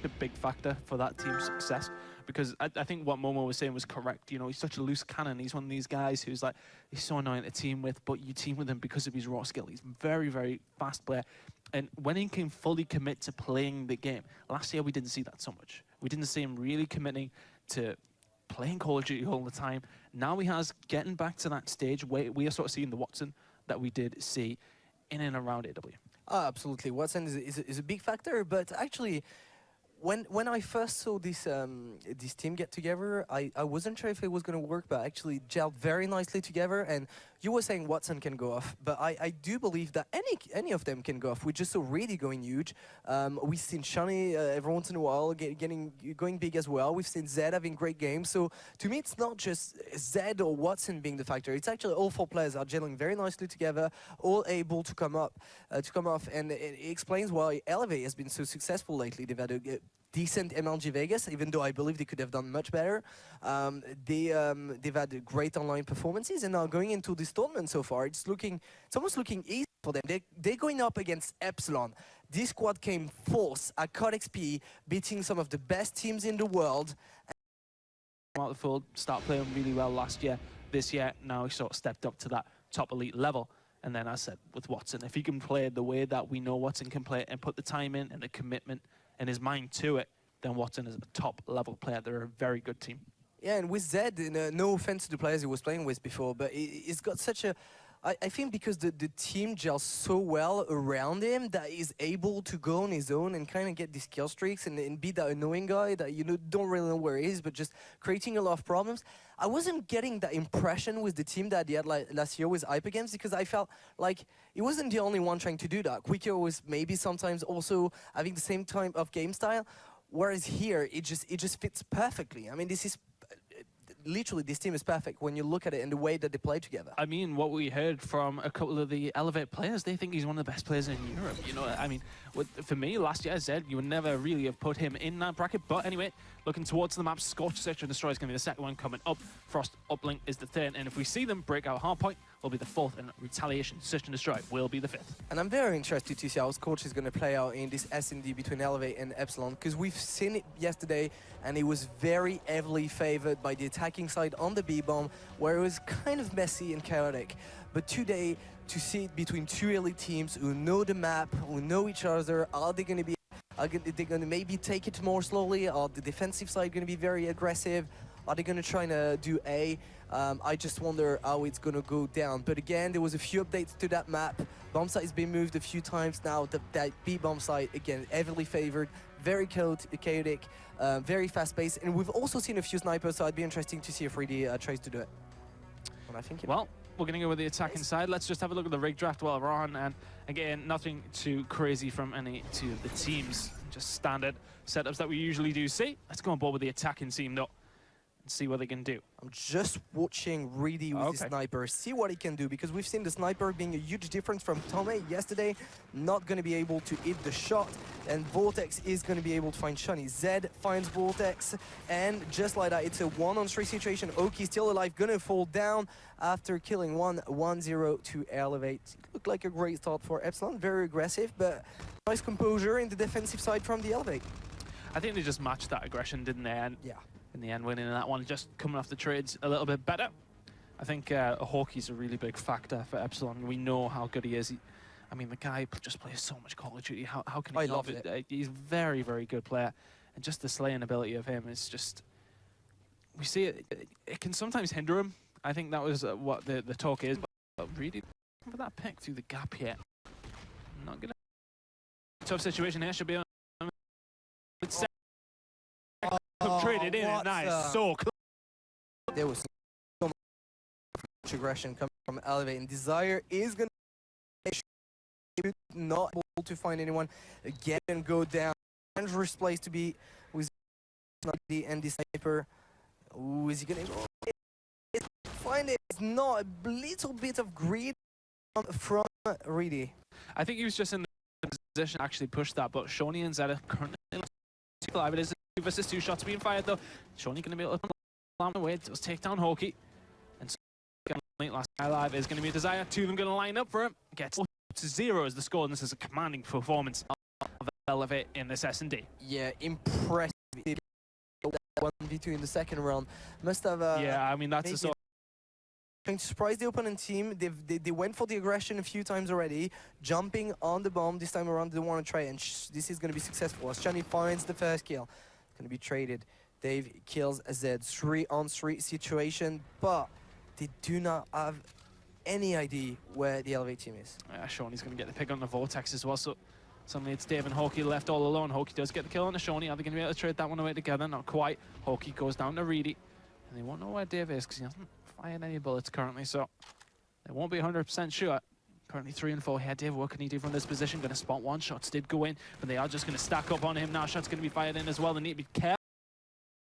a big factor for that team's success, because I think what Momo was saying was correct. You know, he's such a loose cannon. He's one of these guys who's like, he's so annoying to team with, but you team with him because of his raw skill. He's very, very fast player. And when he can fully commit to playing the game, last year we didn't see that so much. We didn't see him really committing to playing Call of Duty all the time. Now he has getting back to that stage where we are sort of seeing the Watson that we did see in and around AW. Oh, absolutely. Watson is a big factor, but actually, when I first saw this this team get together, I wasn't sure if it was going to work, but actually gelled very nicely together. And you were saying Watson can go off, but I do believe that any of them can go off. We just saw Reedy going huge. We've seen Shani every once in a while going big as well. We've seen Zed having great games. So to me, it's not just Zed or Watson being the factor. It's actually all four players are gelling very nicely together, all able to come off, and it explains why Elevate has been so successful lately. They've had a decent MLG Vegas, even though I believe they could have done much better. They've had great online performances, and now going into this tournament so far, it's almost looking easy for them. They're going up against Epsilon. This squad came fourth at COD XP, beating some of the best teams in the world. Out the field, start playing really well last year. This year, now he sort of stepped up to that top elite level. And then I said, with Watson, if he can play the way that we know Watson can play and put the time in and the commitment and his mind to it, then Watson is a top level player. They're a very good team. Yeah, and with Zed, no offense to the players he was playing with before, but he's got such a... I think because the team gels so well around him that he's able to go on his own and kind of get these kill streaks and be that annoying guy that you don't really know where he is, but just creating a lot of problems. I wasn't getting that impression with the team that he had last year with Hyper Games, because I felt like he wasn't the only one trying to do that. Quicker was maybe sometimes also having the same type of game style, whereas here it just fits perfectly. I mean, this is literally, this team is perfect when you look at it and the way that they play together. I mean, what we heard from a couple of the Elevate players, they think he's one of the best players in Europe. You know, I mean, for me, last year, Zed, you would never really have put him in that bracket. But anyway, looking towards the map, Scorch, Search and Destroy is going to be the second one coming up. Frost, Uplink is the third. And if we see them, Breakout Hardpoint will be the fourth, and Retaliation, Search and Destroy will be the fifth. And I'm very interested to see how Scorch is going to play out in this S&D between Elevate and Epsilon, because we've seen it yesterday, and it was very heavily favored by the attacking side on the B-bomb, where it was kind of messy and chaotic. But today, to see it between two elite teams who know the map, who know each other, are they going to be... Are they going to maybe take it more slowly? Are the defensive side going to be very aggressive? Are they going to try to do A? I just wonder how it's going to go down. But again, there was a few updates to that map. Bomb site has been moved a few times now. That B bomb site, again, heavily favored, very chaotic, very fast-paced. And we've also seen a few snipers, so it'd be interesting to see if Reedy tries to do it. And I think well, we're going to go with the attacking side. Let's just have a look at the rig draft while we're on. And again, nothing too crazy from any two of the teams. Just standard setups that we usually do see. Let's go on board with the attacking team, though, and see what they can do. I'm just watching Reedy with the sniper, see what he can do, because we've seen the sniper being a huge difference from Tomei yesterday, not going to be able to hit the shot, and Vortex is going to be able to find Shani. Zed finds Vortex, and just like that, it's a 1-on-3 situation. Oki still alive, going to fall down after killing 1-0 to Elevate. It looked like a great start for Epsilon, very aggressive, but nice composure in the defensive side from the Elevate. I think they just matched that aggression, didn't they? And yeah. In the end, winning that one, just coming off the trades a little bit better. I think Hawkey's a really big factor for Epsilon. We know how good he is. I mean, the guy just plays so much Call of Duty. How can he love it? He's a very, very good player. And just the slaying ability of him is just... We see it. It can sometimes hinder him. I think that was what the talk is. But really, for that pick through the gap here. Not gonna... Tough situation here. Should be on... Traded in and nice, so close. There was so much aggression coming from Elevate, and Desire is going to not able to find anyone again and go down. Dangerous place to be with the and the sniper. Ooh, is he going to find it? It's not a little bit of greed from Reedy. I think he was just in the position to actually push that, but Shoni and Zed currently alive. It is 2 versus 2 shots being fired though. Shoni going to be able to plan away. It does take down Hawkey. And so last guy alive is going to be a Desire. Two of them going to line up for him. Gets to 0 as the score, and this is a commanding performance of Elevate in this S&D. Yeah, impressive. 1v2 in the second round. Must have... yeah, I mean, that's a sort trying to surprise the opponent team. They went for the aggression a few times already, jumping on the bomb. This time around, they don't want to try, and this is going to be successful. As Shani finds the first kill, it's going to be traded. Dave kills a Z, 3-on-3 situation, but they do not have any idea where the Elevate team is. Yeah, Shoney's going to get the pick on the Vortex as well, so suddenly it's Dave and Hawkey left all alone. Hawkey does get the kill on the Shoney. Are they going to be able to trade that one away together? Not quite. Hawkey goes down to Reedy, and they won't know where Dave is because he hasn't fired any bullets currently, so they won't be 100% sure. Currently 3 and 4 here. Dave, what can he do from this position? Going to spot one. Shots did go in, but they are just going to stack up on him now. Shots going to be fired in as well. They need to be careful.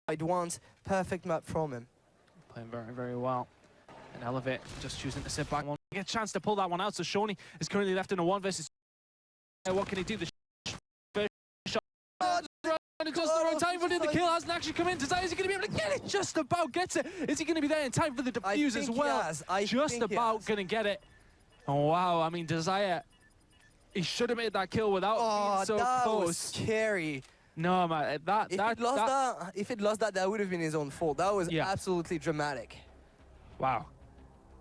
I'd want perfect map from him. Playing very, very well. And Elevate just choosing to sit back. Get a chance to pull that one out, so Shoney is currently left in a 1 versus 2. What can he do? The first shot. And just the wrong time, but the kill hasn't actually come in. Desire, is he going to be able to get it? Just about gets it. Is he going to be there in time for the defuse as well? Just about going to get it. Oh, wow. I mean, Desire, he should have made that kill without being so that close. Was scary. No, man. If it lost that, that would have been his own fault. That was absolutely dramatic. Wow.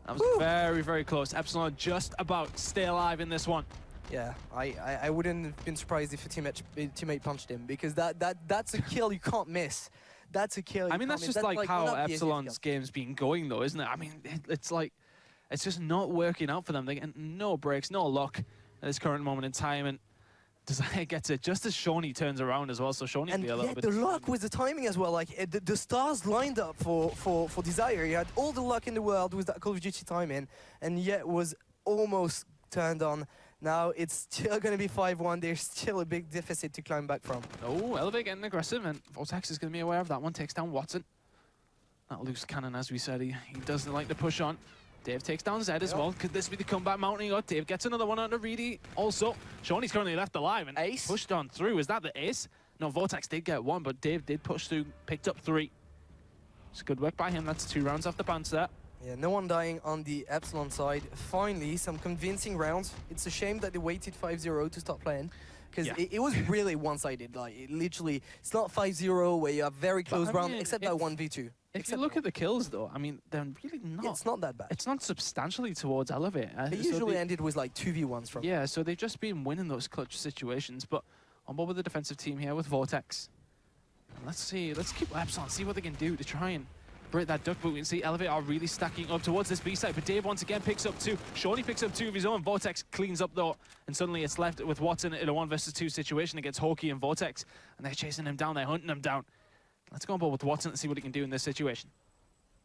That was very, very close. Epsilon just about stay alive in this one. Yeah, I wouldn't have been surprised if a teammate punched him, because that's a kill you can't miss. That's a kill. I mean, that's just like how Epsilon's game's been going, though, isn't it? I mean, it's like it's just not working out for them. They get no breaks, no luck at this current moment in time, and Desire gets it just as Shoney turns around as well. So Shoney will be a little bit. The luck with the timing as well. Like the stars lined up for Desire. He had all the luck in the world with that Call of Duty timing, and yet was almost turned on. Now it's still going to be 5-1. There's still a big deficit to climb back from. Oh, Elevate getting aggressive, and Vortex is going to be aware of that one. Takes down Watson. That loose cannon, as we said, he doesn't like to push on. Dave takes down Zed as well. Could this be the comeback mounting up? Dave gets another one onto Reedy. Also, Shoney's currently left alive and ace pushed on through. Is that the ace? No, Vortex did get one, but Dave did push through, picked up 3. It's good work by him. That's 2 rounds off the banter. Yeah, no one dying on the Epsilon side. Finally, some convincing rounds. It's a shame that they waited 5-0 to start playing, because it was really one-sided. Like, it's not 5-0 where you have very close round, except that 1v2. If you look at the kills, though, I mean, they're really not. It's not that bad. It's not substantially towards Elevate. They usually ended with like 2v1s from. Yeah, so they've just been winning those clutch situations. But on board with the defensive team here with Vortex. And let's keep Epsilon, see what they can do to try and break that duck. But we can see Elevate are really stacking up towards this B side. But Dave once again picks up 2. Shoney picks up 2 of his own. Vortex cleans up though, and suddenly it's left with Watson in a 1 versus 2 situation against Hawkey and Vortex, and they're chasing him down. They're hunting him down. Let's go on board with Watson and see what he can do in this situation.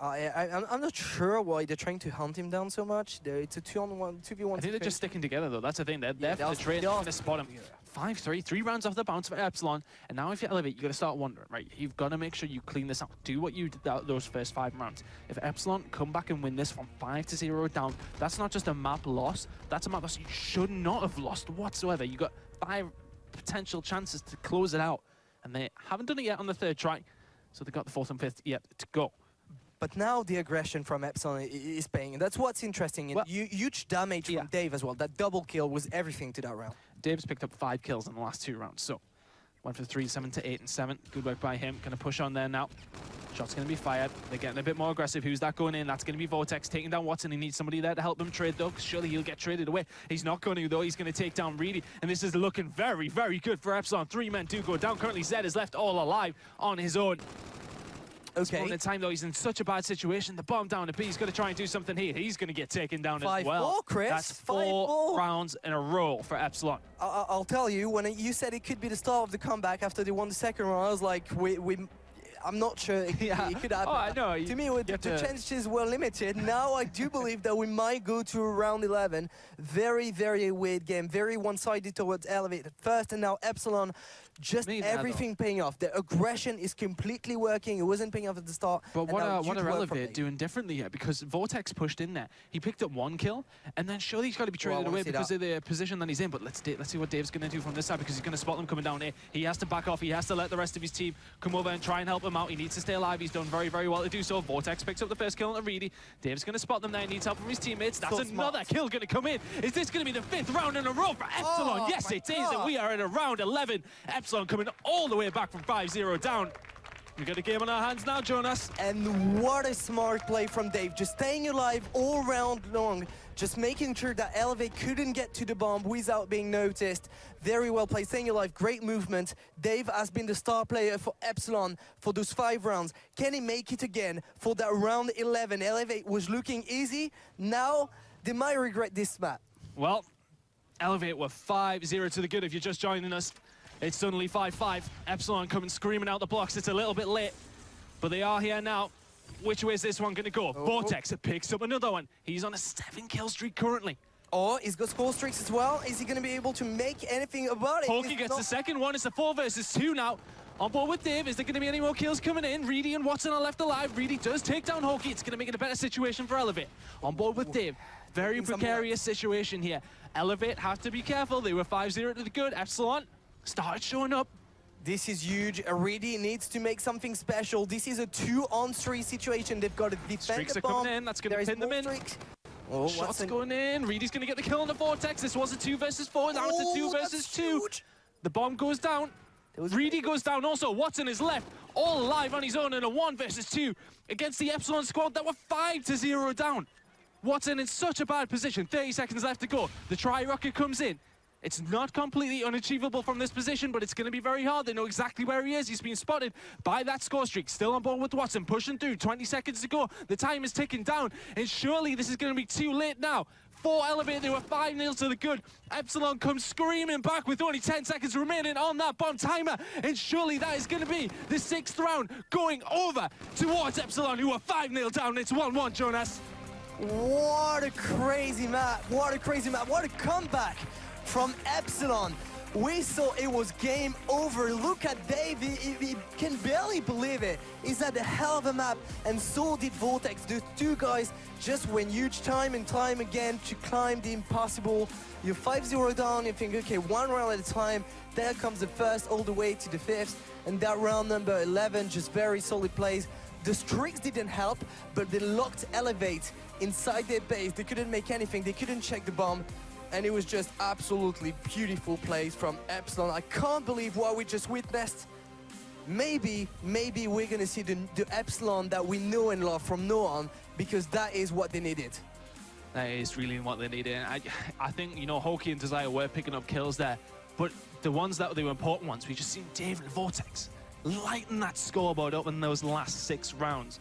I'm not sure why they're trying to hunt him down so much. It's a 2v1. I think they're just sticking together though. That's the thing. They're there for the trade. They're going to spot him. 5-3, 3 rounds off the bounce for Epsilon. And now if you Elevate, you got to start wondering, right? You've got to make sure you clean this out. Do what you did those first 5 rounds. If Epsilon come back and win this from 5-0 down, that's not just a map loss. That's a map loss you should not have lost whatsoever. You got 5 potential chances to close it out, and they haven't done it yet on the 3rd try. So they got the 4th and 5th yet to go. But now the aggression from Epsilon is paying, and that's what's interesting. And huge damage from Dave as well. That double kill was everything to that round. Dave's picked up 5 kills in the last 2 rounds, so went for 3, 7 to 8 and 7. Good work by him. Going to push on there now. Shot's going to be fired. They're getting a bit more aggressive. Who's that going in? That's going to be Vortex taking down Watson. He needs somebody there to help him trade, though, because surely he'll get traded away. He's not going to, though. He's going to take down Reedy, and this is looking very, very good for Epsilon. 3 men do go down. Currently, Zed is left all alive on his own. Okay. At the time, though, he's in such a bad situation. The bomb down to B. He's going to try and do something here. He's going to get taken down as well. 5-4, Chris. That's 4 rounds in a row for Epsilon. I'll tell you, when you said it could be the start of the comeback after they won the 2nd round, I was like, I'm not sure it could happen. Oh, I know. To me, the chances were limited. Now I do believe that we might go to round 11. Very, very weird game. Very one-sided towards Elevate at first, and now Epsilon. Just everything paying off. The aggression is completely working. It wasn't paying off at the start. But what are Elevate doing differently here? Because Vortex pushed in there. He picked up 1 kill, and then surely he's got to be traded away because of the position that he's in. But let's see what Dave's going to do from this side, because he's going to spot them coming down here. He has to back off. He has to let the rest of his team come over and try and help him them out. He needs to stay alive. He's done very, very well to do so. Vortex picks up the first kill on Reedy. Dave's going to spot them there. He needs help from his teammates. That's another kill going to come in. Is this going to be the 5th round in a row for Epsilon? Yes, it is. And we are in a round 11. Epsilon coming all the way back from 5-0 down. We've got a game on our hands now, Jonas. And what a smart play from Dave. Just staying alive all round long. Just making sure that Elevate couldn't get to the bomb without being noticed. Very well played, staying alive, great movement. Dave has been the star player for Epsilon for those 5 rounds. Can he make it again for that round 11? Elevate was looking easy. Now, they might regret this map. Well, Elevate were 5-0 to the good if you're just joining us. It's suddenly 5-5. Epsilon coming screaming out the blocks. It's a little bit late, but they are here now. Which way is this one going to go? Vortex picks up another one. He's on a 7-kill streak currently. Oh, he's got score streaks as well. Is he going to be able to make anything about it? Hawkey gets the second one. It's a 4 versus 2 now. On board with Dave. Is there going to be any more kills coming in? Reedy and Watson are left alive. Reedy does take down Hawkey. It's going to make it a better situation for Elevate. On board with Dave. Very precarious situation here. Elevate have to be careful. They were 5-0 to the good. Epsilon started showing up. This is huge. Reedy needs to make something special. This is a 2-on-3 situation. They've got to defend Streaks the are bomb. coming in. That's going to pin them in. Oh, Shots going in. Reedy's going to get the kill on the Vortex. This was a 2 versus 4. Now it's a 2 versus 2. Huge. The bomb goes down. Reedy goes down also. Watson is left all alive on his own in a 1 versus 2 against the Epsilon squad that were 5-0 down. Watson in such a bad position. 30 seconds left to go. The tri-rocket comes in. It's not completely unachievable from this position, but it's going to be very hard. They know exactly where he is. He's been spotted by that score streak. Still on board with Watson, pushing through. 20 seconds to go. The time is ticking down, and surely this is going to be too late now. 4 Elevate, they were 5-0 to the good. Epsilon comes screaming back with only 10 seconds remaining on that bomb timer, and surely that is going to be the 6th round going over towards Epsilon, who are 5-0 down. It's 1-1, Jonas. What a crazy map. What a crazy map. What a comeback from Epsilon. We saw it was game over. Look at Dave, he can barely believe it. He's had a hell of a map, and so did Vortex. Those 2 guys just went huge time and time again to climb the impossible. You're 5-0 down, you think, okay, 1 round at a time. There comes the 1st all the way to the 5th, and that round number 11, just very solid plays. The streaks didn't help, but they locked Elevate inside their base. They couldn't make anything, they couldn't check the bomb. And it was just absolutely beautiful plays from Epsilon. I can't believe what we just witnessed. Maybe we're gonna see the Epsilon that we know and love from now on, because that is what they needed. That is really what they needed. I think, you know, Hawkey and Desire were picking up kills there, but the ones that they were important ones, we just seen Dave and Vortex lighten that scoreboard up in those last 6 rounds.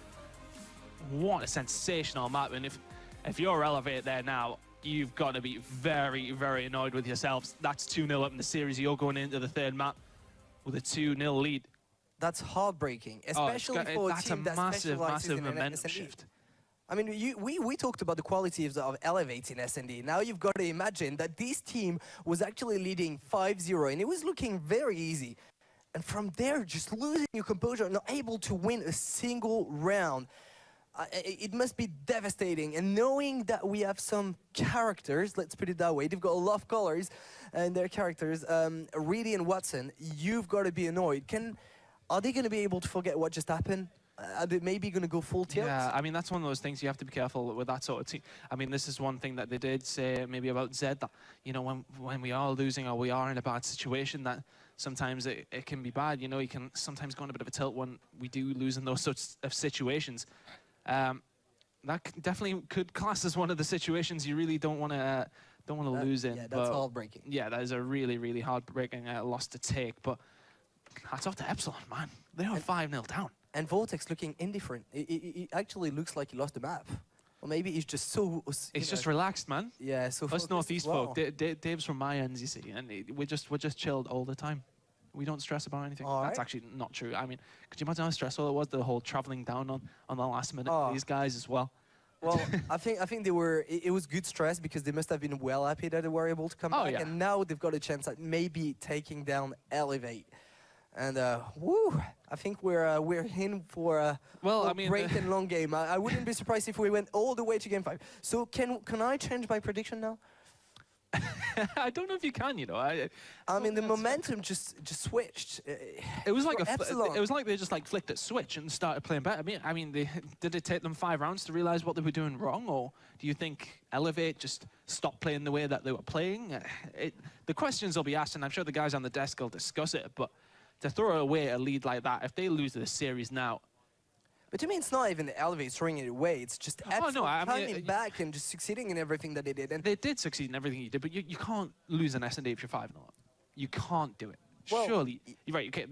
What a sensational map, and if you're Elevate there now, you've got to be very, very annoyed with yourselves. That's 2-0 up in the series. You're going into the 3rd map with a 2-0 lead. That's heartbreaking, especially for a team that specializes in momentum S&D. shift. I mean, we talked about the qualities of Elevate in S&D. Now you've got to imagine that this team was actually leading 5-0, and it was looking very easy. And from there, just losing your composure, not able to win a single round. It must be devastating, and knowing that we have some characters, let's put it that way, they've got a lot of colors and their characters, Reedy and Watson, you've got to be annoyed. Are they going to be able to forget what just happened? Are they maybe going to go full tilt? Yeah, I mean, that's one of those things you have to be careful with that sort of team. I mean, this is one thing that they did say maybe about Zed, that, you know, when we are losing or we are in a bad situation, that sometimes it can be bad. You know, you can sometimes go on a bit of a tilt when we do lose in those sorts of situations. That definitely could class as one of the situations you really don't want to lose in. Yeah, that's heartbreaking. Yeah, that is a really, really heartbreaking loss to take. But hats off to Epsilon, man. They are 5-0 down. And Vortex looking indifferent. It actually looks like he lost the map. Or maybe he's just so... He's just relaxed, man. Yeah, so... Us Northeast folk, Dave's from my ends, you see, and we're just chilled all the time. We don't stress about anything. That's actually not true. I mean, could you imagine how stressful it was, the whole traveling down on the last minute? These guys as well. Well, I think they were. It was good stress because they must have been well happy that they were able to come back, and now they've got a chance at maybe taking down Elevate. And woo! I think we're in for a great and long game. I wouldn't be surprised if we went all the way to Game 5. So can I change my prediction now? I don't know if you can, you know. I mean, the momentum just switched. It was like Epsilon. it was like they just like flicked a switch and started playing better. I mean, did it take them 5 rounds to realize what they were doing wrong, or do you think Elevate just stopped playing the way that they were playing? The questions will be asked, and I'm sure the guys on the desk will discuss it. But to throw away a lead like that, if they lose this series now. But to me, it's not even Elevate throwing it away. It's just Epsilon coming back and just succeeding in everything that they did. And they did succeed in everything you did, but you can't lose an S&D if you're 5-0 up. You can't do it. Well, surely, you're right. Okay,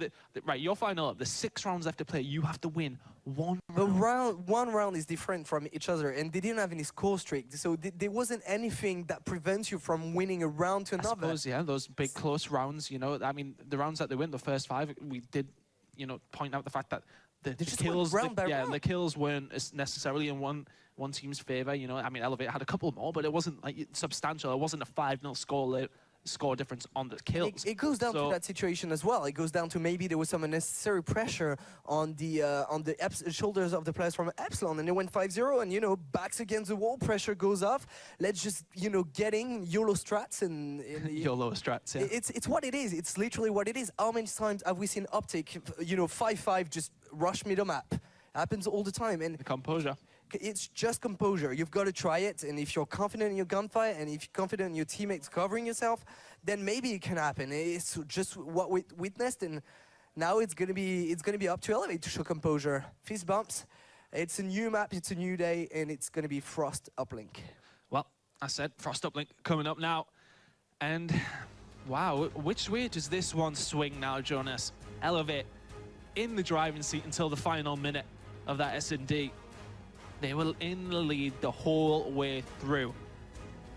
right, you're 5-0 up. There's 6 rounds left to play. You have to win one round. But one round is different from each other, and they didn't have any score streak. So there wasn't anything that prevents you from winning a round to another. I suppose, yeah, those big close rounds, you know, I mean, the rounds that they win, the first 5, we did, you know, point out the fact that the kills, the kills weren't necessarily in one team's favor. You know, I mean, Elevate had a couple more, but it wasn't like substantial. It wasn't a 5-0 score difference on the kills. It goes down to that situation as well. It goes down to maybe there was some unnecessary pressure on the shoulders of the players from Epsilon, and they went 5-0, and you know, backs against the wall, pressure goes off. Let's just, you know, getting YOLO strats and YOLO strats. Yeah. It's what it is. It's literally what it is. How many times have we seen Uplink, you know, 5-5 just rush middle map? Happens all the time. And the composure. It's just composure. You've got to try it, and if you're confident in your gunfight, and if you're confident in your teammates covering yourself, then maybe it can happen. It's just what we witnessed, and now it's gonna be up to Elevate to show composure. Fist bumps. It's a new map, it's a new day, and it's gonna be Frost Uplink. Well, I said Frost Uplink coming up now, and wow, which way does this one swing now, Jonas? Elevate in the driving seat until the final minute of that S&D. They were in the lead the whole way through.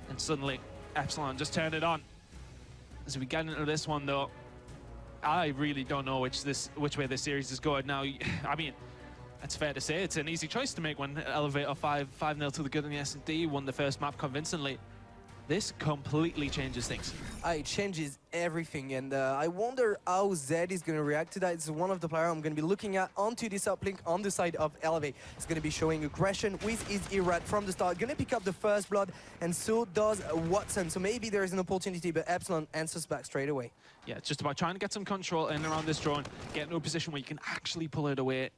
And suddenly, Epsilon just turned it on. As we get into this one, though, I really don't know which way this series is going now. I mean, it's fair to say it's an easy choice to make when Elevate are 5-0 to the good in the S&D, won the first map convincingly. This completely changes things. It changes everything, and I wonder how Zed is going to react to that. It's one of the players I'm going to be looking at onto this uplink on the side of Elevate. He's going to be showing aggression with his Irad from the start. Going to pick up the first blood, and so does Watson. So maybe there is an opportunity, but Epsilon answers back straight away. Yeah, it's just about trying to get some control in and around this drone, get into a position where you can actually pull it away.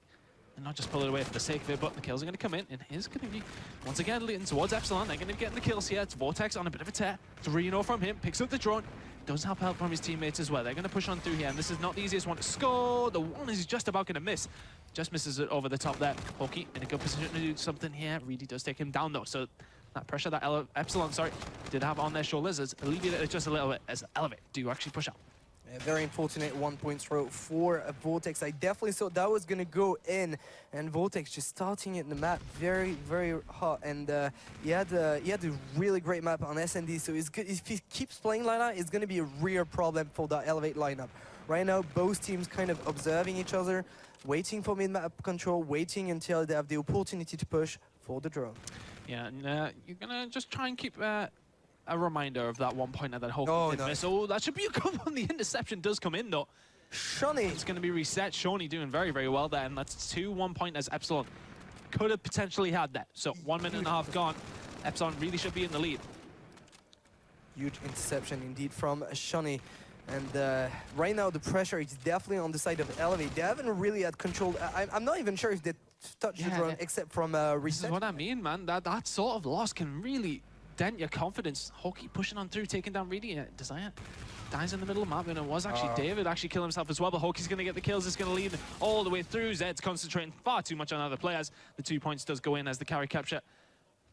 And not just pull it away for the sake of it, but the kills are going to come in, and here's going to be, once again, leading towards Epsilon. They're going to be getting the kills here. It's Vortex on a bit of a tear. 3-0 from him, picks up the drone. Does have help from his teammates as well. They're going to push on through here, and this is not the easiest one to score. The one is just about going to miss. Just misses it over the top there. Hawkey in a good position to do something here. Reedy does take him down, though, so that pressure that Epsilon, did have on their shoulders is alleviated just a little bit as Elevate do actually push out. Very unfortunate 1-point throw for Vortex. I definitely thought that was going to go in, and Vortex just starting it in the map very, very hot. And he had a really great map on S&D, so it's good. If he keeps playing like that, it's going to be a real problem for that Elevate lineup. Right now, both teams kind of observing each other, waiting for mid-map control, waiting until they have the opportunity to push for the drone. Yeah, and you're going to just try and keep a reminder of that 1 pointer that Hawkey did miss. Oh, that should be a good one. The interception does come in, though. Shonny. It's going to be reset. Shawnee doing very, very well there, and that's 2 1-pointers Epsilon could have potentially had that. So 1 minute and a half gone. Epsilon really should be in the lead. Huge interception indeed from Shonny. And right now the pressure is definitely on the side of Elevate. They haven't really had control. I'm not even sure if they touched the drone except from reset. This is what I mean, man. That sort of loss can really dent your confidence. Hawkey pushing on through, taking down Reedy. Desire dies in the middle of the map, and it was actually David actually killed himself as well, but Hawkey's going to get the kills. It's going to lead all the way through. Zed's concentrating far too much on other players. The 2 points does go in as the carry capture.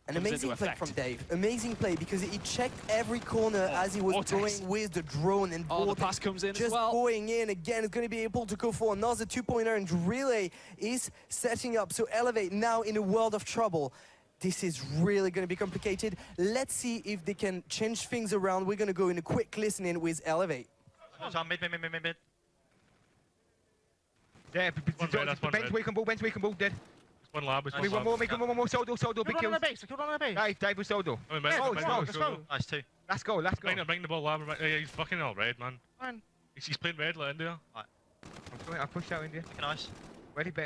An amazing play from Dave. Amazing play, because he checked every corner as he was going with the drone, and the pass comes in just as well. Going in again. Is going to be able to go for another 2-pointer, and Relay is setting up. So Elevate now in a world of trouble. This is really going to be complicated. Let's see if they can change things around. We're going to go in a quick listening with Elevate. Mid. Yeah, bench we can ball, dead. One lab. One more, Soldo, big kills. Dave with Soldo. Let's go. Nice 2. Let's go. Bring the ball lab. He's fucking all red, man. He's playing red like India. I'll push out India. Nice.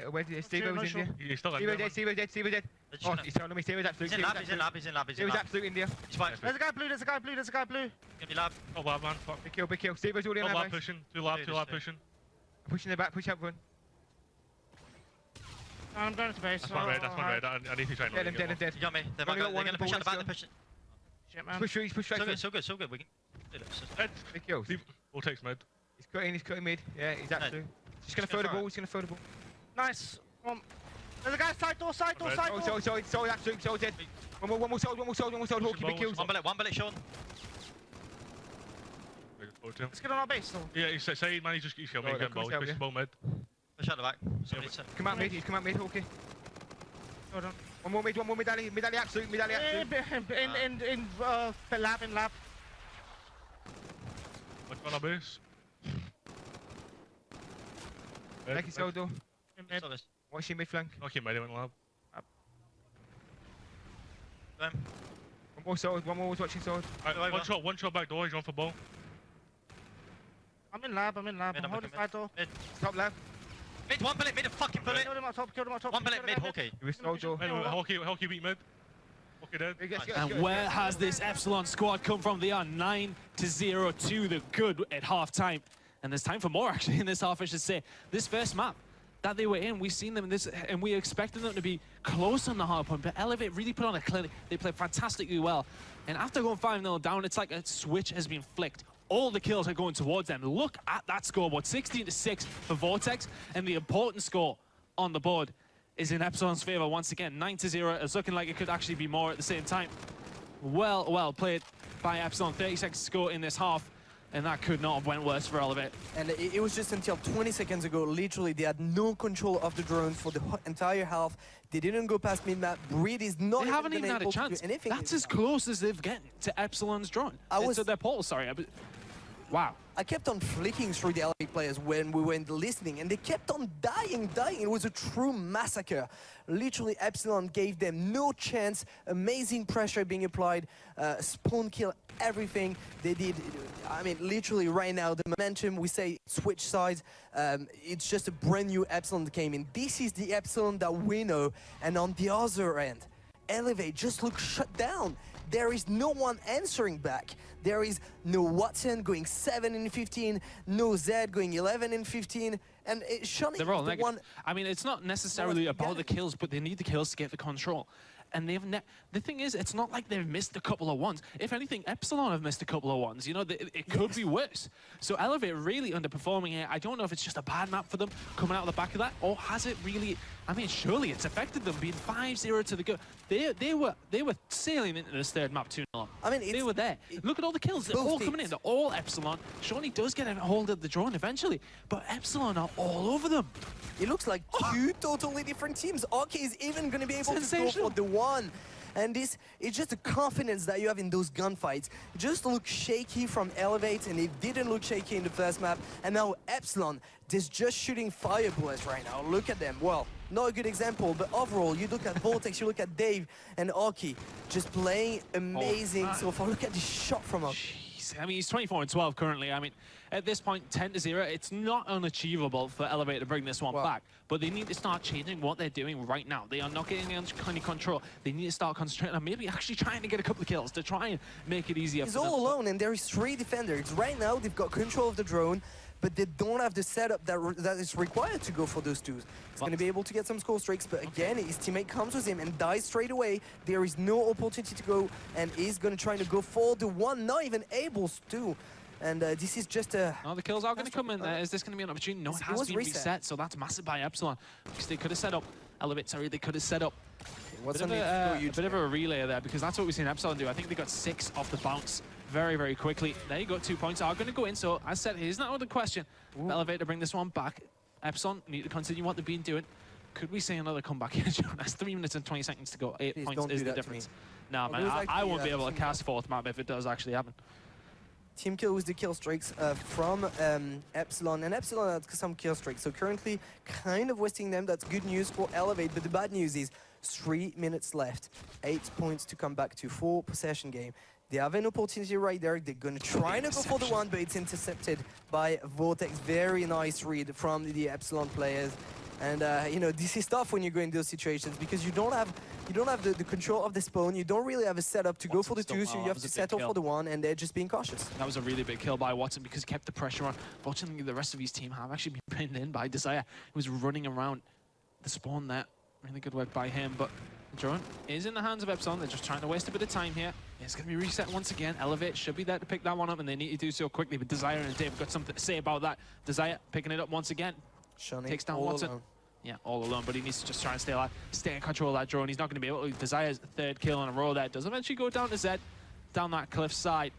Where did Steve was in there? He's still in Steve was there. dead, Steve was dead, Steve was dead. Oh, he's telling me Steve was absolute. He's in lab, he's in lab, he's in lab, he's Steve in was lab. absolute in there. He's fine. There's a guy blue, there's a guy blue, there's a guy blue. Give me lab. Oh, lab, man. Fuck. Big kill. Steve was already in Two lab. lab pushing. Two lab pushing. Pushing the back, push up one. I'm going to base. That's my red, that's my red. I need to try and Dead, I'm dead. You got me. They're Only got one going to push ball out the back, still. they're pushing. Shit, man. Push straight. So good, so good. We can do this. Dead. Big kills. We'll take mid. He's cutting mid. Yeah, he's absolute. He's going to throw the ball, he's going to throw the ball. Nice. There's a guy side door. Oh, so absolute, so dead. One more sold, Hawkeye, big kills. One bullet, Sean. Let's get on our base, though. Yeah, he's saying, man, he's killed me, he's getting ball, he's pushing ball mid. Push out the back. Come out mid, he's come out mid, Hawkeye. Hold on. One more mid alley, absolute. In lab. What's on our base? Like he's sold though. In mid. Watch him mid flank. Okay, mid, he went lab. One more sold, one more was watching sold. One shot back door, he's on for ball. I'm in lab. I'm holding side door. Top lab. Mid, one bullet, mid a fucking bullet. Killed him on top. One bullet, mid, Hawkeye. He was sold though. Hawkeye beat mid. Hawkeye dead. And where has this Epsilon squad come from? They are 9-0 to the good at half-time. And there's time for more, actually, in this half, I should say. This first map that they were in, we've seen them in this, and we expected them to be close on the hard point, but Elevate really put on a clinic. They played fantastically well. And after going 5-0 down, it's like a switch has been flicked. All the kills are going towards them. Look at that scoreboard, 16-6 for Vortex, and the important score on the board is in Epsilon's favor once again. 9-0. It's looking like it could actually be more at the same time. Well played by Epsilon. 30 seconds to go in this half, and that could not have went worse for Elevate. And it was just until 20 seconds ago, literally, they had no control of the drone for the entire half. They didn't go past mid-map. Breed is not. They haven't even had a chance. That's as close as they've gotten to Epsilon's drone. To their portal, sorry. Wow. I kept on flicking through the LA players when we went listening, and they kept on dying. It was a true massacre. Literally, Epsilon gave them no chance. Amazing pressure being applied. Spawn kill, everything they did. I mean, literally right now, the momentum, we say switch sides. It's just a brand new Epsilon that came in. This is the Epsilon that we know. And on the other end, Elevate just looks shut down. There is no one answering back. There is no Watson going 7-15, no Zed going 11-15, and Shani They're all the negative. one. I mean, it's not necessarily about the kills, but they need the kills to get the control. And they've the thing is, it's not like they've missed a couple of ones. If anything, Epsilon have missed a couple of ones. You know, it could be worse. So Elevate really underperforming here. I don't know if it's just a bad map for them coming out of the back of that, or has it really? I mean, surely it's affected them being 5-0 to the good. They were sailing into this third map 2-0. I mean, they were there. Look at all the kills. They're all coming in. They're all Epsilon. Shawnee does get a hold of the drone eventually, but Epsilon are all over them. It looks like two totally different teams. Arke is even going to be able to go for the one. And this is just the confidence that you have in those gunfights. Just look shaky from Elevate, and it didn't look shaky in the first map. And now Epsilon is just shooting fire bullets right now. Look at them. Well, not a good example, but overall, you look at Vortex, you look at Dave and Arke, just playing amazing so far. Look at this shot from him. I mean, he's 24-12 currently. I mean, at this point, 10-0, it's not unachievable for Elevate to bring this one back. But they need to start changing what they're doing right now. They are not getting any control. They need to start concentrating on maybe actually trying to get a couple of kills to try and make it easier He's for them. all alone, and there is 3 defenders. Right now, they've got control of the drone, but they don't have the setup that is required to go for those twos. He's going to be able to get some score streaks, but again, his teammate comes with him and dies straight away. There is no opportunity to go, and he's going to try to go for the one, not even able to. And this is just a... No, the kills are going to come in there. Is this going to be an opportunity? No, it has been reset, so that's massive by Epsilon. Because they could have set up... Elevate, sorry, they could have set up a bit of a relay there, because that's what we've seen Epsilon do. I think they got 6 off the bounce very, very quickly. There you go, 2 points are going to go in. So, as said, here's not the question. Elevate to bring this one back. Epsilon need to continue what they've been doing. Could we see another comeback here, John? That's 3 minutes and 20 seconds to go. 8 points is the difference. No, man, I won't be able to cast 4th map if it does actually happen. Team kill with the kill streaks from Epsilon, and Epsilon has some kill streaks, so currently kind of wasting them. That's good news for Elevate, but the bad news is 3 minutes left, 8 points to come back to 4 possession game. They have an opportunity right there. They're going to try to go for the one, but it's intercepted by Vortex. Very nice read from the Epsilon players. And you know, this is tough when you go in those situations because you don't have the control of the spawn. You don't really have a setup to go for the 2, so you have to settle for the 1, and they're just being cautious. That was a really big kill by Watson because he kept the pressure on. Fortunately, the rest of his team have actually been pinned in by Desire, who was running around the spawn there. Really good work by him, but the drone is in the hands of Epsilon. They're just trying to waste a bit of time here. It's going to be reset once again. Elevate should be there to pick that one up, and they need to do so quickly. But Desire and Dave got something to say about that. Desire picking it up once again. Shunny Takes down all Watson. alone. Yeah, all alone, but he needs to just try and stay alive, stay in control of that drone. He's not going to be able to. Desire's third kill in a row there. Does eventually go down to Zed, down that cliff side.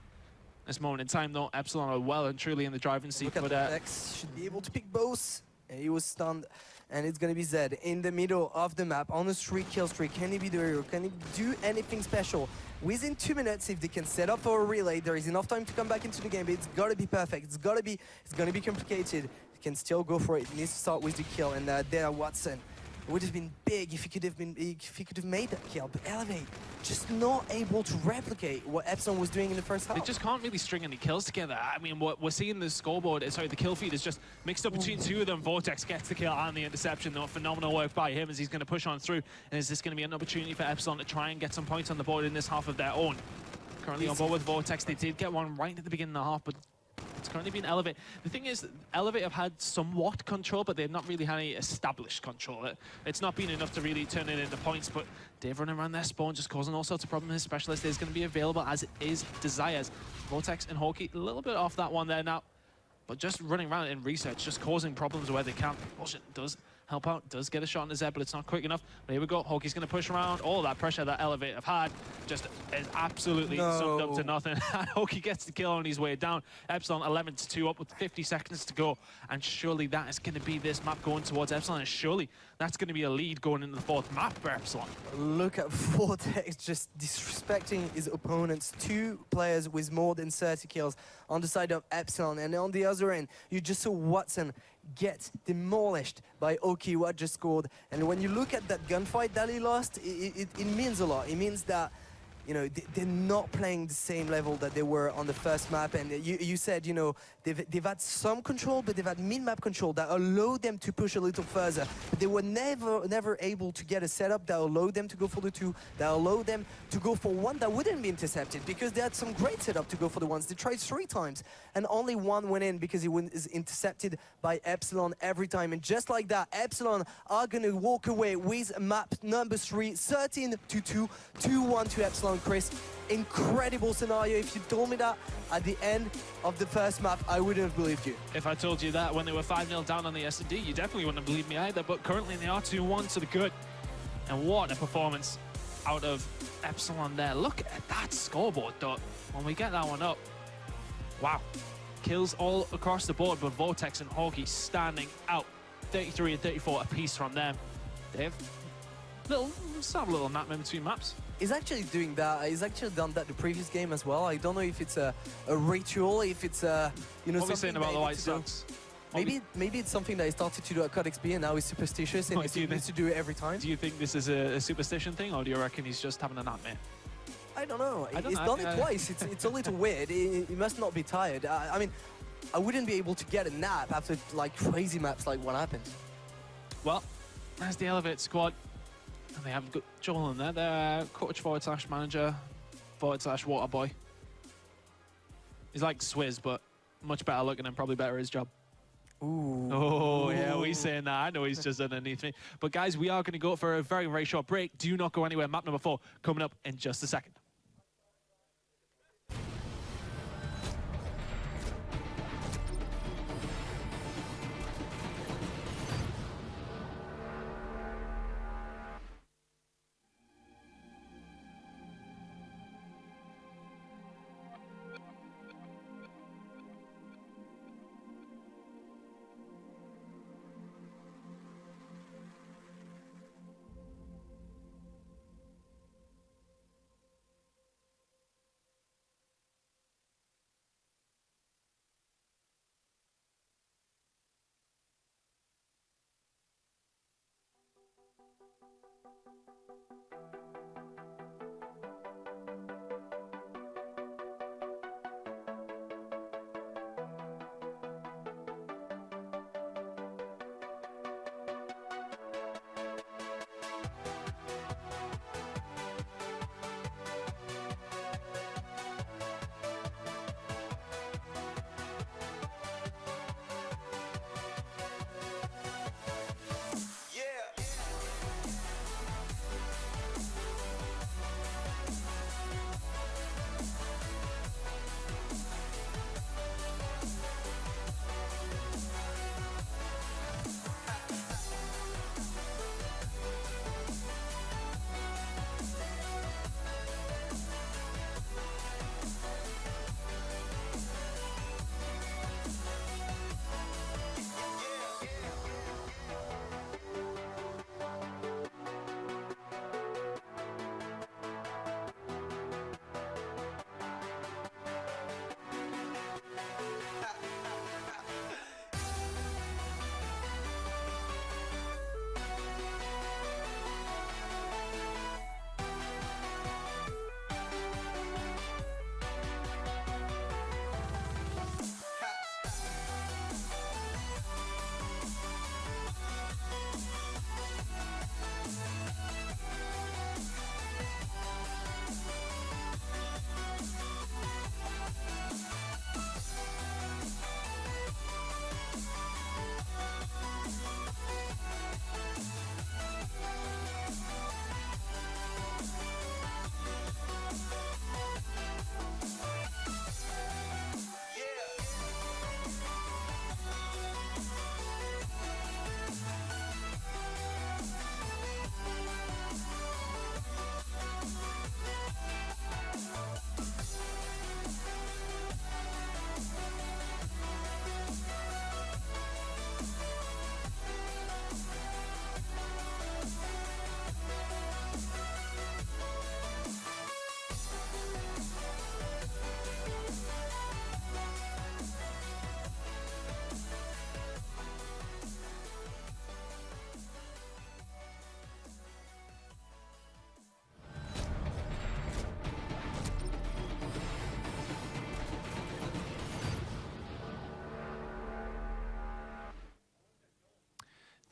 This moment in time, though, Epsilon are well and truly in the driving seat. Look at But X should be able to pick both. And he was stunned, and it's going to be Zed in the middle of the map on a 3-kill streak. Can he be the hero? Can he do anything special? Within 2 minutes, if they can set up for a relay, there is enough time to come back into the game. But it's got to be perfect. It's going to be complicated. He can still go for it. He needs to start with the kill, and there Watson. It would have been big if he could have made that kill, but Elevate just not able to replicate what Epsilon was doing in the first half. they just can't really string any kills together. I mean, what we're seeing the scoreboard, sorry, the kill feed is just mixed up between 2 of them. Vortex gets the kill and the interception, though. Phenomenal work by him as he's going to push on through. And is this going to be an opportunity for Epsilon to try and get some points on the board in this half of their own? Currently on board with Vortex. They did get one right at the beginning of the half, but it's currently been Elevate. The thing is, Elevate have had somewhat control, but they've not really had any established control. It's not been enough to really turn it into points, but Dave running around their spawn, just causing all sorts of problems. His specialist is going to be available, as is Desires. Vortex and Hawkeye, a little bit off that one there now, but just running around in research, just causing problems where they can. Bullshit does help out, does get a shot on his head, but it's not quick enough. But here we go, Hawkeye's going to push around. All that pressure that Elevate have had just is absolutely summed up to nothing. Hawkeye gets the kill on his way down. Epsilon 11-2 up with 50 seconds to go, and surely that is going to be this map going towards Epsilon, and surely that's going to be a lead going into the 4th map for Epsilon. Look at Vortex just disrespecting his opponents. 2 players with more than 30 kills on the side of Epsilon, and on the other end, you just saw Watson get demolished by Oki, what just scored. And when you look at that gunfight that he lost, it means a lot. It means that, you know, they're not playing the same level that they were on the first map. And you said, you know, they've had some control, but they've had mid-map control that allowed them to push a little further. But they were never able to get a setup that allowed them to go for the 2, that allowed them to go for 1 that wouldn't be intercepted, because they had some great setup to go for the 1s. They tried 3 times, and only 1 went in because he was intercepted by Epsilon every time. And just like that, Epsilon are going to walk away with map number 3, 13-2, 2-1 to Epsilon. Chris, incredible scenario. If you told me that at the end of the first map, I wouldn't have believed you. If I told you that when they were 5-0 down on the S&D, you definitely wouldn't have believed me either, but currently they are 2-1 to the good. And what a performance out of Epsilon there. Look at that scoreboard, though. When we get that one up, wow. Kills all across the board, but Vortex and Hawkeye standing out. 33 and 34 apiece from them. Dave, still have a little nap in between maps. He's actually doing that. He's actually done that the previous game as well. I don't know if it's a ritual, if it's a, you know, what are we saying about the White Sox? Maybe it's something that he started to do at COD XP, and now he's superstitious and he needs to do it every time. Do you think this is a superstition thing, or do you reckon he's just having a nightmare? I don't know. He's done it twice. It's a little weird. He must not be tired. I mean, I wouldn't be able to get a nap after like crazy maps like what happened. Well, there's the Elevate squad. And they have got Joel in there. They're coach / manager / water boy. He's like Swizz, but much better looking and probably better at his job. Ooh. Oh, yeah, we're saying that. I know he's just underneath me. But guys, we are going to go for a very, very short break. Do not go anywhere. Map number 4 coming up in just a second.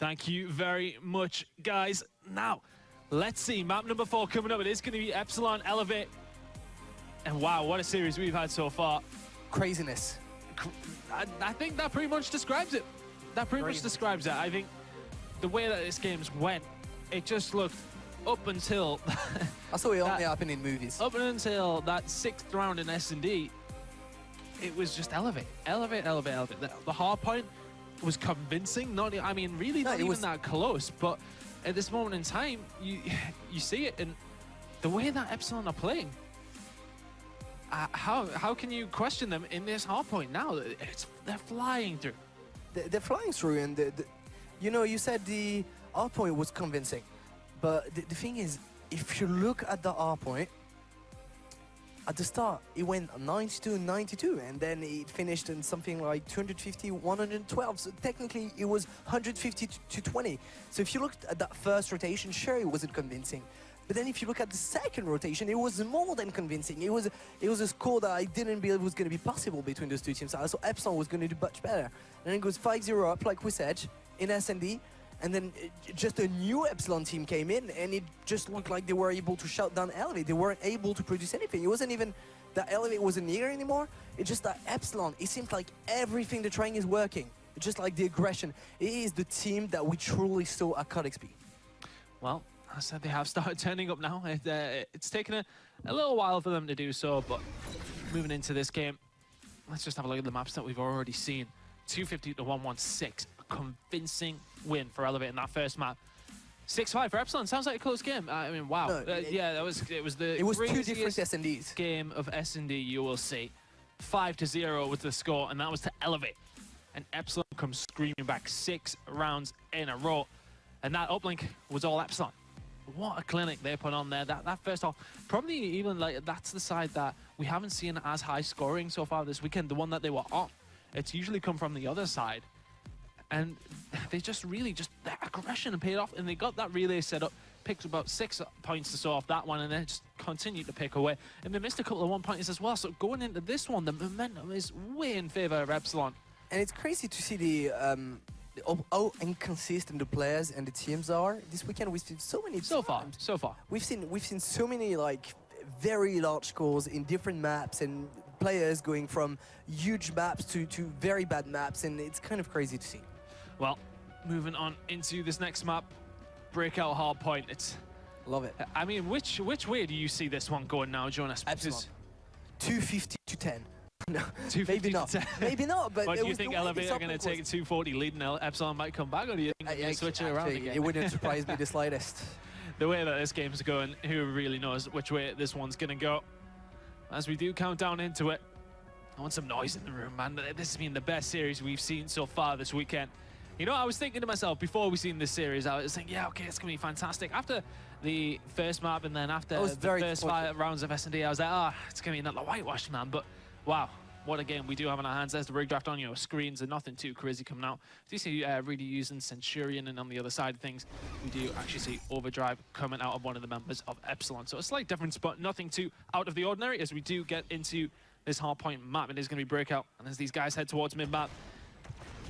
Thank you very much, guys. Now, let's see. Map number 4 coming up. It is going to be Epsilon Elevate. And wow, what a series we've had so far. Craziness. I think that pretty much describes it. That pretty much describes it. I think the way that this game's went, it just looked up until... I saw it only happen in movies. Up until that 6th round in S&D, it was just elevate. Elevate, elevate, elevate. The hard point was convincing. Not, I mean, really not even that close. But at this moment in time, you see it. And the way that Epsilon are playing, how can you question them in this hard point now? They're flying through. They're flying through, and you know, you said the hard point was convincing, but the thing is, if you look at the hard point, at the start it went 92-92, and then it finished in something like 250-112. So technically, it was 150-20. So if you looked at that first rotation, sure, it wasn't convincing. But then if you look at the second rotation, it was more than convincing. It was a score that I didn't believe was going to be possible between those two teams. I thought Epsilon was going to do much better. And then it goes 5-0 up, like we said, in S&D. And then just a new Epsilon team came in, and it just looked like they were able to shut down Elevate. They weren't able to produce anything. It wasn't even that Elevate wasn't near anymore. It's just that Epsilon, it seems like everything they're trying is working. It's just like the aggression. It is the team that we truly saw at Cut XP. Well, I said they have started turning up now. It's taken a little while for them to do so, but moving into this game, let's just have a look at the maps that we've already seen. 250-116, a convincing win for Elevate in that first map. 6-5 for Epsilon. Sounds like a close game. I mean, wow. No, yeah, it was the two different S&Ds. Game of S&D you will see. 5-0 was the score, and that was to Elevate. And Epsilon comes screaming back 6 rounds in a row, and that uplink was all Epsilon. What a clinic they put on there. That first half, probably even like that's the side that we haven't seen as high scoring so far this weekend, the one that they were on. It's usually come from the other side. And they just really, that aggression paid off, and they got that relay set up, picked about 6 points or so off that one, and then just continued to pick away. And they missed a couple of 1-pointers as well, so going into this one, the momentum is way in favor of Epsilon. And it's crazy to see how inconsistent the players and the teams are. This weekend we've seen so many so far. We've seen so many like very large scores in different maps, and players going from huge maps to very bad maps, and it's kind of crazy to see. Well, moving on into this next map, Breakout Hardpoint. It's love it. I mean, which way do you see this one going now, Jonas? Epsilon. 250-10. No, 250 maybe not. to 10. Maybe not. But do you think Elevate are going to take a 240 lead and Epsilon might come back, or do you think they're switch it around again? It wouldn't surprise me the slightest. The way that this game's going, who really knows which way this one's going to go? As we do count down into it, I want some noise in the room, man. This has been the best series we've seen so far this weekend. You know, I was thinking to myself before we seen this series, I was thinking, yeah, okay, it's going to be fantastic. After the first map and then after the first 5 rounds of S&D, I was like, it's going to be another whitewash, man. But wow, what a game we do have in our hands. There's the rig draft on your screens, and nothing too crazy coming out. Do you see really using Centurion, and on the other side of things, we do actually see Overdrive coming out of one of the members of Epsilon. So a slight difference, but nothing too out of the ordinary as we do get into this hardpoint map. It is going to be Breakout, and as these guys head towards mid-map,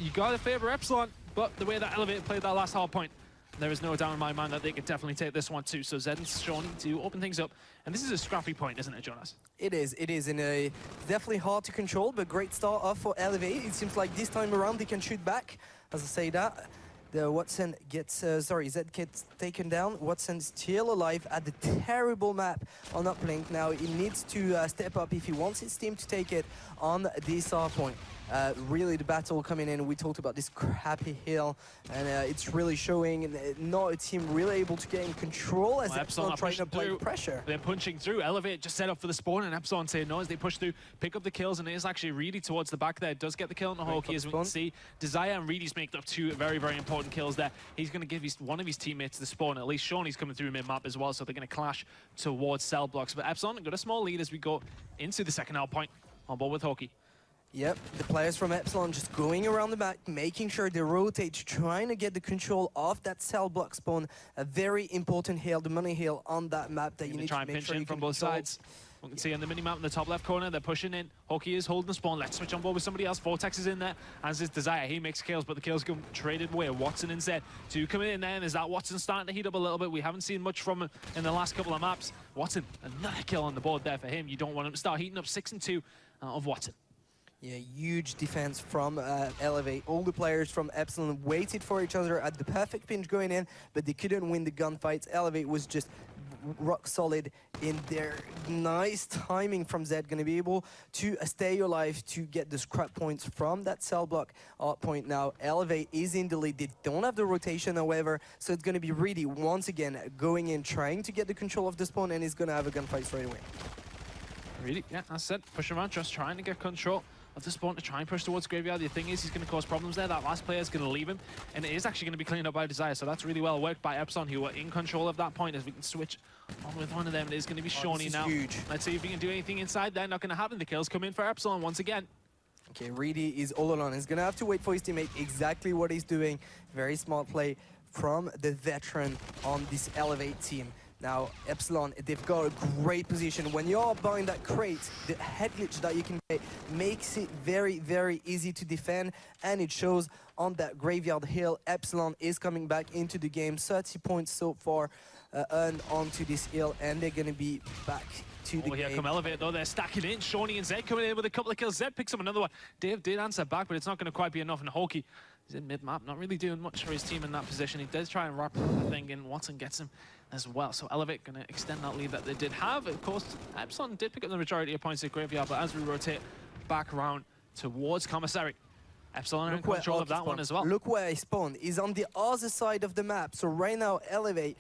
you got to favor Epsilon, but the way that Elevate played that last hardpoint, there is no doubt in my mind that they could definitely take this one too. So Zed and Shawnee to open things up. And this is a scrappy point, isn't it, Jonas? It is, and definitely hard to control, but great start off for Elevate. It seems like this time around they can shoot back. As I say that, the Watson gets, Zed gets taken down. Watson still alive at the terrible map on Uplink. Now he needs to step up if he wants his team to take it on this hardpoint. Really the battle coming in. We talked about this crappy hill, and it's really showing not a team really able to get in control as Epsilon trying to apply pressure. They're punching through. Elevate just set up for the spawn, and Epsilon say no as they push through, pick up the kills, and it is actually Reedy towards the back there. It does get the kill on the Hawkeye, as we can see. Desire and Reedy's make up 2 very, very important kills there. He's going to give one of his teammates the spawn. At least Shawnee's coming through mid-map as well, so they're going to clash towards cell blocks. But Epsilon got a small lead as we go into the second hardpoint on board with Hawkeye. Yep, the players from Epsilon just going around the back, making sure they rotate, trying to get the control of that cell block spawn. A very important hill, the money hill on that map that you need to make sure you from can both control. sides. We can see on the mini-map in the top left corner, they're pushing in. Hawkey is holding the spawn. Let's switch on board with somebody else. Vortex is in there, as is Desire. He makes kills, but the kills come traded away. Watson instead. Two coming in there, and is that Watson starting to heat up a little bit? We haven't seen much from him in the last couple of maps. Watson, another kill on the board there for him. You don't want him to start heating up. 6-2 of Watson. Yeah, huge defense from Elevate. All the players from Epsilon waited for each other at the perfect pinch going in, but they couldn't win the gunfights. Elevate was just rock solid in their nice timing from Zed, going to be able to stay alive to get the scrap points from that cell block point. Now Elevate is in the lead. They don't have the rotation, however, so it's going to be really once again going in, trying to get the control of the spawn, and he's going to have a gunfight straight away. Really? Yeah, that's it. Push around, just trying to get control of the spawn to try and push towards Graveyard. The thing is, he's going to cause problems there. That last player is going to leave him, and it is actually going to be cleaned up by Desire, so that's really well worked by Epsilon, who are in control of that point. As we can switch on with one of them, it is going to be Shawnee now. Huge. Let's see if he can do anything inside there. Not going to happen. The kills come in for Epsilon once again. Okay, Reedy is all alone. He's going to have to wait for his teammate, exactly what he's doing. Very smart play from the veteran on this Elevate team. Now, Epsilon, they've got a great position. When you're behind that crate, the head glitch that you can get makes it very, very easy to defend, and it shows on that Graveyard Hill. Epsilon is coming back into the game. 30 points so far earned onto this hill, and they're going to be back to the game. Here come Elevate, though. They're stacking in. Shawnee and Zed coming in with a couple of kills. Zed picks up another one. Dave did answer back, but it's not going to quite be enough. And Hawkey is in mid-map, not really doing much for his team in that position. He does try and wrap the thing in. Watson gets him as well. So Elevate going to extend that lead that they did have. Of course, Epsilon did pick up the majority of points at Graveyard, but as we rotate back around towards Commissary, Epsilon are in control of that one as well. Look where he spawned. He's on the other side of the map. So right now, Elevate,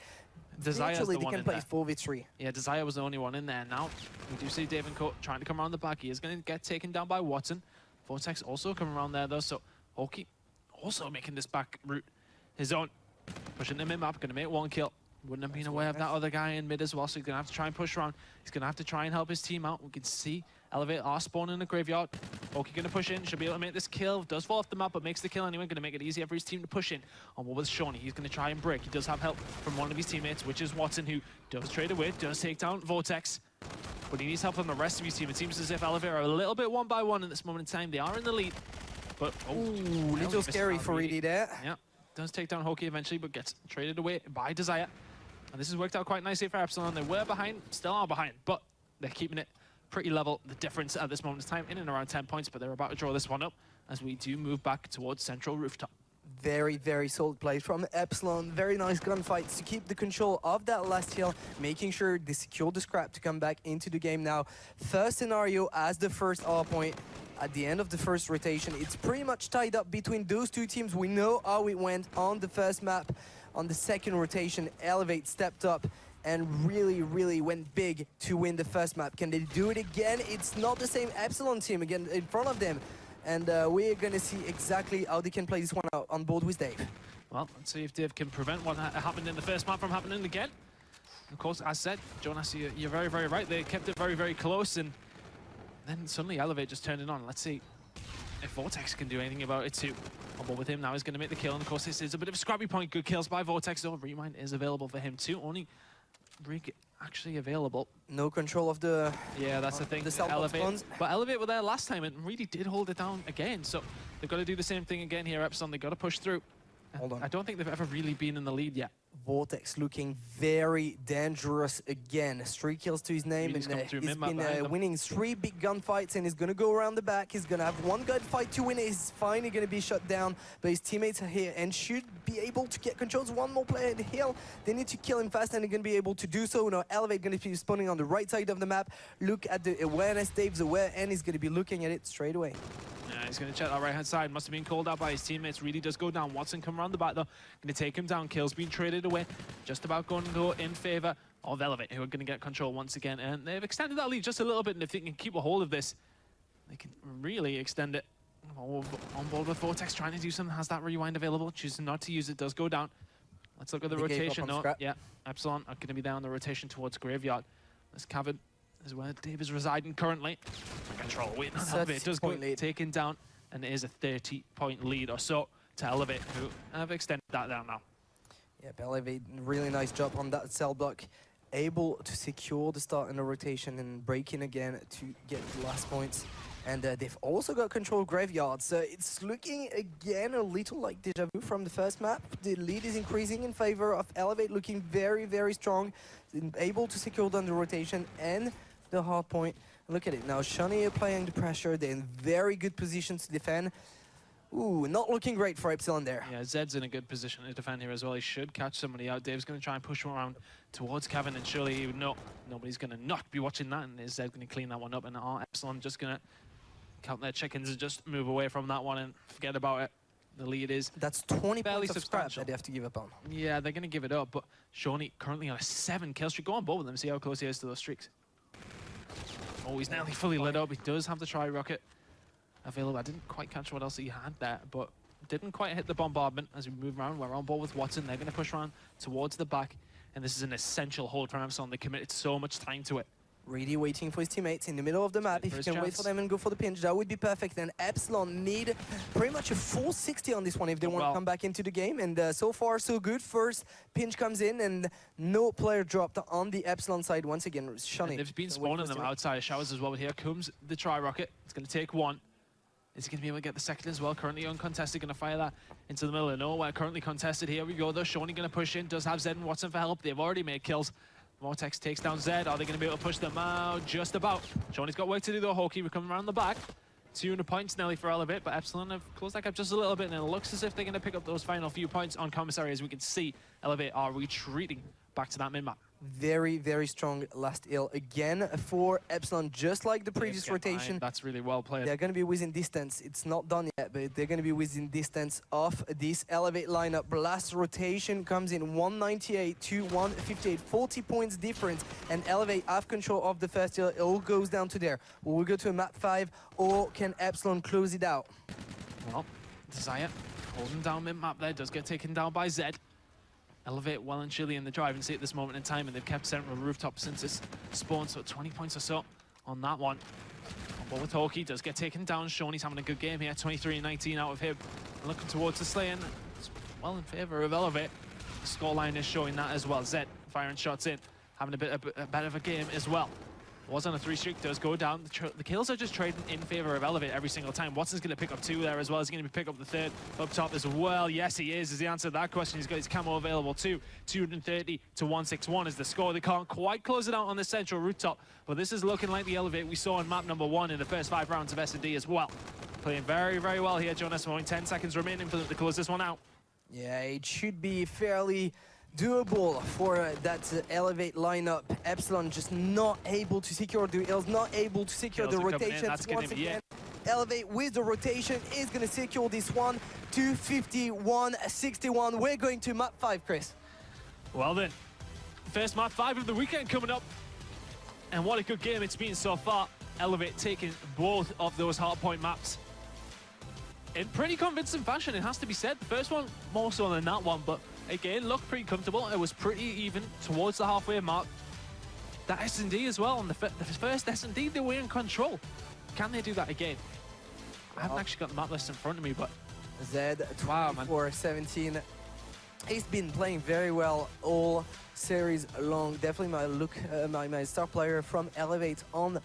Desire's the one in play there. 4v3. Yeah, Desire was the only one in there. Now, we do see Dave and Co trying to come around the back. He is going to get taken down by Watson. Vortex also coming around there, though. So Hawkey also making this back route his own. Pushing the mid-map, going to make one kill. Wouldn't have been aware of that other guy in mid as well, so he's going to have to try and push around. He's going to have to try and help his team out. We can see Elevate are spawning in the Graveyard. Hawkey going to push in, should be able to make this kill. Does fall off the map, but makes the kill anyway. Going to make it easier for his team to push in. On what was Shawnee, he's going to try and break. He does have help from one of his teammates, which is Watson, who does trade away, does take down Vortex. But he needs help from the rest of his team. It seems as if Elevate are a little bit one by one at this moment in time. They are in the lead, but ooh, little scary for Reedy there. Yeah, does take down Hawkey eventually, but gets traded away by Desire. And this has worked out quite nicely for Epsilon. They were behind, still are behind, but they're keeping it pretty level. The difference at this moment in time in and around 10 points, but they're about to draw this one up as we do move back towards Central Rooftop. Very, very solid play from Epsilon. Very nice gunfights to keep the control of that last hill, making sure they secure the scrap to come back into the game now. First scenario as the first R point. At the end of the first rotation, it's pretty much tied up between those two teams. We know how it went on the first map. On the second rotation, Elevate stepped up and really, really went big to win the first map. Can they do it again? It's not the same Epsilon team again in front of them. And we're going to see exactly how they can play this one out on board with Dave. Well, let's see if Dave can prevent what happened in the first map from happening again. Of course, as said, Jonas, you're very, very right. They kept it very, very close, and then suddenly Elevate just turned it on. Let's see if Vortex can do anything about it too. On board with him now, he's going to make the kill, and of course this is a bit of a scrappy point. Good kills by Vortex, though. Rewind is available for him too. Only Rig actually available. No control of the... Yeah, that's the thing. The Elevate. But Elevate were there last time and really did hold it down again. So they've got to do the same thing again here, Epsilon. They've got to push through. Hold on. I don't think they've ever really been in the lead yet. Vortex looking very dangerous again. 3 kills to his name, and he's been winning 3 big gunfights, and he's going to go around the back. He's going to have 1 gunfight to win. He's finally going to be shut down, but his teammates are here and should be able to get controls. 1 more player at the hill. They need to kill him fast, and they're going to be able to do so. Now, Elevate going to be spawning on the right side of the map. Look at the awareness. Dave's aware, and he's going to be looking at it straight away. Yeah, he's going to check that right-hand side. Must have been called out by his teammates. Really does go down. Watson come around the back, though. Going to take him down. Kills being traded away. Just about going to go in favor of Elevate, who are going to get control once again. And they've extended that lead just a little bit, and if they can keep a hold of this, they can really extend it. On board with Vortex, trying to do something. Has that rewind available. Choosing not to use it. Does go down. Let's look at the rotation. No, yeah. Epsilon are going to be down the rotation towards Graveyard. This cavern is where Dave is residing currently. Control waiting on Elevate. It does go taken down, and it is a 30-point lead or so to Elevate, who have extended that down now. Yeah, Elevate, really nice job on that cell block. able to secure the start in the rotation and break in again to get the last points. And they've also got control graveyard, so it's looking again a little like deja vu from the first map. The lead is increasing in favor of Elevate, looking very, very strong, able to secure down the rotation and the hard point. Look at it now, Shani applying the pressure, they're in very good position to defend. Ooh, not looking great for Epsilon there. Yeah, Zed's in a good position to defend here as well. He should catch somebody out. Dave's going to try and push him around towards Kevin, and surely he would know. Nobody's going to not be watching that, and is Zed going to clean that one up, and Epsilon just going to count their chickens and just move away from that one and forget about it. The lead is... That's 20 fairly points of scrap substantial. that they have to give up on. Yeah, they're going to give it up, but Shawnee currently on a 7 kill streak. Go on board with them, see how close he is to those streaks. Oh, he's nearly fully lit up. He does have the tri-rocket available. I didn't quite catch what else he had there, but didn't quite hit the bombardment as we move around. We're on board with Watson. They're going to push around towards the back, and this is an essential hold for Epsilon. They committed so much time to it. Really waiting for his teammates in the middle of the map. If you can wait for them and go for the pinch, that would be perfect. And Epsilon need pretty much a full 60 on this one if they want to come back into the game. And so far, so good. First pinch comes in, and no player dropped on the Epsilon side. Once again, Shani. They've been spawning them outside of showers as well. But here comes the tri-rocket. It's going to take one. Is he going to be able to get the second as well? Currently uncontested, going to fire that into the middle of nowhere. Currently contested. Here we go, though. Shawnee going to push in. Does have Zed and Watson for help. They've already made kills. Vortex takes down Zed. Are they going to be able to push them out? Just about. Shawnee's got work to do, though. Hawkey, we're coming around the back. 200 points nearly for Elevate, but Epsilon have closed that gap just a little bit, and it looks as if they're going to pick up those final few points on Commissary. As we can see, Elevate are retreating back to that mid-map. Very, very strong last ill again for Epsilon, just like the previous rotation. That's really well played. They're going to be within distance. It's not done yet, but they're going to be within distance of this Elevate lineup. Last rotation comes in 198 to 158, 40 points difference, and Elevate have control of the first ill. It all goes down to there. Will we go to a map 5, or can Epsilon close it out? Well, Desire holding down mid-map there, does get taken down by Zed. Elevate well and chilly in the driving seat at this moment in time, and they've kept central rooftop since it's spawned, so 20 points or so on that one. On board with Hawkey, does get taken down. Shawnee's having a good game here, 23 and 19 out of him. And looking towards the slaying, it's well in favour of Elevate. The scoreline is showing that as well. Zed firing shots in, having a bit of a game as well. Was on a 3 streak, does go down. The kills are just trading in favor of Elevate every single time. Watson's going to pick up 2 there as well. He's going to pick up the 3rd up top as well. Yes, he is the answer to that question. He's got his camo available too. 230 to 161 is the score. They can't quite close it out on the central rooftop, but this is looking like the Elevate we saw in map number 1 in the first 5 rounds of S&D as well. Playing very, very well here, Jonas. 10 seconds remaining for them to close this one out. Yeah, it should be fairly doable for that Elevate lineup. Epsilon just not able to secure the ills, not able to secure the rotation. Once again, Elevate with the rotation is going to secure this one. 251-61. We're going to map 5, Chris. Well then, first map 5 of the weekend coming up. And what a good game it's been so far. Elevate taking both of those hardpoint maps in pretty convincing fashion, it has to be said. The first one more so than that one, but again, looked pretty comfortable. It was pretty even towards the halfway mark. That S&D as well, on the first S&D, they were in control. Can they do that again? I haven't actually got the map list in front of me, but... Zed, 24-17. He's been playing very well all series long. Definitely my star player from Elevate on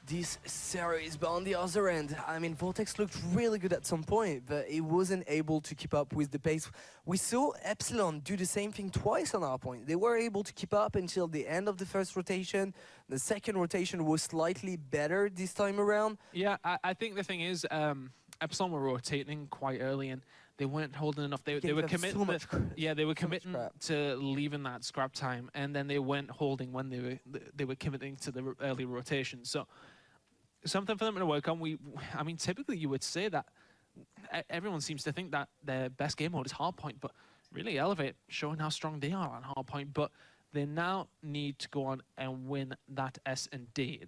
this series, but on the other end, I mean, Vortex looked really good at some point, but he wasn't able to keep up with the pace. We saw Epsilon do the same thing twice on our point. They were able to keep up until the end of the first rotation. The second rotation was slightly better this time around. Yeah, I think the thing is, Epsilon were rotating quite early, and they weren't holding enough. They were committing. They were committing to leaving that scrap time, and then they weren't holding when they were committing to the early rotation. So something for them to work on. I mean, typically you would say that everyone seems to think that their best game mode is hardpoint, but really Elevate showing how strong they are on hardpoint. But they now need to go on and win that S&D.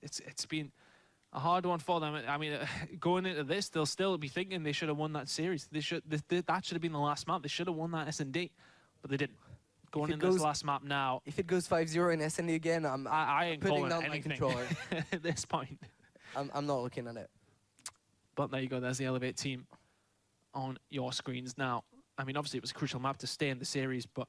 It's been a hard one for them. I mean, going into this, they'll still be thinking they should have won that series. That should have been the last map. They should have won that S&D, but they didn't. Going into this last map now. If it goes 5-0 in S&D again, I ain't putting calling down anything my controller. at this point. I'm not looking at it. But there you go. There's the Elevate team on your screens now. I mean, obviously it was a crucial map to stay in the series, but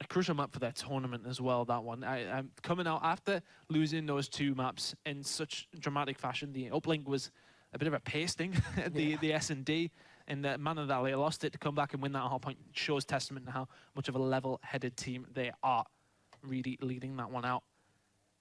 a crucial map for their tournament as well, that one. I'm coming out after losing those 2 maps in such dramatic fashion. The Uplink was a bit of a pasting, the S&D, in the manner that they lost it. To come back and win that hardpoint shows testament to how much of a level-headed team they are, really leading that one out.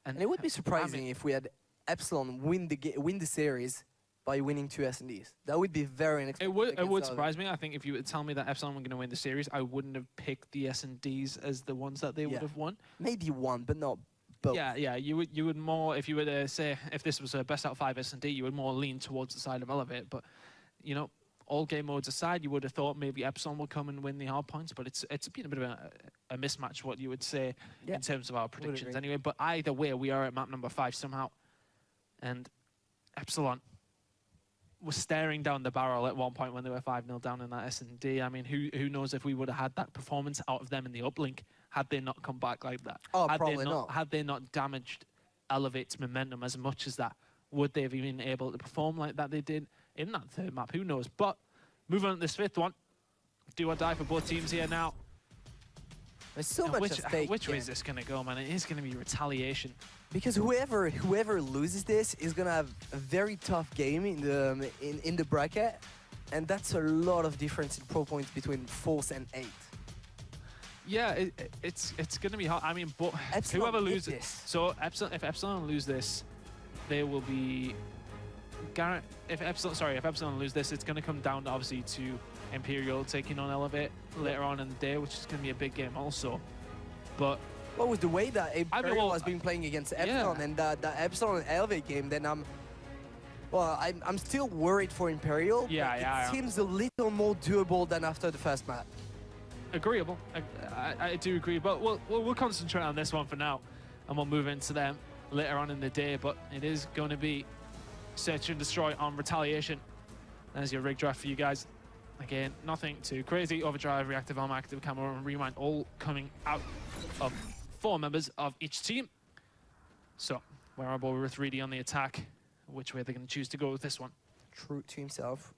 And it would be surprising if we had Epsilon win the series by winning 2 S&Ds. That would be very unexpected. It would surprise me. I think if you would tell me that Epsilon were going to win the series, I wouldn't have picked the S&Ds as the ones that they would have won. Maybe one, but not both. Yeah. You would more, if you were to say, if this was a best out of 5 S&D, you would more lean towards the side of Elevate. But, you know, all game modes aside, you would have thought maybe Epsilon would come and win the hard points, but it's been a bit of a mismatch, what you would say, in terms of our predictions anyway. But either way, we are at map number 5 somehow. And Epsilon was staring down the barrel at one point when they were 5-0 down in that S&D. I mean, who knows if we would have had that performance out of them in the Uplink had they not come back like that. Oh, probably not. Had they not damaged Elevate's momentum as much as that, would they have been able to perform like that they did in that 3rd map? Who knows? But moving on to this 5th one, do or die for both teams here now. There's so much at stake. Which way is this going to go, man? It is going to be retaliation. Because whoever loses this is gonna have a very tough game in the bracket, and that's a lot of difference in pro points between 4th and 8th. Yeah, it's going to be hard. I mean, but Epsilon whoever loses, so if Epsilon lose this, they will be. If Epsilon lose this, it's going to come down obviously to Imperial taking on Elevate later on in the day, which is going to be a big game also. But well, with the way that Imperial has been playing against Epsilon and that Epsilon and Elevate game, then I'm still worried for Imperial. It seems a little more doable than after the first map. Agreeable. I do agree, but we'll concentrate on this one for now, and we'll move into them later on in the day. But it is going to be search and destroy on retaliation. There's your rig draft for you guys. Again, nothing too crazy. Overdrive, reactive armor, active camera, and rewind all coming out of 4 members of each team. So, Wearable with 3D on the attack. Which way they're going to choose to go with this one? True to himself.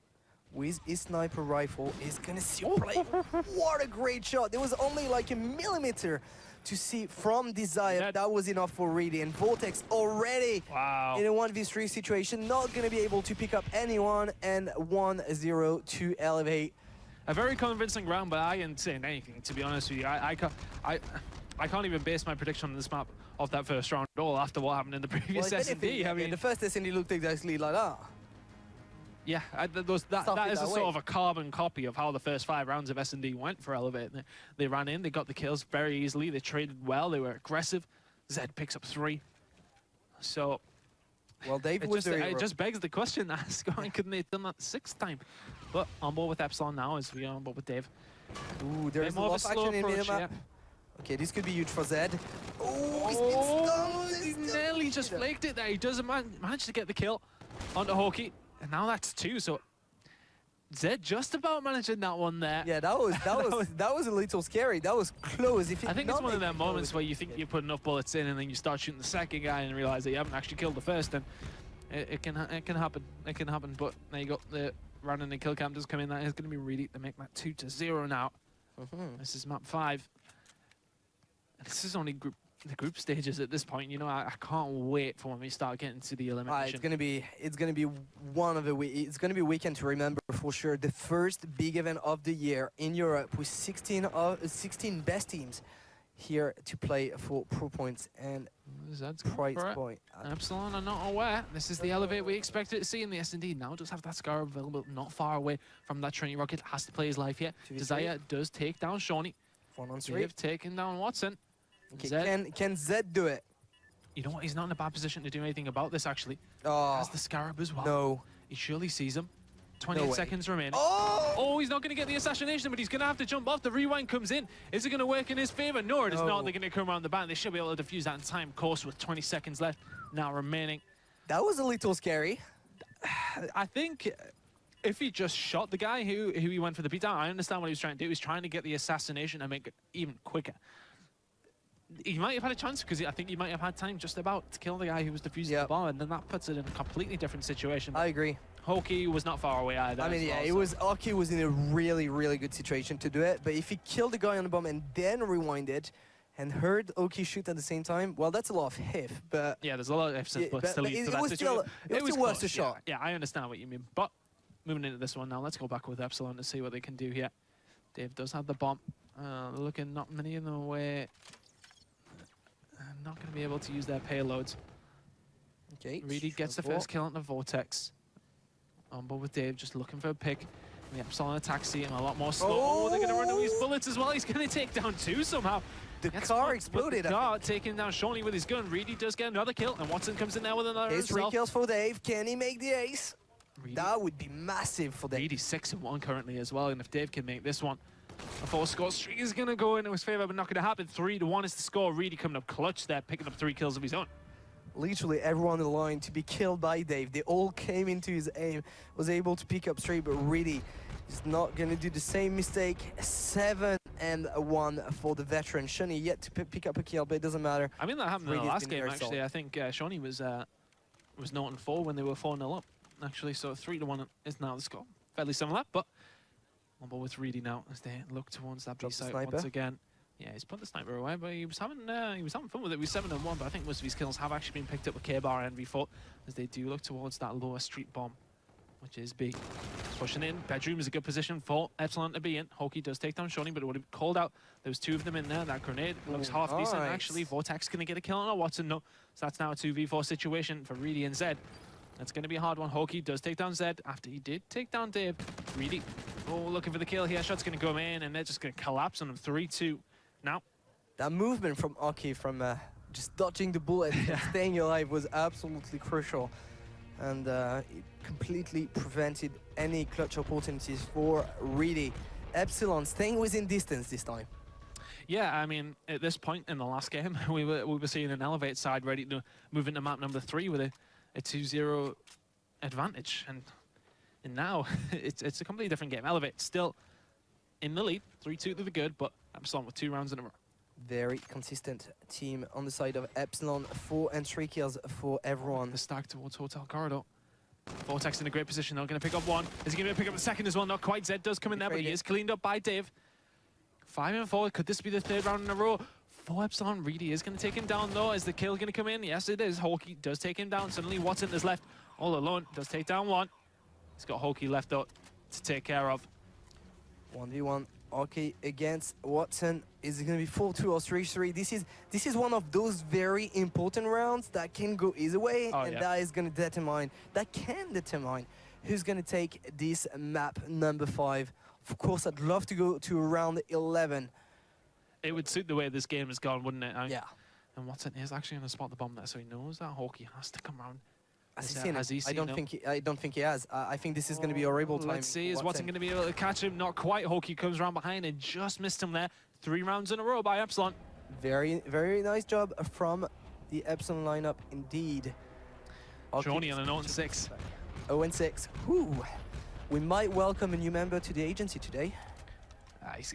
With his sniper rifle, he's going to see play. What a great shot. There was only like a millimeter to see from Desire. That was enough for Reedy. And Vortex already in a 1v3 situation, not going to be able to pick up anyone. And 1-0 to Elevate. A very convincing round, but I ain't saying anything, to be honest with you. I can't even base my prediction on this map off that first round at all after what happened in the previous S&D. I mean, the first S&D looked exactly like that. Yeah, that is a sort of a carbon copy of how the first 5 rounds of S&D went for Elevate. They ran in, they got the kills very easily, they traded well, they were aggressive. Zed picks up 3. So, well, Dave it just begs the question, why couldn't they have done that 6th time? But on board with Epsilon now as we are on board with Dave. Ooh, there's a lot of action in the map. Okay, this could be huge for Zed. Oh, he's been stunned. He nearly just flaked it there. He doesn't manage to get the kill onto Hawkey. And now that's 2, so Zed just about managing that one there. Yeah, that was a little scary. That was close. I think it's one of them moments where you think you put enough bullets in and then you start shooting the second guy and realize that you haven't actually killed the first, and it can happen. It can happen, but there you go. The random and kill cam does come in. That is going to be Reedy to make that 2-0 now. This is map 5. And this is only the group stages at this point. You know, I can't wait for when we start getting to the elimination. It's gonna be one of the it's gonna be a weekend to remember for sure. The first big event of the year in Europe with 16 best teams here to play for pro points and price point. Epsilon are not aware. This is the Elevate we expected to see in the S&D. Now does have that Scar available, not far away from that Trinity Rocket. Has to play his life here. Desire does take down Shawnee. 1-on-3. They have taken down Watson. Okay, can Zed do it? You know what? He's not in a bad position to do anything about this, actually. Oh. Has the Scarab as well. No. He surely sees him. 28 seconds remaining. Oh, he's not going to get the assassination, but he's going to have to jump off. The rewind comes in. Is it going to work in his favor? No, it is not. They're going to come around the back. They should be able to defuse that in time. Of course, with 20 seconds left now remaining. That was a little scary. I think if he just shot the guy who he went for the beatdown, I understand what he was trying to do. He was trying to get the assassination and make it even quicker. He might have had a chance because I think he might have had time just about to kill the guy who was defusing the bomb, and then that puts it in a completely different situation. I agree. Hokey was not far away either. I mean, yeah, Aki was in a really, really good situation to do it. But if he killed the guy on the bomb and then rewinded and heard Oki shoot at the same time, well, that's a lot of if. But yeah, there's a lot of ifs and yeah, buts to lead to that it was still worth close, a shot. Yeah, I understand what you mean. But moving into this one now, let's go back with Epsilon to see what they can do here. Dave does have the bomb. Looking not many in the way. Not going to be able to use their payloads. Okay. Reedy gets the first kill on the Vortex. On board with Dave, just looking for a pick. The Epsilon attack see him a lot more slow. Oh, they're going to run away his bullets as well. He's going to take down 2 somehow. The car exploded. The car taking down Shawnee with his gun. Reedy does get another kill, and Watson comes in there with another. It's 3 kills for Dave. Can he make the ace? Reedy. That would be massive for Dave. Reedy's 6-1 currently as well, and if Dave can make this one, a 4-score streak is going to go into his favor, but not going to happen. 3-1 is the score. Reedy coming up clutch there, picking up 3 kills of his own. Literally everyone on the line to be killed by Dave. They all came into his aim, was able to pick up 3, but Reedy is not going to do the same mistake. 7-1 for the veteran. Shawnee yet to pick up a kill, but it doesn't matter. I mean, that happened in the last game, actually. Solid. I think Shawnee was 0-4 when they were 4-0 up, actually, so 3-1 is now the score. Fairly similar, but on board with Reedy now as they look towards that B site once again. Yeah, he's put the sniper away, but he was having fun with it. He was 7-1, but I think most of his kills have actually been picked up with K-Bar and V4 as they do look towards that lower street bomb, which is B. Pushing in. Bedroom is a good position for Epsilon to be in. Hokey does take down Shawnee, but it would have called out. There was 2 of them in there. That grenade looks half decent, actually. Vortex going to get a kill on a Watson. No, so that's now a 2v4 situation for Reedy and Zed. That's going to be a hard one. Hokey does take down Zed after he did take down Dave. Reedy, looking for the kill here. Shot's going to go in, and they're just going to collapse on him. 3-2 now. That movement from Aki, from just dodging the bullet and staying alive, was absolutely crucial. And it completely prevented any clutch opportunities for Reedy. Epsilon staying within distance this time. Yeah, I mean, at this point in the last game, we were seeing an Elevate side ready to move into map number 3 with a 2-0 advantage. And now, it's a completely different game. Elevate still in the lead, 3-2 to the good, but Epsilon with 2 rounds in a row. Very consistent team on the side of Epsilon. 4 and 3 kills for everyone. The stack towards Hotel Corridor. Vortex in a great position. They're going to pick up 1. Is he going to pick up the second as well? Not quite. Zed does come in there, but he is cleaned up by Dave. 5-4. Could this be the 3rd round in a row? For Epsilon, Reedy is going to take him down, though. Is the kill going to come in? Yes, it is. Hokey does take him down. Suddenly, Watson is left all alone. Does take down 1. He's got Hokey left out to take care of. 1v1. Hokey against Watson. Is it going to be 4-2 or 3-3? This is one of those very important rounds that can go either way, and that is going to determine, who's going to take this map number 5. Of course, I'd love to go to round 11. It would suit the way this game has gone, wouldn't it? Yeah. And Watson is actually going to spot the bomb there, so he knows that Hokey has to come around. Has he seen it? I don't think he has. I think this is going to be a horrible time. Let's see, is Watson going to be able to catch him? Not quite. Hokey comes around behind and just missed him there. 3 rounds in a row by Epsilon. Very, very nice job from the Epsilon lineup indeed. Shawnee on an 0-6. 0-6. Whew. We might welcome a new member to the agency today.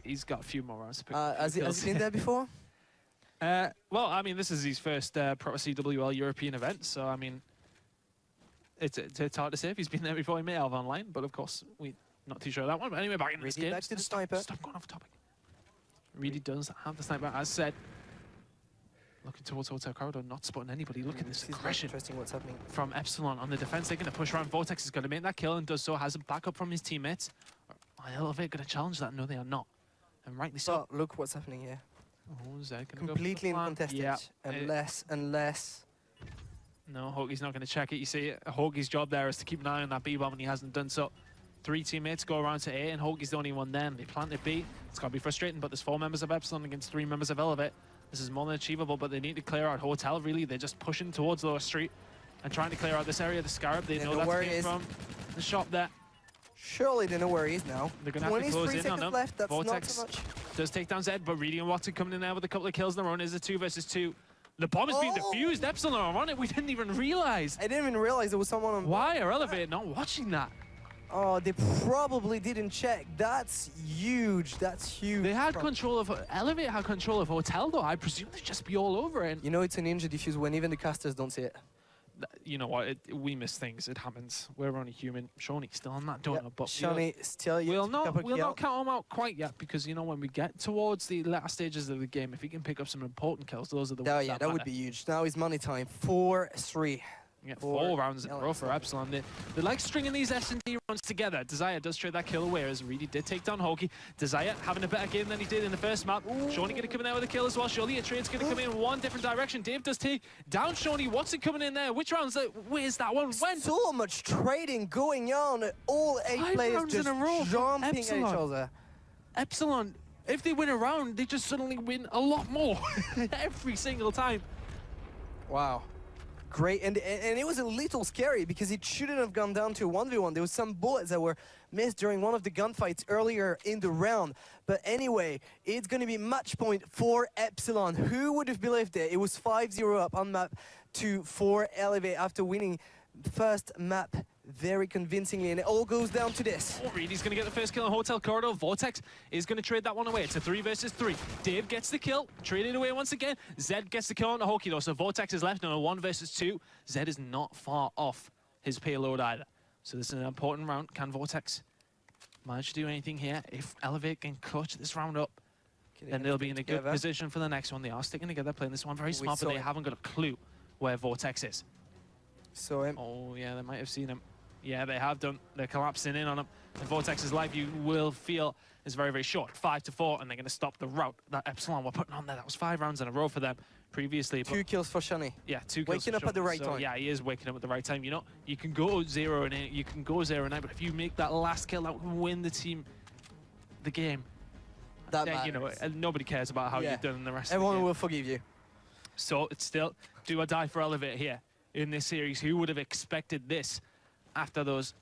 He's got a few more rounds to pick. Has he been there before? Well, I mean, this is his first proper CWL European event, so I mean, it's hard to say if he's been there before. He may have online, but of course, we're not too sure of that one. But anyway, back in this game. Back to the sniper. Stop going off topic. Reedy does have the sniper, as said. Looking towards Hotel Corridor, not spotting anybody. Look at this aggression. Interesting what's happening from Epsilon on the defense. They're going to push around. Vortex is going to make that kill and does so. Has a backup from his teammates. Are Elevate going to challenge that? No, they are not. And rightly so. But look what's happening here. Oh, Zed completely uncontested. Yeah. Unless. No, Hokey's not going to check it. You see, Hokey's job there is to keep an eye on that B-bomb, and he hasn't done so. 3 teammates go around to A, and Hokey's the only one then. They planted B. It's got to be frustrating, but there's 4 members of Epsilon against 3 members of Elevate. This is more than achievable, but they need to clear out Hotel, really. They're just pushing towards Lower Street and trying to clear out this area. The Scarab, they know that came from the shop there. Surely they know where he is now. They're going to have to close in on him. Left, that's Vortex not so much. Does take down Zed, but Reedy and Watson coming in there with a couple of kills in their own. Is a 2 versus 2. The bomb has been defused. Epsilon are on it. We didn't even realize. I didn't even realize there was someone on. Why are Elevate not watching that? Oh, they probably didn't check. That's huge. That's huge. They had control of Elevate. Had control of Hotel, though. I presume they'd just be all over it. You know, it's a ninja defuse when even the casters don't see it. you know what? We miss things. It happens. We're only human. Shoney's still on that donut, but Shoney still we'll not count him out quite yet, because you know when we get towards the latter stages of the game, if he can pick up some important kills, those are the ones that would be huge. Now is money time. 4-3. Yeah, 4 rounds in a row for Epsilon. They like stringing these S&D rounds together. Desire does trade that kill away, as Reedy did take down Hokey. Desire having a better game than he did in the first map. Shoney going to come in there with a kill as well. Surely a trade's going to come in one different direction. Dave does take down Shoney. What's it coming in there? Which rounds? Where's that one? When? So much trading going on. All 8 players just jumping at each other. Epsilon, if they win a round, they just suddenly win a lot more every single time. Wow. Great, and it was a little scary because it shouldn't have gone down to a 1v1. There was some bullets that were missed during one of the gunfights earlier in the round. But anyway, it's going to be match point for Epsilon. Who would have believed it? It was 5-0 up on map 2 for Elevate after winning the first map very convincingly, and it all goes down to this. Oh, Reedy's going to get the first kill in Hotel Corridor. Vortex is going to trade that one away. It's a 3 versus 3. Dave gets the kill, traded away once again. Zed gets the kill on the Hokey though, so Vortex is left on a 1 versus 2. Zed is not far off his payload either. So this is an important round. Can Vortex manage to do anything here? If Elevate can clutch this round up, then they'll be in a good position for the next one. They are sticking together, playing this one very smart, but they haven't got a clue where Vortex is. So oh yeah, they might have seen him. Yeah, they have done. They're collapsing in on him. And Vortex's life, you will feel, is very, very short. 5-4, and they're going to stop the route that Epsilon were putting on there. That was 5 rounds in a row for them previously. 2 kills for Shani. Yeah, 2 kills. Waking up at the right time. Yeah, he is waking up at the right time. You know, you can go 0-8, you can go 0-9, but if you make that last kill, that will win the team the game. That matters. You know, and nobody cares about how you've done in the rest of the game. Everyone will forgive you. So it's still do or die for Elevate here in this series. Who would have expected this after those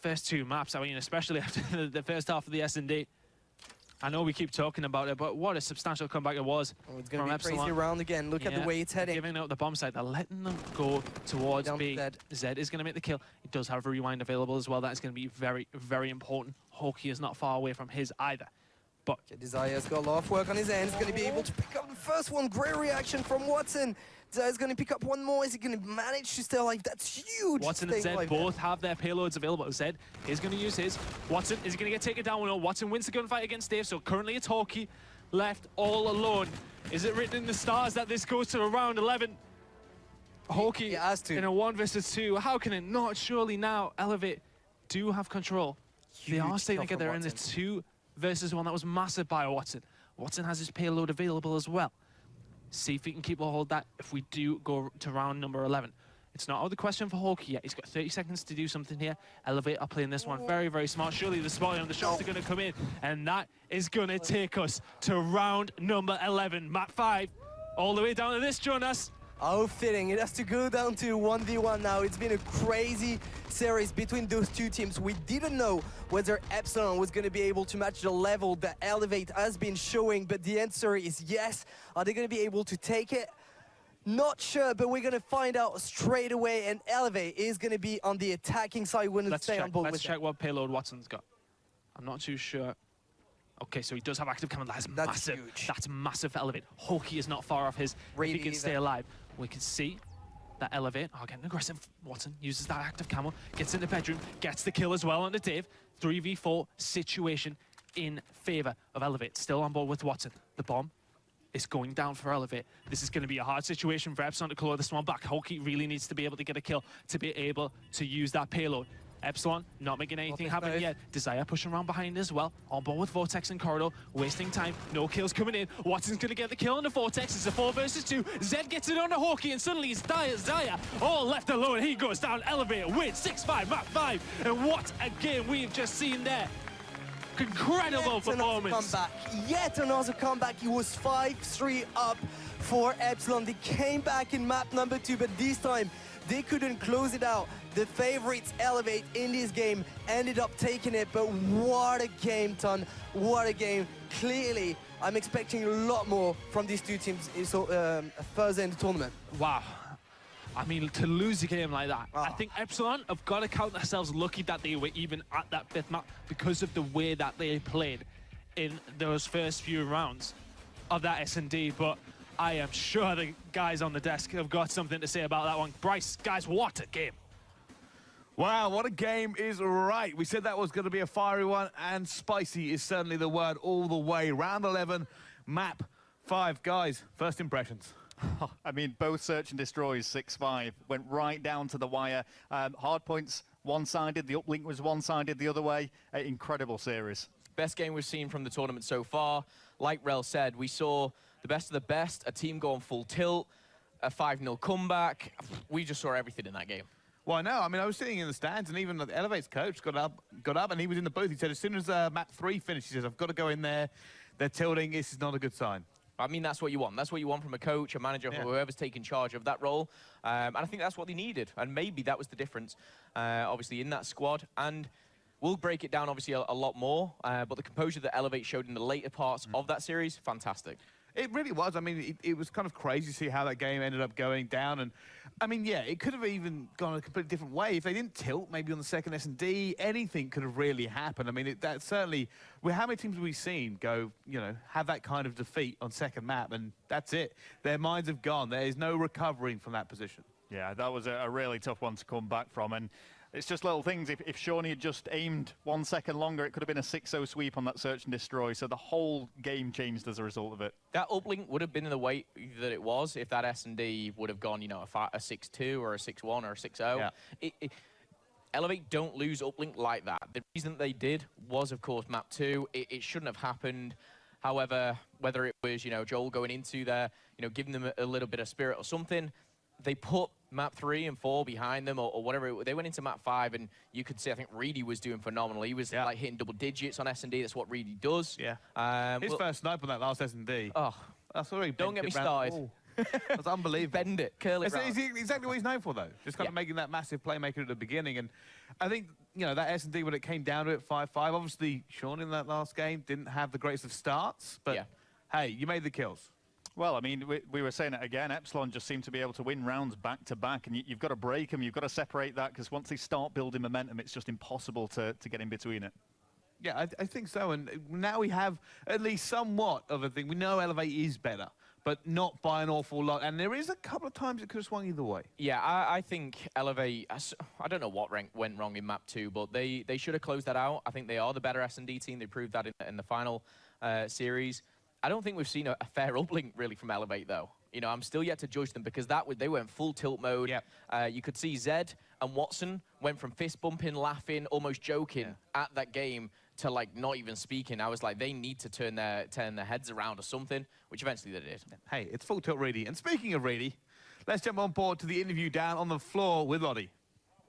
first 2 maps? I mean, especially after the first half of the S&D. I know we keep talking about it, but what a substantial comeback it was. Oh, it's going to be a crazy round again. Look at the way it's heading. Giving out the bomb site. They're letting them go towards B. Zed is going to make the kill. He does have a rewind available as well. That is going to be very, very important. Hokey is not far away from his either. But Desire's got a lot of work on his end. He's going to be able to pick up the first one. Great reaction from Watson. Desire's going to pick up one more. Is he going to manage to stay alive? That's huge. Watson and Zed both have their payloads available. Zed is going to use his. Watson is going to get taken down. Watson wins the gunfight against Dave, so currently it's Hokey left all alone. Is it written in the stars that this goes to round 11? Hokey in a 1 versus 2. How can it not? Surely now Elevate do have control. They are staying together in the 2 versus 1. That was massive by Watson. Watson has his payload available as well. See if he can keep a hold of that if we do go to round number 11. It's not out of the question for Hokey yet. He's got 30 seconds to do something here. Elevate are playing this one very, very smart. Surely the spot on the shots are going to come in, and that is going to take us to round number 11. Map 5, all the way down to this, Jonas. How fitting. It has to go down to 1v1 now. It's been a crazy series between those 2 teams. We didn't know whether Epsilon was going to be able to match the level that Elevate has been showing, but the answer is yes. Are they going to be able to take it? Not sure, but we're going to find out straight away, and Elevate is going to be on the attacking side. Let's check what payload Watson's got. I'm not too sure. Okay, so he does have active cannon. That's massive. Huge. That's massive for Elevate. Hokey is not far off his. If he can stay alive, we can see that Elevate are getting aggressive. Watson uses that active camo, gets in the bedroom, gets the kill as well on the Dave. 3v4 situation in favor of Elevate. Still on board with Watson. The bomb is going down for Elevate. This is going to be a hard situation for Epsilon to claw this one back. Hokey really needs to be able to get a kill to be able to use that payload. Epsilon not making anything happen yet. Desire pushing around behind as well. On board with Vortex and Corridor. Wasting time. No kills coming in. Watson's going to get the kill on the Vortex. It's a 4 versus 2. Zed gets it on the Hokey, and suddenly it's Desire all left alone. He goes down. Elevate wins 6-5, map 5. And what a game we've just seen there. Incredible performance. Yet another comeback. He was 5-3 up for Epsilon. They came back in map number 2, but this time they couldn't close it out. The favorites Elevate in this game ended up taking it, but what a game, Ton. What a game. Clearly, I'm expecting a lot more from these 2 teams further in the tournament. Wow. I mean, to lose a game like that, I think Epsilon have got to count themselves lucky that they were even at that 5th map because of the way that they played in those first few rounds of that S&D. But I am sure the guys on the desk have got something to say about that one. Bryce, guys, what a game. Wow, what a game is right. We said that was going to be a fiery one, and spicy is certainly the word all the way. Round 11, map 5. Guys, first impressions. I mean, both search and destroys 6-5 went right down to the wire. Hardpoint's one-sided, the uplink was one-sided the other way. Incredible series. Best game we've seen from the tournament so far. Like Rel said, we saw the best of the best, a team go on full tilt, a 5-0 comeback. We just saw everything in that game. Well, I know. I mean, I was sitting in the stands, and even the Elevate's coach got up, and he was in the booth. He said, as soon as map 3 finishes, he says, I've got to go in there. They're tilting. This is not a good sign. I mean, that's what you want. That's what you want from a coach, a manager, whoever's taking charge of that role. And I think that's what they needed. And maybe that was the difference, obviously, in that squad. And we'll break it down, obviously, a lot more. But the composure that Elevate showed in the later parts of that series, fantastic. It really was. I mean, it was kind of crazy to see how that game ended up going down. And, I mean, yeah, it could have even gone a completely different way. If they didn't tilt, maybe on the second S&D, anything could have really happened. I mean, that certainly... Well, how many teams have we seen go, you know, have that kind of defeat on second map, and that's it. Their minds have gone. There is no recovering from that position. Yeah, that was a really tough one to come back from. And it's just little things. If Shawnee had just aimed 1 second longer, it could have been a 6-0 sweep on that search and destroy. So the whole game changed as a result of it. That uplink would have been in the way that it was if that S&D would have gone, you know, a 6-2 or a 6-1 or a 6-0. Yeah. Elevate don't lose uplink like that. The reason they did was, of course, map 2. It shouldn't have happened. However, whether it was, you know, Joel going into there, you know, giving them a little bit of spirit or something, they put map 3 and 4 behind them or whatever. They went into map 5, and you could see, I think Reedy was doing phenomenal. He was like hitting double digits on S&D. That's what Reedy does. Yeah. His first snipe on that last S&D. Oh, that's already. Don't get me started. That's unbelievable. Bend it, curl it. It's exactly what he's known for, though. Just kind of making that massive playmaker at the beginning. And I think, you know, that S&D, when it came down to it, 5-5, obviously Sean in that last game didn't have the greatest of starts, but hey, you made the kills. Well, I mean, we were saying it again. Epsilon just seemed to be able to win rounds back to back, and you've got to break them. You've got to separate that, because once they start building momentum, it's just impossible to get in between it. Yeah, I think so. And now we have at least somewhat of a thing. We know Elevate is better, but not by an awful lot. And there is a couple of times it could have swung either way. Yeah, I think Elevate, I don't know what went wrong in map 2, but they should have closed that out. I think they are the better S&D team. They proved that in the final series. I don't think we've seen a fair uplink, really, from Elevate, though. You know, I'm still yet to judge them, because they went full tilt mode. Yep. You could see Zed and Watson went from fist bumping, laughing, almost joking at that game to, like, not even speaking. I was like, they need to turn their heads around or something, which eventually they did. Hey, it's full tilt Reedy. And speaking of Reedy, let's jump on board to the interview down on the floor with Lottie.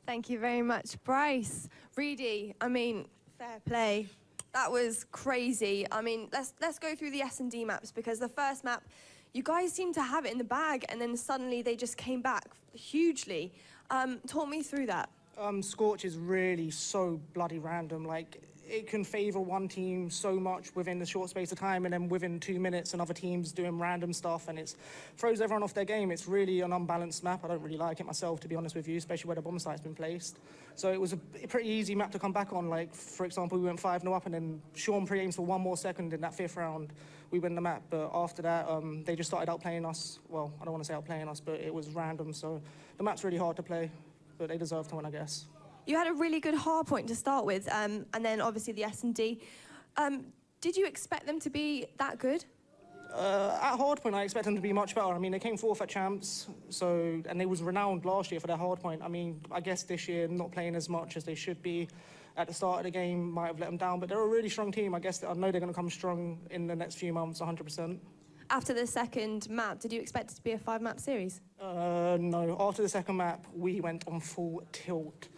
Thank you very much, Bryce. Reedy, I mean, fair play. That was crazy. I mean, let's go through the S&D maps, because the first map, you guys seemed to have it in the bag, and then suddenly they just came back hugely. Talk me through that. Scorch is really so bloody random. Like, it can favour one team so much within a short space of time, and then within 2 minutes another team's doing random stuff, and it throws everyone off their game. It's really an unbalanced map. I don't really like it myself, to be honest with you, especially where the bomb site's been placed. So it was a pretty easy map to come back on. Like, for example, we went 5-0 up, and then Sean pre-aims for 1 more second in that 5th round. We win the map, but after that, they just started outplaying us. Well, I don't want to say outplaying us, but it was random. So the map's really hard to play, but they deserve to win, I guess. You had a really good hardpoint to start with, and then obviously the S&D. Did you expect them to be that good? At hardpoint, I expect them to be much better. I mean, they came 4th at champs, and they was renowned last year for their hardpoint. I mean, I guess this year not playing as much as they should be at the start of the game might have let them down, but they're a really strong team. I guess I know they're going to come strong in the next few months, 100%. After the second map, did you expect it to be a 5-map series? No. After the second map, we went on full tilt.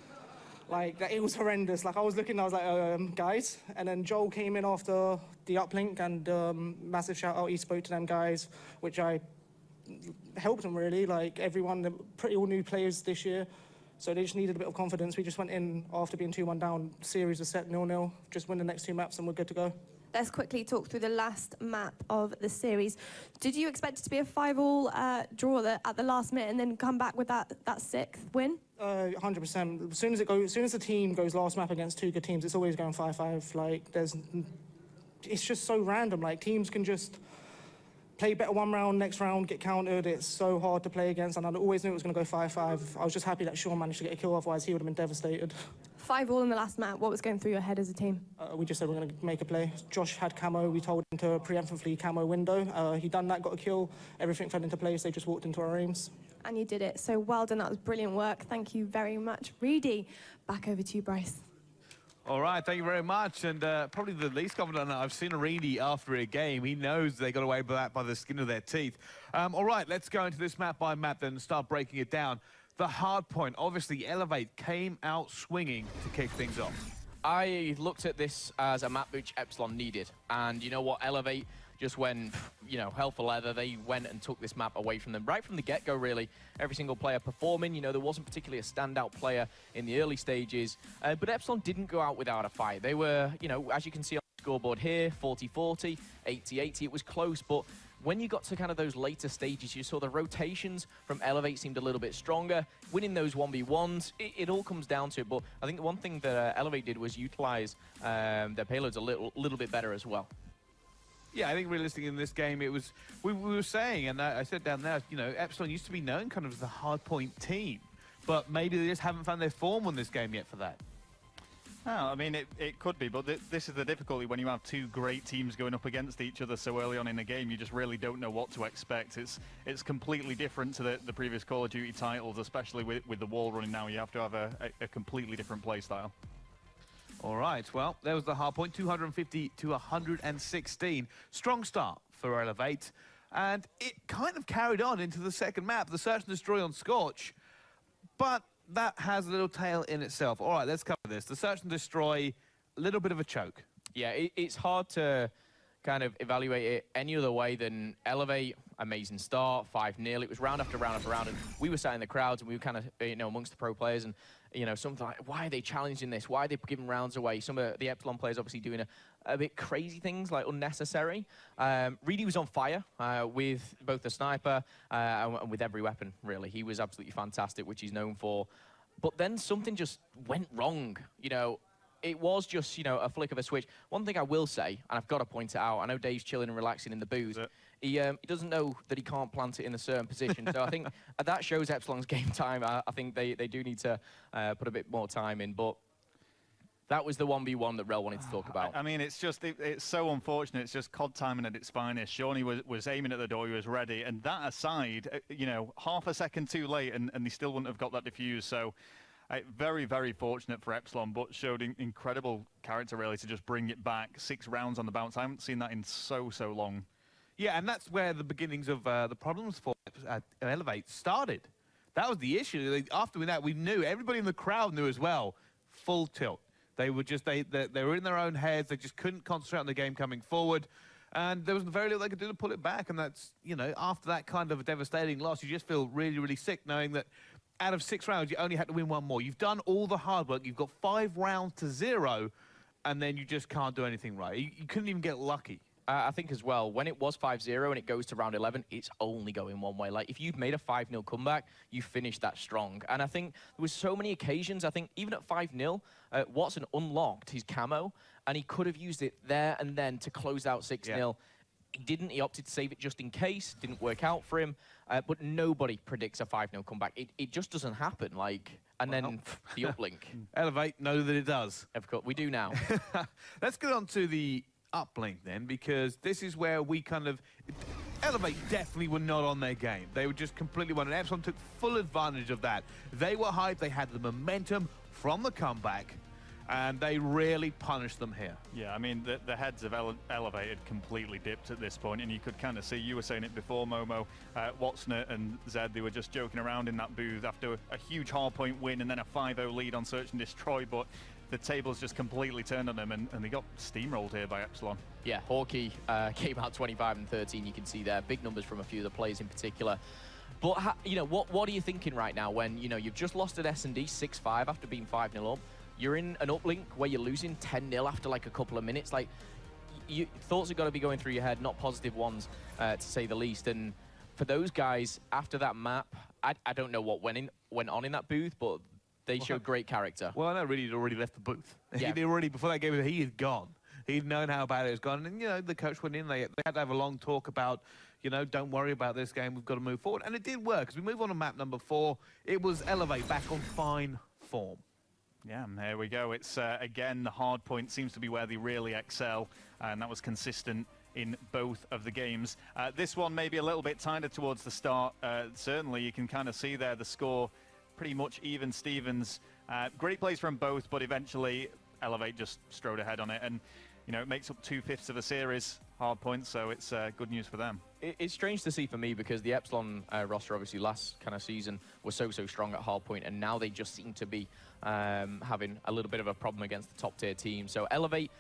Like, it was horrendous. Like, I was looking, I was like, guys. And then Joel came in after the uplink, and massive shout out, he spoke to them guys, which I helped them really. Like, everyone, they're pretty all new players this year. So they just needed a bit of confidence. We just went in after being 2-1 down. Series was set 0-0. Just win the next 2 maps and we're good to go. Let's quickly talk through the last map of the series. Did you expect it to be a 5-all draw at the last minute and then come back with that 6th win? 100%. As soon as the team goes last map against 2 good teams, it's always going 5-5. Like, it's just so random. Like, teams can just play better one round, next round, get countered. It's so hard to play against, and I always knew it was going to go 5-5. I was just happy that Sean managed to get a kill, otherwise he would have been devastated. 5-all in the last map. What was going through your head as a team? We just said we're going to make a play. Josh had camo. We told him to preemptively camo window. He done that, got a kill. Everything fell into place. They just walked into our aims. And you did it. So well done. That was brilliant work. Thank you very much. Reedy, back over to you, Bryce. All right, thank you very much. And probably the least confident I've seen Reedy after a game. He knows they got away with that by the skin of their teeth. All right, let's go into this map by map then and start breaking it down. The hard point, obviously, Elevate came out swinging to kick things off. I looked at this as a map which Epsilon needed. And you know what? Elevate just went, you know, hell for leather. They went and took this map away from them right from the get-go, really. Every single player performing. You know, there wasn't particularly a standout player in the early stages. But Epsilon didn't go out without a fight. They were, you know, as you can see on the scoreboard here, 40-40, 80-80. It was close, but when you got to kind of those later stages, you saw the rotations from Elevate seemed a little bit stronger. Winning those 1v1s, it all comes down to it. But I think the one thing that Elevate did was utilize their payloads a little bit better as well. Yeah, I think realistically in this game, it was, we were saying, and I said down there, you know, Epsilon used to be known kind of as the hardpoint team, but maybe they just haven't found their form on this game yet for that. Oh, I mean, it could be, but this is the difficulty when you have two great teams going up against each other so early on in the game. You just really don't know what to expect. It's completely different to the previous Call of Duty titles, especially with the wall running now. You have to have a completely different play style. All right, well, there was the hard point, 250 to 116. Strong start for Elevate, and it kind of carried on into the second map, the Search and Destroy on Scorch, but that has a little tail in itself. All right, let's cover this. The Search and Destroy, a little bit of a choke. Yeah, it's hard to kind of evaluate it any other way than Elevate, amazing start, 5-0. It was round after round after round, and we were sat in the crowds, and we were kind of, you know, amongst the pro players, and you know, something like, why are they challenging this? Why are they giving rounds away? Some of the Epsilon players obviously doing a bit crazy things, like unnecessary. Reedy was on fire with both the sniper and with every weapon, really. He was absolutely fantastic, which he's known for. But then something just went wrong. You know, it was just, you know, a flick of a switch. One thing I will say, and I've got to point it out, I know Dave's chilling and relaxing in the booth. He doesn't know that he can't plant it in a certain position. So I think that shows Epsilon's game time. I think they do need to put a bit more time in. But that was the 1v1 that Rel wanted to talk about. I mean, it's just, it's so unfortunate. It's just COD timing at its finest. Shawnee was aiming at the door, he was ready. And that aside, you know, half a second too late, and they still wouldn't have got that defuse. So very, very fortunate for Epsilon, but showed incredible character, really, to just bring it back. 6 rounds on the bounce. I haven't seen that in so long. Yeah, and that's where the beginnings of the problems for Elevate started. That was the issue. After that, we knew, everybody in the crowd knew as well, full tilt. They were just, they were in their own heads. They just couldn't concentrate on the game coming forward. And there was very little they could do to pull it back. And that's, you know, after that kind of a devastating loss, you just feel really, really sick knowing that out of 6 rounds, you only had to win 1 more. You've done all the hard work. You've got 5 rounds to 0, and then you just can't do anything right. You couldn't even get lucky. I think as well, when it was 5-0 and it goes to round 11, it's only going one way. Like, if you've made a 5-0 comeback, you finished that strong. And I think there was so many occasions, I think even at 5-0, Watson unlocked his camo, and he could have used it there and then to close out 6-0. Yeah. He didn't. He opted to save it just in case. Didn't work out for him. But nobody predicts a 5-0 comeback. It just doesn't happen. Like, and then the uplink. Elevate know that it does. Of course, we do now. Let's get on to the uplink then, because this is where we kind of... Elevate definitely were not on their game. They were just completely won, and Epsilon took full advantage of that. They were hyped. They had the momentum from the comeback, and they really punished them here. Yeah, I mean, the heads of Elevated completely dipped at this point, and you could kind of see, you were saying it before, Momo, Watson and Zed, they were just joking around in that booth after a huge hardpoint win and then a 5-0 lead on Search and Destroy, but the tables just completely turned on them, and they got steamrolled here by Epsilon. Yeah, Hawkeye came out 25 and 13, you can see there. Big numbers from a few of the players in particular. But, you know, what are you thinking right now when, you know, you've just lost at S&D 6-5 after being 5-0 up? You're in an uplink where you're losing 10-0 after like a couple of minutes. Like, thoughts have got to be going through your head, not positive ones, to say the least. And for those guys, after that map, I don't know what went on in that booth, but they showed great character. Well, I know Reedy had already left the booth. Yeah. He'd already, before that game, he had gone. He'd known how bad it was gone. And, you know, the coach went in, they had to have a long talk about, you know, don't worry about this game, we've got to move forward. And it did work. As we move on to map number 4, it was Elevate back on fine form. Yeah, there we go. It's, again, the hard point seems to be where they really excel, and that was consistent in both of the games. This one maybe a little bit tighter towards the start. Certainly, you can kind of see there the score pretty much even Stevens. Great plays from both, but eventually Elevate just strode ahead on it. And, you know, it makes up 2/5 of a series, hard points, so it's good news for them. It's strange to see for me because the Epsilon roster, obviously, last kind of season was so strong at hardpoint, and now they just seem to be having a little bit of a problem against the top-tier team. So Elevate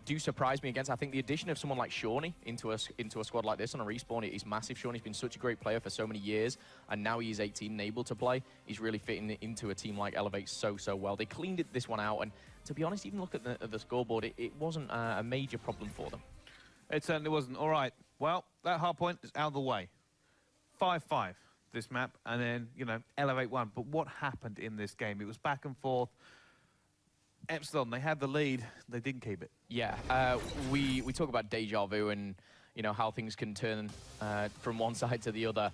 do surprise me against. I think the addition of someone like Shawnee into a squad like this on a respawn is massive. Shawnee's been such a great player for so many years, and now he's 18 and able to play. He's really fitting into a team like Elevate so well. They cleaned this one out, and to be honest, even look at the scoreboard, it wasn't a major problem for them. It certainly wasn't. All right, well, that hard point is out of the way. 5-5 this map, and then, you know, Elevate won. But what happened in this game? It was back and forth. Epsilon, they had the lead, they didn't keep it. Yeah, we talk about deja vu and, you know, how things can turn from one side to the other.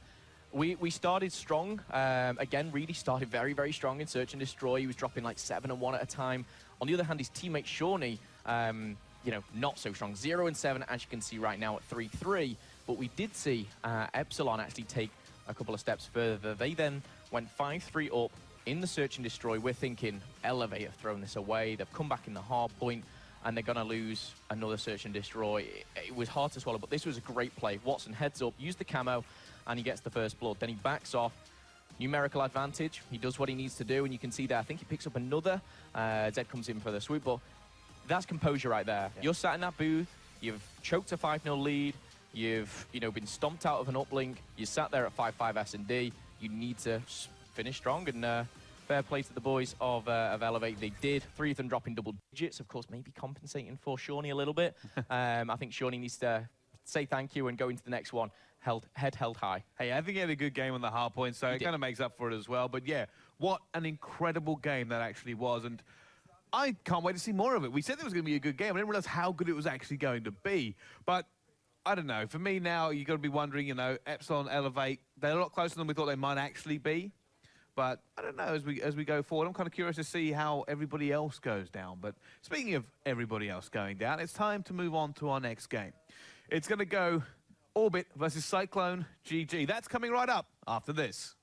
We started strong. Again, Reedy started very strong in Search and Destroy. He was dropping like 7 and 1 at a time. On the other hand, his teammate Shawnee, you know, not so strong. 0 and 7, as you can see right now at 3-3. But we did see Epsilon actually take a couple of steps further. They then went 5-3 up in the Search and Destroy. We're thinking Elevate have thrown this away. They've come back in the hard point, and they're going to lose another Search and Destroy. It was hard to swallow, but this was a great play. Watson heads up, used the camo, and he gets the first blood. Then he backs off. Numerical advantage. He does what he needs to do, and you can see there, I think he picks up another. Zed comes in for the sweep, but that's composure right there. Yeah. You're sat in that booth. You've choked a 5-0 lead. You've, you know, been stomped out of an uplink. You sat there at 5-5 S&D. You need to finish strong, and fair play to the boys of Elevate. They did. 3 of them dropping double digits, of course, maybe compensating for Shawnee a little bit. I think Shawnee needs to say thank you and go into the next one head held high. Hey, I think he had a good game on the hard point, so it kind of makes up for it as well. But yeah, what an incredible game that actually was, and I can't wait to see more of it. We said it was going to be a good game. I didn't realize how good it was actually going to be. But I don't know. For me now, you've got to be wondering, you know, Epsilon, Elevate, they're a lot closer than we thought they might actually be. But I don't know, as we go forward, I'm kind of curious to see how everybody else goes down. But speaking of everybody else going down, it's time to move on to our next game. It's going to go Orbit versus Cyclone GG. That's coming right up after this.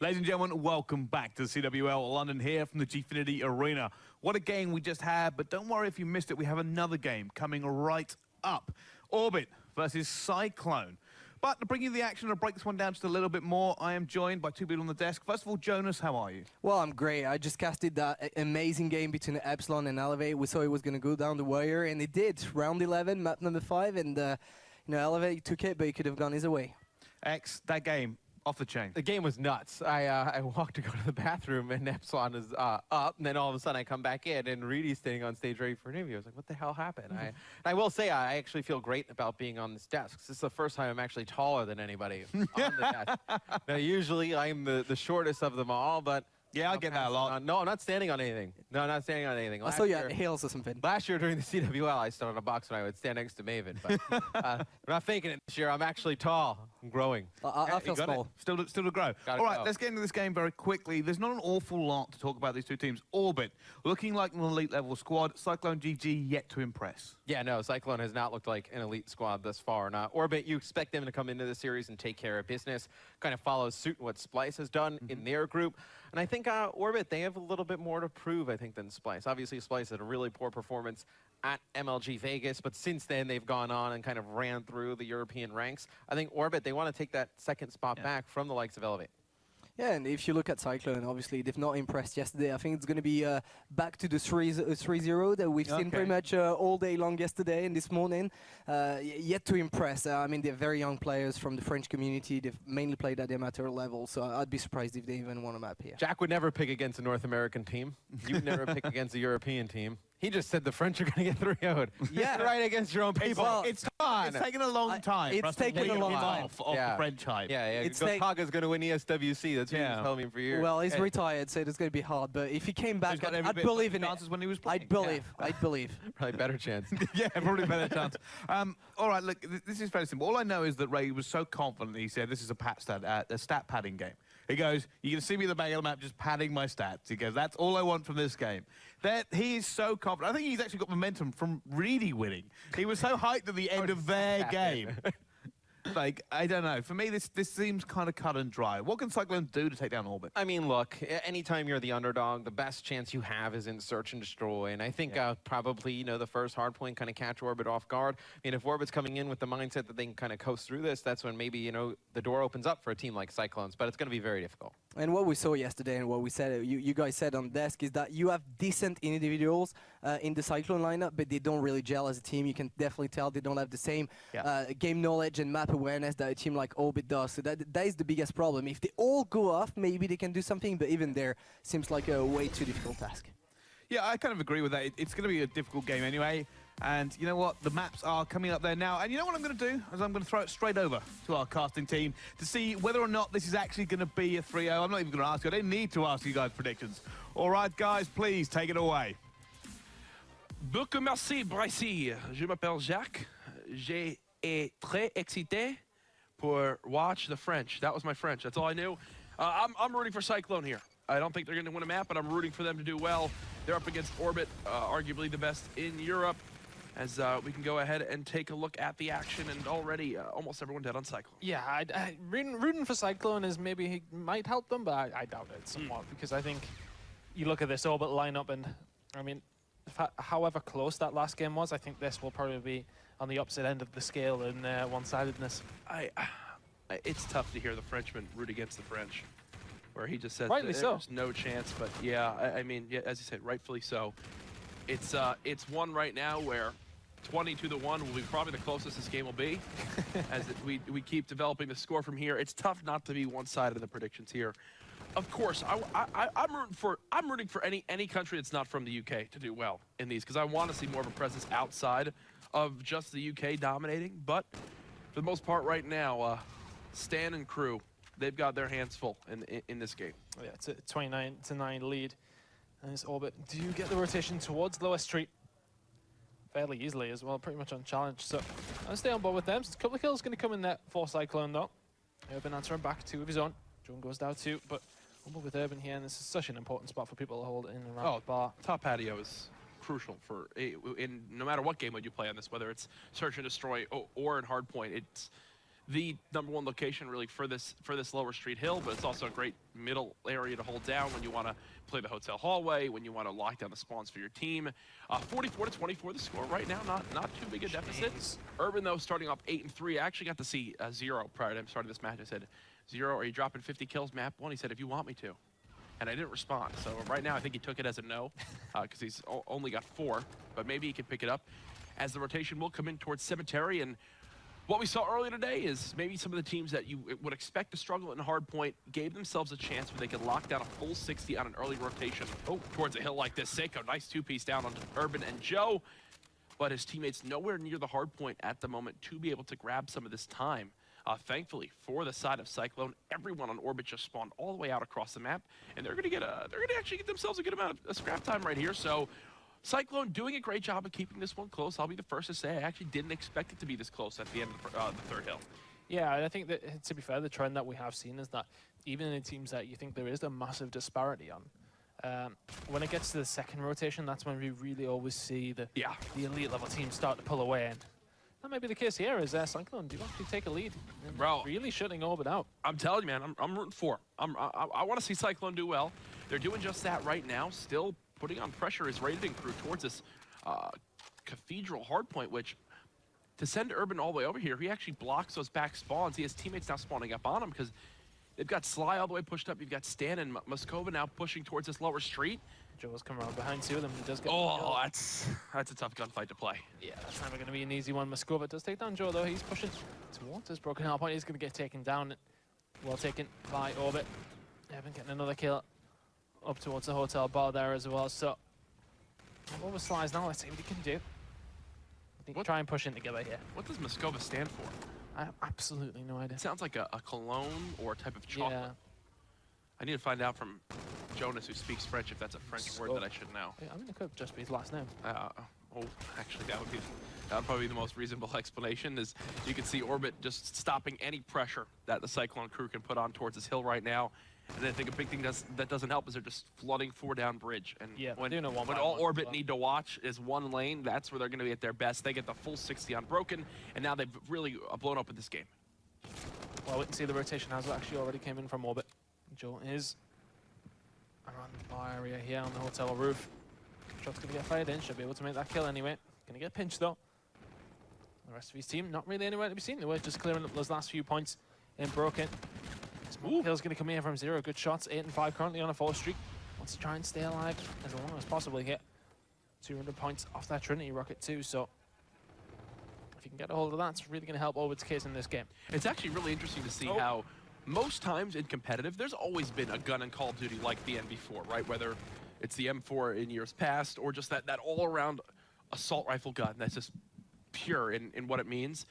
Ladies and gentlemen, welcome back to CWL London here from the GFINITY Arena. What a game we just had, but don't worry if you missed it, we have another game coming right up. Orbit versus Cyclone. But to bring you the action and break this one down just a little bit more, I am joined by two people on the desk. First of all, Jonas, how are you? Well, I'm great. I just casted that amazing game between Epsilon and Elevate. We saw it was going to go down the wire, and it did. Round 11, map number 5, and Elevate took it, but it could have gone either way. X, that game. Off the chain. The game was nuts. I walked to go to the bathroom, and Epsilon is up, and then all of a sudden I come back in, and Reedy's standing on stage ready for an interview. I was like, what the hell happened? I will say I actually feel great about being on this desk. This is the first time I'm actually taller than anybody on the desk. Now, usually I'm the shortest of them all, but... Yeah, I get that a lot. No, I'm not standing on anything. No, I'm not standing on anything. I saw you at heels or something. Last year during the CWL, I stood on a box and I would stand next to Maven. But I'm not faking it this year. I'm actually tall. I'm growing. I feel small. Still to grow. All right, let's get into this game very quickly. There's not an awful lot to talk about these two teams. Orbit, looking like an elite level squad. Cyclone GG yet to impress. Yeah, no, Cyclone has not looked like an elite squad thus far. Now, Orbit, you expect them to come into the series and take care of business. Kind of follows suit what Splice has done in their group. And I think Orbit, they have a little bit more to prove, I think, than Splice. Obviously, Splice had a really poor performance at MLG Vegas, but since then, they've gone on and kind of ran through the European ranks. I think Orbit, they want to take that second spot back from the likes of Elevate. Yeah, and if you look at Cyclone, obviously, they've not impressed yesterday. I think it's going to be back to the 3-0 that we've seen pretty much all day long yesterday and this morning. Yet to impress. I mean, they're very young players from the French community. They've mainly played at the amateur level, so I'd be surprised if they even won a map here. Jack would never pick against a North American team. You would never pick against a European team. He just said the French are going to get 3-0'd. Yeah. Right against your own people. Well, it's taken a long time. It's taken a long time. Off the French hype. Yeah. Taga's going to win ESWC. That's what he was telling me for years. Well, he's retired, so it's going to be hard. But if he came back, I'd believe in it. When he was playing. I'd believe. Probably better chance. Yeah, probably better chance. All right, look, this is very simple. All I know is that Ray was so confident he said this is a stat padding game. He goes, you can see me at the back of the map just padding my stats. He goes, that's all I want from this game. He is so confident. I think he's actually got momentum from really winning. He was so hyped at the end of their game. Like, I don't know. For me, this seems kind of cut and dry. What can Cyclone do to take down Orbit? I mean, look, anytime you're the underdog, the best chance you have is in search and destroy. And I think probably, you know, the first hardpoint kind of catch Orbit off guard. I mean, if Orbit's coming in with the mindset that they can kind of coast through this, that's when maybe, you know, the door opens up for a team like Cyclones. But it's going to be very difficult. And what we saw yesterday and what we said, you guys said on desk, is that you have decent individuals in the Cyclone lineup, but they don't really gel as a team. You can definitely tell they don't have the same game knowledge and map awareness that a team like Orbit does. So that is the biggest problem. If they all go off, maybe they can do something, but even there seems like a way too difficult task. Yeah, I kind of agree with that. It's going to be a difficult game anyway. And you know what? The maps are coming up there now. And you know what I'm going to do? Is I'm going to throw it straight over to our casting team to see whether or not this is actually going to be a 3-0. I'm not even going to ask you. I don't need to ask you guys predictions. All right, guys, please take it away. Beaucoup merci, Bryce. Je m'appelle Jacques. J'ai été très excité pour watch the French. That was my French. That's all I knew. I'm rooting for Cyclone here. I don't think they're going to win a map, but I'm rooting for them to do well. They're up against Orbit, arguably the best in Europe. As we can go ahead and take a look at the action, and already almost everyone dead on Cyclone. Yeah, rooting for Cyclone is maybe he might help them, but I doubt it somewhat, because I think you look at this Orbit lineup, and I mean, however close that last game was, I think this will probably be on the opposite end of the scale in one-sidedness. It's tough to hear the Frenchman root against the French, where he just said rightly so. There's no chance. But yeah, I mean, yeah, as you said, rightfully so. It's one right now where 20-1 will be probably the closest this game will be. As we keep developing the score from here, it's tough not to be one-sided in the predictions here. Of course, I'm rooting for any country that's not from the UK to do well in these, because I want to see more of a presence outside of just the UK dominating. But for the most part right now, Stan and crew, they've got their hands full in this game. Yeah, it's a 29-9 lead. And this Orbit do get the rotation towards Lower Street fairly easily as well, pretty much unchallenged. So I'll stay on board with them. So a couple of kills going to come in there for Cyclone though. Urban answering back 2 of his own. John goes down 2, but on board with Urban here, and this is such an important spot for people to hold in and around the bar. Top patio is crucial for no matter what game would you play on this, whether it's search and destroy or in hardpoint. It's the #1 location really for this lower street hill, but it's also a great middle area to hold down when you want to play the hotel hallway, when you want to lock down the spawns for your team. 44-24 the score right now, not too big a deficit. Urban though starting off 8-3. I actually got to see Zero prior to him starting this match. I said, Zero, are you dropping 50 kills map 1? He said, if you want me to. And I didn't respond. So right now I think he took it as a no, because he's only got 4, but maybe he can pick it up as the rotation will come in towards Cemetery. And what we saw earlier today is maybe some of the teams that you would expect to struggle in hardpoint gave themselves a chance where they could lock down a full 60 on an early rotation towards a hill like this. Seiko, nice 2-piece down on Urban and Joe, but his teammates nowhere near the hardpoint at the moment to be able to grab some of this time. Thankfully, for the side of Cyclone, everyone on Orbit just spawned all the way out across the map, and they're going to actually get themselves a good amount of scrap time right here. So Cyclone doing a great job of keeping this one close. I'll be the first to say I actually didn't expect it to be this close at the end of the third hill. Yeah, I think that, to be fair, the trend that we have seen is that even in teams that you think there is a massive disparity on, when it gets to the second rotation, that's when we really always see the elite level teams start to pull away. And that might be the case here, is Cyclone do actually take a lead. Bro, really shutting Orbit out. I'm telling you, man, I'm rooting for him. I want to see Cyclone do well. They're doing just that right now, still putting on pressure his raiding crew towards this cathedral hardpoint, which to send Urban all the way over here, he actually blocks those back spawns. He has teammates now spawning up on him because they've got Sly all the way pushed up. You've got Stan and Moskova now pushing towards this lower street. Joe's coming around behind 2 of them. He does get that's a tough gunfight to play. Yeah, that's never going to be an easy one. Moskova does take down Joe, though. He's pushing towards his broken hardpoint. He's going to get taken down. Well taken by Orbit. Evan getting another kill up towards the hotel bar there as well. So over Slides now. Let's see what he can do. I think we'll try and push in together here. What does Moskova stand for? I have absolutely no idea. It sounds like a cologne or a type of chocolate. Yeah. I need to find out from Jonas, who speaks French, if that's a French word that I should know. Yeah, I mean, it could just be his last name. Actually, that would probably be the most reasonable explanation. Is you can see Orbit just stopping any pressure that the Cyclone crew can put on towards this hill right now. And I think a big thing that doesn't help is they're just flooding 4 down bridge. And when all Orbit need to watch is 1 lane, that's where they're going to be at their best. They get the full 60 on Broken, and now they've really blown up in this game. Well, we can see the rotation has actually already came in from Orbit. Joe is around the bar area here on the hotel roof. Shot's going to get fired in, should be able to make that kill anyway. Going to get pinched though. The rest of his team, not really anywhere to be seen. They were just clearing up those last few points in Broken. Smoke kill's going to come here from Zero. Good shots, 8 and 5 currently on a 4 streak. Wants to try and stay alive as long as possible here. 200 points off that Trinity rocket too, so if you can get a hold of that, it's really going to help Orbit's case in this game. It's actually really interesting to see how most times in competitive, there's always been a gun in Call of Duty like the NV4, right? Whether it's the M4 in years past or just that all-around assault rifle gun that's just pure in what it means.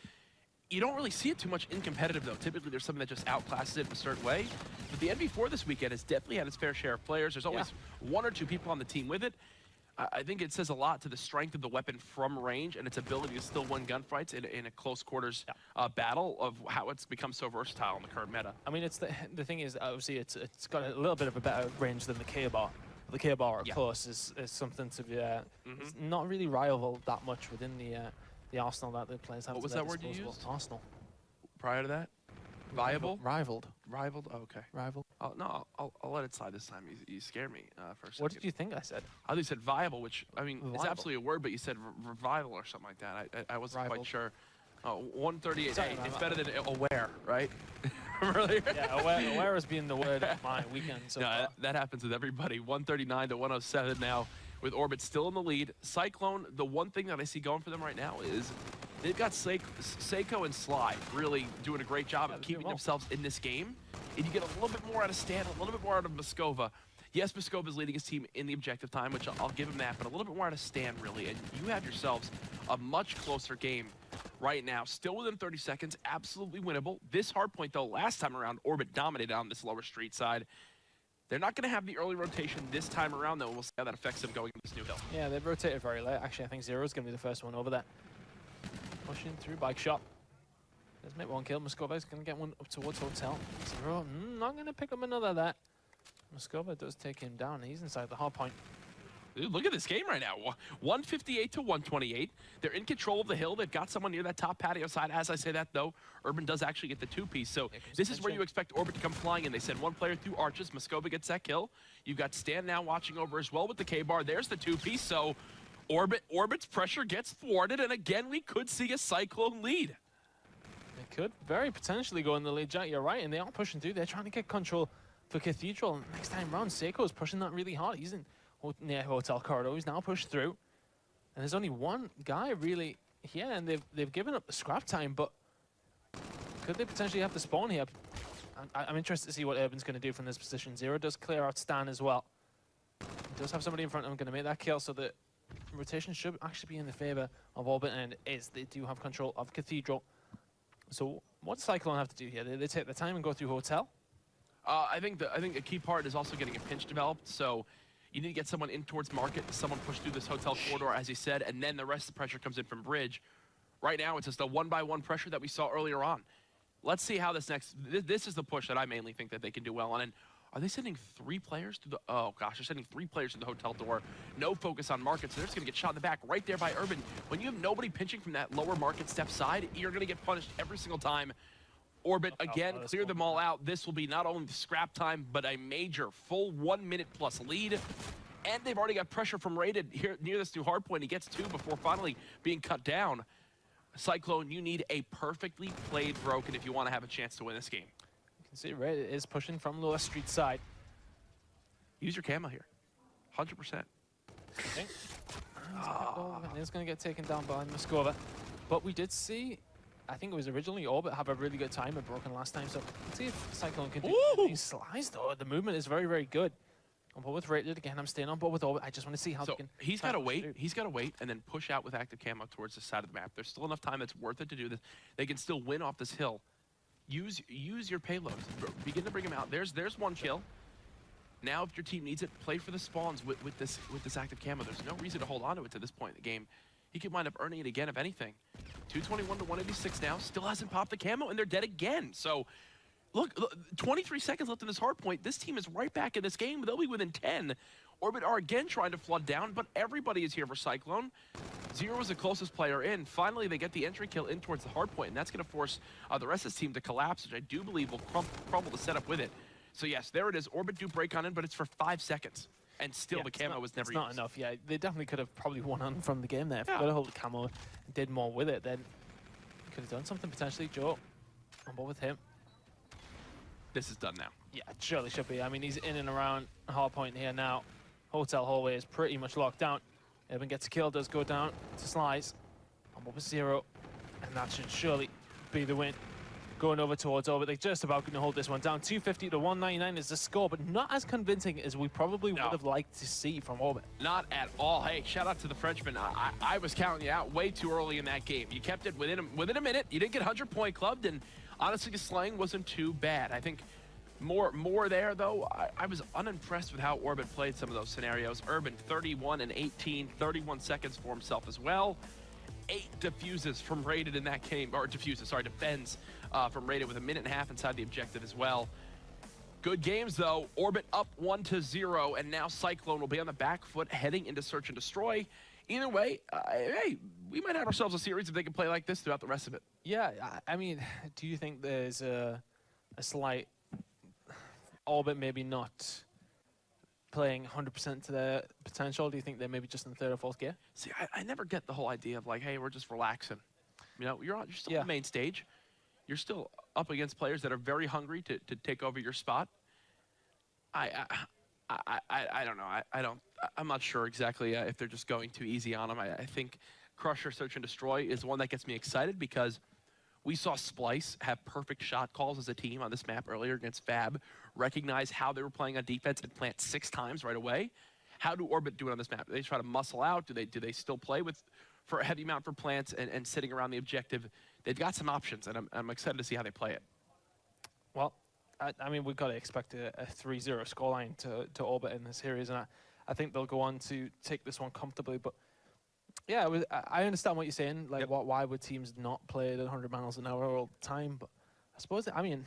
You don't really see it too much in competitive, though. Typically, there's something that just outclasses it in a certain way. But the NV4 this weekend has definitely had its fair share of players. There's always 1 or 2 people on the team with it. I think it says a lot to the strength of the weapon from range and its ability to still win gunfights in a close quarters battle of how it's become so versatile in the current meta. I mean, it's the thing is, obviously, it's got a little bit of a better range than the K-Bar. The K-Bar, of course, is something to be it's not really rivaled that much within the arsenal that the players have. What was that word you used? Arsenal. Prior to that? Viable? Rivaled. Rivaled? Oh, okay. Rivaled. No, I'll let it slide this time. You scared me for a second. What did you think I said? I thought you said viable, which, I mean, Viable. it's absolutely a word, but you said revival or something like that. I wasn't Rivaled. quite sure. 138. Sorry, Hey, no, it's no. better than aware, right? Really? Yeah, aware has been the word of my weekend so far. That happens with everybody. 139 to 107 now, with Orbit still in the lead. Cyclone, the one thing that I see going for them right now is they've got Seiko and Sly really doing a great job of keeping themselves in this game. And you get a little bit more out of Stan, a little bit more out of Moskova. Yes, Moskova's leading his team in the objective time, which I'll give him that, but a little bit more out of Stan, really. And you have yourselves a much closer game right now. Still within 30 seconds, absolutely winnable. This hardpoint, though, last time around, Orbit dominated on this lower street side. They're not going to have the early rotation this time around, though. We'll see how that affects them going into this new hill. Yeah, they've rotated very late. Actually, I think Zero's going to be the first one over there. Pushing through bike shot. Let's make one kill. Moskova's going to get one up towards Hotel. Zero, not going to pick up another there. Moskova does take him down. He's inside the hard point. Dude, look at this game right now. 158 to 128. They're in control of the hill. They've got someone near that top patio side. As I say that, though, Urban does actually get the 2-piece. So this is where you expect Orbit to come flying in. They send one player through arches. Moskova gets that kill. You've got Stan now watching over as well with the K-bar. There's the 2-piece. So Orbit's pressure gets thwarted. And again, we could see a Cyclone lead. They could very potentially go in the lead, Jack. You're right. And they are pushing through. They're trying to get control for Cathedral. Next time round, Seiko's pushing that really hard. He's in near Hotel Corridor. He's now pushed through. And there's only one guy really here, and they've given up the scrap time, but could they potentially have the spawn here? I'm interested to see what Urban's going to do from this position. Zero does clear out Stan as well. He does have somebody in front of him going to make that kill, so the rotation should actually be in the favor of Orbit, and it is. They do have control of Cathedral. So what does Cyclone have to do here? They take the time and go through Hotel? I think a key part is also getting a pinch developed, so you need to get someone in towards market, someone push through this hotel corridor, as he said, and then the rest of the pressure comes in from bridge. Right now, it's just a one-by-one pressure that we saw earlier on. Let's see how this this is the push that I mainly think that they can do well on. And are they sending 3 players through the, oh gosh, they're sending 3 players through the hotel door. No focus on market, so they're just gonna get shot in the back right there by Urban. When you have nobody pinching from that lower market step side, you're gonna get punished every single time. Orbit, again, clear them all out. This will be not only the scrap time, but a major full 1 minute plus lead. And they've already got pressure from Rated here near this new hardpoint. He gets 2 before finally being cut down. Cyclone, you need a perfectly played Broken if you want to have a chance to win this game. You can see Rated is pushing from lower street side. Use your camo here, 100%. It's going to get taken down by Moskova. But we did see, I think it was originally Orbit have a really good time at Broken last time, so let's see if Cyclone can do these slides, though. The movement is very, very good. On board with Rated again. I'm staying on board with Orbit. I just want to see how they can. He's got to wait. He's got to wait and then push out with active camo towards the side of the map. There's still enough time that's worth it to do this. They can still win off this hill. Use your payloads. Begin to bring him out. There's one kill. Now, if your team needs it, play for the spawns with this active camo. There's no reason to hold on to it to this point in the game. He could wind up earning it again, if anything. 221 to 186 now. Still hasn't popped the camo, and they're dead again. So. Look, 23 seconds left in this hard point. This team is right back in this game. They'll be within 10. Orbit are again trying to flood down, but everybody is here for Cyclone. Zero is the closest player in. Finally, they get the entry kill in towards the hard point, and that's going to force the rest of this team to collapse, which I do believe will crumble the setup with it. So yes, there it is. Orbit do break on in, but it's for 5 seconds. And still the camo was never used. It's not enough, yeah. They definitely could have probably won on from the game there. If they got a hold of camo and did more with it, then could have done something potentially. Joe, on board with him. This is done now. Yeah, it surely should be. I mean, he's in and around hardpoint here now. Hotel hallway is pretty much locked down. Evan gets killed, does go down to Slice. On board with Zero. And that should surely be the win. Going over towards Orbit, they're just about going to hold this one down. 250 to 199 is the score, but not as convincing as we probably would have liked to see from Orbit. Not at all. Hey, shout out to the Frenchman. I was counting you out way too early in that game. You kept it within a minute. You didn't get 100-point clubbed, and honestly, the slaying wasn't too bad. I think more there, though. I was unimpressed with how Orbit played some of those scenarios. Urban, 31 and 18, 31 seconds for himself as well. 8 defuses from Rated in that game, or defuses, sorry, defends from Rated with 1.5 minutes inside the objective as well. Good games, though. Orbit up 1-0, and now Cyclone will be on the back foot heading into Search and Destroy. Either way, hey, we might have ourselves a series if they can play like this throughout the rest of it. Yeah, I mean, do you think there's a slight Orbit maybe not playing 100% to their potential? Do you think they're maybe just in third or fourth gear? See, I never get the whole idea of like, hey, we're just relaxing. You know, you're still on the main stage. You're still up against players that are very hungry to take over your spot. I don't know. I'm not sure exactly if they're just going too easy on them. I think Crusher, Search and Destroy is one that gets me excited because we saw Splice have perfect shot calls as a team on this map earlier against Fab, recognize how they were playing on defense and plant 6 times right away. How do Orbit do it on this map? Do they try to muscle out? Do they still play for a heavy amount for plants and sitting around the objective? They've got some options, and I'm excited to see how they play it. Well, I mean, we've got to expect a 3-0 scoreline to Orbit in this series, and I think they'll go on to take this one comfortably. But yeah, I understand what you're saying. Like, why would teams not play at 100 miles an hour all the time? But I suppose, I mean,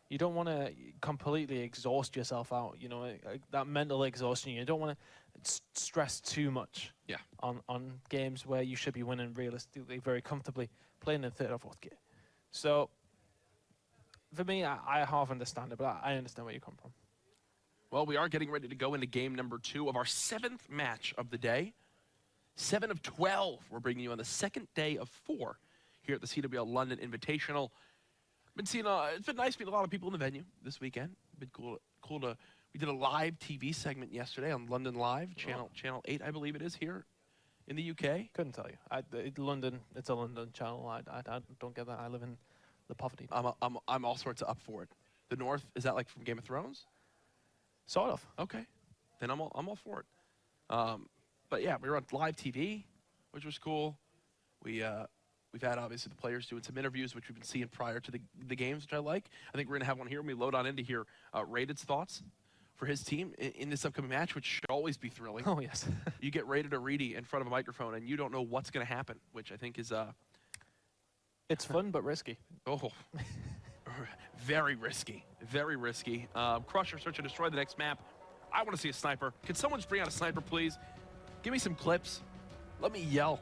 you don't want to completely exhaust yourself out. You know, that mental exhaustion. You don't want to stress too much. Yeah. On games where you should be winning realistically, very comfortably, playing in third or fourth gear. So for me, I half understand it, but I understand where you come from. Well, we are getting ready to go into game number 2 of our 7th match of the day. 7 of 12. We're bringing you on the 2nd day of 4 here at the CWL London Invitational. Been seeing it's been nice to meet a lot of people in the venue this weekend. Been cool to. We did a live TV segment yesterday on London Live, channel 8, I believe it is, here in the UK. Couldn't tell you. London, it's a London channel. I don't get that. I live in the poverty. I'm all sorts of up for it. The North, is that like from Game of Thrones? Sort of. Okay, then I'm all for it. But yeah, we were on live TV, which was cool. We've had obviously the players doing some interviews, which we've been seeing prior to the games, which I like. I think we're gonna have one here when we load on in to hear Rated's thoughts for his team in this upcoming match, which should always be thrilling. Oh yes. You get Rated or Reedy in front of a microphone, and you don't know what's gonna happen, which I think is it's fun but risky. Oh, very risky, very risky. Crusher, Search and Destroy the next map. I want to see a sniper. Can someone just bring out a sniper, please? Give me some clips. Let me yell.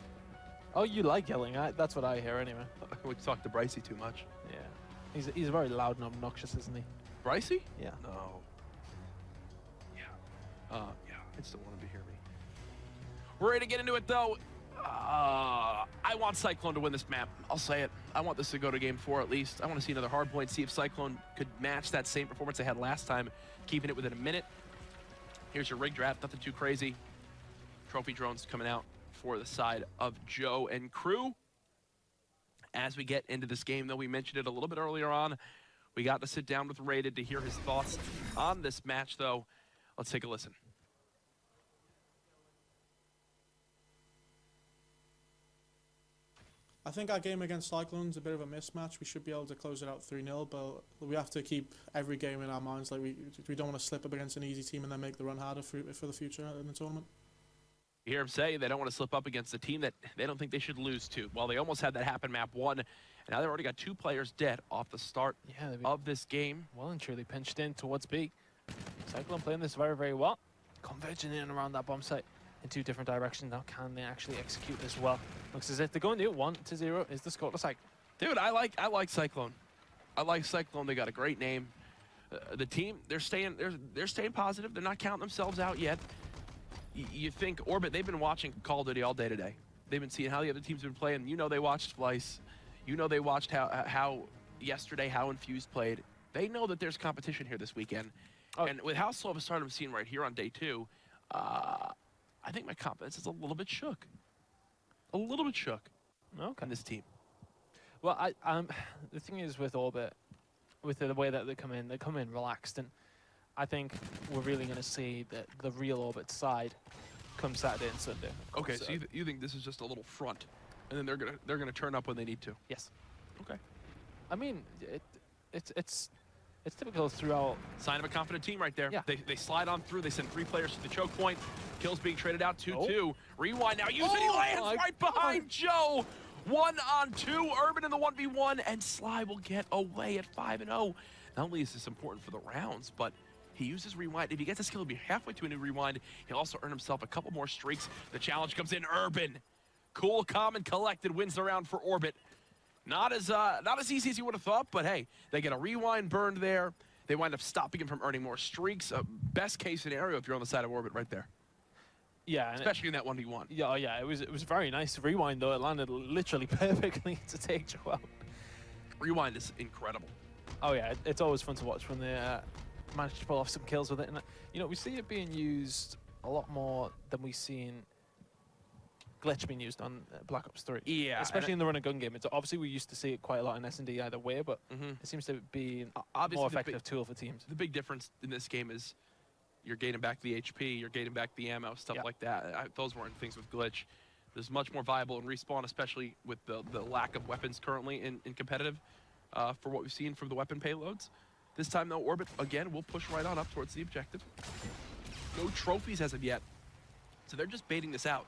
Oh, you like yelling. That's what I hear anyway. We talk to Brycey too much. Yeah. He's very loud and obnoxious, isn't he? Brycey? Yeah. No. Yeah. Yeah. I still want him to hear me. We're ready to get into it, though. I want Cyclone to win this map. I'll say it. I want this to go to game 4 at least. I want to see another hard point, see if Cyclone could match that same performance they had last time, keeping it within a minute. Here's your rig draft. Nothing too crazy. Trophy drones coming out for the side of Joe and crew. As we get into this game, though, we mentioned it a little bit earlier on. We got to sit down with Rated to hear his thoughts on this match, though. Let's take a listen. I think our game against Cyclone's a bit of a mismatch. We should be able to close it out 3-0, but we have to keep every game in our minds. Like we don't want to slip up against an easy team and then make the run harder for the future in the tournament. You hear him say they don't want to slip up against a team that they don't think they should lose to. Well, they almost had that happen map 1, and now they've already got 2 players dead off the start of this game. Well and truly pinched in towards B. Cyclone playing this very, very well. converging in and around that bomb site in 2 different directions. Now, can they actually execute as well? Looks as if they're going to 1-0 is the score to Cyclone. Dude, I like Cyclone. I like Cyclone. They got a great name. The team, they're staying positive. They're not counting themselves out yet. You think Orbit, they've been watching Call of Duty all day today. They've been seeing how the other teams have been playing. You know they watched Splice. You know they watched how yesterday how Infuse played. They know that there's competition here this weekend. Oh. And with how slow of a start I'm seeing right here on day 2, I think my confidence is a little bit shook. A little bit shook. Okay. On this team. Well, the thing is with Orbit, with the way that they come in relaxed, and I think we're really going to see the real Orbit side come Saturday and Sunday. Okay, so you think this is just a little front, and then they're gonna turn up when they need to? Yes. Okay. I mean, it's typical throughout. Sign of a confident team right there. Yeah. They slide on through. They send 3 players to the choke point. Kills being traded out 2-2. Rewind now. He lands right behind Joe. 1-on-2. Urban in the 1v1, and Sly will get away at 5-0. Not only is this important for the rounds, but he uses rewind. If he gets a skill, he'll be halfway to a new rewind. He'll also earn himself a couple more streaks. The challenge comes in. Urban, cool, calm, and collected, wins the round for Orbit. Not as easy as you would have thought, but hey, they get a rewind burned there. They wind up stopping him from earning more streaks. Best case scenario if you're on the side of Orbit right there. Yeah, especially in that 1v1. Yeah, yeah, it was very nice. Rewind though, it landed literally perfectly to take Joe out. Rewind is incredible. Oh yeah, it's always fun to watch when they manage to pull off some kills with it. And you know, we see it being used a lot more than we've seen glitch being used on Black Ops 3. Yeah, especially in the run and gun game. It's obviously we used to see it quite a lot in S&D either way, but it seems to be a more effective tool for teams. The big difference in this game is you're gaining back the HP, you're gaining back the ammo, stuff like that. Those weren't things with glitch. This is much more viable in respawn, especially with the lack of weapons currently in competitive for what we've seen from the weapon payloads. This time, though, Orbit, again, will push right on up towards the objective. No trophies as of yet. So they're just baiting this out.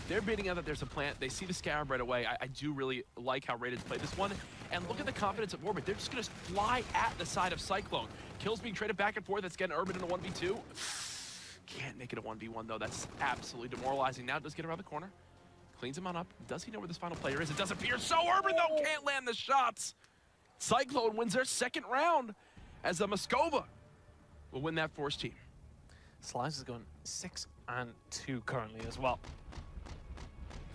They're baiting out that there's a plant. They see the Scarab right away. I do really like how Raiders play this one. And look at the confidence of Orbit. They're just going to fly at the side of Cyclone. Kills being traded back and forth. That's getting Urban in a 1v2. Can't make it a 1v1, though. That's absolutely demoralizing. Now it does get around the corner. Cleans him on up. Does he know where this final player is? It does appear so. Urban, though, can't land the shots. Cyclone wins their 2nd round as a Moscova will win that for his team. Slice is going 6-2 currently as well.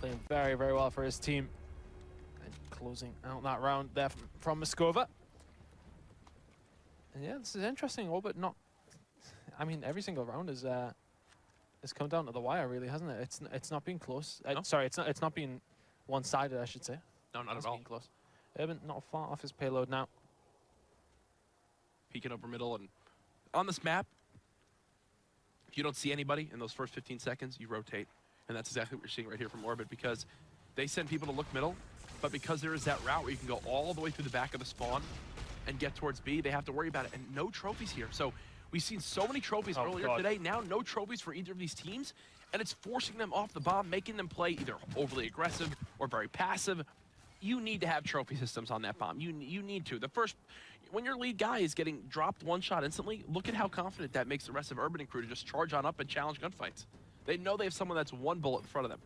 Playing very, very well for his team. And closing out that round there from Moscova. And yeah, this is interesting. Orbit not... I mean, every single round is come down to the wire, really, hasn't it? It's not been close. No? Sorry, it's not been one-sided, I should say. No, not at all. Been close. Urban not far off his payload now. Peeking over middle, and on this map, if you don't see anybody in those first 15 seconds, you rotate. And that's exactly what you're seeing right here from Orbit, because they send people to look middle, but because there is that route where you can go all the way through the back of the spawn and get towards B, they have to worry about it. And no trophies here. So we've seen so many trophies earlier today. Now no trophies for either of these teams, and it's forcing them off the bomb, making them play either overly aggressive or very passive. You need to have trophy systems on that bomb. You need to. When your lead guy is getting dropped one shot instantly, look at how confident that makes the rest of Urban and crew to just charge on up and challenge gunfights. They know they have someone that's 1 bullet in front of them.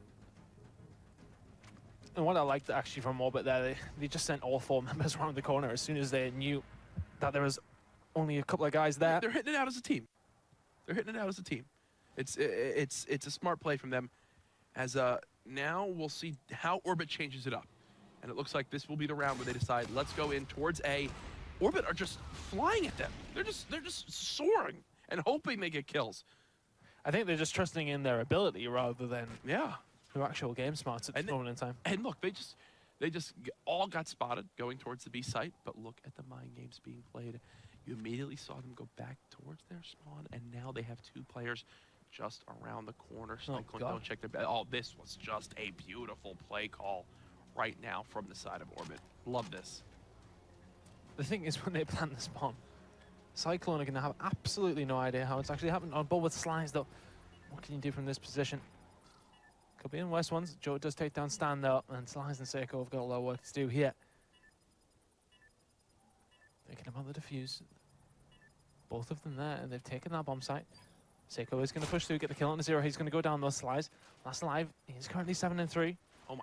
And what I liked actually from Orbit there, they just sent all 4 members around the corner as soon as they knew that there was only a couple of guys there. They're hitting it out as a team. They're hitting it out as a team. It's a smart play from them. As now we'll see how Orbit changes it up. And it looks like this will be the round where they decide, let's go in towards A. Orbit are just flying at them. They're just soaring and hoping they get kills. I think they're just trusting in their ability rather than their actual game smarts at this moment in time. And look, they just all got spotted going towards the B site, but look at the mind games being played. You immediately saw them go back towards their spawn, and now they have 2 players just around the corner. Cyclone don't check their bed. Oh, this was just a beautiful play call right now from the side of Orbit. Love this. The thing is, when they plant the spawn, Cyclone are going to have absolutely no idea how it's actually happened. On board with Slice, though, what can you do from this position? Could be in West ones. Joe does take down Stan, though, and Slice and Seiko have got a lot of work to do here. Thinking about the defuse. Both of them there, and they've taken that bomb site. Seiko is going to push through, get the kill on the 0. He's going to go down those slides. Last alive, he's currently 7 and 3. Oh my.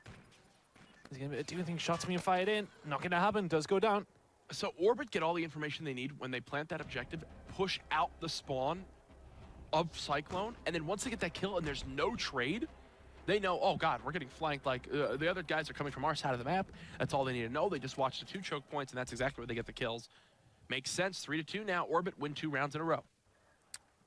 He's going to do anything. Shots being fired in. Not going to happen. Does go down. So Orbit get all the information they need when they plant that objective, push out the spawn of Cyclone, and then once they get that kill and there's no trade, they know, oh god, we're getting flanked, like the other guys are coming from our side of the map. That's all they need to know. They just watch the 2 choke points, and that's exactly where they get the kills. Makes sense. 3-2 now. Orbit win 2 rounds in a row.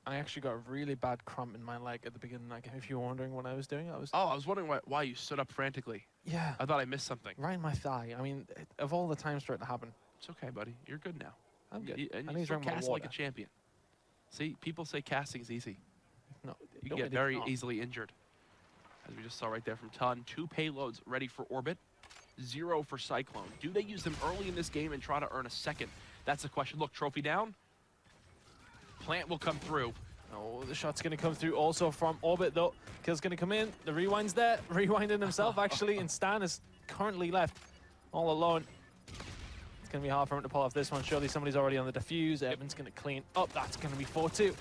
I actually got a really bad cramp in my leg at the beginning. Like, if you were wondering what I was doing, I was... Oh, I was wondering why you stood up frantically. Yeah. I thought I missed something. Right in my thigh. I mean, of all the times for it to happen. It's okay, buddy. You're good now. I'm good. And I you need to still drink my cast like water. a champion. See, people say casting is easy. No, You can get very easily injured. As we just saw right there from Ton. 2 payloads ready for Orbit. 0 for Cyclone. Do they use them early in this game and try to earn a second? That's the question. Look, trophy down. Plant will come through. Oh, the shot's going to come through also from Orbit, though. Kill's going to come in. The rewind's there. Rewinding himself, actually. And Stan is currently left all alone. It's going to be hard for him to pull off this one. Surely somebody's already on the defuse. Evan's going to clean up. That's going to be 4-2.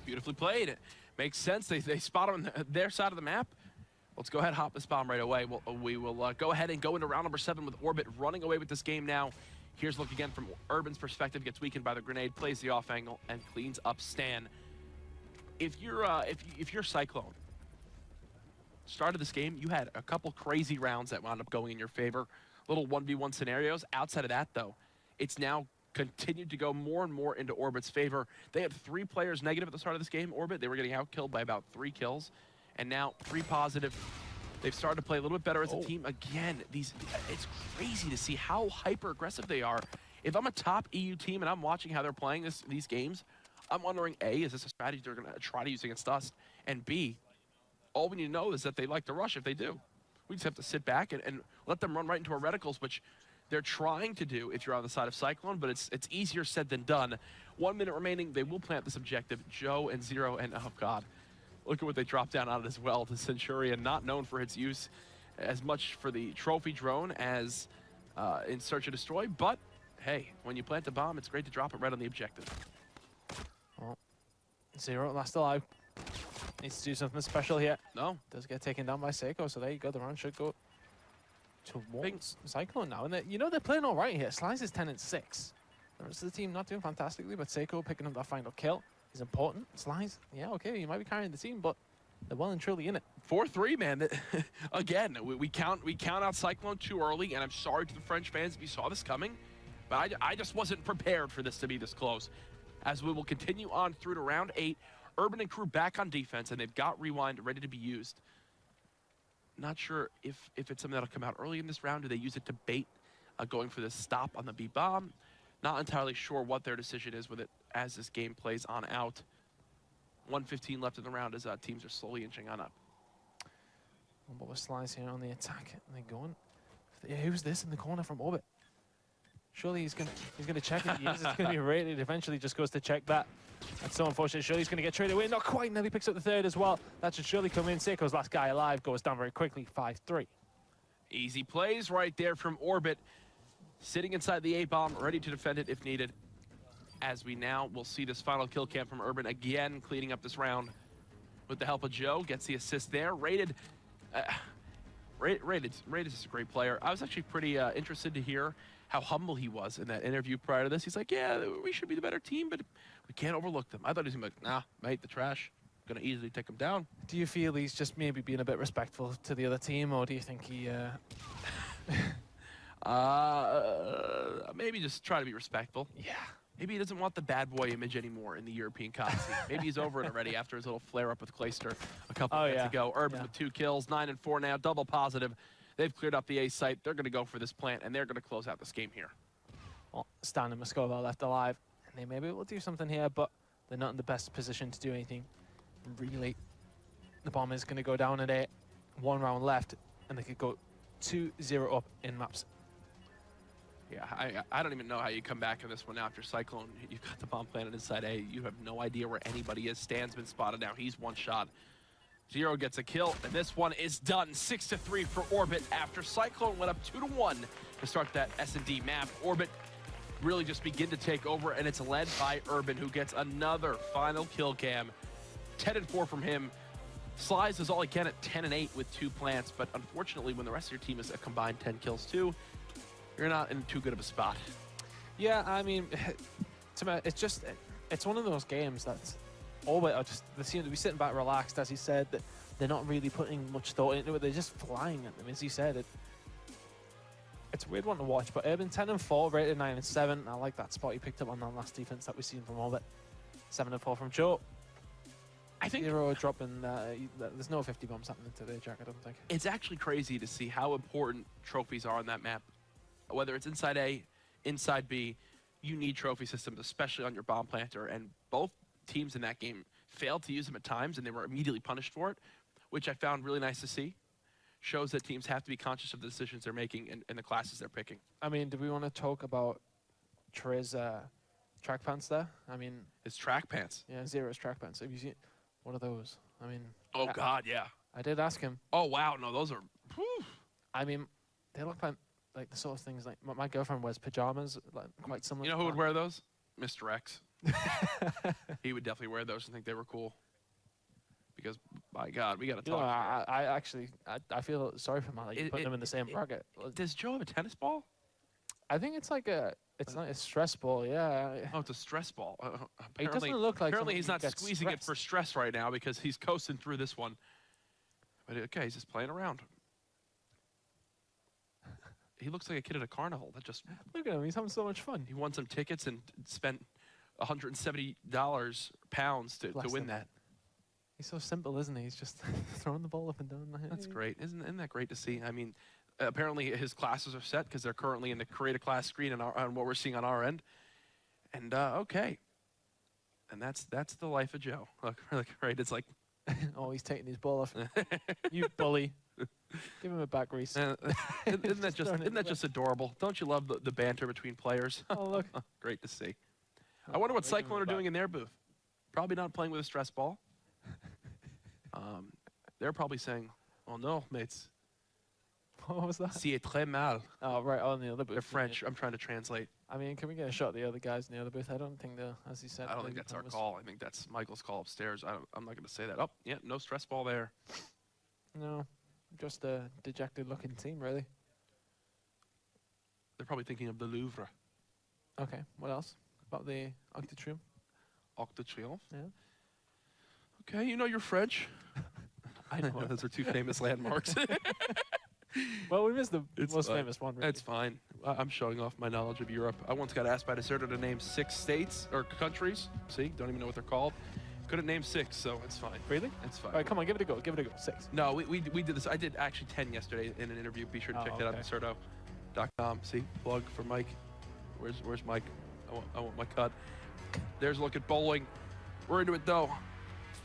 Beautifully played. It makes sense. They spot him on their side of the map. Let's go ahead and hop this bomb right away. We will go ahead and go into round number 7 with Orbit running away with this game now. Here's a look again from Urban's perspective. Gets weakened by the grenade, plays the off angle, and cleans up Stan. If you're Cyclone, start of this game, you had a couple crazy rounds that wound up going in your favor. Little 1v1 scenarios. Outside of that, though, it's now continued to go more and more into Orbit's favor. They had 3 players negative at the start of this game, Orbit. They were getting outkilled by about 3 kills. And now 3 positive. They've started to play a little bit better as a team. Again, it's crazy to see how hyper-aggressive they are. If I'm a top EU team and I'm watching how they're playing these games, I'm wondering, A, is this a strategy they're going to try to use against us? And B, all we need to know is that they like to rush if they do. We just have to sit back and let them run right into our reticles, which they're trying to do if you're on the side of Cyclone, but it's easier said than done. 1 minute remaining. They will plant this objective. Joe and 0, and oh, God. Look at what they dropped down on it as well. The Centurion, not known for its use as much for the trophy drone as in Search and Destroy, but hey, when you plant a bomb, it's great to drop it right on the objective. Well, 0, last alive. Needs to do something special here. No. Does get taken down by Seiko, so there you go. The round should go towards Cyclone now. And they're playing all right here. Slice is 10 and 6. The rest of the team not doing fantastically, but Seiko picking up that final kill is important. Slice, yeah, okay, you might be carrying the team, but they're well and truly in it. 4-3, man. Again, we count out Cyclone too early, and I'm sorry to the French fans if you saw this coming, but I just wasn't prepared for this to be this close. As we will continue on through to round 8, Urban and crew back on defense, and they've got Rewind ready to be used. Not sure if it's something that'll come out early in this round. Do they use it to bait going for this stop on the B bomb? Not entirely sure what their decision is with it as this game plays on out. 1:15 left in the round as teams are slowly inching on up. But with Slice here on the attack, and they're going. Who's this in the corner from Orbit? Surely he's gonna check it. It's gonna be rated. Eventually, just goes to check that. That's so unfortunate. Surely he's gonna get traded away. Not quite. Now he picks up the 3rd as well. That should surely come in. Seiko's last guy alive goes down very quickly. 5-3. Easy plays right there from Orbit. Sitting inside the A-bomb, ready to defend it if needed. As we now will see this final kill cam from Urban again, cleaning up this round with the help of Joe. Gets the assist there. Rated is a great player. I was actually pretty interested to hear how humble he was in that interview prior to this. He's like, yeah, we should be the better team, but we can't overlook them. I thought he was going to be like, nah, mate, the trash. Going to easily take him down. Do you feel he's just maybe being a bit respectful to the other team, or do you think he... maybe just try to be respectful. Yeah. Maybe he doesn't want the bad boy image anymore in the European COD scene. Maybe he's over it already after his little flare-up with Clayster a couple minutes ago. Urban with 2 kills, 9 and 4 now, double positive. They've cleared up the A site. They're going to go for this plant, and they're going to close out this game here. Well, Stan and Moscova left alive, and they maybe will do something here, but they're not in the best position to do anything. Really, the bomb is going to go down at 8. 1 round left, and they could go 2-0 up in maps. Yeah, I don't even know how you come back in this one after Cyclone. You've got the bomb planted inside A. You have no idea where anybody is. Stan's been spotted now. He's 1 shot. 0 gets a kill, and this one is done. 6-3 for Orbit after Cyclone went up 2-1 to start that S&D map. Orbit really just begin to take over, and it's led by Urban, who gets another final kill cam. 10-4 from him. Slice is all he can at 10-8 with 2 plants, but unfortunately, when the rest of your team is a combined 10 kills too, you're not in too good of a spot. Yeah, I mean, it's just, it's one of those games that's Orbit are just, they seem to be sitting back relaxed, as he said, that they're not really putting much thought into it, they're just flying at them, as he said. It's a weird one to watch, but Urban 10-4, rated 9-7. I like that spot he picked up on that last defense that we've seen from Orbit. 7-4 from Joe. I think 0 dropping, there's no 50 bombs happening today, Jack, I don't think. It's actually crazy to see how important trophies are on that map. Whether it's inside A, inside B, you need trophy systems, especially on your bomb planter, and both teams in that game failed to use them at times, and they were immediately punished for it, which I found really nice to see. Shows that teams have to be conscious of the decisions they're making and the classes they're picking. I mean, do we want to talk about Trey's track pants there? I mean... His track pants? Yeah, Zero's track pants. Have you seen... What are those? I mean... Oh, God, yeah. I did ask him. Oh, wow. No, those are... Whew. I mean, they look like the sort of things like... My girlfriend wears pajamas, like quite similar. You know who would wear those? Mr. X. He would definitely wear those and think they were cool. Because, my God, we got to talk. I actually feel sorry for him. Like, putting them in the same bracket. Does Joe have a tennis ball? I think it's like a... It's not a stress ball, yeah. Oh, it's a stress ball. It doesn't look like... Apparently, he's not squeezing it for stress right now because he's coasting through this one. But, okay, he's just playing around. He looks like a kid at a carnival that just... Look at him. He's having so much fun. He won some tickets and spent $170 pounds to win that. He's so simple, isn't he? He's just throwing the ball up and down. That's great. Isn't that great to see? I mean, apparently his classes are set because they're currently in the create a class screen on what we're seeing on our end. And okay. And that's the life of Joe. Look, right? It's like... Oh, he's taking his ball off. You bully. Give him a back, Reese. Isn't that just adorable? Don't you love the banter between players? Oh, look. Great to see. I wonder what Cyclone are doing in their booth. Probably not playing with a stress ball. They're probably saying, "Oh no, mates." What was that? C'est très mal. Oh, right, on the other booth. They're French. I'm trying to translate. I mean, can we get a shot of the other guys in the other booth? I don't think they're, as he said. I don't think that's our call. I think that's Michael's call upstairs. I'm not going to say that. Oh, yeah, no stress ball there. No, just a dejected-looking team, really. They're probably thinking of the Louvre. Okay, what else? About the Arc de Triomphe? Arc de Triomphe? Yeah. Okay, you know you're French. I know, those are two famous landmarks. Well, we missed the most famous one. Really. It's fine. I'm showing off my knowledge of Europe. I once got asked by Deserter to name 6 states or countries. See, don't even know what they're called. Couldn't name 6, so it's fine. Really? It's fine. All right, come on, give it a go. Give it a go. 6. No, we did this. I did actually 10 yesterday in an interview. Be sure to check that out at Deserto.com. See, plug for Mike. Where's Mike? I want my cut. There's a look at bowling. We're into it though.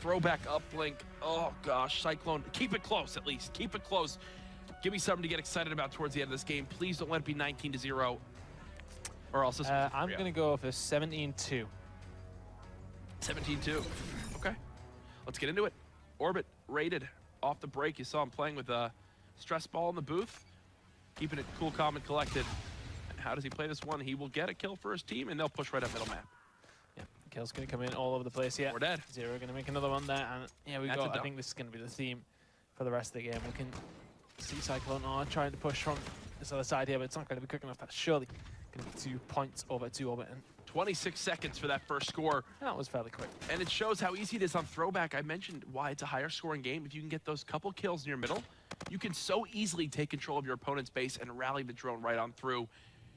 Throwback uplink. Oh gosh, Cyclone. Keep it close at least. Keep it close. Give me something to get excited about towards the end of this game. Please don't let it be 19-0, or else this. I'm gonna go for 17-2. 17-2. Okay. Let's get into it. Orbit rated off the break. You saw him playing with a stress ball in the booth, keeping it cool, calm, and collected. And how does he play this one? He will get a kill for his team, and they'll push right up middle map. Yeah, kill's gonna come in all over the place. Yeah, we're dead. Zero gonna make another one there, and yeah, we got. I think this is gonna be the theme for the rest of the game. We can see Cyclone trying to push from this other side here, but it's not going to be quick enough. That's surely going to be 2 points over 2 Orbit. And 26 seconds for that first score. That was fairly quick. And it shows how easy it is on throwback. I mentioned why it's a higher scoring game. If you can get those couple kills in your middle, you can so easily take control of your opponent's base and rally the drone right on through.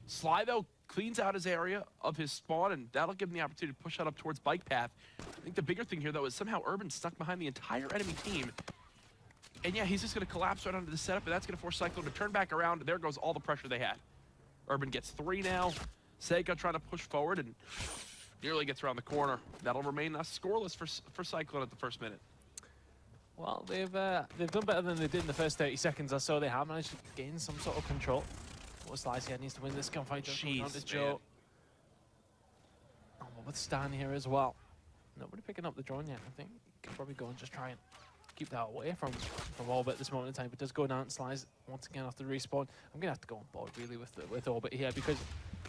Sly, though, cleans out his area of his spawn, and that'll give him the opportunity to push that up towards bike path. I think the bigger thing here, though, is somehow Urban stuck behind the entire enemy team. And yeah, he's just going to collapse right onto the setup, and that's going to force Cyclone to turn back around. There goes all the pressure they had. Urban gets 3 now. Sega trying to push forward and nearly gets around the corner. That'll remain scoreless for Cyclone at the first minute. Well, they've done better than they did in the first 30 seconds or so. They have managed to gain some sort of control. What Slice here needs to win this gunfight. Jeez, Joe. Oh, well, with Stan here as well. Nobody picking up the drone yet. I think he could probably go and just try and keep that away from Orbit at this moment in time. But does go down and slides once again after the respawn. I'm gonna have to go on board really with Orbit here because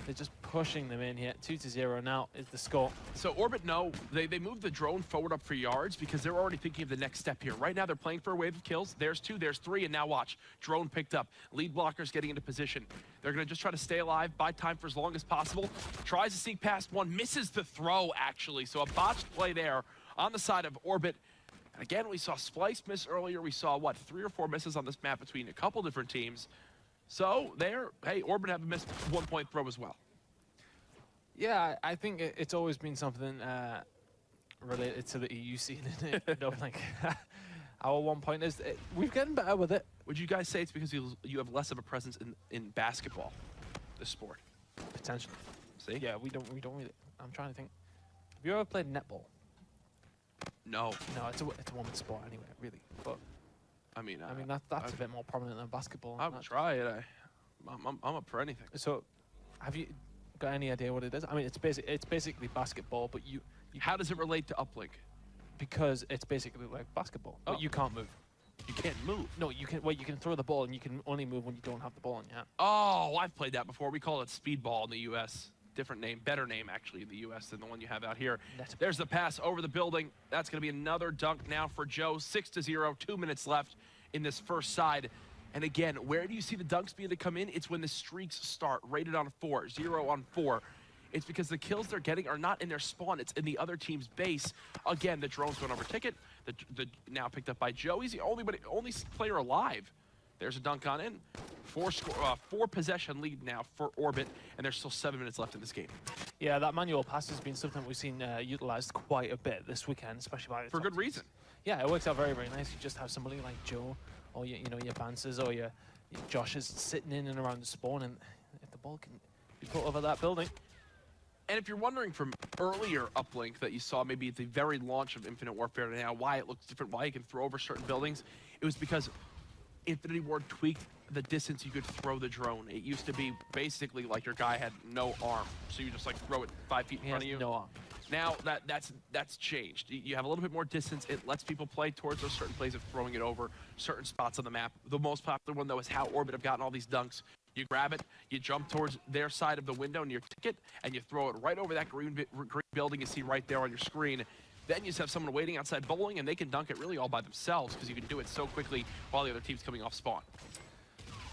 they're just pushing them in here. 2-0 now is the score. So Orbit, no, they moved the drone forward up for yards because they're already thinking of the next step here. Right now they're playing for a wave of kills. There's 2, there's 3, and now watch. Drone picked up. Lead blockers getting into position. They're going to just try to stay alive, buy time for as long as possible. Tries to sneak past one, misses the throw actually. So a botched play there on the side of Orbit. And again, we saw Splice miss earlier. We saw, what, 3 or 4 misses on this map between a couple different teams. So there, hey, Orbit have a missed 1-point throw as well. Yeah, I think it's always been something related to the EU scene, isn't it? You know, like our 1 point is we've gotten better with it. Would you guys say it's because you have less of a presence in basketball, the sport? Potentially. See? Yeah, we don't really. I'm trying to think. Have you ever played netball? No. No, it's a woman's sport anyway, really. But I mean that's a bit more prominent than basketball. I would try it. I'm up for anything. So, have you got any idea what it is? I mean, it's basically basketball, but you how does it relate to Uplink? Because it's basically like basketball, but you can't move. You can't move? No, you can. Well, you can throw the ball, and you can only move when you don't have the ball in your hand. Oh, I've played that before. We call it speedball in the U.S. Different name, better name actually in the U.S. than the one you have out here. There's the pass over the building. That's going to be another dunk now for Joe. 6-0, 2 minutes left in this first side. And again, where do you see the dunks being to come in? It's when the streaks start, rated on 4, 0 on 4. It's because the kills they're getting are not in their spawn, it's in the other team's base. Again, the drone's going over ticket. The now picked up by Joe. He's the only player alive. There's a dunk on in. 4 possession lead now for Orbit, and there's still 7 minutes left in this game. Yeah, that manual pass has been something we've seen utilized quite a bit this weekend, especially by the for good reason. Yeah, it works out very, very nice. You just have somebody like Joe, or your Bansers, or your Joshes sitting in and around the spawn, and if the ball can be put over that building. And if you're wondering from earlier Uplink that you saw maybe at the very launch of Infinite Warfare to now, why it looks different, why you can throw over certain buildings, it was because Infinity Ward tweaked the distance you could throw the drone. It used to be basically like your guy had no arm, so you just like throw it 5 feet in front of you. No arm. Now that's changed. You have a little bit more distance. It lets people play towards those certain plays of throwing it over certain spots on the map. The most popular one though is how Orbit have gotten all these dunks. You grab it, you jump towards their side of the window and your ticket, and you throw it right over that green building you see right there on your screen. Then you just have someone waiting outside bowling, and they can dunk it really all by themselves because you can do it so quickly while the other team's coming off spawn.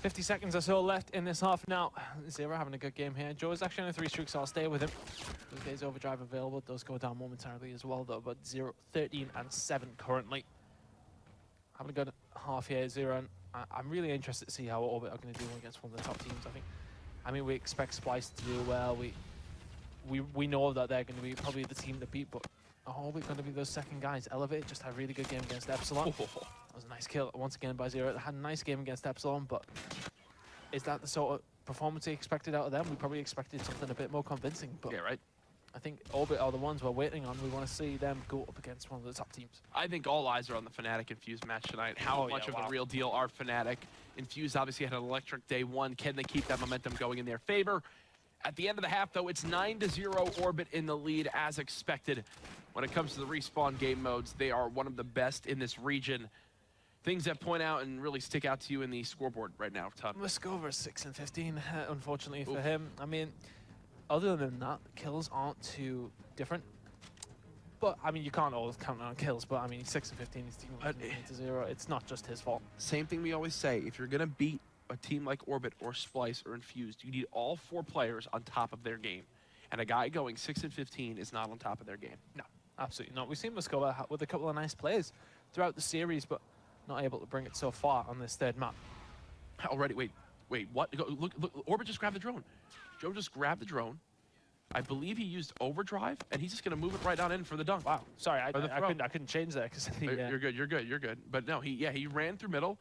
50 seconds or so left in this half now. Zero having a good game here. Joe is actually on a 3 streak, so I'll stay with him. Those days overdrive available. Those go down momentarily as well, though. But 0, 13, and 7 currently. Having a good half here, 0. And I'm really interested to see how Orbit are going to do against one of the top teams. I mean, we expect Splice to do well. We know that they're going to be probably the team to beat, but are Orbit going to be those second guys? Elevate just had a really good game against Epsilon. That was a nice kill once again by Zero. They had a nice game against Epsilon, but is that the sort of performance we expected out of them? We probably expected something a bit more convincing, but yeah, right. I think Orbit are the ones we're waiting on. We want to see them go up against one of the top teams. I think all eyes are on the Fnatic Infuse match tonight. How much of the real deal are Fnatic? Infuse obviously had an electric day 1. Can they keep that momentum going in their favor? At the end of the half, though, it's 9-0 Orbit in the lead as expected. When it comes to the respawn game modes, they are one of the best in this region. Things that point out and really stick out to you in the scoreboard right now, Todd. Muskova 6 and 15, unfortunately for him. I mean, other than that, kills aren't too different. But, I mean, you can't always count on kills, but, I mean, 6 and 15 is 9-0. It's not just his fault. Same thing we always say. If you're going to beat a team like Orbit or Splice or Infused, you need all 4 players on top of their game. And a guy going 6 and 15 is not on top of their game. No, absolutely not. We've seen Muskova with a couple of nice plays throughout the series, but not able to bring it so far on this 3rd map. Already, wait, what? Look, Orbit just grabbed the drone. Joe just grabbed the drone. I believe he used overdrive, and he's just going to move it right on in for the dunk. Wow, sorry, I couldn't change that because You're good. But no, he ran through middle,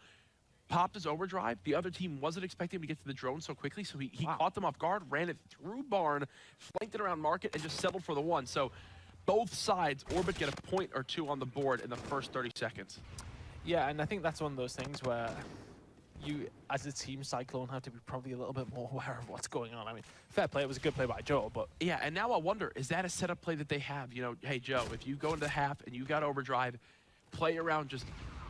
popped his overdrive. The other team wasn't expecting him to get to the drone so quickly, so he caught them off guard, ran it through barn, flanked it around market, and just settled for the 1. So both sides, Orbit get a point or 2 on the board in the first 30 seconds. Yeah, and I think that's one of those things where you, as a team, Cyclone, have to be probably a little bit more aware of what's going on. I mean, fair play, it was a good play by Joe, but... Yeah, and now I wonder, is that a setup play that they have? You know, hey, Joe, if you go into the half and you got overdrive, play around just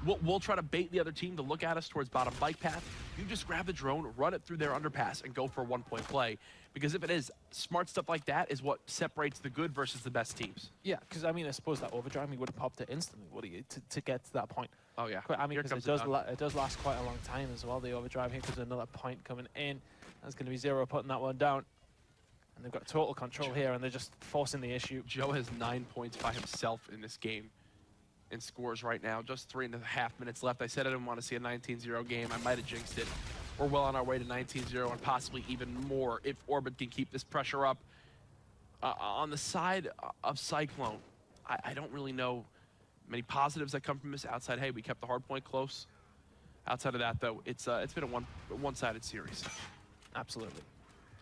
we'll try to bait the other team to look at us towards bottom bike path. You just grab the drone, run it through their underpass, and go for a one-point play. Because if it is, smart stuff like that is what separates the good versus the best teams. Yeah, because I mean, I suppose that overdrive, he would have popped it instantly, would he, to get to that point? Oh yeah. I mean, because it does last quite a long time as well. The overdrive, here comes another point coming in. That's going to be Zero putting that one down. And they've got total control here, and they're just forcing the issue. Joe has 9 points by himself in this game in scores right now. Just 3.5 minutes left. I said I didn't want to see a 19-0 game. I might have jinxed it. We're well on our way to 19-0 and possibly even more if Orbit can keep this pressure up. On the side of Cyclone, I don't really know many positives that come from this outside. Hey, we kept the hard point close. Outside of that, though, it's been a one-sided series. Absolutely.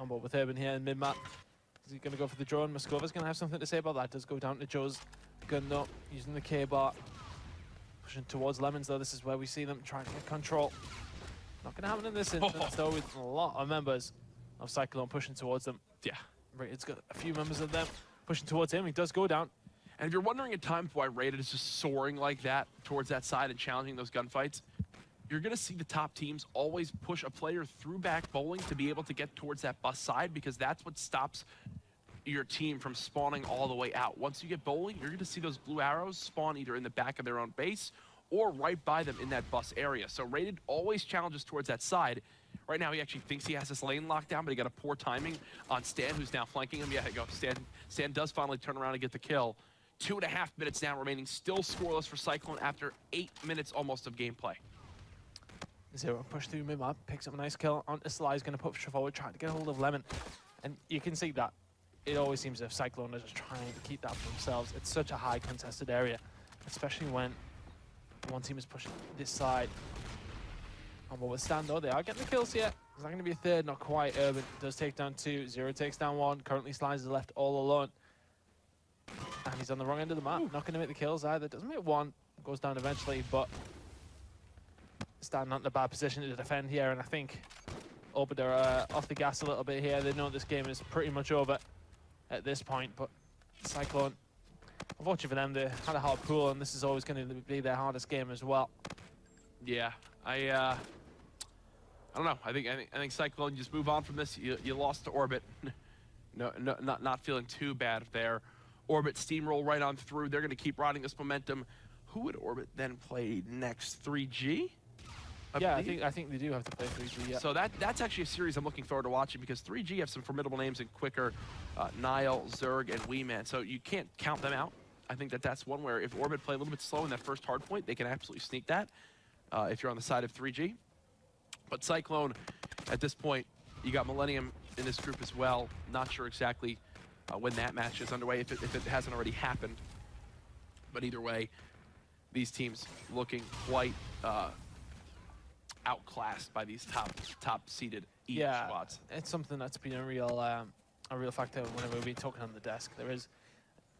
On board with Urban here in mid-map. Is he going to go for the drone? Moskova's going to have something to say about that. Does go down to Joe's gun though, using the K-bar. Pushing towards Lemons though. This is where we see them trying to get control. Not going to happen in this instance though, with a lot of members of Cyclone pushing towards them. Yeah. Raid's got a few members of them pushing towards him. He does go down. And if you're wondering at times why Raided is just soaring like that towards that side and challenging those gunfights, you're going to see the top teams always push a player through back bowling to be able to get towards that bus side, because that's what stops your team from spawning all the way out. Once you get bowling, you're going to see those blue arrows spawn either in the back of their own base or right by them in that bus area. So Raided always challenges towards that side. Right now, he actually thinks he has this lane locked down, but he got a poor timing on Stan, who's now flanking him. Yeah, there you go. Stan does finally turn around and get the kill. 2.5 minutes now remaining, still scoreless for Cyclone after 8 minutes almost of gameplay. Zero push through mid-map, picks up a nice kill onto Sly. He's going to push forward, trying to get a hold of Lemon. And you can see that it always seems as if Cyclone are just trying to keep that for themselves. It's such a high contested area, especially when one team is pushing this side. On what with Stan though, they are getting the kills here. Is that going to be a third? Not quite. Urban does take down 2. Zero takes down 1. Currently Slides is left all alone. And he's on the wrong end of the map. Not going to make the kills either. Doesn't make 1. Goes down eventually, but Stan not in a bad position to defend here. And I think Orbit are off the gas a little bit here. They know this game is pretty much over at this point. But Cyclone, unfortunately for them, they had a hard pool, and this is always going to be their hardest game as well. Yeah, I don't know. I think Cyclone, you just move on from this. You lost to Orbit. No, not feeling too bad there. Orbit steamroll right on through. They're going to keep riding this momentum. Who would Orbit then play next? 3G? I think they do have to play 3G. Yeah. So that's actually a series I'm looking forward to watching, because 3G have some formidable names in Quicker, Nile, Zerg, and Weeman. So you can't count them out. I think that's one where if Orbit play a little bit slow in that first hard point, they can absolutely sneak that if you're on the side of 3G. But Cyclone, at this point, you got Millennium in this group as well. Not sure exactly when that match is underway, if it hasn't already happened. But either way, these teams looking quite outclassed by these top-seeded squads. It's something that's been a real factor whenever we've been talking on the desk. There is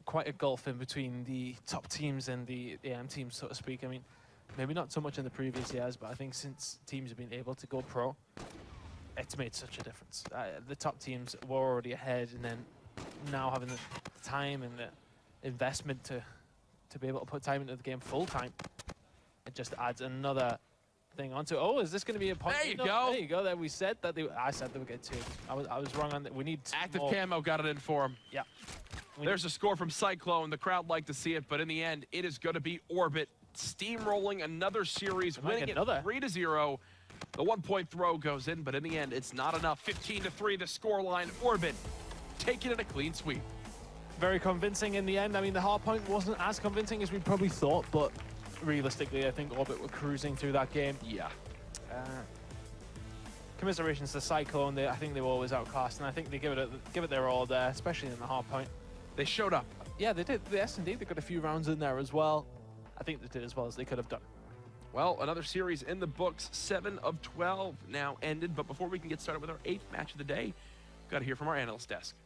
quite a gulf in between the top teams and the AM teams, so to speak. I mean, maybe not so much in the previous years, but I think since teams have been able to go pro, it's made such a difference. The top teams were already ahead, and then now having the time and the investment to be able to put time into the game full time, it just adds another thing onto. Oh, is this going to be a point? There you go. There you go. There we said that I said they would get 2. I was wrong on that. We need active more. camo got it in for him. Yeah. There's a score from Cyclone. The crowd liked to see it, but in the end, it is going to be Orbit steamrolling another series, winning it 3-0. The 1-point throw goes in, but in the end, it's not enough. 15-3, the scoreline. Orbit taking it a clean sweep. Very convincing in the end. I mean, the hard point wasn't as convincing as we probably thought, but realistically, I think Orbit were cruising through that game. Yeah. Commiserations to Cyclone. I think they were always outclassed, and I think they give it their all there, especially in the hard point. They showed up. Yeah, they did. The S&D, they got a few rounds in there as well. I think they did as well as they could have done. Well, another series in the books. 7 of 12 now ended. But before we can get started with our 8th match of the day, got to hear from our analyst desk.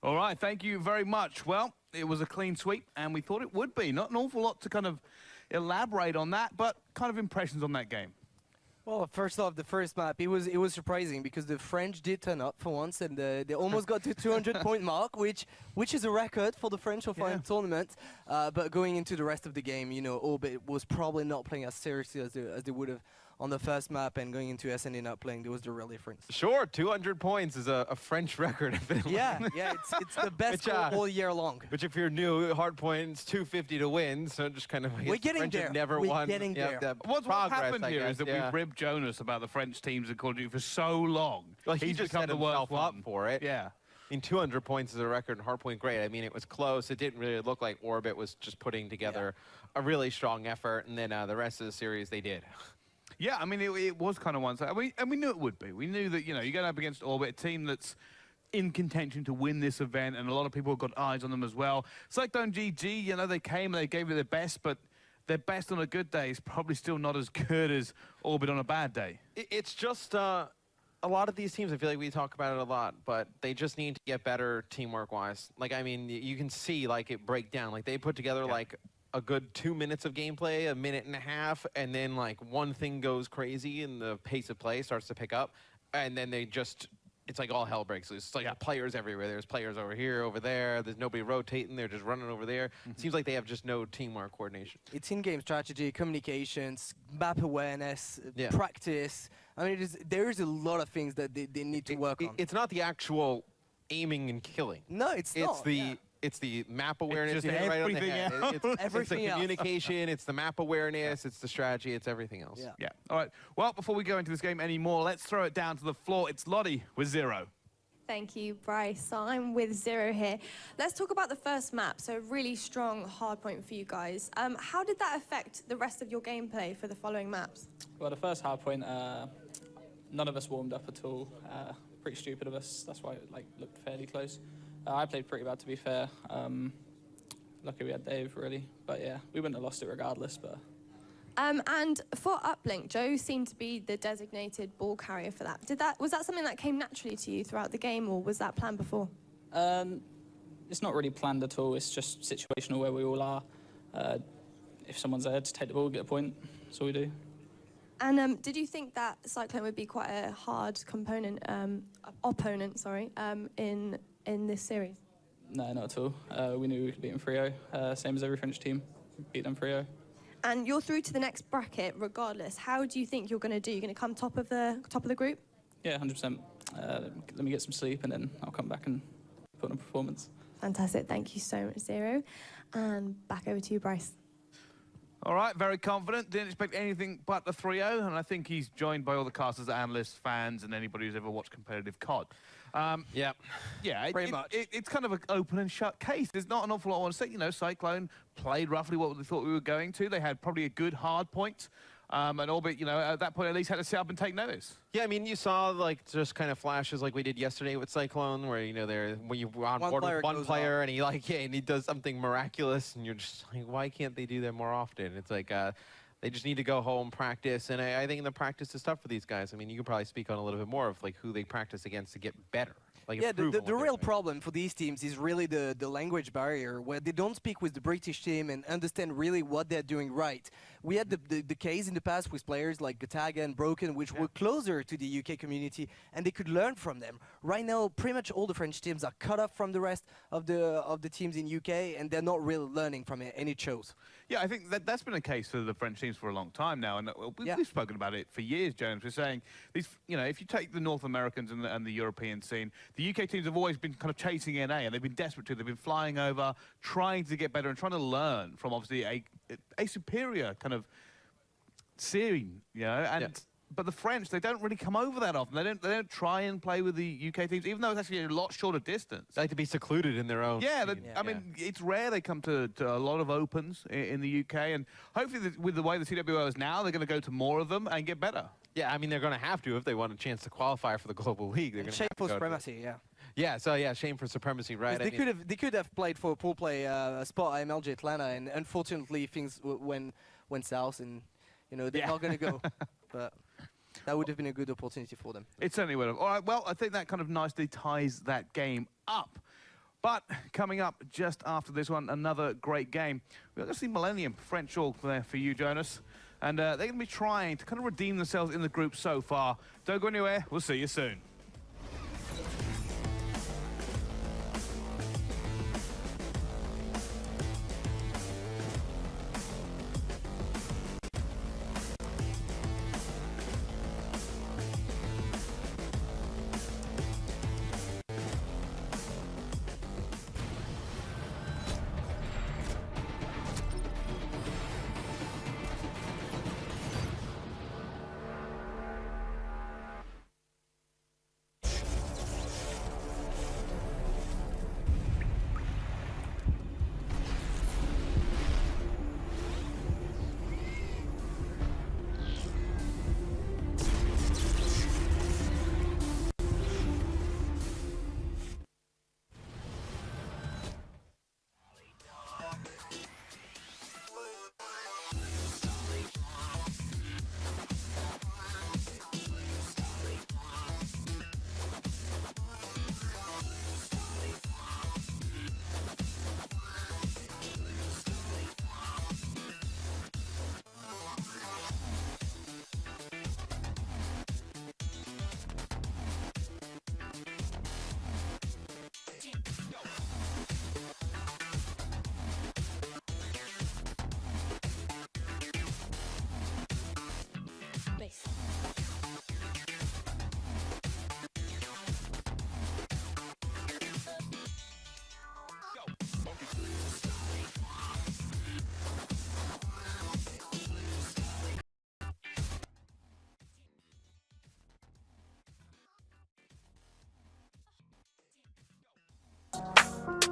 All right, thank you very much. Well, it was a clean sweep, and we thought it would be. Not an awful lot to kind of elaborate on that, but kind of impressions on that game. Well, first off, the first map, it was surprising because the French did turn up for once, and they almost got to 200-point mark, which is a record for the French so far in the tournament. But going into the rest of the game, you know, Orbit was probably not playing as seriously as they would have on the first map, and going into S&D not playing, there was the real difference. Sure, 200 points is a French record. Yeah, it's the best all year long. Which, if you're new, Hardpoint, it's 250 to win, so just kind of. We're getting French there. Have never We're won. getting there. What's happened here is that we've ribbed Jonas about the French teams in Call of Duty for so long. Well, he's just become set the worst himself up for it. Yeah. In 200 points is a record, and Hardpoint, great. I mean, it was close. It didn't really look like Orbit was just putting together a really strong effort, and then the rest of the series, they did. Yeah, I mean, it was kind of one-sided. And we knew it would be. We knew that, you know, you're going up against Orbit, a team that's in contention to win this event, and a lot of people have got eyes on them as well. Cyclone GG, you know, they came and they gave it their best, but their best on a good day is probably still not as good as Orbit on a bad day. It's just a lot of these teams, I feel like we talk about it a lot, but they just need to get better teamwork-wise. Like, I mean, you can see, like, it break down. Like, they put together, like, a good 2 minutes of gameplay, a minute and a half, and then like one thing goes crazy and the pace of play starts to pick up, and then they just, it's like all hell breaks loose. It's like players everywhere. There's players over here, over there. There's nobody rotating. They're just running over there. It seems like they have just no teamwork coordination. It's in-game strategy, communications, map awareness, practice. I mean, there is a lot of things that they need to work on. It's not the actual aiming and killing. No, it's not. It's the map awareness. It's just everything else. It's the communication, it's the map awareness, it's the strategy, it's everything else. Yeah. All right. Well, before we go into this game anymore, let's throw it down to the floor. It's Lottie with 0. Thank you, Bryce. So I'm with 0 here. Let's talk about the first map. So really strong hardpoint for you guys. How did that affect the rest of your gameplay for the following maps? Well, the first hardpoint, none of us warmed up at all. Pretty stupid of us. That's why it looked fairly close. I played pretty bad, to be fair. Lucky we had Dave, really. But yeah, we wouldn't have lost it regardless. But and for Uplink, Joe seemed to be the designated ball carrier for that. Was that something that came naturally to you throughout the game, or was that planned before? It's not really planned at all. It's just situational where we all are. If someone's there to take the ball, get a point. That's all we do. And did you think that Cyclone would be quite a hard opponent, in this series? No, not at all. We knew we could beat them 3-0, same as every French team. Beat them 3-0. And you're through to the next bracket regardless. How do you think you're going to do? You're going to come top of the group? Yeah, 100%. Let me get some sleep and then I'll come back and put on a performance. Fantastic. Thank you so much, 0. And back over to you, Bryce. All right, very confident. Didn't expect anything but the 3-0, and I think he's joined by all the casters, analysts, fans, and anybody who's ever watched competitive COD. Yeah, pretty much. It's kind of an open and shut case. There's not an awful lot I want to say. You know, Cyclone played roughly what they thought we were going to. They had probably a good hard point. And Orbit, you know, at that point at least had to sit up and take notice. Yeah, I mean, you saw like just kind of flashes like we did yesterday with Cyclone, where you know when you were on board with one player and he does something miraculous, and you're just like, why can't they do that more often? It's like they just need to go home, practice, and I think the practice is tough for these guys. I mean, you could probably speak on a little bit more of like who they practice against to get better. Like the real problem for these teams is really the language barrier, where they don't speak with the British team and understand really what they're doing right. We had the case in the past with players like Gataga and Broken, which were closer to the UK community, and they could learn from them. Right now, pretty much all the French teams are cut off from the rest of the teams in UK, and they're not really learning from it, and it shows. Yeah, I think that's been a case for the French teams for a long time now, and we've spoken about it for years, Jones. We're saying, these, you know, if you take the North Americans and the European scene, the UK teams have always been kind of chasing NA, and they've been desperate to. They've been flying over, trying to get better and trying to learn from obviously a superior kind of scene, you know. And but the French, they don't really come over that often. They don't try and play with the UK teams, even though it's actually a lot shorter distance. They like to be secluded in their own. Yeah, I mean, it's rare they come to a lot of opens in the UK, and hopefully with the way the CWL is now, they're going to go to more of them and get better. Yeah, I mean, they're going to have to if they want a chance to qualify for the Global League. They're going to shame for supremacy, yeah. Yeah, so yeah, shame for supremacy, right? They could have played for a pool play spot at MLG Atlanta, and unfortunately things went south, and you know they're not going to go. But that would have been a good opportunity for them. It certainly would have. All right, well, I think that kind of nicely ties that game up. But coming up just after this one, another great game. We're going to see Millennium, French all there for you, Jonas. And they're going to be trying to kind of redeem themselves in the group so far. Don't go anywhere. We'll see you soon.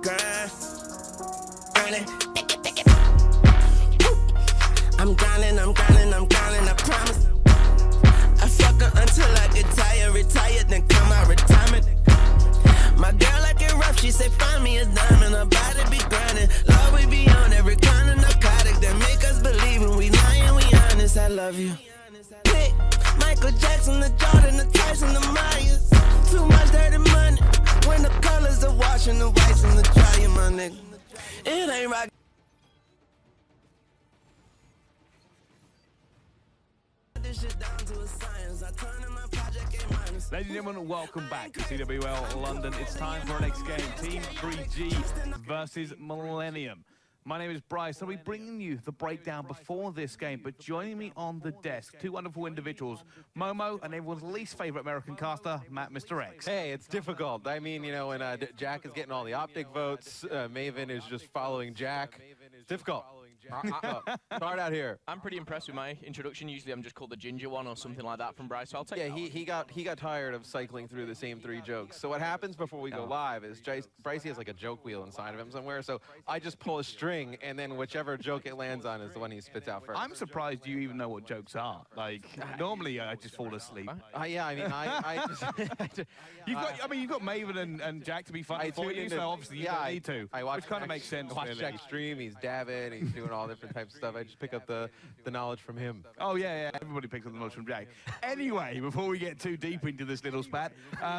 Grinding. I'm grinding, I promise. I fuck her until I get tired, retired, then come out retirement. My girl like it rough, she say find me a diamond, her body be grinding. Love we be on every kind of narcotic that make us believe when we lying, we honest, I love you. Pick Michael Jackson, the Jordan, the Tyson, the Myers. Too much dirty money, when the colors are washing the whites and the dryer, my nigga. It ain't rock. Ladies and gentlemen, welcome back to CWL London. It's time for our next game, Team 3G versus Millennium. My name is Bryce. I'll be bringing you the breakdown before this game, but joining me on the desk, two wonderful individuals, Momo and everyone's least favorite American caster, Matt, Mr. X. Hey, it's difficult. I mean, you know, when Jack is getting all the optic votes, Maven is just following Jack. It's difficult. Start out here. I'm pretty impressed with my introduction. Usually I'm just called the ginger one or something like that from Bryce, so I'll take that he got tired of cycling through the same 3 jokes. So what happens before we go live is Bryce has like a joke wheel inside of him somewhere, so I just pull a string, and then whichever joke it lands on is the one he spits out first. I'm surprised you even know what jokes are. Like, normally I just fall asleep. Yeah, I mean, I just... you've got Maven and Jack to be fighting for you, so obviously you don't need to. Which kind of makes sense, I watch really. Jack's stream, he's dabbing, he's doing all different types of stuff. I just pick up the knowledge from him. Oh, yeah, everybody picks up the knowledge from Jack. Anyway, before we get too deep into this little spat,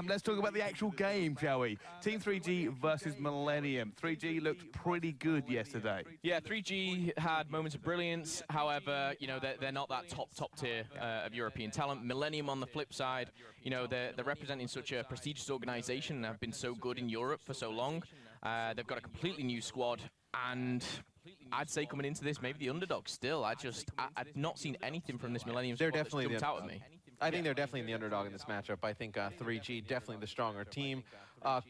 let's talk about the actual game, shall we? Team 3G versus Millennium. 3G looked pretty good yesterday. Yeah, 3G had moments of brilliance. However, you know, they're not that top tier of European talent. Millennium, on the flip side, you know, they're representing such a prestigious organization and have been so good in Europe for so long. They've got a completely new squad, and I'd say coming into this, maybe the underdog still. I've not seen anything from this Millennium squad that's jumped out at me. I think they're definitely the underdog in this matchup. I think 3G definitely the stronger team.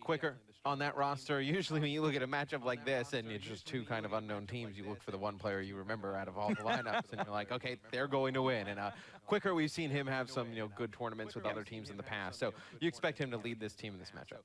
Quicker on that roster. Usually when you look at a matchup like this and it's just 2 kind of unknown teams, you look for the one player you remember out of all the lineups, and you're like, okay, they're going to win. And Quicker, we've seen him have some good tournaments with other teams in the past, so you expect him to lead this team in this matchup.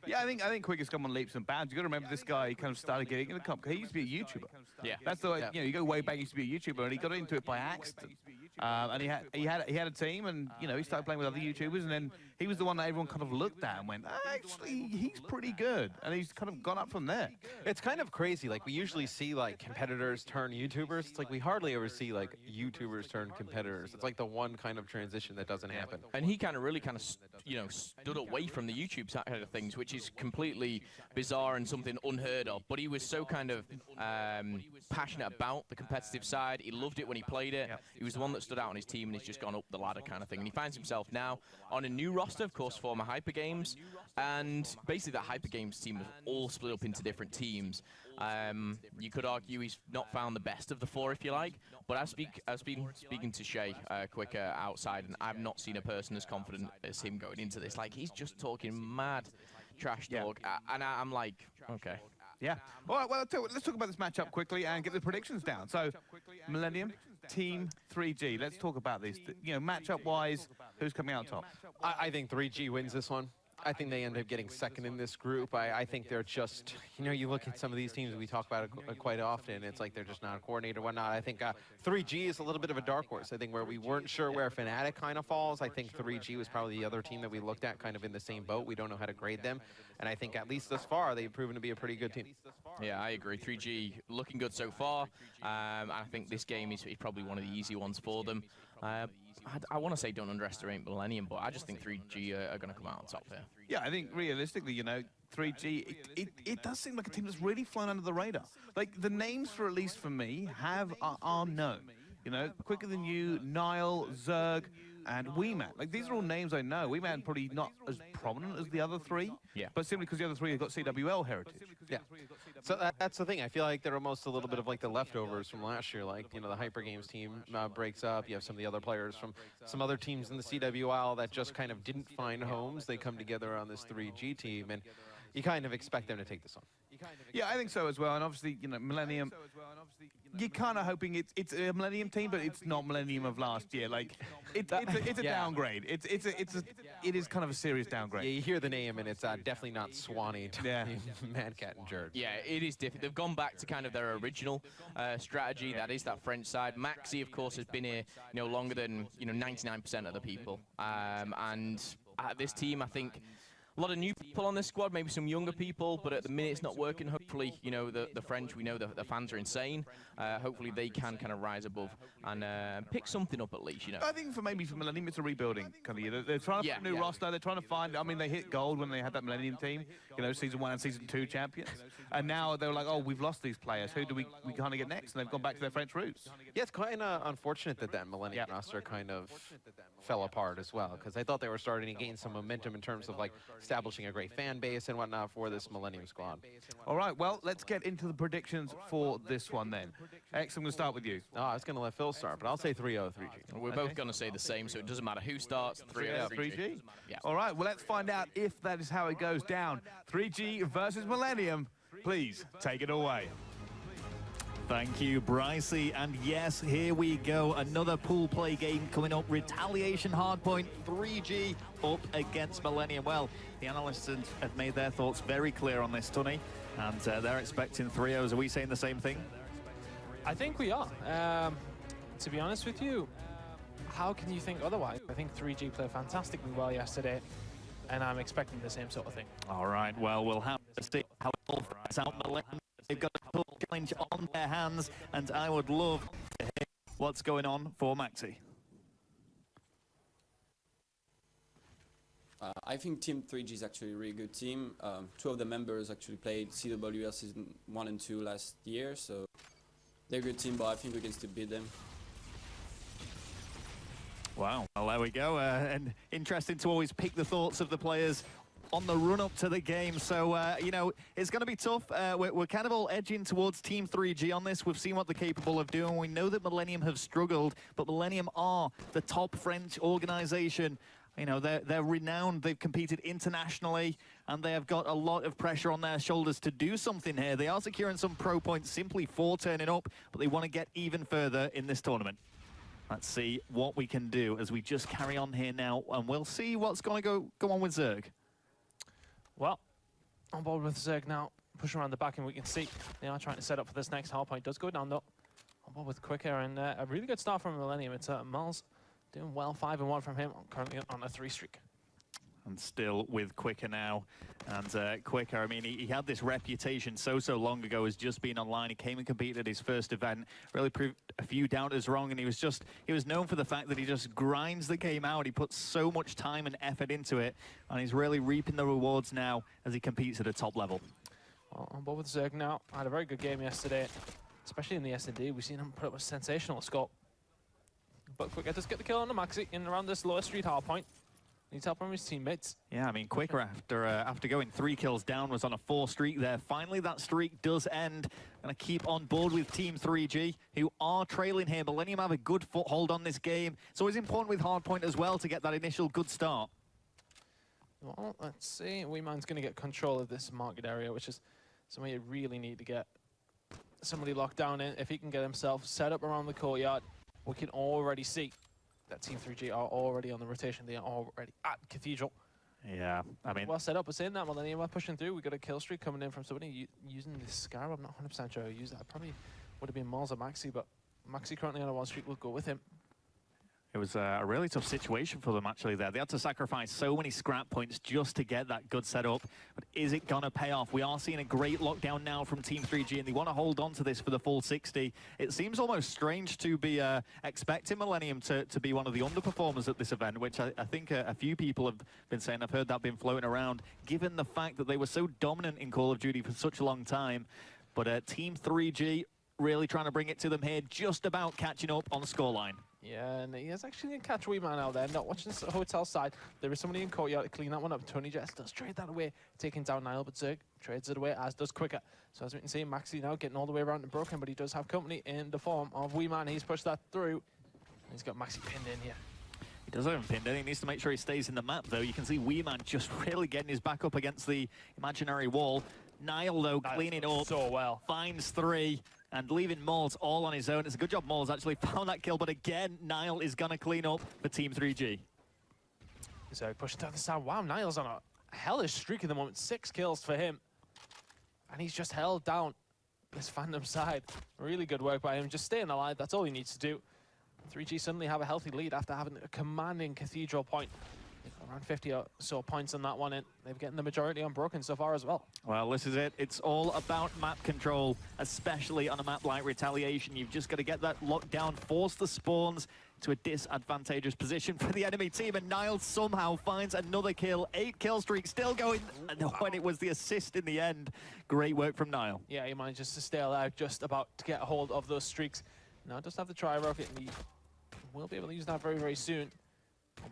Yeah, I think Quicker's come on leaps and bounds. You got to remember this guy kind of started getting into the comp. He used to be a YouTuber. Yeah, that's the way. You know, you go way back. He used to be a YouTuber, and he got into it by accident. And he had a team, and you know, he started playing with other YouTubers, and then he was the one that everyone kind of looked at and went, actually, he's pretty good, and he's kind of gone up from there. It's kind of crazy. Like, we usually see like competitors turn YouTubers. It's like we hardly ever see like YouTubers turn competitors. It's like the one kind of transition that doesn't happen. And he really you know, stood away from the YouTube side of things, which is completely bizarre and something unheard of. But he was so kind of passionate about the competitive side. He loved it when he played it. He was the one that stood out on his team, and he's just gone up the ladder kind of thing. And he finds himself now on a new roster, of course, former Hyper Games, and basically that Hyper Games team was all split up into different teams. You could argue he's not found the best of the four, if you like, but I've been speaking to Shay quicker outside, and I've not seen a person as confident as him going into this. Like, he's just talking mad trash talk, and I'm like, okay. Yeah. All right, well, let's talk about this matchup quickly and get the predictions down. So, Millennium, Team 3G. Let's talk about this. You know, matchup-wise, who's coming out top? I think 3G wins this one. I think they end up getting second in this group. I think they're just, you know, you look at some of these teams, we talk about it quite often, it's like they're just not coordinated or whatnot. I think 3G is a little bit of a dark horse. I think where we weren't sure where Fnatic kind of falls, I think 3G was probably the other team that we looked at kind of in the same boat. We don't know how to grade them. And I think at least thus far, they've proven to be a pretty good team. Yeah, I agree. 3G looking good so far. I think this game is probably one of the easy ones for them. I want to say don't underestimate Millennium, but I just think 3G are going to come out on top here. Yeah, I think realistically, you know, 3G, it does seem like a team that's really flown under the radar. Like, the names, for at least for me, are known. You know, Quicker Than You, Nile, Zerg, and Weeman. Like, these are all names I know. Weeman probably not as prominent as the other three, but simply because the other three have got CWL heritage. Yeah. So that's the thing. I feel like they're almost a little bit of like the leftovers from last year. Like, you know, the Hyper Games team breaks up. You have some of the other players from some other teams in the CWL that just kind of didn't find homes. They come together on this 3G team, and you kind of expect them to take this on. Yeah, I think so as well. And obviously, you know, Millennium, you're kind of hoping it's a Millennium team, but it's not Millennium of last year. Like, it's a downgrade. It is kind of a serious downgrade. Yeah, you hear the name, and it's definitely not Swanee, Mad Cat, and Jerd. Yeah, it is different. They've gone back to kind of their original strategy. That is that French side. Maxi, of course, has been here, you know, longer than 99% of the people. And this team, I think, a lot of new people on this squad, maybe some younger people, but at the minute it's not working. Hopefully, you know, the French, we know the fans are insane. Hopefully they can kind of rise above and pick something up at least, you know. I think for Millennium, it's a rebuilding kind of year. They're trying to find a new roster. They're trying to find, I mean, they hit gold when they had that Millennium team, you know, Season 1 and Season 2 champions. And now they're like, oh, we've lost these players. Who do we kind of get next? And they've gone back to their French roots. Yeah, it's kind of unfortunate that Millennium roster kind of fell apart as well, because I thought they were starting to gain some momentum in terms of like establishing a great fan base and whatnot for this Millennium squad. All right, well, let's get into the predictions for this one then. X, I'm going to start with you. Oh, I was going to let Phil start, but I'll say 3-0 3G. We're both going to say the same, so it doesn't matter who starts. 3-0 3G. Yeah. All right, well, let's find out if that is how it goes down. 3G versus Millennium. Please take it away. Thank you, Brycey. And yes, here we go. Another pool play game coming up. Retaliation Hardpoint 3G up against Millennium. Well, the analysts have made their thoughts very clear on this, Tunny. And they're expecting 3-0s. Are we saying the same thing? I think we are. To be honest with you, how can you think otherwise? I think 3G played fantastically well yesterday, and I'm expecting the same sort of thing. All right, well, we'll have to see how it all plays out. Millennium, they've got a full challenge on their hands, and I would love to hear what's going on for Maxi. I think Team 3G is actually a really good team. Two of the members actually played CWL Season 1 and 2 last year, so they're a good team, but I think we can still beat them. Wow, well, there we go. And interesting to always pick the thoughts of the players on the run-up to the game. So, you know, it's going to be tough. We're kind of all edging towards Team 3G on this. We've seen what they're capable of doing. We know that Millennium have struggled, but Millennium are the top French organization. You know, they're renowned. They've competed internationally, and they have got a lot of pressure on their shoulders to do something here. They are securing some pro points simply for turning up, but they want to get even further in this tournament. Let's see what we can do as we just carry on here now, and we'll see what's going to go on with Zerg. Well, on board with Zerg now. Push around the back, and we can see they are trying to set up for this next hardpoint. Does go down, though. Well, with Quicker and a really good start from Millennium. It's Miles doing well, 5-1 from him, currently on a 3 streak. And still with Quicker now. And Quicker, I mean, he had this reputation so long ago as just being online. He came and competed at his first event, really proved a few doubters wrong, and he was known for the fact that he just grinds the game out. He puts so much time and effort into it, and he's really reaping the rewards now as he competes at a top level. Well, on board with Zerg now. Had a very good game yesterday, especially in the S&D. We've seen him put up a sensational score. But Quicker does get the kill on the Maxi in around this lower street hardpoint. Needs help from his teammates. Yeah, I mean, Quicker after going 3 kills down was on a 4 streak there. Finally, that streak does end. Gonna keep on board with Team 3G, who are trailing here. Millennium have a good foothold on this game. It's always important with Hardpoint as well to get that initial good start. Well, let's see. Weeman's gonna get control of this market area, which is somewhere you really need to get somebody locked down in. If he can get himself set up around the courtyard, we can already see that Team 3G are already on the rotation. They are already at Cathedral. Yeah, I mean... Well set up. We're seeing that Millennium are pushing through. We got a kill streak coming in from somebody using this Scarab. I'm not 100% sure who used that. Probably would have been Miles or Maxi, but Maxi currently on a 1 streak. We'll go with him. It was a really tough situation for them, actually, there. They had to sacrifice so many scrap points just to get that good setup. But is it going to pay off? We are seeing a great lockdown now from Team 3G, and they want to hold on to this for the full 60. It seems almost strange to be expecting Millennium to be one of the underperformers at this event, which I think a few people have been saying. I've heard that been floating around, given the fact that they were so dominant in Call of Duty for such a long time. But Team 3G really trying to bring it to them here, just about catching up on the scoreline. Yeah, and he is actually going to catch Weeman out there, not watching the hotel side. There is somebody in courtyard to clean that one up. Tony Jess does trade that away, taking down Nile, but Zerg trades it away, as does Quicker. So as we can see, Maxi now getting all the way around and broken, but he does have company in the form of Weeman. He's pushed that through. He's got Maxi pinned in here. He does have him pinned in. He needs to make sure he stays in the map, though. You can see Weeman just really getting his back up against the imaginary wall. Nile, though, cleaning up. So well. Finds 3. And leaving Moles all on his own. It's a good job Moles actually found that kill, but again, Nile is going to clean up for Team 3G. So pushing down the side. Wow, Nile's on a hellish streak at the moment. 6 kills for him. And he's just held down this Phantom side. Really good work by him. Just staying alive, that's all he needs to do. 3G suddenly have a healthy lead after having a commanding Cathedral point. Around 50 or so points on that one, and they've gotten the majority unbroken so far as well. Well, this is it. It's all about map control, especially on a map like Retaliation. You've just got to get that lockdown, force the spawns to a disadvantageous position for the enemy team, and Nile somehow finds another kill. 8 kill streak still going, and when it was the assist in the end. Great work from Nile. Yeah, he manages to stay alive, just about to get a hold of those streaks. Now just have the tri-rocket, and he will be able to use that very, very soon.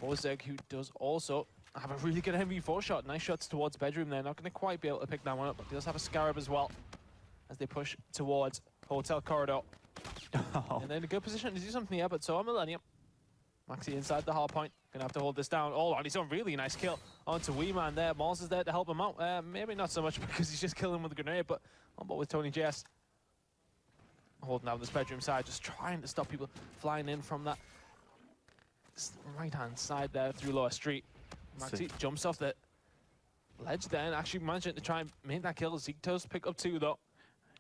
Bozeg, who does also have a really good MV4 shot. Nice shots towards bedroom there. Not going to quite be able to pick that one up, but he does have a Scarab as well as they push towards Hotel Corridor. And then a good position to do something here, but so are Millennium. Maxi inside the hard point. Going to have to hold this down. Oh, and he's on really nice kill onto Weeman there. Mars is there to help him out. Maybe not so much because he's just killing him with a grenade, but on board with Tony JS. Holding down this bedroom side, just trying to stop people flying in from that right-hand side there through lower street. Maxi jumps off the ledge there and actually managing to try and make that kill. Zeke does pick up 2 though.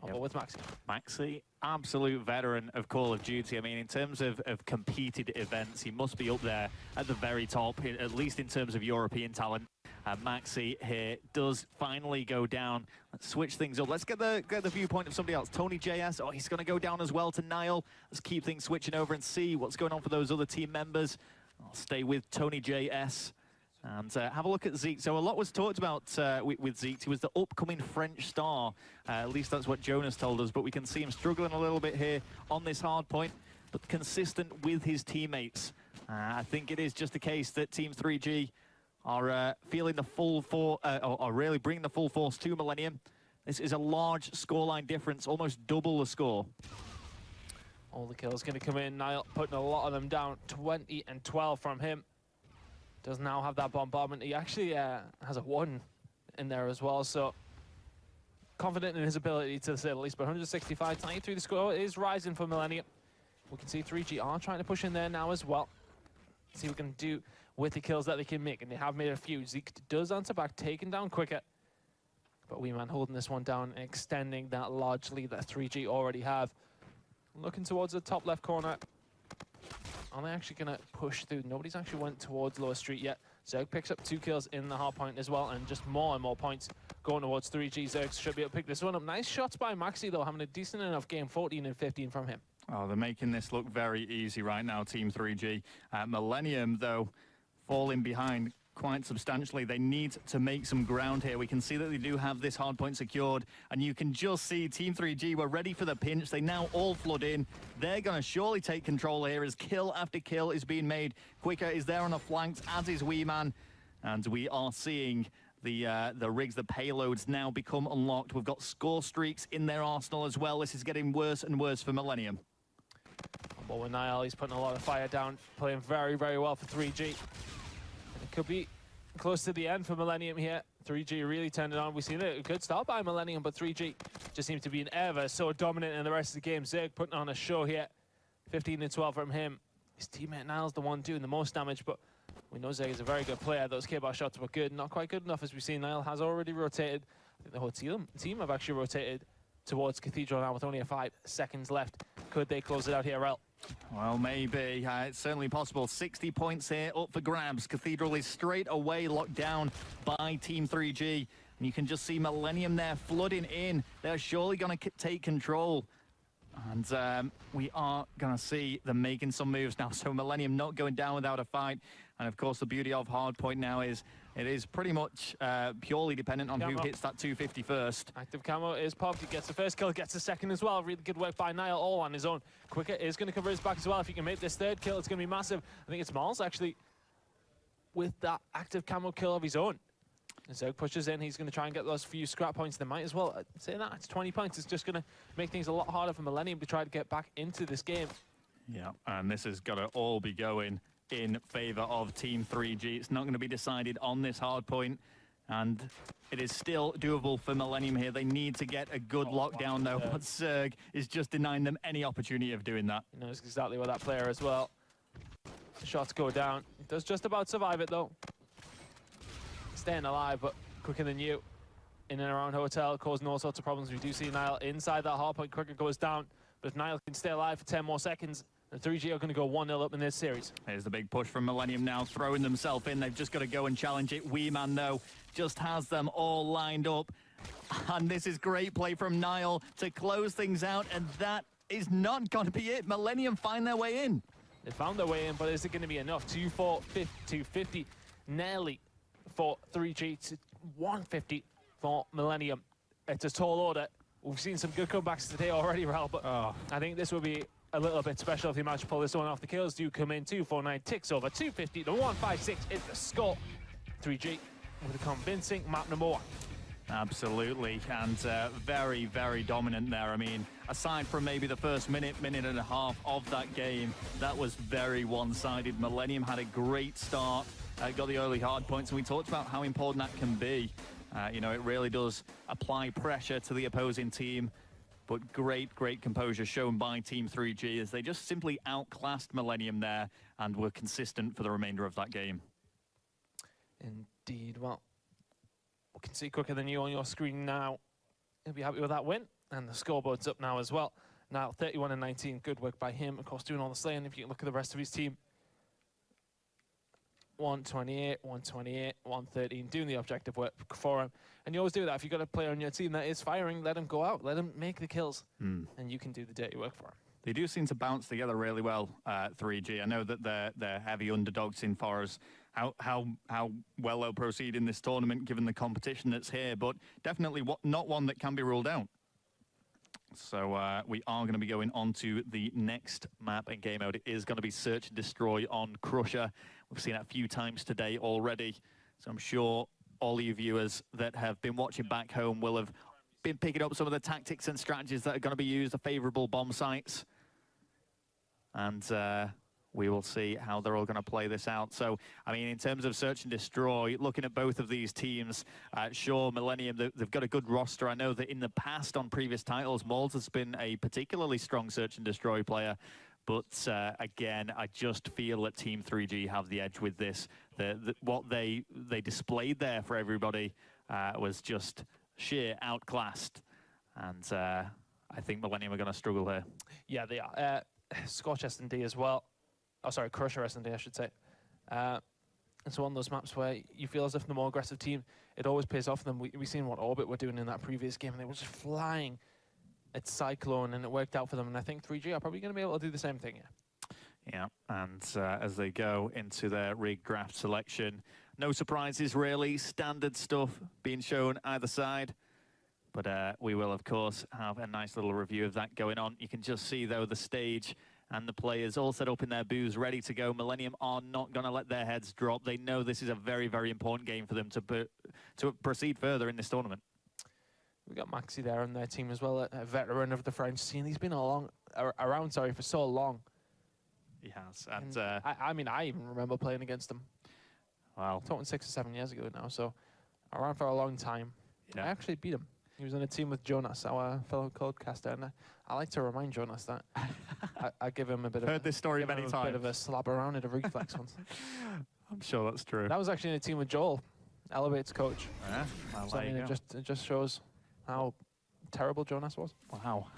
Yep. With Maxi. Maxi, absolute veteran of Call of Duty. I mean, in terms of competed events, he must be up there at the very top, at least in terms of European talent. Maxi here does finally go down. Let's switch things up. Let's get the viewpoint of somebody else. Tony JS, oh, he's going to go down as well to Nile. Let's keep things switching over and see what's going on for those other team members. I'll stay with Tony JS and have a look at Zeke. So a lot was talked about with Zeke. He was the upcoming French star. At least that's what Jonas told us, but we can see him struggling a little bit here on this hard point, but consistent with his teammates. I think it is just a case that Team 3G are feeling the full force, or really bringing the full force to Millennium. This is a large scoreline difference, almost double the score. All the kills going to come in. Nile putting a lot of them down. 20 and 12 from him. Does now have that bombardment. He actually has a 1 in there as well, so confident in his ability to say at least. But 165, 93, the score is rising for Millennium. We can see 3G are trying to push in there now as well. See what we can do with the kills that they can make, and they have made a few. Zeke does answer back, taking down Quicker. But Weeman holding this one down and extending that large lead that 3G already have. looking towards the top left corner. Are they actually going to push through? Nobody's actually went towards lower street yet. Zerg picks up 2 kills in the hard point as well, and just more and more points going towards 3G. Zerg should be able to pick this one up. Nice shots by Maxi, though, having a decent enough game, 14 and 15 from him. Oh, they're making this look very easy right now, Team 3G. Millennium, though, falling behind quite substantially. They need to make some ground here. We can see that they do have this hard point secured, and you can just see Team 3G were ready for the pinch. They now all flood in. They're going to surely take control here as kill after kill is being made. Quicker is there on the flanks, as is Wee Man, and we are seeing the rigs, the payloads now become unlocked. We've got score streaks in their arsenal as well. This is getting worse and worse for Millennium. But with Niall, he's putting a lot of fire down, playing very, very well for 3G. It could be close to the end for Millennium here. 3G really turned it on. We've seen a good start by Millennium, but 3G just seems to be ever so dominant in the rest of the game. Zerg putting on a show here. 15 and 12 from him. His teammate Niall's the one doing the most damage, but we know Zerg is a very good player. Those K-bar shots were good, not quite good enough, as we've seen. Niall has already rotated. I think the whole team have actually rotated towards Cathedral now with only 5 seconds left. Could they close it out here, Rel? Well, maybe. It's certainly possible. 60 points here up for grabs. Cathedral is straight away locked down by Team 3G. And you can just see Millennium there flooding in. They're surely going to take control. And we are going to see them making some moves now. So Millennium not going down without a fight. And of course, the beauty of Hardpoint now is it is pretty much purely dependent on who hits that 250 first. Active camo is popped. He gets the first kill, gets the second as well. Really good work by Niall, all on his own. Quicker is going to cover his back as well. If he can make this third kill, it's going to be massive. I think it's Miles actually with that active camo kill of his own. Zerg pushes in. He's going to try and get those few scrap points. They might as well say that. It's 20 points. It's just going to make things a lot harder for Millennium to try to get back into this game. Yeah, and this has got to all be going in favor of Team 3G. It's not going to be decided on this hard point, and it is still doable for Millennium here. They need to get a good lockdown, though, but Zerg is just denying them any opportunity of doing that. He knows exactly where that player as well. The shots go down. He does just about survive it, though. Staying alive, but quicker than you. In and around hotel, causing all sorts of problems. We do see Niall inside that hard point. Quicker goes down, but if Niall can stay alive for 10 more seconds, the 3G are going to go 1-0 up in this series. Here's the big push from Millennium now, throwing themselves in. They've just got to go and challenge it. Wee Man, though, just has them all lined up. And this is great play from Niall to close things out, and that is not going to be it. Millennium find their way in. They found their way in, but is it going to be enough? 250 nearly for 3G to 150 for Millennium. It's a tall order. We've seen some good comebacks today already, Raul, but I think this will be a little bit special if he managed to pull this one off. The kills do come in. 249 ticks over 250 to 156 is the score. 3G with a convincing map number 1. Absolutely, and very, very dominant there. I mean, aside from maybe the first minute and a half of that game, that was very one-sided. Millennium had a great start, got the early hard points, and we talked about how important that can be. You know, it really does apply pressure to the opposing team, but great composure shown by Team 3G as they just simply outclassed Millennium there and were consistent for the remainder of that game. Indeed. Well, we can see quicker than you on your screen now. He'll be happy with that win, and the scoreboard's up now as well. Now 31 and 19, good work by him, of course, doing all the slaying. If you look at the rest of his team, 128, 128, 113, doing the objective work for him. And you always do that. If you've got a player on your team that is firing, let him go out, let him make the kills, and you can do the dirty work for him. They do seem to bounce together really well, 3G. I know that they're heavy underdogs in far as how well they'll proceed in this tournament, given the competition that's here, but definitely not one that can be ruled out. So we are going to be going on to the next map and game mode. It is going to be Search and Destroy on Crusher. We've seen it a few times today already, so I'm sure all you viewers that have been watching back home will have been picking up some of the tactics and strategies that are going to be used, the favourable bomb sites. And we will see how they're all going to play this out. So, I mean, in terms of Search and Destroy, looking at both of these teams, sure, Millennium, they've got a good roster. I know that in the past on previous titles, Moulds has been a particularly strong Search and Destroy player. But again, I just feel that Team 3G have the edge with this. What they displayed there for everybody was just sheer outclassed. And I I think Millennium are going to struggle here. Yeah, they are. Scorch S&D as well. Oh, sorry, Crusher S&D, I should say. It's one of those maps where you feel as if the more aggressive team, it always pays off for them. We've seen what Orbit were doing in that previous game, and they were just flying at Cyclone, and it worked out for them. And I think 3G are probably going to be able to do the same thing here. Yeah, and as they go into their rig draft selection, no surprises really, standard stuff being shown either side. But we will, of course, have a nice little review of that going on. You can just see, though, the stage and the players all set up in their booths, ready to go. Millennium are not going to let their heads drop. They know this is a very, very important game for them to proceed further in this tournament. We got Maxi there on their team as well, a veteran of the French scene. He's been around for so long. He has. And I mean, I even remember playing against him. Wow. Talking 6 or 7 years ago now, so around for a long time. Yeah. I actually beat him. He was on a team with Jonas, our fellow codecaster, and I like to remind Jonas that I give him a bit of heard this story many times. A bit of a slap around at a reflex once. I'm sure that's true. That was actually in a team with Joel, Elevate's coach. Yeah, well, so, I mean, it just shows how terrible Jonas was. Wow.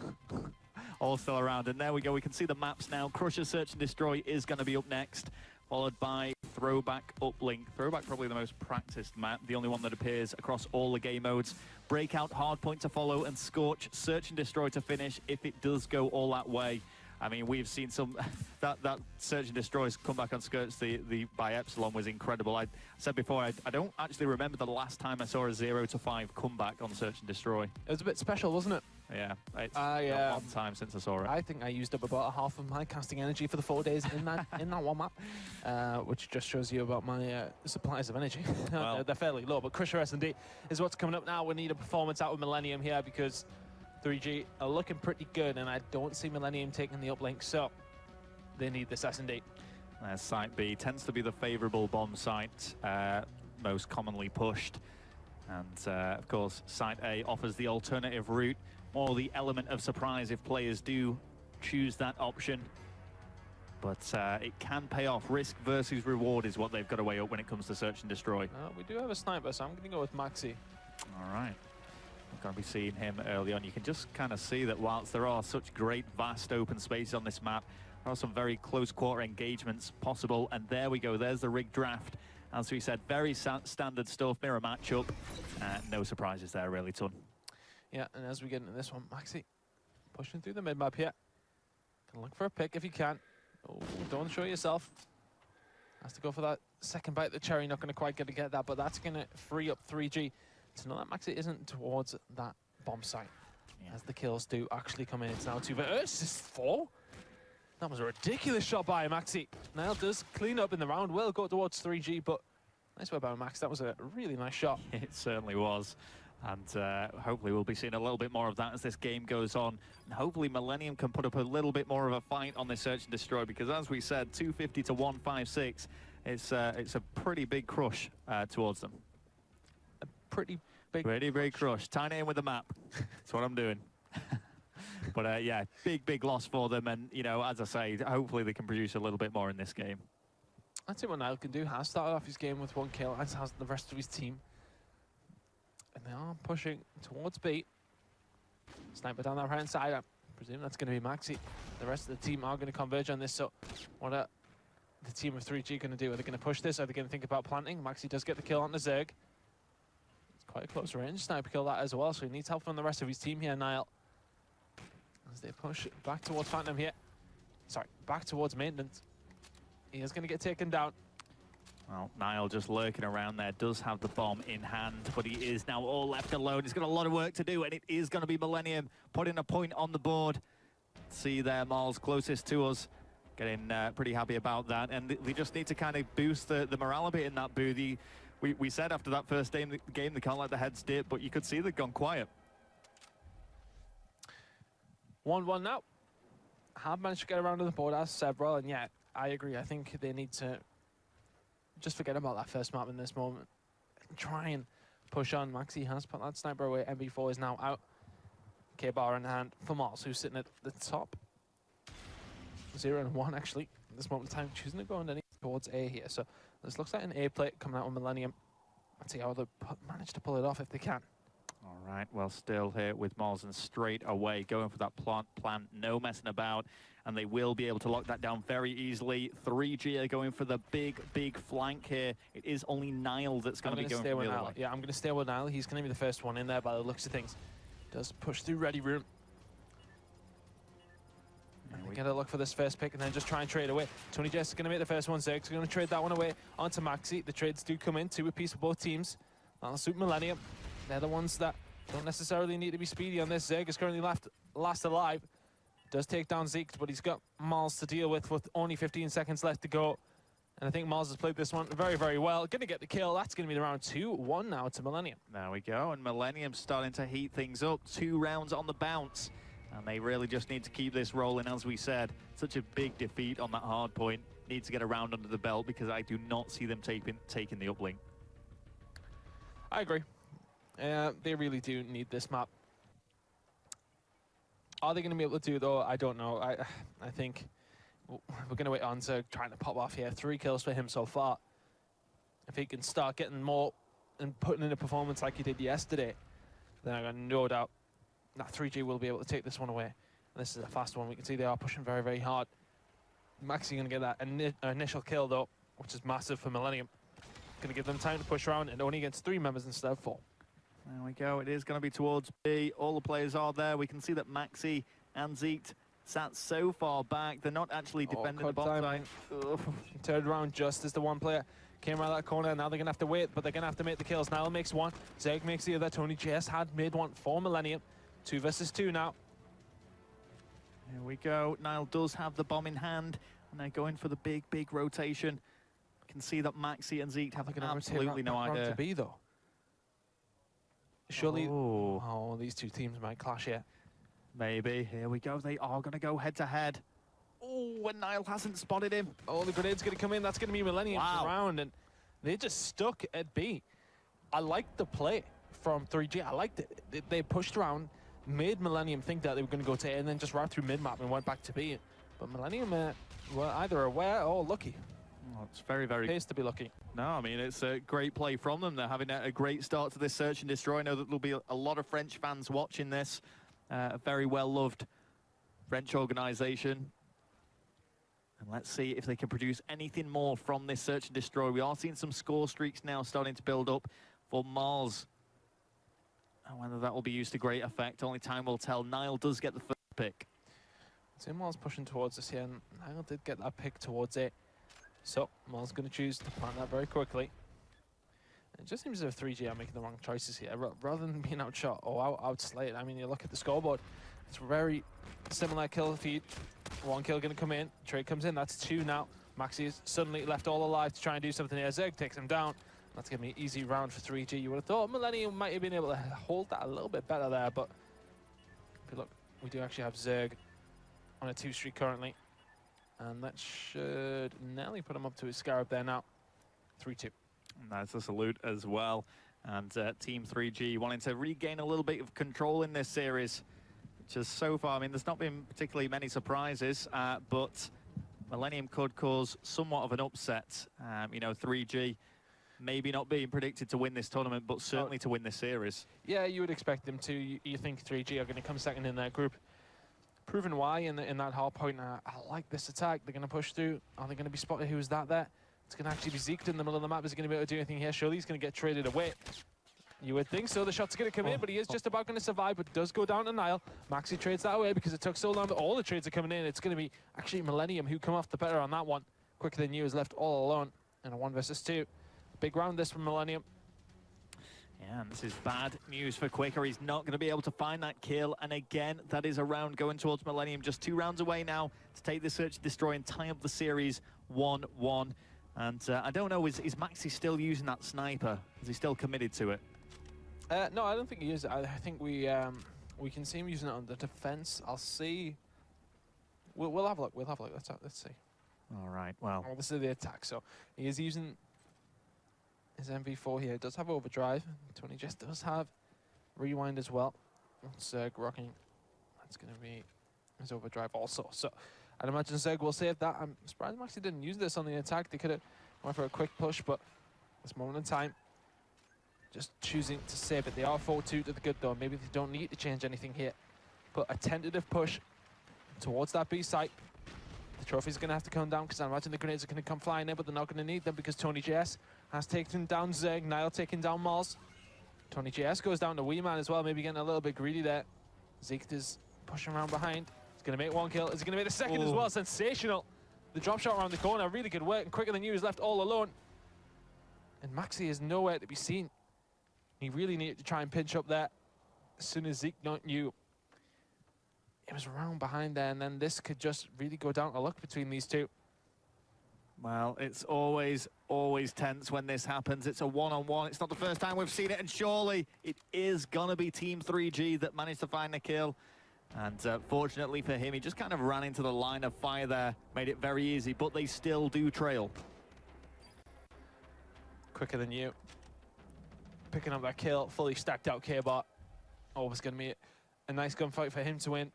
All still around, and there we go. We can see the maps now. Crusher Search and Destroy is going to be up next, followed by Throwback Uplink. Throwback probably the most practiced map, the only one that appears across all the game modes. Breakout Hardpoint to follow, and Scorch Search and Destroy to finish if it does go all that way. I mean, we've seen some that Search and Destroy's comeback on Skirts by Epsilon was incredible. I said before, I don't actually remember the last time I saw a 0-5 comeback on Search and Destroy. It was a bit special, wasn't it? Yeah, it's been a long time since I saw it. I think I used up about half of my casting energy for the 4 days in that one map, which just shows you about my supplies of energy. Well, they're fairly low, but Crusher S&D is what's coming up now. We need a performance out of Millennium here because 3G are looking pretty good, and I don't see Millennium taking the uplink, so they need this S&D. Site B tends to be the favourable bomb site, most commonly pushed. And, of course, Site A offers the alternative route, more the element of surprise if players do choose that option. But it can pay off. Risk versus reward is what they've got to weigh up when it comes to Search and Destroy. We do have a sniper, so I'm going to go with Maxi. All right. We're going to be seeing him early on. You can just kind of see that whilst there are such great, vast open spaces on this map, there are some very close quarter engagements possible. And there we go. There's the rig draft. As we said, very standard stuff, mirror matchup. No surprises there, really, Ton. Yeah, and as we get into this one, Maxi pushing through the mid-map here. Can look for a pick if you can. Oh, don't show yourself. Has to go for that second bite of the cherry. Not going to quite get that, but that's going to free up 3G to know that Maxi isn't towards that bomb site. Yeah. As the kills do actually come in. It's now 2 versus 4. That was a ridiculous shot by Maxi. Niall does clean up in the round, will go towards 3G, but nice work by Max. That was a really nice shot. It certainly was. And hopefully we'll be seeing a little bit more of that as this game goes on. And hopefully Millennium can put up a little bit more of a fight on this Search and Destroy, because as we said, 250 to 156, it's a pretty big crush towards them. A pretty big crush. Tying it in with the map. That's what I'm doing. But yeah, big loss for them. And, you know, as I say, hopefully they can produce a little bit more in this game. That's what Niall can do. Has started off his game with 1 kill, as has the rest of his team. And they are pushing towards B. Sniper down that right-hand side. I presume that's going to be Maxi. The rest of the team are going to converge on this. So what are the team of 3G going to do? Are they going to push this? Are they going to think about planting? Maxi does get the kill on the Zerg. It's quite a close range. Sniper kill that as well. So he needs help from the rest of his team here, Niall. As they push back towards Phantom here. Sorry, back towards maintenance. He is going to get taken down. Well, Niall just lurking around there, does have the bomb in hand, but he is now all left alone. He's got a lot of work to do, and it is going to be Millennium putting a point on the board. See there, Miles, closest to us, getting pretty happy about that. And they just need to kind of boost the morale a bit in that booth. We said after that first game they can't let the heads dip, but you could see they've gone quiet. 1-1 now. Have managed to get around to the board as several, and yeah, I agree. I think they need to just forget about that first map in this moment. Try and push on. Maxi has put that sniper away. MB4 is now out. K-bar in hand for Mars, who's sitting at the top. 0 and 1 actually at this moment in time, choosing to go underneath towards A here. So this looks like an A plate coming out with Millennium. Let's see how they manage to pull it off if they can. All right, well, still here with Morrison straight away, going for that plan, no messing about, and they will be able to lock that down very easily. 3G are going for the big flank here. It is only Nile that's going to be going for the other way. Yeah, I'm going to stay with Nile. He's going to be the first one in there by the looks of things. Does push through ready room. And we get a look for this first pick and then just try and trade away. Tony Jess is going to make the first one. Zerg's going to trade that one away onto Maxi. The trades do come in, 2 apiece for both teams. That'll suit Millennium. They're the ones that don't necessarily need to be speedy on this. Zerg is currently last alive. Does take down Zeke, but he's got Mars to deal with only 15 seconds left to go. And I think Mars has played this one very well. Going to get the kill. That's going to be the round 2-1 now to Millennium. There we go, and Millennium starting to heat things up. 2 rounds on the bounce. And they really just need to keep this rolling, as we said. Such a big defeat on that hard point. Need to get a round under the belt because I do not see them taking the uplink. I agree. They really do need this map. Are they going to be able to do it, though? I don't know. I think we're going to wait on to trying to pop off here. 3 kills for him so far. If he can start getting more and putting in a performance like he did yesterday, then I got no doubt that 3G will be able to take this one away. And this is a fast one. We can see they are pushing very hard. Maxi going to get that initial kill, though, which is massive for Millennium. Going to give them time to push around, and only against 3 members instead of 4. There we go. It is going to be towards B. All the players are there. We can see that Maxi and Zeke sat so far back. They're not actually defending the bomb site. Turned around just as the one player came around that corner. Now they're going to have to wait, but they're going to have to make the kills. Nile makes 1. Zeg makes the other. Tony JS had made 1 for Millennium. 2 versus 2 now. Here we go. Nile does have the bomb in hand, and they're going for the big rotation. You can see that Maxi and Zeke have absolutely no idea. To be, though. Surely, oh, these 2 teams might clash here. Maybe. Here we go. They are going to go head-to-head. Oh, and Nile hasn't spotted him. Oh, the grenade's going to come in. That's going to be Millennium's round, and they're just stuck at B. I liked the play from 3G. I liked it. They pushed around, made Millennium think that they were going to go to A, and then just ran through mid-map and went back to B. But Millennium were either aware or lucky. Oh, it's very Pays to be lucky. No, I mean, it's a great play from them. They're having a great start to this search and destroy. I know that there'll be a lot of French fans watching this. A very well-loved French organization. And let's see if they can produce anything more from this search and destroy. We are seeing some score streaks now starting to build up for Mars. And whether that will be used to great effect, only time will tell. Nile does get the first pick. So Mars pushing towards us here, and Nile did get that pick towards it. So Mars going to choose to plant that very quickly. It just seems as if 3G are making the wrong choices here. Rather than being outshot or outslayed, I mean, you look at the scoreboard, it's very similar kill feed. 1 kill going to come in. Trade comes in. That's 2 now. Maxi is suddenly left all alive to try and do something here. Zeg takes him down. That's going to be an easy round for 3G. You would have thought Millennium might have been able to hold that a little bit better there, but look, we do actually have Zerg on a 2 streak currently. And that should nearly put him up to his Scarab there now. 3-2. That's a salute as well. And Team 3G wanting to regain a little bit of control in this series. Just so far, I mean, there's not been particularly many surprises, but Millennium could cause somewhat of an upset. You know, 3G maybe not being predicted to win this tournament, but certainly to win this series. Yeah, you would expect them to. You think 3G are going to come second in their group. Proven why in that hard point. I like this attack. They're going to push through. Are they going to be spotted? Who's that there? It's going to actually be Zeke in the middle of the map. Is he going to be able to do anything here? Surely he's going to get traded away. You would think so. The shot's going to come in, but he is just about going to survive, but does go down to Nile. Maxi trades that away because it took so long, but all the trades are coming in. It's going to be actually Millennium who come off the better on that one. Quicker Than You is left all alone in a 1 versus 2. Big round this from Millennium. Yeah, and this is bad news for Quicker. He's not going to be able to find that kill. And again, that is a round going towards Millennium. Just 2 rounds away now to take the search, destroy, and tie up the series 1-1. And I don't know, is Maxi still using that sniper? Is he still committed to it? No, I don't think he is. I think we can see him using it on the defense. I'll see. We'll have a look. We'll have a look. Let's see. All right. Well, this is the attack. So he is using his MV4 here. It does have overdrive. Tony just does have rewind as well. Zerg rocking. That's going to be his overdrive also. So I'd imagine Zerg will save that. I'm surprised Maxi didn't use this on the attack. They could have went for a quick push, but this moment in time, just choosing to save it. They are 4-2 to the good though. Maybe they don't need to change anything here. But a tentative push towards that B site. The trophy's going to have to come down because I imagine the grenades are going to come flying in, but they're not going to need them because Tony JS has taken down Zerg. Nile taking down Moz. Tony JS goes down to Weeman as well, maybe getting a little bit greedy there. Zeke is pushing around behind. He's going to make one kill. Is he going to make the second as well? Sensational. The drop shot around the corner, really good work, and Quicker Than You is left all alone. And Maxi is nowhere to be seen. He really needed to try and pinch up there as soon as Zeke knew it was around behind there, and then this could just really go down to luck between these two. Well, it's always tense when this happens. It's a one-on-one. It's not the first time we've seen it, and surely it is gonna be Team 3G that managed to find the kill. And fortunately for him, he just kind of ran into the line of fire there, made it very easy, but they still do trail. Quicker Than You. Picking up that kill, fully stacked out K-Bot. Always gonna be a nice gunfight for him to win.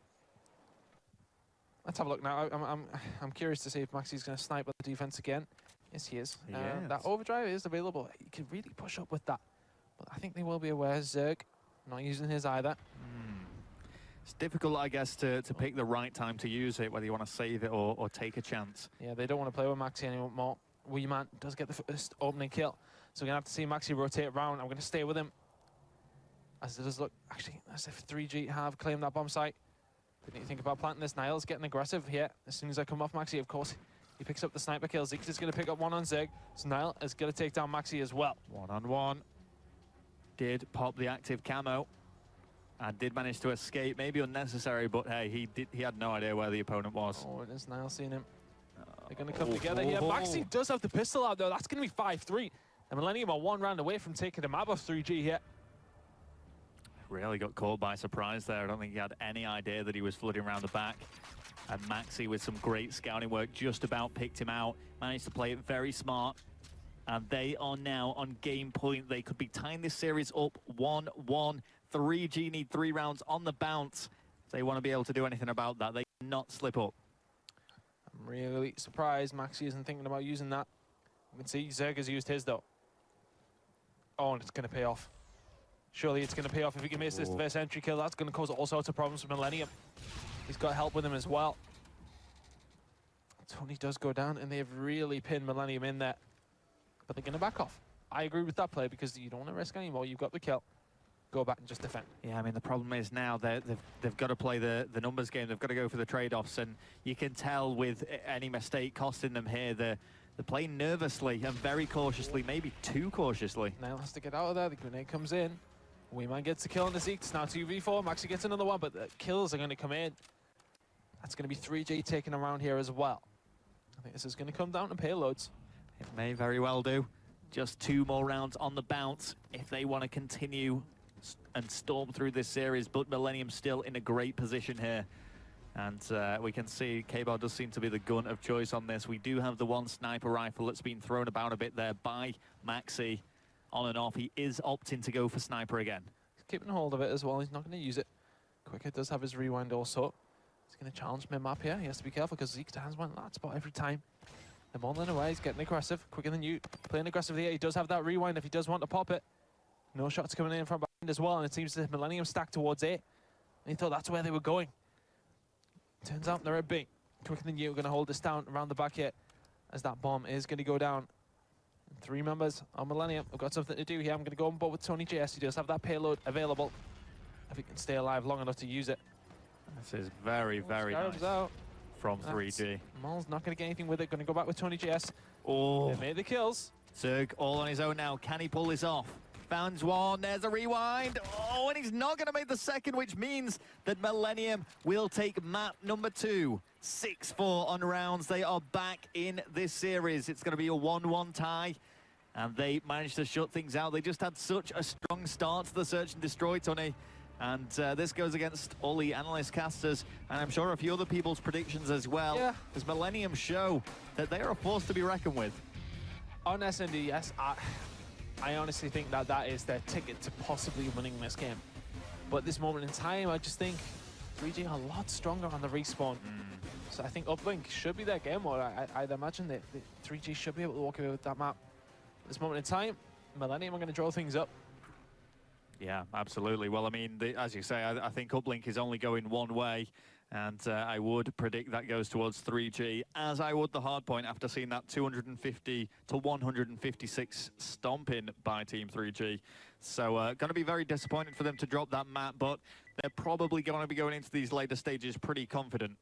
Let's have a look now. I'm curious to see if Maxi's going to snipe at the defense again. Yes, he is. Yes. That overdrive is available. He can really push up with that. But I think they will be aware. Zerg not using his either. It's difficult, I guess, to pick the right time to use it, whether you want to save it or take a chance. Yeah, they don't want to play with Maxi anymore. Weeman does get the first opening kill. So we're going to have to see Maxi rotate around. I'm going to stay with him. As it does look, actually, as if 3G have claimed that bomb site. Didn't you think about planting this? Niall's getting aggressive here. As soon as I come off Maxi, of course, he picks up the sniper kill. Zeke is going to pick up one on Zerg. So Niall is going to take down Maxi as well. One-on-one. Did pop the active camo. And did manage to escape. Maybe unnecessary, but hey, he had no idea where the opponent was. Oh, it is Niall seeing him. They're going to come together here. Maxi does have the pistol out, though. That's going to be 5-3. And Millennium are one round away from taking the map off 3G here. Really got caught by surprise there. I don't think he had any idea that he was flooding around the back. And Maxi, with some great scouting work, just about picked him out. Managed to play it very smart. And they are now on game point. They could be tying this series up 1-1. 3G need 3 rounds on the bounce. If they want to be able to do anything about that, they cannot slip up. I'm really surprised Maxi isn't thinking about using that. You can see Zerg has used his, though. Oh, and it's going to pay off. Surely it's going to pay off if he can miss this first entry kill. That's going to cause all sorts of problems for Millennium. He's got help with him as well. Tony does go down, and they've really pinned Millennium in there. But they're going to back off. I agree with that play because you don't want to risk anymore. You've got the kill. Go back and just defend. Yeah, I mean, the problem is now they've got to play the numbers game. They've got to go for the trade-offs, and you can tell with any mistake costing them here, they're playing nervously and very cautiously, maybe too cautiously. Niall has to get out of there. The grenade comes in. Weeman gets a kill on the Zeke. It's now 2v4. Maxi gets another one, but the kills are going to come in. That's going to be 3G taken around here as well. I think this is going to come down to payloads. It may very well do. Just 2 more rounds on the bounce if they want to continue and storm through this series, but Millennium still in a great position here. And we can see K-Bar does seem to be the gun of choice on this. We do have the one sniper rifle that's been thrown about a bit there by Maxi. On and off, he is opting to go for sniper again. He's keeping hold of it as well. He's not going to use it. Quicker does have his rewind also. He's going to challenge mid-map here. He has to be careful because Zeke stands one that spot every time. They're mulling away. He's getting aggressive. Quicker Than You. Playing aggressive here. He does have that rewind if he does want to pop it. No shots coming in from behind as well. And it seems that Millennium stacked towards A. And he thought that's where they were going. Turns out they're at B. Quicker Than You are going to hold this down around the back here as that bomb is going to go down. 3 members on Millennium. I've got something to do here. I'm going to go on board with Tony JS. He does have that payload available if he can stay alive long enough to use it. This is very, very nice out. From 3G. Maul's not going to get anything with it. Going to go back with Tony JS. Oh. They made the kills. Zerg all on his own now. Can he pull this off? Found one. There's a rewind. Oh, and he's not going to make the second, which means that Millennium will take map number 2. 6-4 on rounds. They are back in this series. It's going to be a 1-1 tie. And they managed to shut things out. They just had such a strong start to the Search and Destroy, Tony. And this goes against all the analyst casters, and I'm sure a few other people's predictions as well. Yeah. As Millennium show that they are a force to be reckoned with. On S&D, yes, I honestly think that that is their ticket to possibly winning this game. But at this moment in time, I just think 3G are a lot stronger on the respawn. So I think Uplink should be their game, or I'd imagine that 3G should be able to walk away with that map. At this moment in time, Millennium are going to draw things up. Yeah, absolutely. Well, I mean, as you say, I think Uplink is only going one way, and I would predict that goes towards 3G, as I would the hardpoint after seeing that 250 to 156 stomping by Team 3G. So going to be very disappointed for them to drop that map, but they're probably going to be going into these later stages pretty confident.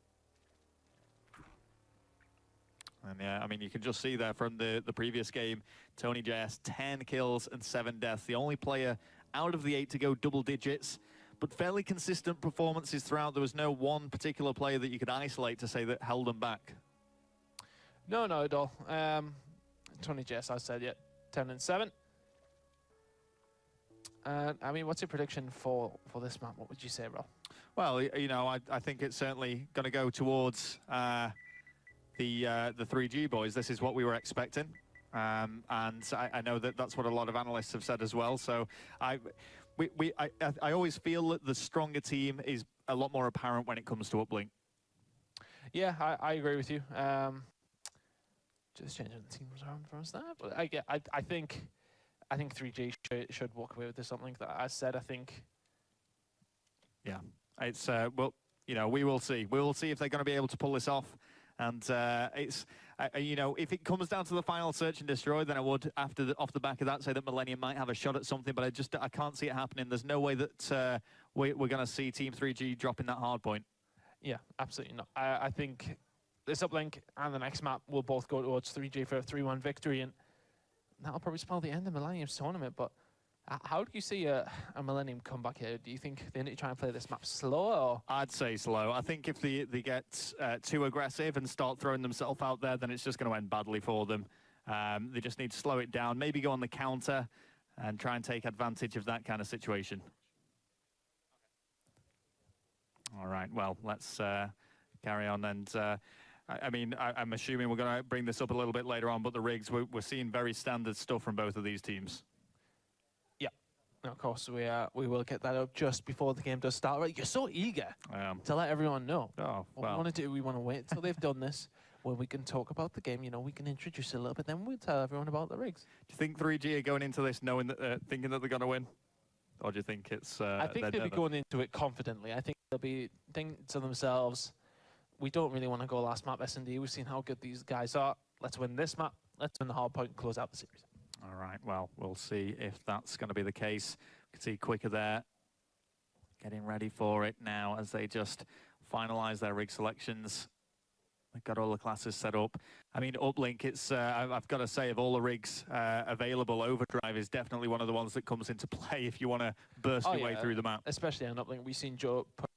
And yeah, I mean, you can just see there from the previous game, Tony JS, 10 kills and 7 deaths. The only player out of the 8 to go double digits, but fairly consistent performances throughout. There was no one particular player that you could isolate to say that held them back. No, not at all. Tony JS, I said, yeah, 10 and 7. I mean, what's your prediction for this map? What would you say, Rob? Well, you know, I think it's certainly going to go towards the 3G boys. This is what we were expecting. And I know that that's what a lot of analysts have said as well. So I always feel that the stronger team is a lot more apparent when it comes to Uplink. Yeah, I agree with you. Just changing the teams around for us there. But I think 3G should walk away with this Uplink. That I said, I think. Yeah, it's well, you know, we will see. We will see if they're going to be able to pull this off. And it's, you know, if it comes down to the final search and destroy, then I would, off the back of that, say that Millennium might have a shot at something. But I can't see it happening. There's no way that we're going to see Team 3G dropping that hard point. Yeah, absolutely not. I think this Uplink and the next map will both go towards 3G for a 3-1 victory, and that'll probably spell the end of Millennium's tournament. But how do you see a Millennium comeback here? Do you think they need to try and play this map slow? Or? I'd say slow. I think if they get too aggressive and start throwing themselves out there, then it's just going to end badly for them. They just need to slow it down, maybe go on the counter and try and take advantage of that kind of situation. All right, well, let's carry on. And I mean, I'm assuming we're going to bring this up a little bit later on, but the rigs, we're seeing very standard stuff from both of these teams. Of course, we will get that up just before the game does start. Right, you're so eager to let everyone know. Oh, what we want to do, we want to wait until they've done this, when we can talk about the game. You know, we can introduce it a little bit, then we'll tell everyone about the rigs. Do you think 3G are going into this knowing that, thinking that they're going to win, or do you think it's? I think they'll be going into it confidently. I think they'll be thinking to themselves, we don't really want to go last map S&D. We've seen how good these guys are. Let's win this map. Let's win the hard point and close out the series. All right, well, we'll see if that's going to be the case. You can see Quicker there getting ready for it now as they just finalize their rig selections. They've got all the classes set up. I mean, Uplink, it's, I've got to say, of all the rigs available, Overdrive is definitely one of the ones that comes into play if you want to burst your way through the map. Especially on Uplink. We've seen Joe put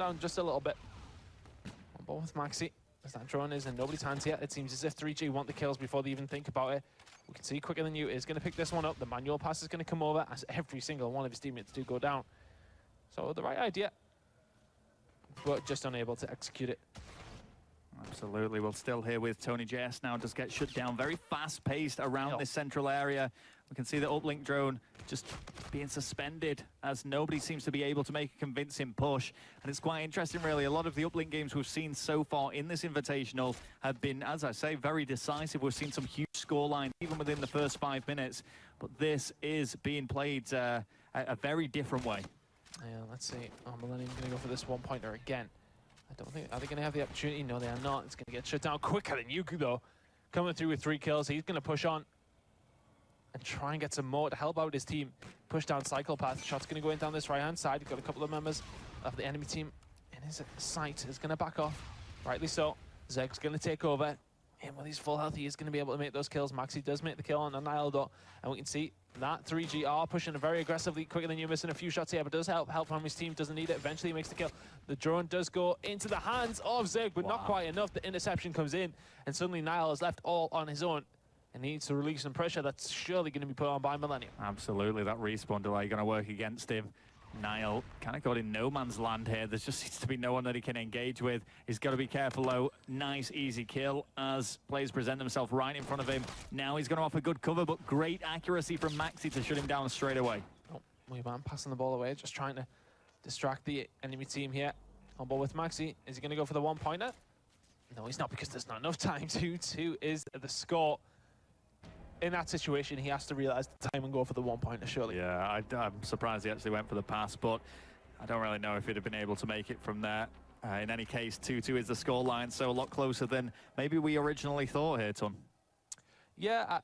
down just a little bit. On board with Maxi. As that drone is in nobody's hands yet. It seems as if 3G want the kills before they even think about it. We can see Quicker Than You is going to pick this one up. The manual pass is going to come over as every single one of his teammates do go down. So the right idea, but just unable to execute it. Absolutely. We're still here with Tony JS now. Does get shut down very fast-paced around this central area. We can see the uplink drone just being suspended as nobody seems to be able to make a convincing push. And it's quite interesting, really. A lot of the uplink games we've seen so far in this Invitational have been, as I say, very decisive. We've seen some huge scorelines even within the first 5 minutes. But this is being played a very different way. Yeah, let's see. Oh, Millennium's going to go for this one-pointer again. I don't think, are they going to have the opportunity? No, they are not. It's going to get shut down quicker than Yuku, though. Coming through with 3 kills. He's going to push on and try and get some more to help out his team. Push down Cycle Path. Shot's going to go in down this right-hand side. He's got a couple of members of the enemy team in his sight. Is going to back off. Rightly so. Zeg's going to take over. And when he's full health, he is going to be able to make those kills. Maxi does make the kill on Annihilado. And we can see that 3G are pushing very aggressively, Quicker Than You, missing a few shots here, but does help from his team, doesn't need it. Eventually he makes the kill. The drone does go into the hands of Zeg, but not quite enough. The interception comes in, and suddenly Niall is left all on his own and needs to release some pressure that's surely going to be put on by Millennium. Absolutely, that respawn delay going to work against him. Niall kind of got in no man's land here. There just seems to be no one that he can engage with. He's got to be careful, though. Nice, easy kill as players present themselves right in front of him. Now he's going to offer good cover, but great accuracy from Maxi to shut him down straight away. Oh, Weeman passing the ball away, just trying to distract the enemy team here. On ball with Maxi. Is he going to go for the one-pointer? No, he's not, because there's not enough time. 2-2 is the score. In that situation, he has to realize the time and go for the one-pointer, surely. Yeah, I'm surprised he actually went for the pass, but I don't really know if he'd have been able to make it from there. In any case, 2-2 is the scoreline, so a lot closer than maybe we originally thought here, Ton. Yeah,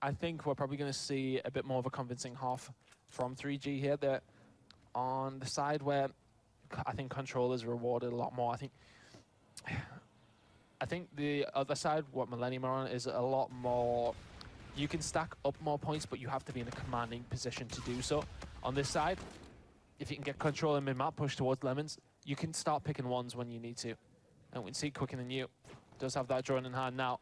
I think we're probably going to see a bit more of a convincing half from 3G here. They're on the side where I think control is rewarded a lot more. I think the other side, what Millennium are on, is a lot more. You can stack up more points, but you have to be in a commanding position to do so. On this side, if you can get control in mid-map, push towards Lemons, you can start picking ones when you need to. And we can see Quicker Than You does have that drone in hand now.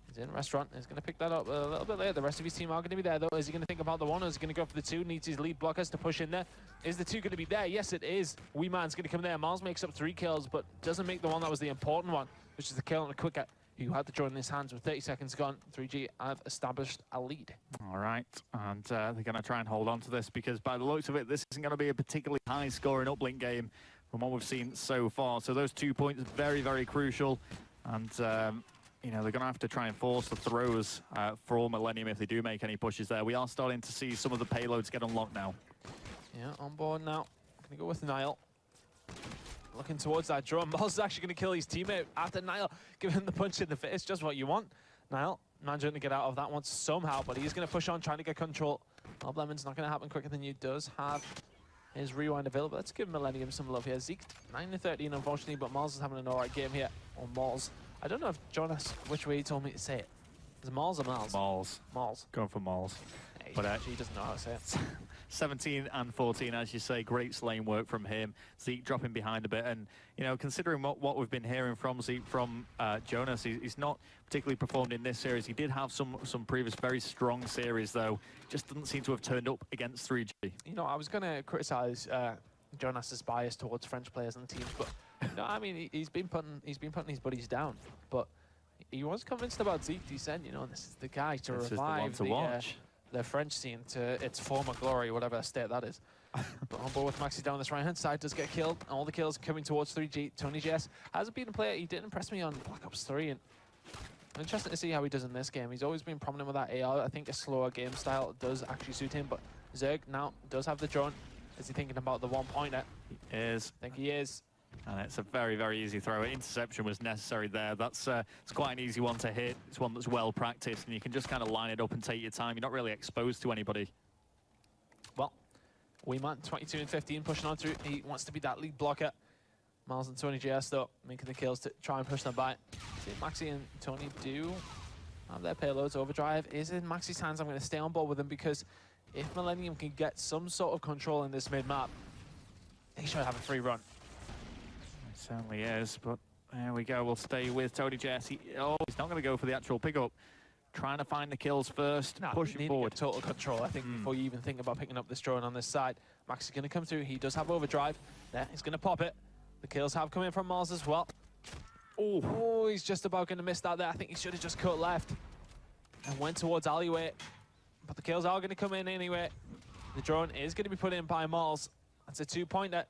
He's in restaurant. He's going to pick that up a little bit later. The rest of his team are going to be there, though. Is he going to think about the one, or is he going to go for the 2? Needs his lead blockers to push in there. Is the 2 going to be there? Yes, it is. Weeman's going to come there. Miles makes up 3 kills, but doesn't make the one that was the important one, which is the kill on a Quicker, who had the drone in his hands with 30 seconds gone. 3G have established a lead. All right, and they're going to try and hold on to this, because by the looks of it, this isn't going to be a particularly high-scoring uplink game from what we've seen so far. So those 2 points are very, very crucial. And, you know, they're going to have to try and force the throws for Millennium if they do make any pushes there. We are starting to see some of the payloads get unlocked now. Yeah, on board now. Going to go with Niall. Looking towards that drone. Miles is actually going to kill his teammate after Niall giving him the punch in the face. Just what you want. Niall managing to get out of that one somehow, but he's going to push on, trying to get control. Well, Lemon's not going to happen Quicker Than You. Does have his rewind available. Let's give Millennium some love here. Zeke 9-13, unfortunately, but Miles is having an alright game here. Or Miles. I don't know if Jonas, which way he told me to say it. Is it Miles or Miles? Miles. Miles. Going for Miles. Hey, But he doesn't know how to say it. 17 and 14, as you say, great slaying work from him. Zeke dropping behind a bit, and you know, considering what we've been hearing from Zeke, from Jonas, he's not particularly performed in this series. He did have some previous very strong series, though. Just doesn't seem to have turned up against 3G. You know, I was going to criticize Jonas's bias towards French players and teams, but no, I mean, he's been putting his buddies down, but he was convinced about Zeke. He said, you know, this is the guy to revive the French scene to its former glory, whatever state that is. But on board with Maxi down this right-hand side, does get killed. All the kills coming towards 3G. Tony JS hasn't been a player. He did impress me on Black Ops 3, and I'm interested to see how he does in this game. He's always been prominent with that AR. I think a slower game style does actually suit him, but Zerg now does have the drone. Is he thinking about the one-pointer? He is. I think he is. And it's a very, very easy throw. Interception was necessary there. That's it's quite an easy one to hit. It's one that's well practiced, and you can just kind of line it up and take your time. You're not really exposed to anybody. Well, Weeman, 22 and 15, pushing on through. He wants to be that lead blocker. Miles and Tony JS, though, making the kills to try and push them by. See, Maxi and Tony do have their payloads. Overdrive is in Maxi's hands. I'm going to stay on board with him, because if Millennium can get some sort of control in this mid-map, they should have a free run. certainly is, but there we go. We'll stay with Tony Jesse. Oh, he's not going to go for the actual pickup. Trying to find the kills first, pushing forward. Total control, I think, before you even think about picking up this drone on this side. Max is going to come through. He does have overdrive. There, he's going to pop it. The kills have come in from Mars as well. Oh, he's just about going to miss that there. I think he should have just cut left and went towards alleyway. But the kills are going to come in anyway. The drone is going to be put in by Mars. That's a 2-pointer.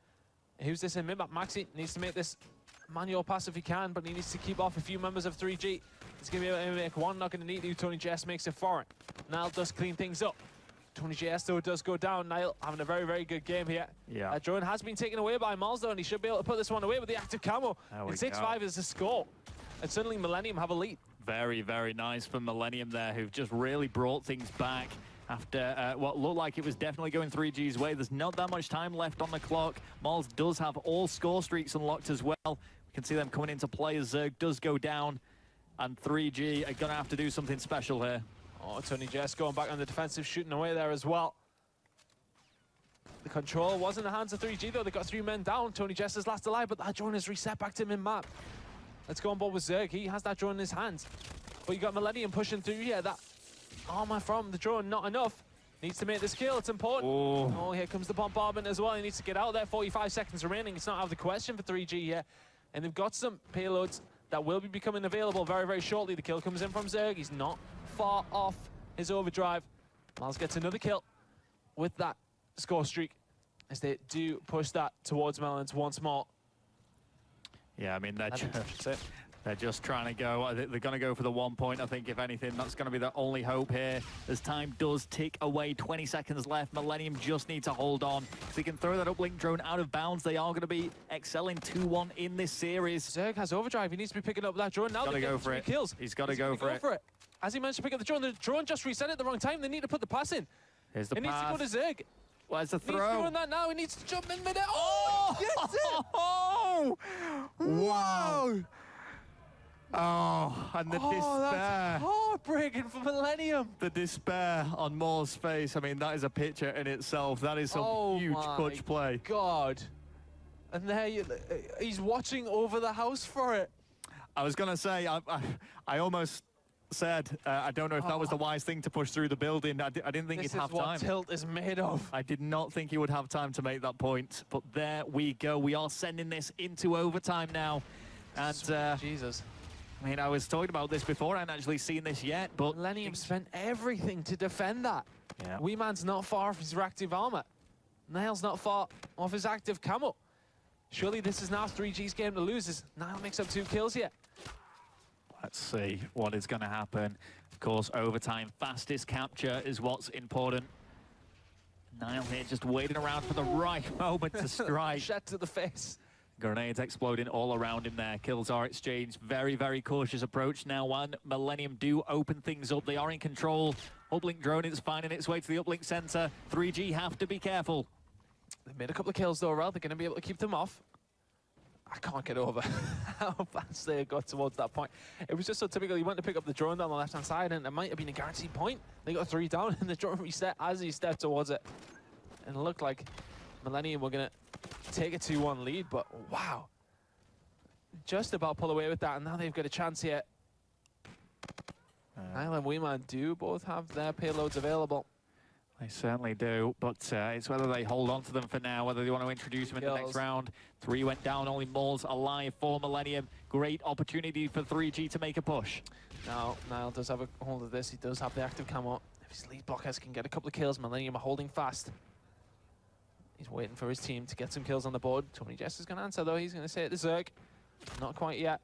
Who's this in mid-map? Maxi needs to make this manual pass if he can, but he needs to keep off a few members of 3G. He's going to be able to make one, not going to need to. Tony JS makes it foreign. Nile does clean things up. Tony JS, though, does go down. Nile having a very, very good game here. Yeah. That drone has been taken away by Miles, though, and he should be able to put this one away with the active camo. And 6-5 is the score. And suddenly Millennium have a lead. Very, very nice from Millennium there, who've just really brought things back after what looked like it was definitely going 3G's way. There's not that much time left on the clock. Miles does have all score streaks unlocked as well. We can see them coming into play as Zerg does go down. And 3G are going to have to do something special here. Oh, Tony Jess going back on the defensive, shooting away there as well. The control was in the hands of 3G, though. They got 3 men down. Tony Jess is last alive, but that drone is reset back to mid-map. Let's go on board with Zerg. He has that drone in his hands. But you got Millennium pushing through here. That armor from the drone, not enough. Needs to make this kill. It's important. Oh, here comes the bombardment as well. He needs to get out there. 45 seconds remaining. It's not out of the question for 3G here. And they've got some payloads that will be becoming available very, very shortly. The kill comes in from Zerg. He's not far off his overdrive. Miles gets another kill with that score streak as they do push that towards Melons once more. Yeah, I mean, they're just trying to go. They're going to go for the 1 point. I think, if anything, that's going to be the only hope here. As time does tick away, 20 seconds left. Millennium just need to hold on. If they can throw that uplink drone out of bounds, they are going to be excelling 2-1 in this series. Zerg has overdrive. He needs to be picking up that drone now. He's got to go for it. Kills. He's got to go for it. As he managed to pick up the drone just reset it at the wrong time. They need to put the pass in. Here's the pass. It needs to go to Zerg. Where's the throw? He's doing that now. He needs to jump in mid-air. Oh, he gets it! Oh! Wow! Oh, and the despair. That's heartbreaking for Millennium. The despair on Moore's face. I mean, that is a picture in itself. That is some huge clutch play. God. And there he's watching over the house for it. I was going to say, I almost said, I don't know if that was the wise thing to push through the building. I didn't think he'd have time. This is what Tilt is made of. I did not think he would have time to make that point. But there we go. We are sending this into overtime now. And Jesus. I mean, I was talking about this before. I hadn't actually seen this yet, but Millennium spent everything to defend that. Yeah. Wee Man's not far off his reactive armor. Niall's not far off his active camo. Surely this is now 3G's game to lose as Niall makes up 2 kills here. Let's see what is going to happen. Of course, overtime, fastest capture is what's important. Niall here just waiting around for the right moment to strike. Shot to the face. Grenades exploding all around him there. Kills are exchanged. Very, very cautious approach now. One Millennium do open things up. They are in control. Uplink drone is finding its way to the uplink center. 3G have to be careful. They've made a couple of kills though, Rel. They're going to be able to keep them off. I can't get over how fast they got towards that point. It was just so typical. He went to pick up the drone down the left-hand side, and it might have been a guaranteed point. They got 3 down, and the drone reset as he stepped towards it. And it looked like Millennium were going to take a 2-1 lead, but wow. Just about pull away with that, and now they've got a chance here. Niall and Weeman do both have their payloads available. They certainly do, but it's whether they hold on to them for now, whether they want to introduce them in the next round. 3 went down, only Moore's alive for Millennium. Great opportunity for 3G to make a push. Now, Niall does have a hold of this. He does have the active camo. If his lead blockers can get a couple of kills, Millennium are holding fast. He's waiting for his team to get some kills on the board. Tony Jess is going to answer, though. He's going to say it to Zerg. Not quite yet.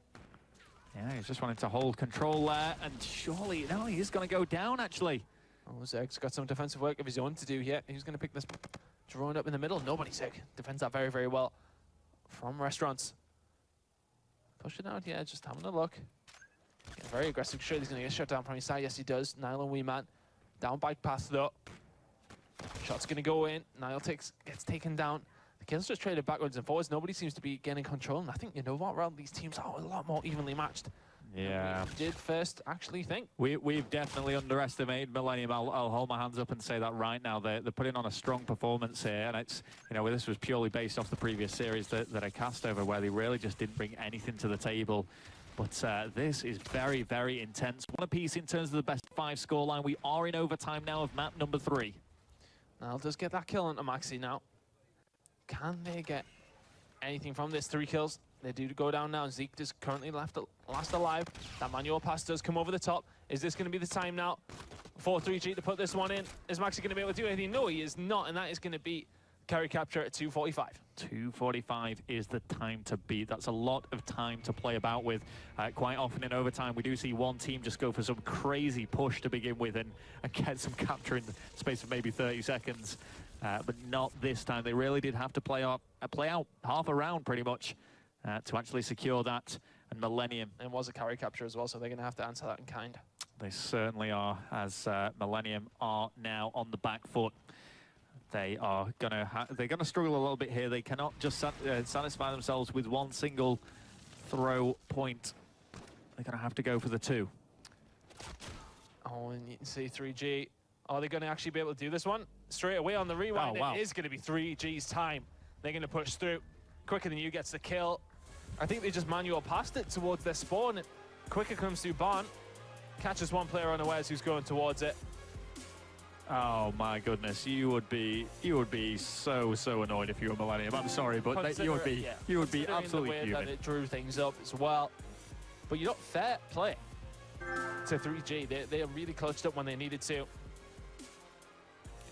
Yeah, he's just wanting to hold control there, and surely, no, he is going to go down, actually. Oh, Zerg's got some defensive work of his own to do here. He's going to pick this drone up in the middle. Nobody, Zerg defends that very, very well from restaurants. Push it out, yeah, just having a look. Getting very aggressive. Sure, he's going to get shut down from his side. Yes, he does. Niall and Weeman down bike path, though. Shot's going to go in. Niall gets taken down. The kills just traded backwards and forwards. Nobody seems to be getting control. And I think, you know what, Ralph, these teams are a lot more evenly matched Yeah. We did first actually think. We've definitely underestimated Millennium. I'll hold my hands up and say that right now. They're putting on a strong performance here, and it's, you know, this was purely based off the previous series that I cast over, where they really just didn't bring anything to the table. But this is very, very intense. One apiece in terms of the best 5 scoreline. We are in overtime now of map number 3. Now, does get that kill onto Maxi now. Can they get anything from this? 3 kills. They do go down now. Zeke is currently last alive. That manual pass does come over the top. Is this going to be the time now for 3G to put this one in? Is Maxi going to be able to do anything? No, he is not, and that is going to be carry capture at 2:45. 2:45 is the time to beat. That's a lot of time to play about with. Quite often in overtime, we do see one team just go for some crazy push to begin with and get some capture in the space of maybe 30 seconds. But not this time. They really did have to play out half a round pretty much to actually secure that. And Millennium. It was a carry capture as well, so they're going to have to answer that in kind. They certainly are, as Millennium are now on the back foot. They are they're gonna struggle a little bit here. They cannot just satisfy themselves with one single throw point. They're gonna have to go for the 2. Oh, and you can see 3G. Are they going to actually be able to do this one? Straight away on the rewind, wow. It is going to be 3G's time. They're going to push through. Quicker Than You gets the kill. I think they just manual passed it towards their spawn. Quicker comes through Barn. Catches one player unawares who's going towards it. Oh my goodness, you would be so annoyed if you were Millennium. I'm sorry, but you would be absolutely fuming. That it drew things up as well. But you know, fair play to 3G. They really clutched up when they needed to.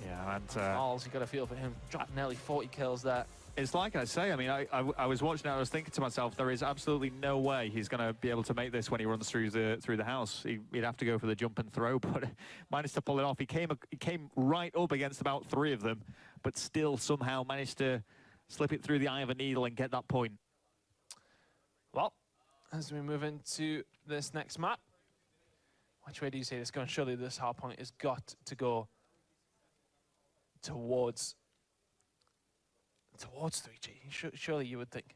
Yeah, and Miles, you got to feel for him. Dropped nearly 40 kills there. It's like I say, I mean, I was watching it, I was thinking to myself, there is absolutely no way he's going to be able to make this when he runs through the house. He'd have to go for the jump and throw, but managed to pull it off. He came right up against about 3 of them, but still somehow managed to slip it through the eye of a needle and get that point. Well, as we move into this next map, which way do you see this going? Surely this hard point has got to go towards 3G. Surely you would think.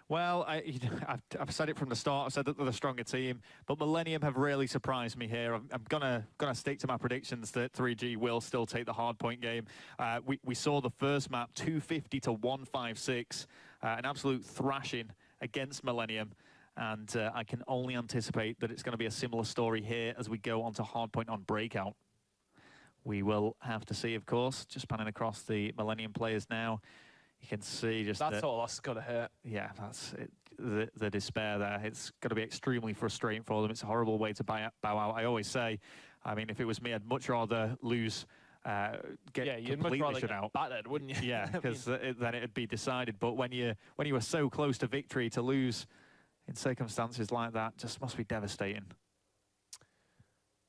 Well, I've said it from the start. I've said that they're the stronger team, but Millennium have really surprised me here. I'm gonna stick to my predictions that 3G will still take the hard point game. We saw the first map 250 to 156, an absolute thrashing against Millennium, and I can only anticipate that it's going to be a similar story here as we go onto hard point on Breakout. We will have to see, of course. Just panning across the Millennium players now. You can see just that total loss has got to hurt. Yeah, that's it. The despair there. It's going to be extremely frustrating for them. It's a horrible way to bow out. I always say, I mean, if it was me, I'd much rather lose, you'd much rather shut out. Battered, wouldn't you? Yeah, because then it'd be decided. But when you were so close to victory, to lose in circumstances like that just must be devastating.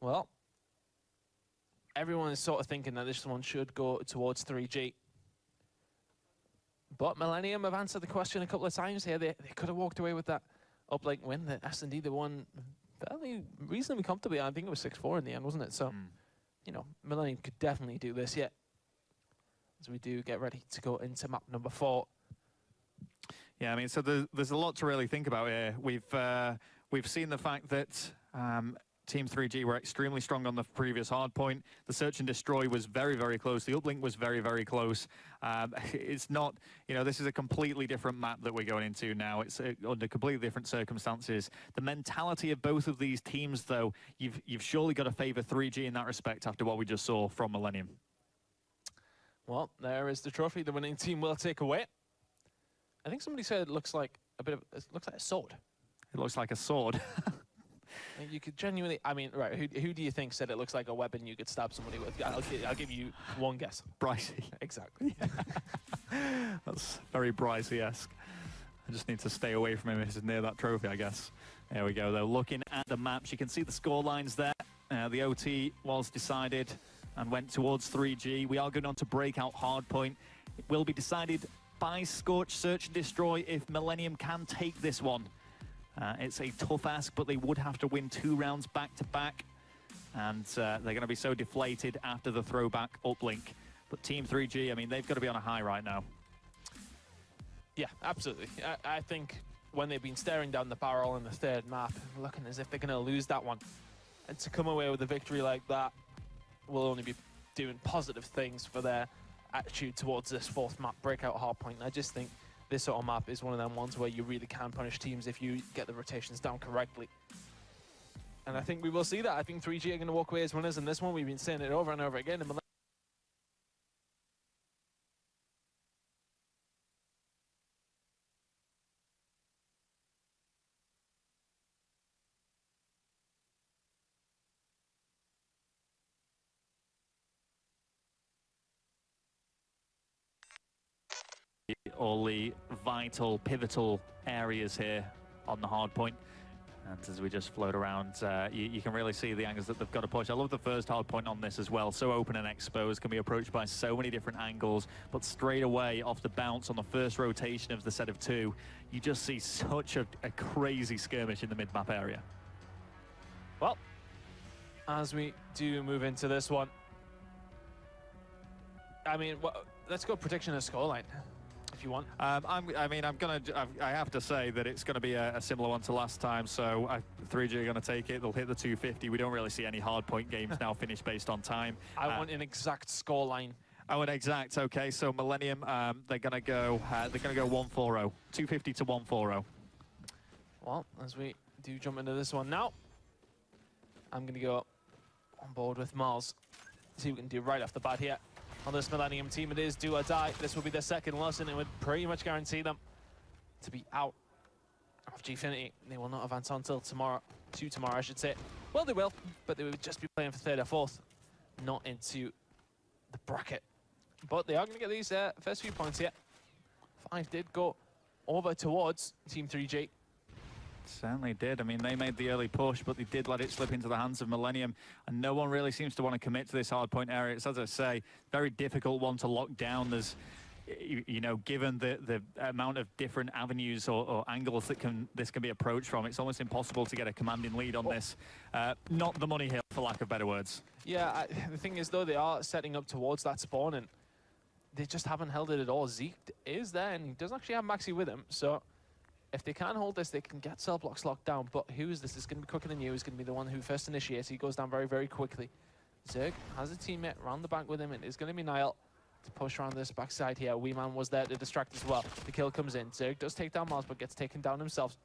Well, everyone is sort of thinking that this one should go towards 3G. But Millennium have answered the question a couple of times here. They could have walked away with that Uplink win. The S&D, they won fairly reasonably comfortably. I think it was 6-4 in the end, wasn't it? So, you know, Millennium could definitely do this yet. As we do get ready to go into map number 4. Yeah, I mean, so there's a lot to really think about here. We've seen the fact that Team 3G were extremely strong on the previous hard point. The search and destroy was very, very close. The uplink was very, very close. It's not, you know, this is a completely different map that we're going into now. It's under completely different circumstances. The mentality of both of these teams, though, you've surely got to favor 3G in that respect after what we just saw from Millennium. Well, there is the trophy the winning team will take away. I think somebody said it looks like it looks like a sword. It looks like a sword. You could genuinely, I mean, right, who do you think said it looks like a weapon you could stab somebody with? I'll give you one guess. Brycey. Exactly. That's very Brycey-esque. I just need to stay away from him if he's near that trophy, I guess. There we go, though. Looking at the maps, you can see the score lines there. The OT was decided and went towards 3G. We are going on to Breakout Hardpoint. It will be decided by Scorch, Search and Destroy if Millennium can take this one. It's a tough ask, but they would have to win 2 rounds back-to-back. And they're going to be so deflated after the throwback uplink. But Team 3G, I mean, they've got to be on a high right now. Yeah, absolutely. I think when they've been staring down the barrel in the third map, looking as if they're going to lose that one. And to come away with a victory like that will only be doing positive things for their attitude towards this fourth map, Breakout Hardpoint. I just think this sort of map is one of them ones where you really can punish teams if you get the rotations down correctly. And I think we will see that. I think 3G are going to walk away as winners in this one. We've been saying it over and over again. All the vital, pivotal areas here on the hard point. And as we just float around, you can really see the angles that they've got to push. I love the first hard point on this as well. So open and exposed, can be approached by so many different angles. But straight away off the bounce on the first rotation of the set of two, you just see such a crazy skirmish in the mid-map area. Well, as we do move into this one, I mean, let's go prediction of scoreline. If you want. I have to say that it's going to be a similar one to last time. So 3G are going to take it. They'll hit the 250. We don't really see any hard point games now finished based on time. I want an exact scoreline. Oh, an exact. Okay, so Millennium, they're going to go 140, 250 to 140. Well, as we do jump into this one now, I'm going to go on board with Mars. See what we can do right off the bat here. On this Millennium team, it is do or die. This will be their second loss, and it would pretty much guarantee them to be out of GFINITY. They will not advance until tomorrow, I should say. Well, they will, but they would just be playing for third or fourth, not into the bracket. But they are going to get these first few points here. 5 did go over towards Team 3G. Certainly did. I mean, they made the early push, but they did let it slip into the hands of Millennium, and no one really seems to want to commit to this hard point area. It's, as I say, very difficult one to lock down. There's, you know, given the amount of different avenues or angles that this can be approached from, it's almost impossible to get a commanding lead on this. Not the money hill, for lack of better words. Yeah, the thing is, though, they are setting up towards that spawn, and they just haven't held it at all. Zeke is there, and he does actually have Maxi with him, so if they can hold this, they can get cell blocks locked down. But who is this? It's going to be quicker than you. He's going to be the one who first initiates. He goes down very, very quickly. Zerg has a teammate round the back with him. It is going to be Niall to push around this backside here. Wee Man was there to distract as well. The kill comes in. Zerg does take down Mars, but gets taken down himself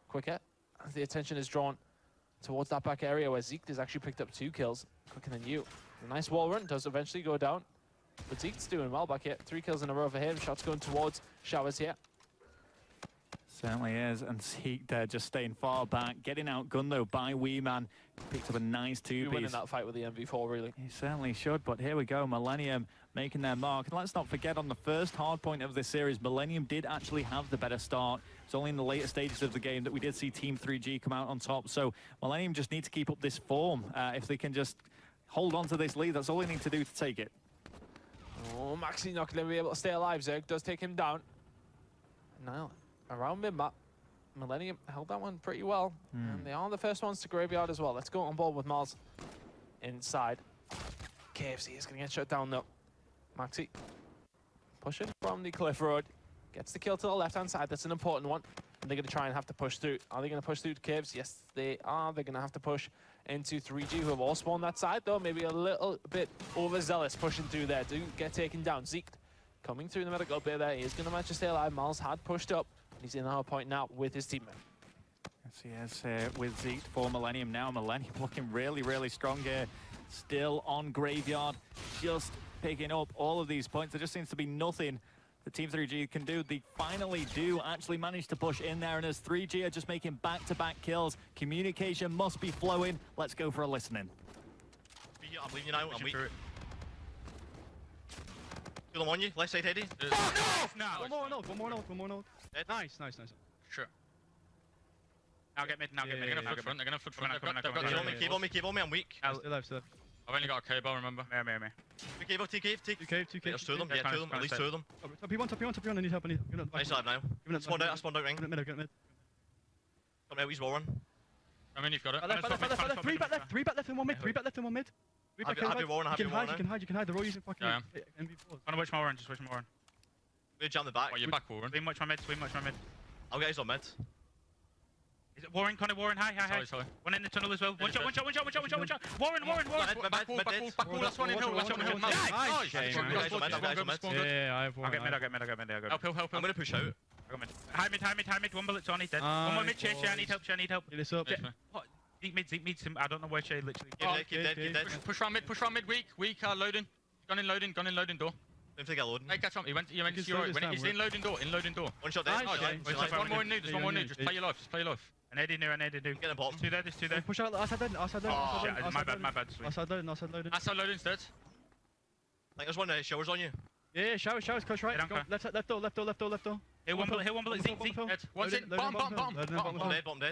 quicker. The attention is drawn towards that back area where Zeke has actually picked up 2 kills quicker than you. A nice wall run does eventually go down. But Zeke's doing well back here. 3 kills in a row for him. Shots going towards Showers here. Certainly is, and Zeke there just staying far back, getting outgunned though by Wee Man. Picked up a nice 2-piece. You're winning that fight with the MV4, really. He certainly should, but here we go, Millennium making their mark. And let's not forget, on the first hard point of this series, Millennium did actually have the better start. It's only in the later stages of the game that we did see Team 3G come out on top. So Millennium just need to keep up this form. If they can just hold on to this lead, that's all they need to do to take it. Oh, Maxi not going to be able to stay alive. Zerg does take him down. Now, around mid-map, Millennium held that one pretty well. And they are the first ones to graveyard as well. Let's go on board with Mars inside. KFC is going to get shut down though. Maxi pushing from the cliff road. Gets the kill to the left-hand side. That's an important one. And they're going to try and have to push through. Are they going to push through to Caves? Yes, they are. They're going to have to push into 3G, who have all spawned that side though. Maybe a little bit overzealous pushing through there. Do get taken down. Zeke coming through the medical bay there. He is going to manage to stay alive. Miles had pushed up. He's in the hard point now with his teammate. Yes, he is with Zeke for Millennium now. Millennium looking really, really strong here. Still on graveyard, just picking up all of these points. There just seems to be nothing that Team 3G can do. They finally do actually manage to push in there, and as 3G are just making back-to-back kills, communication must be flowing. Let's go for a listening. I'm leaving you now. I'm weak. Kill him on you. Left side, Eddie. One more node. Nice. Sure. Now get mid. They're gonna foot front. Keep on me. I'm weak. Still alive. I've only got a cable, remember? Me. Two cave. There's 2 of them. Yeah, 2 of them. At least 2 of them. Top you on. I need help. Nice alive now. I spawned out ring. Get mid. Come out, he's warring. I mean, you've got it. Three back left and 1 mid. 3 back left and 1 mid. I'll be warring. You can hide. They're all using fucking MV4s. I'm gonna watch my Warren, just watch my Warren. We're jump the back. Oh, you're back, Warren. Swing watch my mid. I'll get his on mid. Warren, Connor, Warren, hi. Sorry. One in the tunnel as well. One shot. Warren. Back wall, last one in hill, last one in hill. Nice. Yeah, I have one. I'll get mid. Help. I'm gonna push out. High mid. One bullet's on, he's dead. One more mid, Shay, I need help. Get this up. Zeke mid, I don't know where Shay literally. Keep dead. Push round mid, weak, loading. Gun in loading door. Don't think I load. Hey, catch on. He went to your right. When he's in loading door. One shot there. Nice. One more in new, just play your life. An AD new. Get the bottom. There's two there. Push out, outside loading. Oh, shit, my bad. Outside loading. Outside loading instead. I think there's one showers on you. Yeah, showers, close right. Go. Left door. Hill one bullet. Zeke. One's in. Bottom. Bottom dead.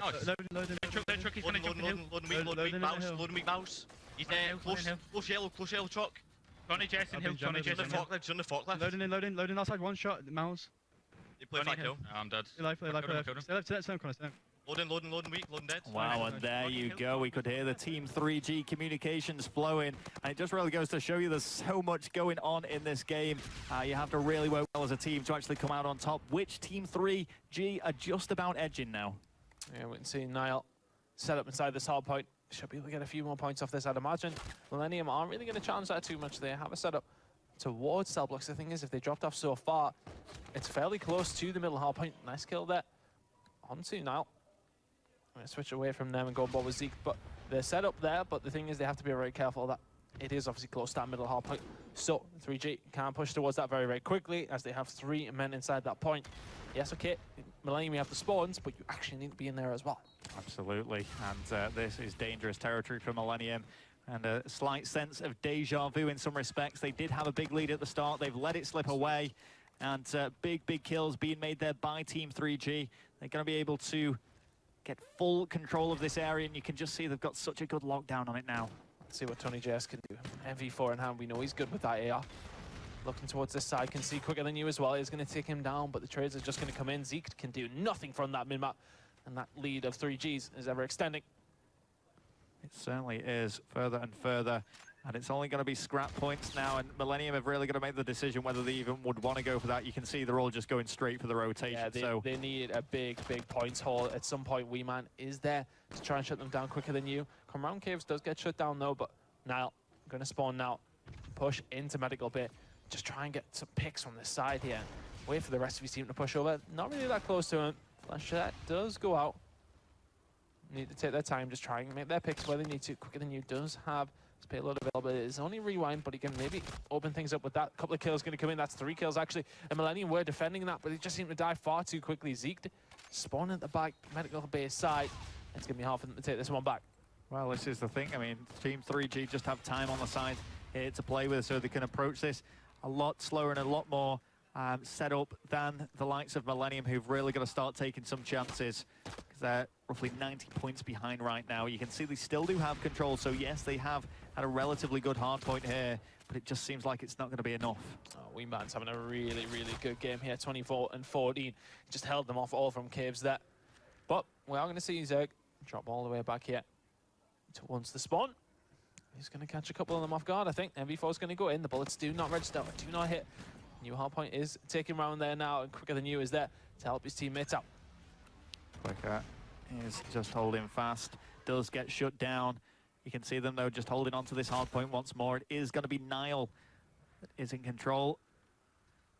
Loading. Truck, he's gonna jump in hill. Loading weak mouse. He's there. Close yellow truck. Johnny Jason Hill. On the forklift. Loading outside, one shot, mouse. You play flat kill. I'm dead. Stay left. Stay left. Loading weak, loading dead. Wow, and there you go. We could hear the Team 3G communications flowing. And it just really goes to show you there's so much going on in this game. You have to really work well as a team to actually come out on top, which Team 3G are just about edging now. Yeah, we can see Niall set up inside this hard point. Should be able to get a few more points off this, I'd imagine. Millennium aren't really going to challenge that too much. They have a setup towards cell blocks. The thing is, if they dropped off so far, it's fairly close to the middle hard point. Nice kill there. On to Niall. I'm going to switch away from them and go on board with Zeke. But they're set up there, but the thing is, they have to be very careful that it is obviously close to that middle hard point. So 3G can push towards that very, very quickly as they have 3 men inside that point. Yes, okay, Millennium, you have the spawns, but you actually need to be in there as well. Absolutely, and this is dangerous territory for Millennium. And a slight sense of deja vu in some respects. They did have a big lead at the start. They've let it slip away. And big kills being made there by Team 3G. They're going to be able to get full control of this area. And you can just see they've got such a good lockdown on it now. Let's see what Tony JS can do. MV4 in hand, we know he's good with that AR. Looking towards this side, can see quicker than you as well. He's going to take him down, but the trades are just going to come in. Zeke can do nothing from that mid-map. And that lead of 3Gs is ever extending. It certainly is, further and further. And it's only going to be scrap points now, and Millennium have really got to make the decision whether they even would want to go for that. You can see they're all just going straight for the rotation. Yeah, they need a big points haul. At some point, Weeman is there to try and shut them down quicker than you. Come round caves does get shut down though, but Niall going to spawn now. Push into medical bit. Just try and get some picks from this side here. Wait for the rest of his team to push over. Not really that close to him. That does go out. Need to take their time, just try and make their picks where they need to. Quicker than you does have his payload available. It is only rewind, but he can maybe open things up with that. A couple of kills going to come in. That's 3 kills actually. And Millennium were defending that, but they just seem to die far too quickly. Zeke spawn at the back, medical base side. It's going to be hard for them to take this one back. Well, this is the thing. I mean, Team 3G just have time on the side here to play with, so they can approach this a lot slower and a lot more set up than the likes of Millennium, who've really got to start taking some chances, because they're roughly 90 points behind right now. You can see they still do have control, so yes, they have had a relatively good hard point here, but it just seems like it's not going to be enough. Oh, Wingman's having a really good game here, 24 and 14. Just held them off all from caves there. But we are going to see Zerg drop all the way back here towards the spawn. He's going to catch a couple of them off guard, I think. MV4 is going to go in. The bullets do not register, do not hit. New hardpoint is taking round there now, and quicker than you is there to help his teammates out. Quicker is just holding fast, does get shut down. You can see them though just holding on to this hardpoint once more. It is going to be Niall that is in control.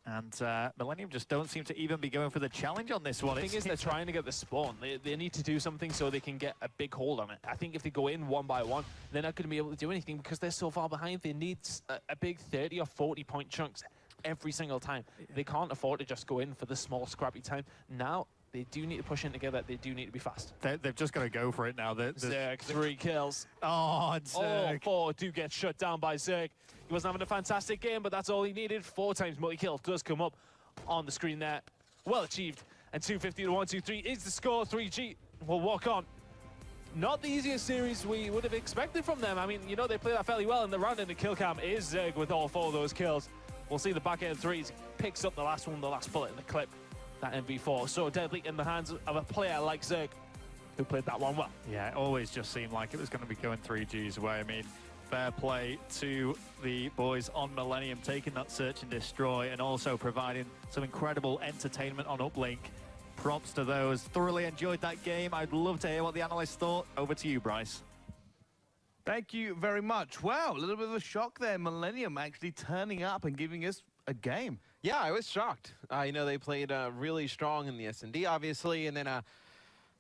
And Millennium just don't seem to even be going for the challenge on this one. The thing is, they're trying to get the spawn. They need to do something so they can get a big hold on it. I think if they go in one by one, they're not going to be able to do anything because they're so far behind. They need a big 30 or 40 point chunks every single time. They can't afford to just go in for the small scrappy time. Now, they do need to push in together. They do need to be fast. They've just got to go for it now. Zerg, 3 kills. Oh, Zerg. All 4 do get shut down by Zerg. He wasn't having a fantastic game, but that's all he needed. 4 times multi-kill does come up on the screen there. Well achieved. And 250 to 1-2-3 is the score. 3G will walk on. Not the easiest series we would have expected from them. I mean, you know, they play that fairly well, and the round in the kill cam is Zerg with all 4 of those kills. We'll see the back end 3s. Picks up the last one, the last bullet in the clip. That MV4 so deadly in the hands of a player like Zerg, who played that one well. Yeah, it always just seemed like it was going to be going 3G's way. I mean, fair play to the boys on Millennium, taking that search and destroy and also providing some incredible entertainment on Uplink. Props to those. Thoroughly enjoyed that game. I'd love to hear what the analysts thought. Over to you, Bryce. Thank you very much. Wow, a little bit of a shock there. Millennium actually turning up and giving us a game. Yeah, I was shocked. You know, they played really strong in the S&D, obviously, and then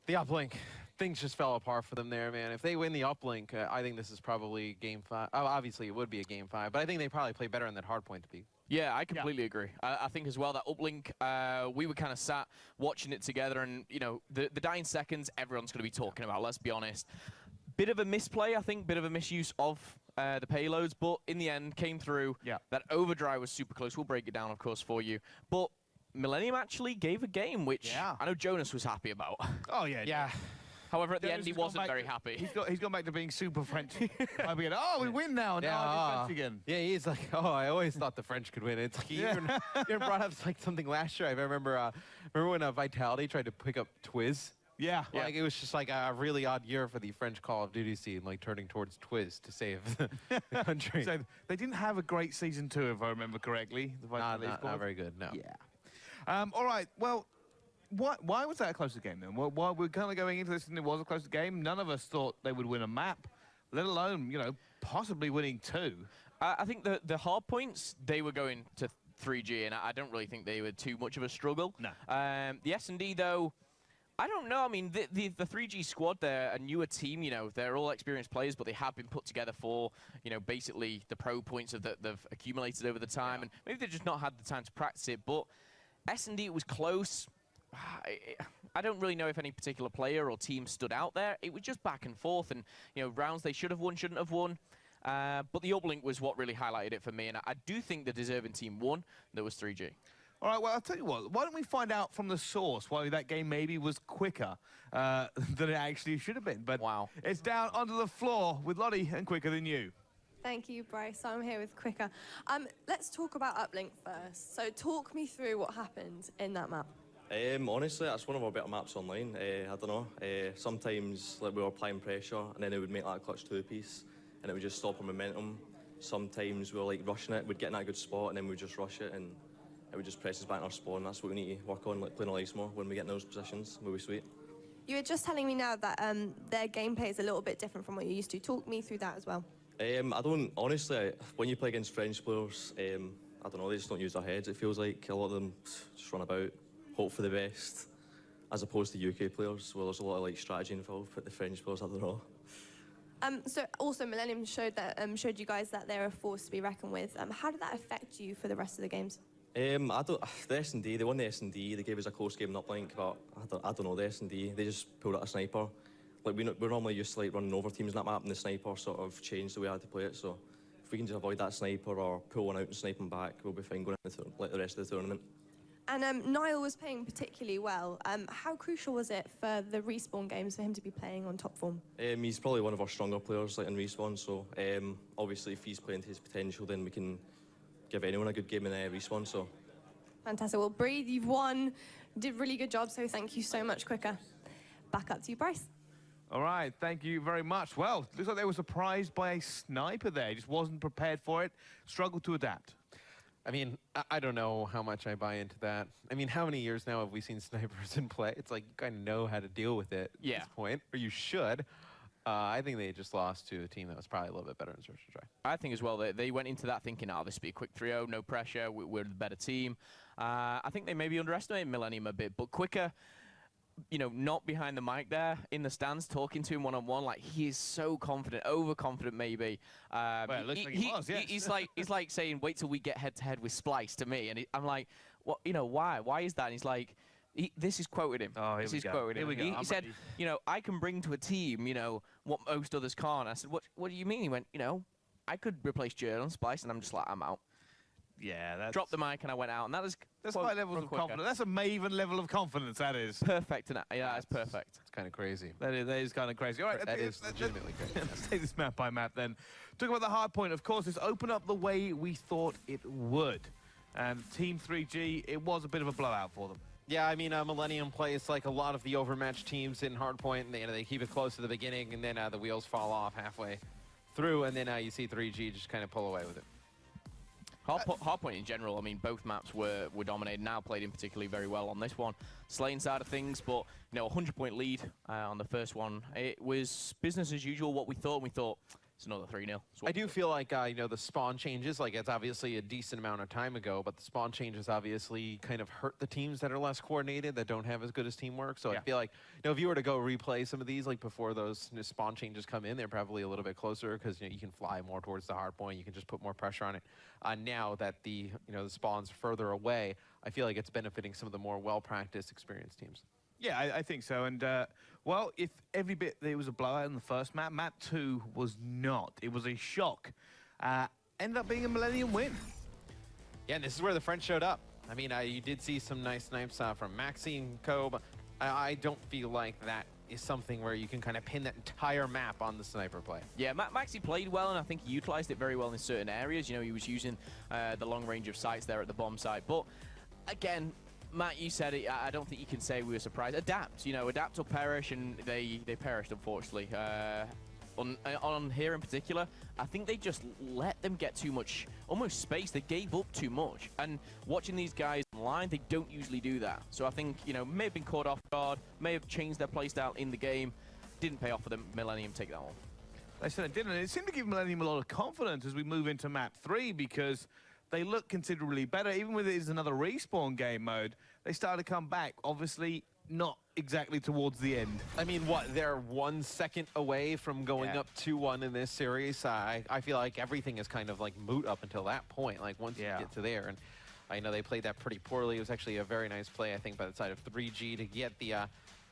the Uplink. Things just fell apart for them there, man. If they win the Uplink, I think this is probably Game 5. Oh, obviously, it would be a Game 5, but I think they probably play better in that hardpoint to be. Yeah, I completely agree. I think as well that Uplink, we were kind of sat watching it together, and, you know, the dying seconds, everyone's going to be talking about, let's be honest. Bit of a misplay, I think, bit of a misuse of the payloads, but in the end, came through. Yeah. That overdrive was super close. We'll break it down, of course, for you. But Millennium actually gave a game, which I know Jonas was happy about. Oh, yeah. Yeah. However, at the end, he wasn't very happy. He's gone back to being super French. Oh, we win now. Yeah, now I'm French again. Yeah, he's like, oh, I always thought the French could win. It's like he even brought up like something last year. I remember when Vitality tried to pick up Twiz. Yeah. Like it was just like a really odd year for the French Call of Duty scene, like turning towards Twiz to save the country. So they didn't have a great season 2, if I remember correctly. The Vitality not very good. No. Yeah. All right. Well. Why was that a closer game then? Why we're kind of going into this and it was a closer game. None of us thought they would win a map, let alone, you know, possibly winning 2. I think the hard points, they were going to 3G, and I don't really think they were too much of a struggle. No. The S&D, though, I don't know. I mean, the 3G squad, they're a newer team. You know, they're all experienced players, but they have been put together for, you know, basically the pro points that they've accumulated over the time, and maybe they've just not had the time to practice it. But S&D, it was close. I don't really know if any particular player or team stood out there. It was just back and forth, and, you know, rounds they should have won, shouldn't have won. But the Uplink was what really highlighted it for me, and I do think the deserving team won. That was 3G. All right, well, I'll tell you what. Why don't we find out from the source why that game maybe was quicker than it actually should have been. But wow. It's down onto the floor with Lottie and Quicker Than You. Thank you, Bryce. I'm here with Quicker. Let's talk about Uplink first. So talk me through what happened in that map. Honestly, that's one of our better maps online. I don't know. Sometimes like we were applying pressure, and then it would make like a clutch 2-piece, and it would just stop our momentum. Sometimes we were like rushing it, we'd get in a good spot, and then we'd just rush it, and it would just press us back in our spawn. That's what we need to work on, like playing on ice more when we get in those positions. We'll be sweet. You were just telling me now that their gameplay is a little bit different from what you used to. Talk me through that as well. I don't honestly. When you play against French players, I don't know. They just don't use their heads. It feels like a lot of them just run about. Hope for the best, as opposed to UK players, where there's a lot of like strategy involved. But the French players, I don't know. So also Millennium showed you guys that they're a force to be reckoned with. How did that affect you for the rest of the games? The S&D, they won the S&D. They gave us a close game in Uplink, but I don't know the S&D. They just pulled out a sniper. Like we're normally used to like running over teams in that map, and the sniper sort of changed the way I had to play it. So if we can just avoid that sniper or pull one out and snipe them back, we'll be fine going into like the rest of the tournament. And Niall was playing particularly well. How crucial was it for the respawn games for him to be playing on top form? He's probably one of our stronger players like in respawn, so obviously if he's playing to his potential, then we can give anyone a good game in respawn. So fantastic. Well, Breathe, you've won. Did a really good job, so thank you so much, Quicker. Back up to you, Bryce. All right, thank you very much. Well, looks like they were surprised by a sniper there. Just wasn't prepared for it, struggled to adapt. I mean, I don't know how much I buy into that. I mean, how many years now have we seen snipers in play? It's like you kind of know how to deal with it at this point, or you should. I think they just lost to a team that was probably a little bit better in search and try. I think as well, they went into that thinking, oh, this will be a quick 3-0, no pressure, we're the better team. I think they maybe underestimated Millennium a bit, but Quicker, you know, not behind the mic there, in the stands, talking to him one-on-one, like, he is so confident, overconfident maybe. Well, it looks like he was, yes. He's like saying, wait till we get head-to-head with Splice to me, and I'm like, what, you know, why? Why is that? And he's like, this is quoted him. Oh, this is quoted him. He said, you know, I can bring to a team, you know, what most others can't. I said, what do you mean? He went, you know, I could replace Jurl and Splice, and I'm just like, I'm out. Yeah, that's... Dropped the mic and I went out, and that's high levels of confidence. That's a Maven level of confidence, that is. Perfect, yeah, that's perfect. It's kind of crazy. That is kind of crazy. All right, that is legitimately crazy. Let's take this map by map then. Talk about the hard point, of course, it's opened up the way we thought it would. And Team 3G, it was a bit of a blowout for them. Yeah, I mean, Millennium plays like a lot of the overmatched teams in hardpoint, and they keep it close to the beginning, and then the wheels fall off halfway through, and then you see 3G just kind of pull away with it. Hardpoint in general, I mean, both maps were dominated. Now played in particularly very well on this one. Slaying side of things, but, you know, a 100-point lead on the first one. It was business as usual, what we thought. We thought, it's another 3-0. I do feel like, you know, the spawn changes, like it's obviously a decent amount of time ago, but the spawn changes obviously kind of hurt the teams that are less coordinated, that don't have as good as teamwork. So I feel like, you know, if you were to go replay some of these, like before those spawn changes come in, they're probably a little bit closer because, you know, you can fly more towards the hard point. You can just put more pressure on it. Now that the spawn's further away, I feel like it's benefiting some of the more well-practiced, experienced teams. Yeah, I think so. And, well, if every bit there was a blowout in the first map, map 2 was not. It was a shock. Ended up being a Millennium win. Yeah, and this is where the French showed up. I mean, you did see some nice snipes from Maxime, Kobe. I don't feel like that is something where you can kind of pin that entire map on the sniper play. Yeah, Maxi played well, and I think he utilized it very well in certain areas. You know, he was using the long range of sights there at the bomb site. But, again, Matt, you said it. I don't think you can say we were surprised. Adapt, you know, adapt or perish, and they perished, unfortunately. On here in particular, I think they just let them get too much, almost space. They gave up too much. And watching these guys online, they don't usually do that. So I think, you know, may have been caught off guard, may have changed their playstyle in the game. Didn't pay off for them. Millennium take that one. They said it didn't. And it seemed to give Millennium a lot of confidence as we move into map 3 because they look considerably better. Even with it is another respawn game mode, they started to come back. Obviously, not exactly towards the end. I mean, what, they're 1 second away from going up 2-1 in this series. I feel like everything is kind of like moot up until that point, like once you get to there. And I know they played that pretty poorly. It was actually a very nice play, I think, by the side of 3G to get the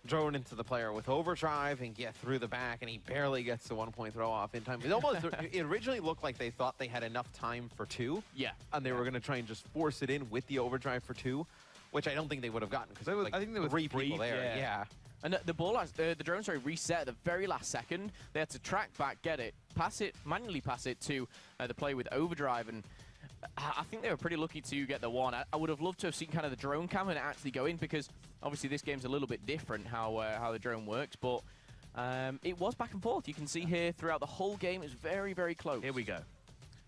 drone into the player with overdrive and get through the back, and he barely gets the 1-point throw off in time. It almost, it originally looked like they thought they had enough time for 2. Yeah. And they were going to try and just force it in with the overdrive for 2, which I don't think they would have gotten because there was, like, I think there were 3 people there. Yeah. And the ball, the drone, reset at the very last second. They had to track back, get it, pass it, manually pass it to the player with overdrive, and I think they were pretty lucky to get the one. I would have loved to have seen kind of the drone cam and actually go in because obviously this game's a little bit different how the drone works, but it was back and forth. You can see here throughout the whole game, it's very, very close. Here we go.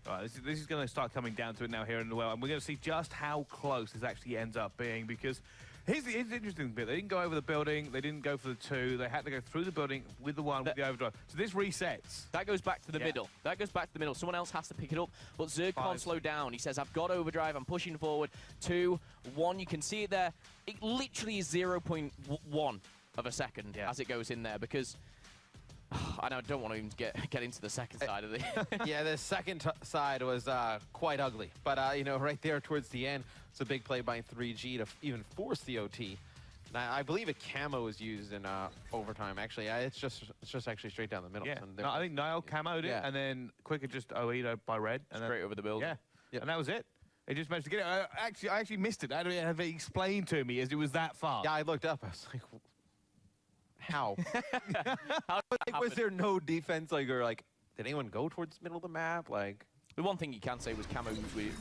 All right, this is going to start coming down to it now here in the well, and we're going to see just how close this actually ends up being because here's the interesting bit. They didn't go over the building. They didn't go for the 2. They had to go through the building with the 1 with the overdrive. So this resets. That goes back to the middle. That goes back to the middle. Someone else has to pick it up, but Zerg can't slow down. He says, I've got overdrive. I'm pushing forward. 2, 1. You can see it there. It literally is 0.1 of a second as it goes in there because I don't want to even get into the second side of the... Yeah, the second side was quite ugly. But, you know, right there towards the end, it's a big play by 3G to even force the OT. And I believe a camo is used in overtime. Actually, it's just actually straight down the middle. Yeah, no, I think Niall camoed it, and then Quicker just OE'd by red. And straight over the building. Yeah, and that was it. They just managed to get it. I actually missed it. I had to have it explained to me as it was that far. Yeah, I looked up. I was like... How? Was there no defense? Like, or like, did anyone go towards the middle of the map? Like, the one thing you can say was camo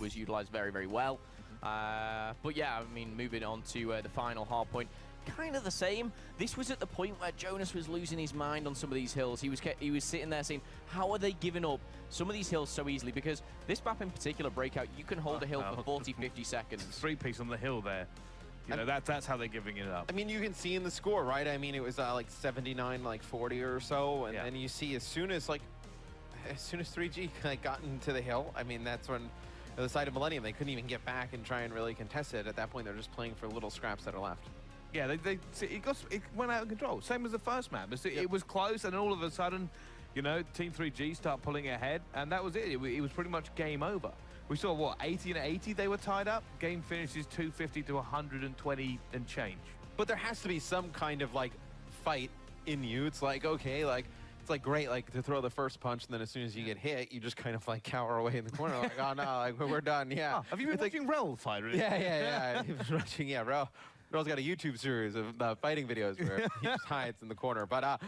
was utilized very, very well. But yeah, I mean, moving on to the final hard point, kind of the same. This was at the point where Jonas was losing his mind on some of these hills. He was sitting there saying, how are they giving up some of these hills so easily? Because this map in particular, Breakout, you can hold a hill for 40, 50 seconds. 3-piece on the hill there. You know, that's how they're giving it up. I mean, you can see in the score, right? I mean, it was like 79, like 40 or so, and then you see as soon as 3G got into the hill, I mean, that's when the side of Millennium, they couldn't even get back and try and really contest it. At that point, they're just playing for little scraps that are left. Yeah, it went out of control. Same as the first map. It was close, and all of a sudden, you know, Team 3G start pulling ahead, and that was it. It was pretty much game over. We saw, what, 80 and 80 they were tied up? Game finishes 250 to 120 and change. But there has to be some kind of, like, fight in you. It's like, okay, like, it's like great, like, to throw the first punch, and then as soon as you get hit, you just kind of, like, cower away in the corner. Like, oh, no, like, we're done, yeah. Oh, have you been watching Rel fight? Really? Yeah. He was watching, Rel's got a YouTube series of fighting videos where he just hides in the corner. But,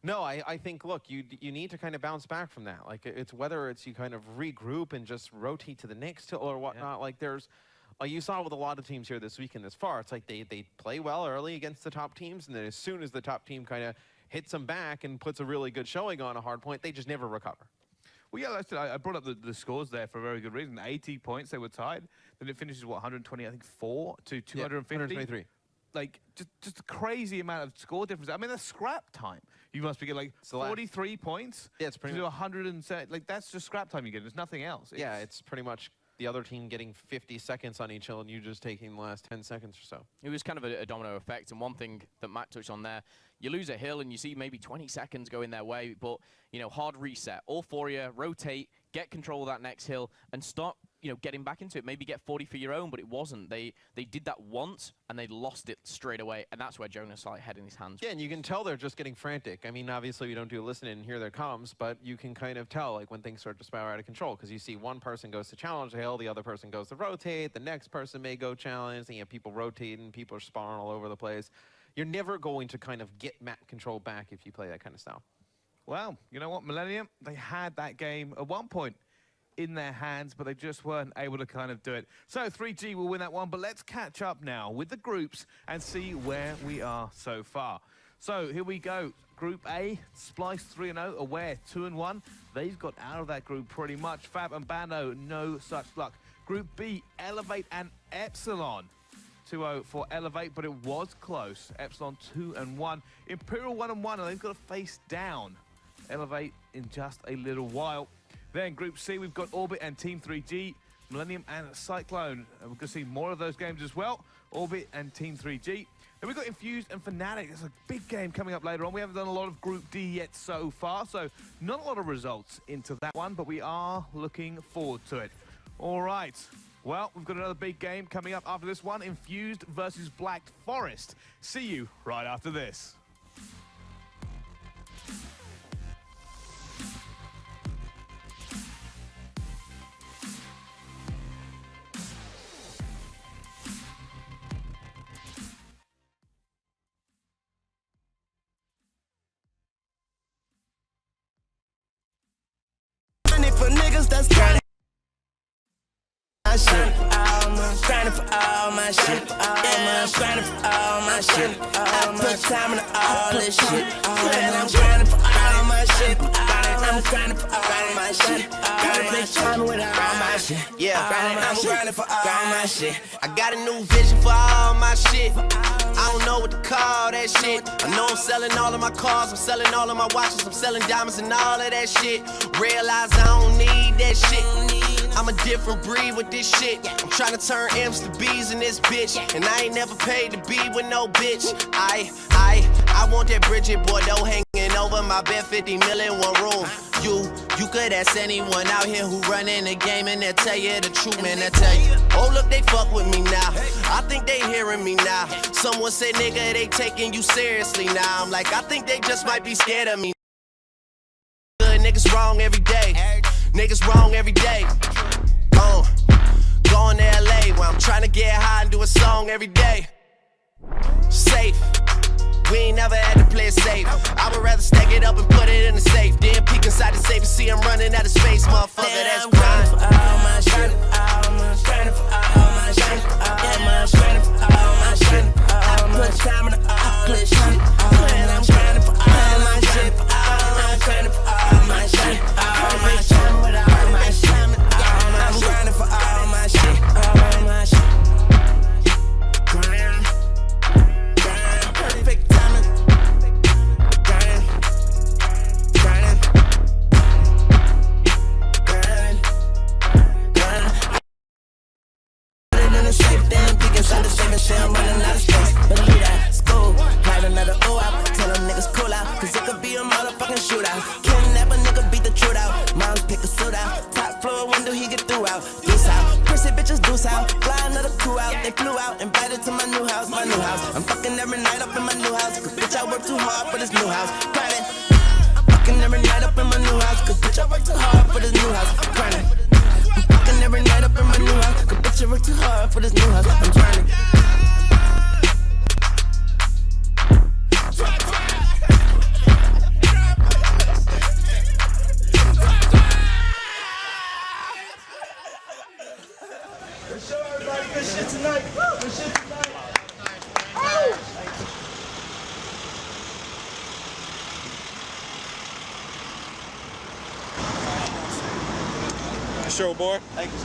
no, I think, look, you need to kind of bounce back from that. Like, it's whether it's you kind of regroup and just rotate to the next hill or whatnot. Like, there's, like you saw with a lot of teams here this weekend this far, it's like they play well early against the top teams, and then as soon as the top team kind of hits them back and puts a really good showing on a hard point, they just never recover. Well, yeah, I brought up the scores there for a very good reason. 80 points, they were tied. Then it finishes, what, 120, I think, 4 to 250? 123. Like, just a crazy amount of score difference. I mean, that's scrap time. You must be getting, like, 43 points. Yeah, it's pretty to much. 107. Like, that's just scrap time you get. There's nothing else. Yeah, it's pretty much the other team getting 50 seconds on each hill and you just taking the last 10 seconds or so. It was kind of a domino effect, and one thing that Matt touched on there, you lose a hill and you see maybe 20 seconds going their way, but, you know, hard reset. All four of you, rotate, get control of that next hill, and start, you know, getting back into it. Maybe get 40 for your own, but it wasn't. They did that once, and they lost it straight away, and that's where Jonas like had in his hands. Yeah, and you can tell they're just getting frantic. I mean, obviously we don't do listening and hear their comms, but you can kind of tell like when things start to spiral out of control, because you see one person goes to challenge the hill, the other person goes to rotate, the next person may go challenge, and you have people rotating, people are spawning all over the place. You're never going to kind of get map control back if you play that kind of style. Well, you know what, Millennium, they had that game at one point in their hands, but they just weren't able to kind of do it. So 3G will win that one, but let's catch up now with the groups and see where we are so far. So here we go. Group A, Splice 3-0, Aware 2-1. They've got out of that group pretty much. Fab and Bando, no such luck. Group B, Elevate and Epsilon. 2-0 for Elevate, but it was close. Epsilon 2-1. Imperial 1-1, and they've got to face down Elevate in just a little while. Then Group C, we've got Orbit and Team 3G, Millennium and Cyclone. And we're going to see more of those games as well. Orbit and Team 3G. Then we've got Infuse and Fnatic. There's a big game coming up later on. We haven't done a lot of Group D yet so far, so not a lot of results into that one, but we are looking forward to it. All right. Well, we've got another big game coming up after this one. Infused versus Black Forest. See you right after this. For niggas that's grinding my shit, grinding for all my shit, yeah, I'm grinding for all my shit. I put time into all this shit, and I'm grinding for all my shit. I'm grinding for all my shit. Gotta take time with all my shit, yeah. I'm grinding for all my shit. I got a new vision for all my shit. I don't know what to call that shit. I know I'm selling all of my cars, I'm selling all of my watches, I'm selling diamonds and all of that shit. Realize I don't need that shit. I'm a different breed with this shit. I'm trying to turn M's to B's in this bitch, and I ain't never paid to be with no bitch. I want that Bridget Bordeaux hanging over my bed, 50 million, one room. You could ask anyone out here who running the game, and they'll tell you the truth, man. They'll tell you, oh look, they fuck with me now. I think they hearing me now. Someone said, nigga, they taking you seriously now. I'm like, I think they just might be scared of me. Good niggas wrong every day. Niggas wrong every day. Going to LA where I'm trying to get high and do a song every day. Safe. We ain't never had to play it safe. I would rather stack it up and put it in the safe. Then peek inside the safe and see I'm running out of space, motherfucker. That's grinding for all my shit. Grinding for all my shit. Grinding for all my shit. I put time into all this shit. And I'm grinding for all my shit. I'm grinding for all my shit. I'm grinding for all my shit. All my shit. Grind. Perfect timing. Grind. Grind. Grind. Grind. Put it in the safe, damn, peek inside the safe and shit, I'm running out of space. Believe that, school, light another ooh out. Tell them niggas cool out, cause it could be a motherfucking shootout. Kidnap a nigga, beat the truth out. Moms pick a suit out. Top floor window, he get through out. Deuce out, prissy bitches deuce out. Fly another crew out, they flew out. Invited to my new house, my new house. I'm fucking every night up in my new house. Cause bitch, I work too hard for this new house. Grinding. I'm fucking every night up in my new house. Cause bitch, I work too hard for this new house. Grinding. I'm fucking every night up in my new house. Cause bitch, I work too hard for this new house. I'm grinding. Good shit tonight. Good shit tonight. show, boy. Thank you.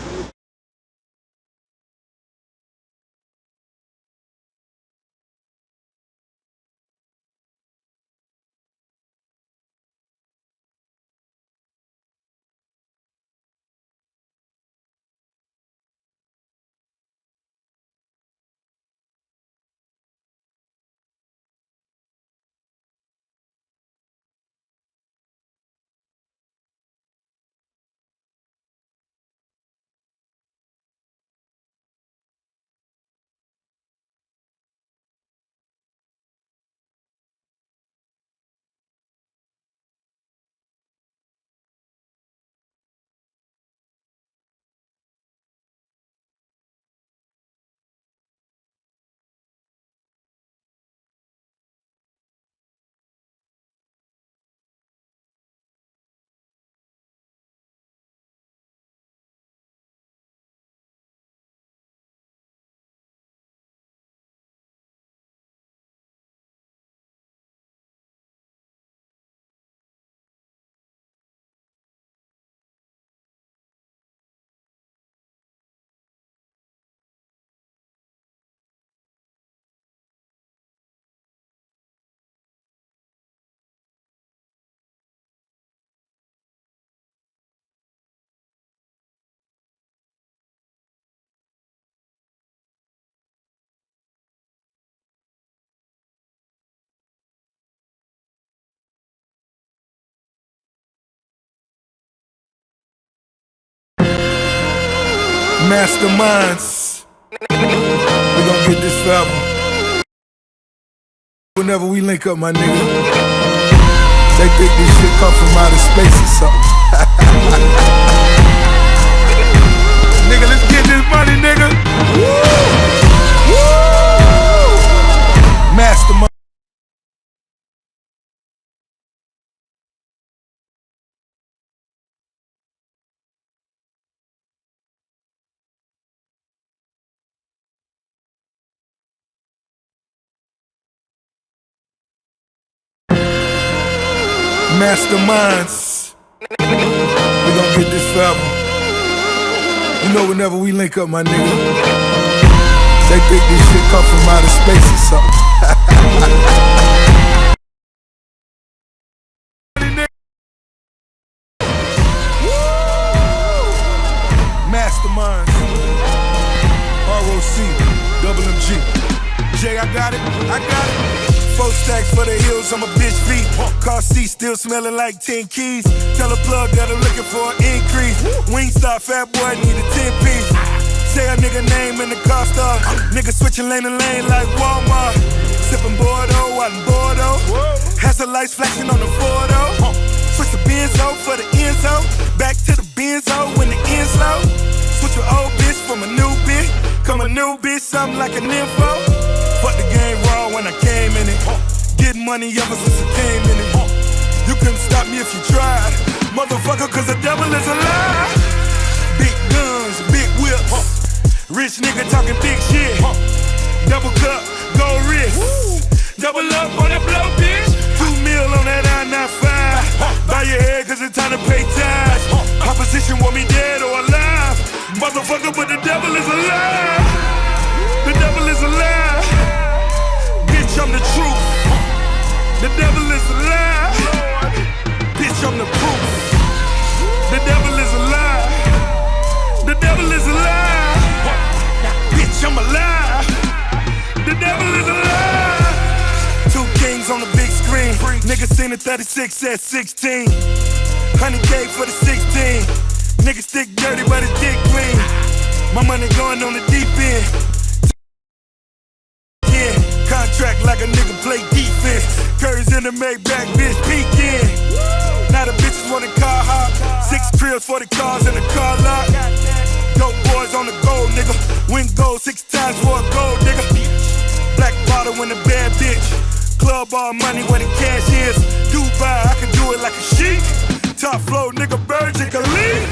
Masterminds. We gon' get this forever. Whenever we link up, my nigga, they think this shit come from outer space or something. Nigga, let's get this money, nigga. Woo! Woo! Mastermind. Masterminds. We gon' get this forever. You know, whenever we link up, my nigga, they think this shit come from outer space or something. Masterminds. ROC, double MG. Jay, I got it, I got it. 4 stacks for the hills on my bitch feet. Car seat still smelling like 10 keys. Tell a plug that I'm looking for an increase. Wingstop, fat boy, need a 10-piece. Say a nigga name in the car star. Nigga switching lane to lane like Walmart. Sipping Bordeaux, out in Bordeaux. Has the lights flashing on the Fordo. Switch the Benzo for the Enzo. Back to the Benzo when the end's low. Switch your old bitch from a new bitch. Come a new bitch, something like an info. Fuck the game raw when I came in it. Getting money ever since I came in it. You couldn't stop me if you tried, motherfucker, cause the devil is alive. Big guns, big whips. Rich nigga talking big shit. Double cup, gold wrist. Double up on that blow, bitch. 2 mil on that I-95. Bow your head cause it's time to pay ties. Opposition want me dead or alive. Motherfucker, but the devil is alive. The devil is alive. Bitch, I'm the truth. The devil is alive. Bitch, I'm the proof. The devil is alive. The devil is alive. Bitch, I'm alive. The devil is alive. 2 kings on the big screen. Niggas seen the 36 at 16. 100K for the 16. Niggas stick dirty but his dick clean. My money going on the deep end. Contract like a nigga play defense. Curry's in the Maybach, bitch, peeking. Now the bitches want a car hop. 6 cribs, 40 cars in the car lot. Dope boys on the gold, nigga. Win gold 6 times for a gold, nigga. Black bottle in the bad bitch. Club all money where the cash is. Dubai, I can do it like a sheik. Top flow, nigga, Virgin Khalid.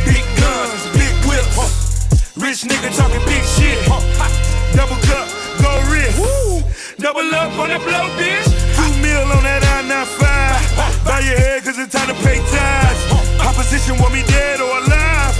Big guns, big whips. Rich nigga talking big shit. Double cup, gold wrist. Double up on that blow, bitch. 2 mil on that I-95. Bow your head cause it's time to pay ties. Opposition want me dead or alive.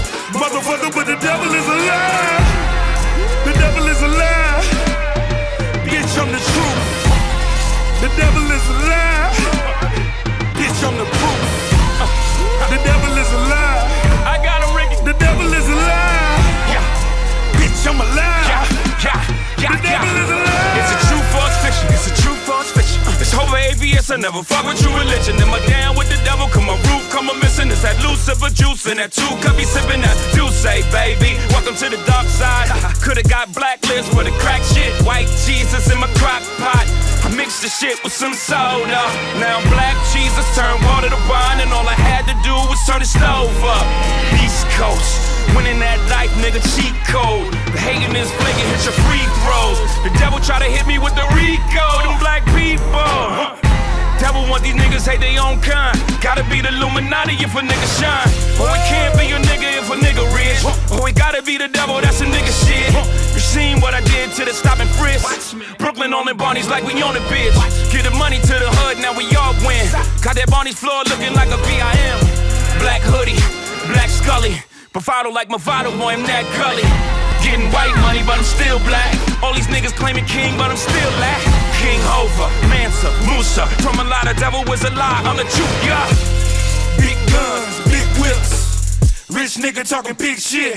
never fuck with your religion. Am I down with the devil? Come my roof, come a missing. Is that Lucifer juice and that 2 cup be sipping that Douce, baby? Welcome to the dark side. Could've got blacklist for the crack shit. White Jesus in my crock pot. I mixed the shit with some soda. Now black Jesus turned water to wine, and all I had to do was turn the stove up. East Coast, winning that life, nigga, cheat code. The hating is flaking, hit your free throws. The devil try to hit me with the Rico. Them black people. Devil want these niggas hate their own kind. Gotta be the Illuminati if a nigga shine. Or it can't be a nigga if a nigga rich. Or it gotta be the devil, that's a nigga shit. You seen what I did to the stop and frisk. Brooklyn on the Barneys like we on the bitch. Get the money to the hood, now we all win. Got that Barney's floor looking like a VIM. Black hoodie, black Scully. Bravado like Movado, boy, I'm that gully. Getting white money, but I'm still black. All these niggas claiming king, but I'm still black. King Hova, Mansa, Musa. From a lot of devil was a lie, I'm the truth, yeah. Big guns, big whips. Rich nigga talking big shit.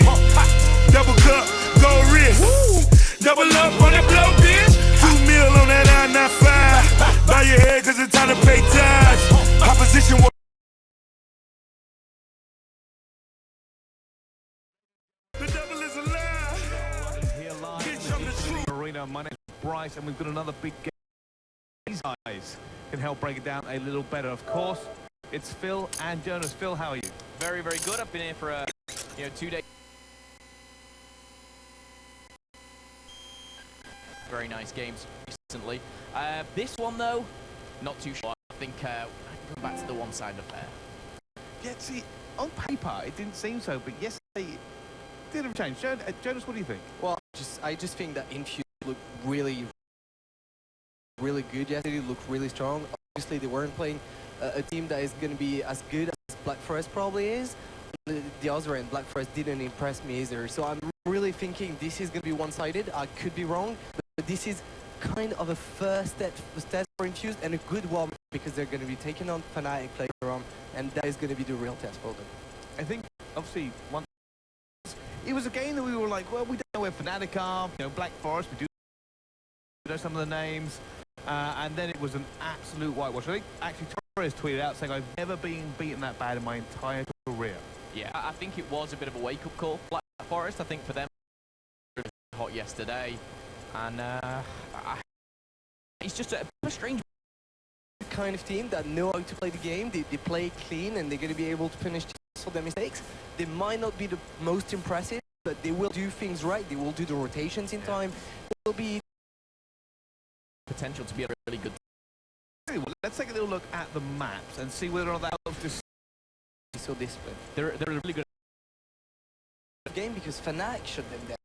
Double cup, gold wrist. Double up on that blow, bitch. 2 mil on that I-95. Bow your head cause it's time to pay tithes. Opposition was my name's Bryce, and we've got another big game. These guys can help break it down a little better. Of course, it's Phil and Jonas. Phil, how are you? Very, very good. I've been here for 2 days. Very nice games recently. This one though, not too sure. I think I can come back to the one-sided affair. Yeah, see, on paper it didn't seem so, but yesterday it did have changed. Jonas, what do you think? Well, I just think that Infuse looked really good yesterday, looked really strong. Obviously, they weren't playing a team that is going to be as good as Black Forest probably is. The other end, Black Forest didn't impress me either. So I'm really thinking this is going to be one-sided. I could be wrong, but this is kind of a first test for Infuse and a good one because they're going to be taking on Fnatic later on, and that is going to be the real test for them. I think, obviously, it was a game that we were like, well, we don't know where Fnatic are. You know, Black Forest, we do know some of the names. And then it was an absolute whitewash. I think actually Torres tweeted out saying, I've never been beaten that bad in my entire career. Yeah, I think it was a bit of a wake-up call. Black Forest, I think for them, hot yesterday. And it's just a strange kind of team that know how to play the game. They play clean and they're going to be able to finish for their mistakes. They might not be the most impressive, but they will do things right. They will do the rotations in time. They will be potential to be a really good. Well, let's take a little look at the maps and see whether or not that looks just so disciplined. They're a really good game because Fnatic shut them down.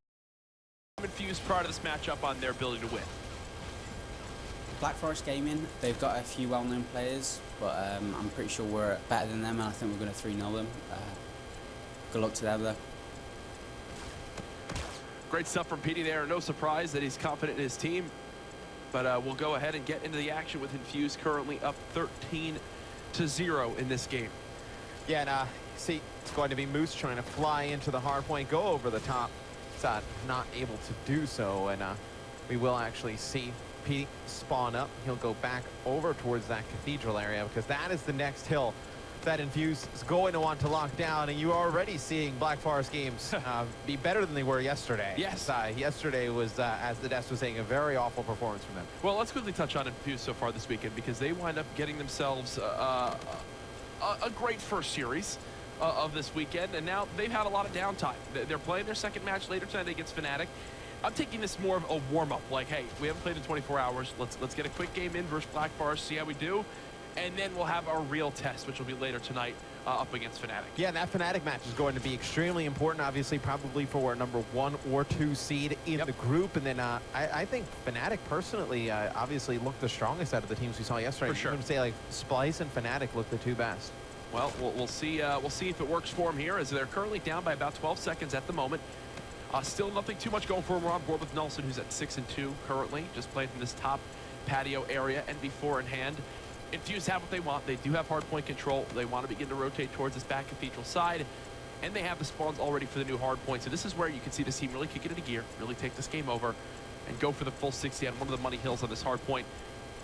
Infuse prior to this matchup on their ability to win. Black Forest Gaming, they've got a few well-known players, but I'm pretty sure we're better than them, and I think we're going to 3-0 them. Good luck to them, though. Great stuff from Petey there. No surprise that he's confident in his team. But we'll go ahead and get into the action with Infuse currently up 13-0 in this game. Yeah, and see, it's going to be Moose trying to fly into the hard point, go over the top. Sad, not able to do so, and we will actually see Pete spawn up. He'll go back over towards that cathedral area because that is the next hill that Infuse is going to want to lock down, and you're already seeing Black Forest games be better than they were yesterday. Yes. Yesterday was, as the desk was saying, a very awful performance from them. Well, let's quickly touch on Infuse so far this weekend because they wind up getting themselves a great first series of this weekend, and now they've had a lot of downtime. They're playing their second match later tonight against Fnatic. I'm taking this more of a warm-up, like, hey, we haven't played in 24 hours. Let's get a quick game in versus Black Forest, see how we do. And then we'll have our real test, which will be later tonight up against Fnatic. Yeah, and that Fnatic match is going to be extremely important, obviously, probably for number 1 or 2 seed in the group. And then I think Fnatic personally obviously looked the strongest out of the teams we saw yesterday. For sure. I would say like Splice and Fnatic look the 2 best. Well, we'll see if it works for them here, as they're currently down by about 12 seconds at the moment. Still nothing too much going for them. We're on board with Nelson, who's at 6-2 currently, just playing from this top patio area, NV4 in hand. Infuse have what they want. They do have hardpoint control. They want to begin to rotate towards this back cathedral side, and they have the spawns already for the new hardpoint. So this is where you can see this team really kick it into gear, really take this game over, and go for the full 60 on one of the money hills on this hardpoint.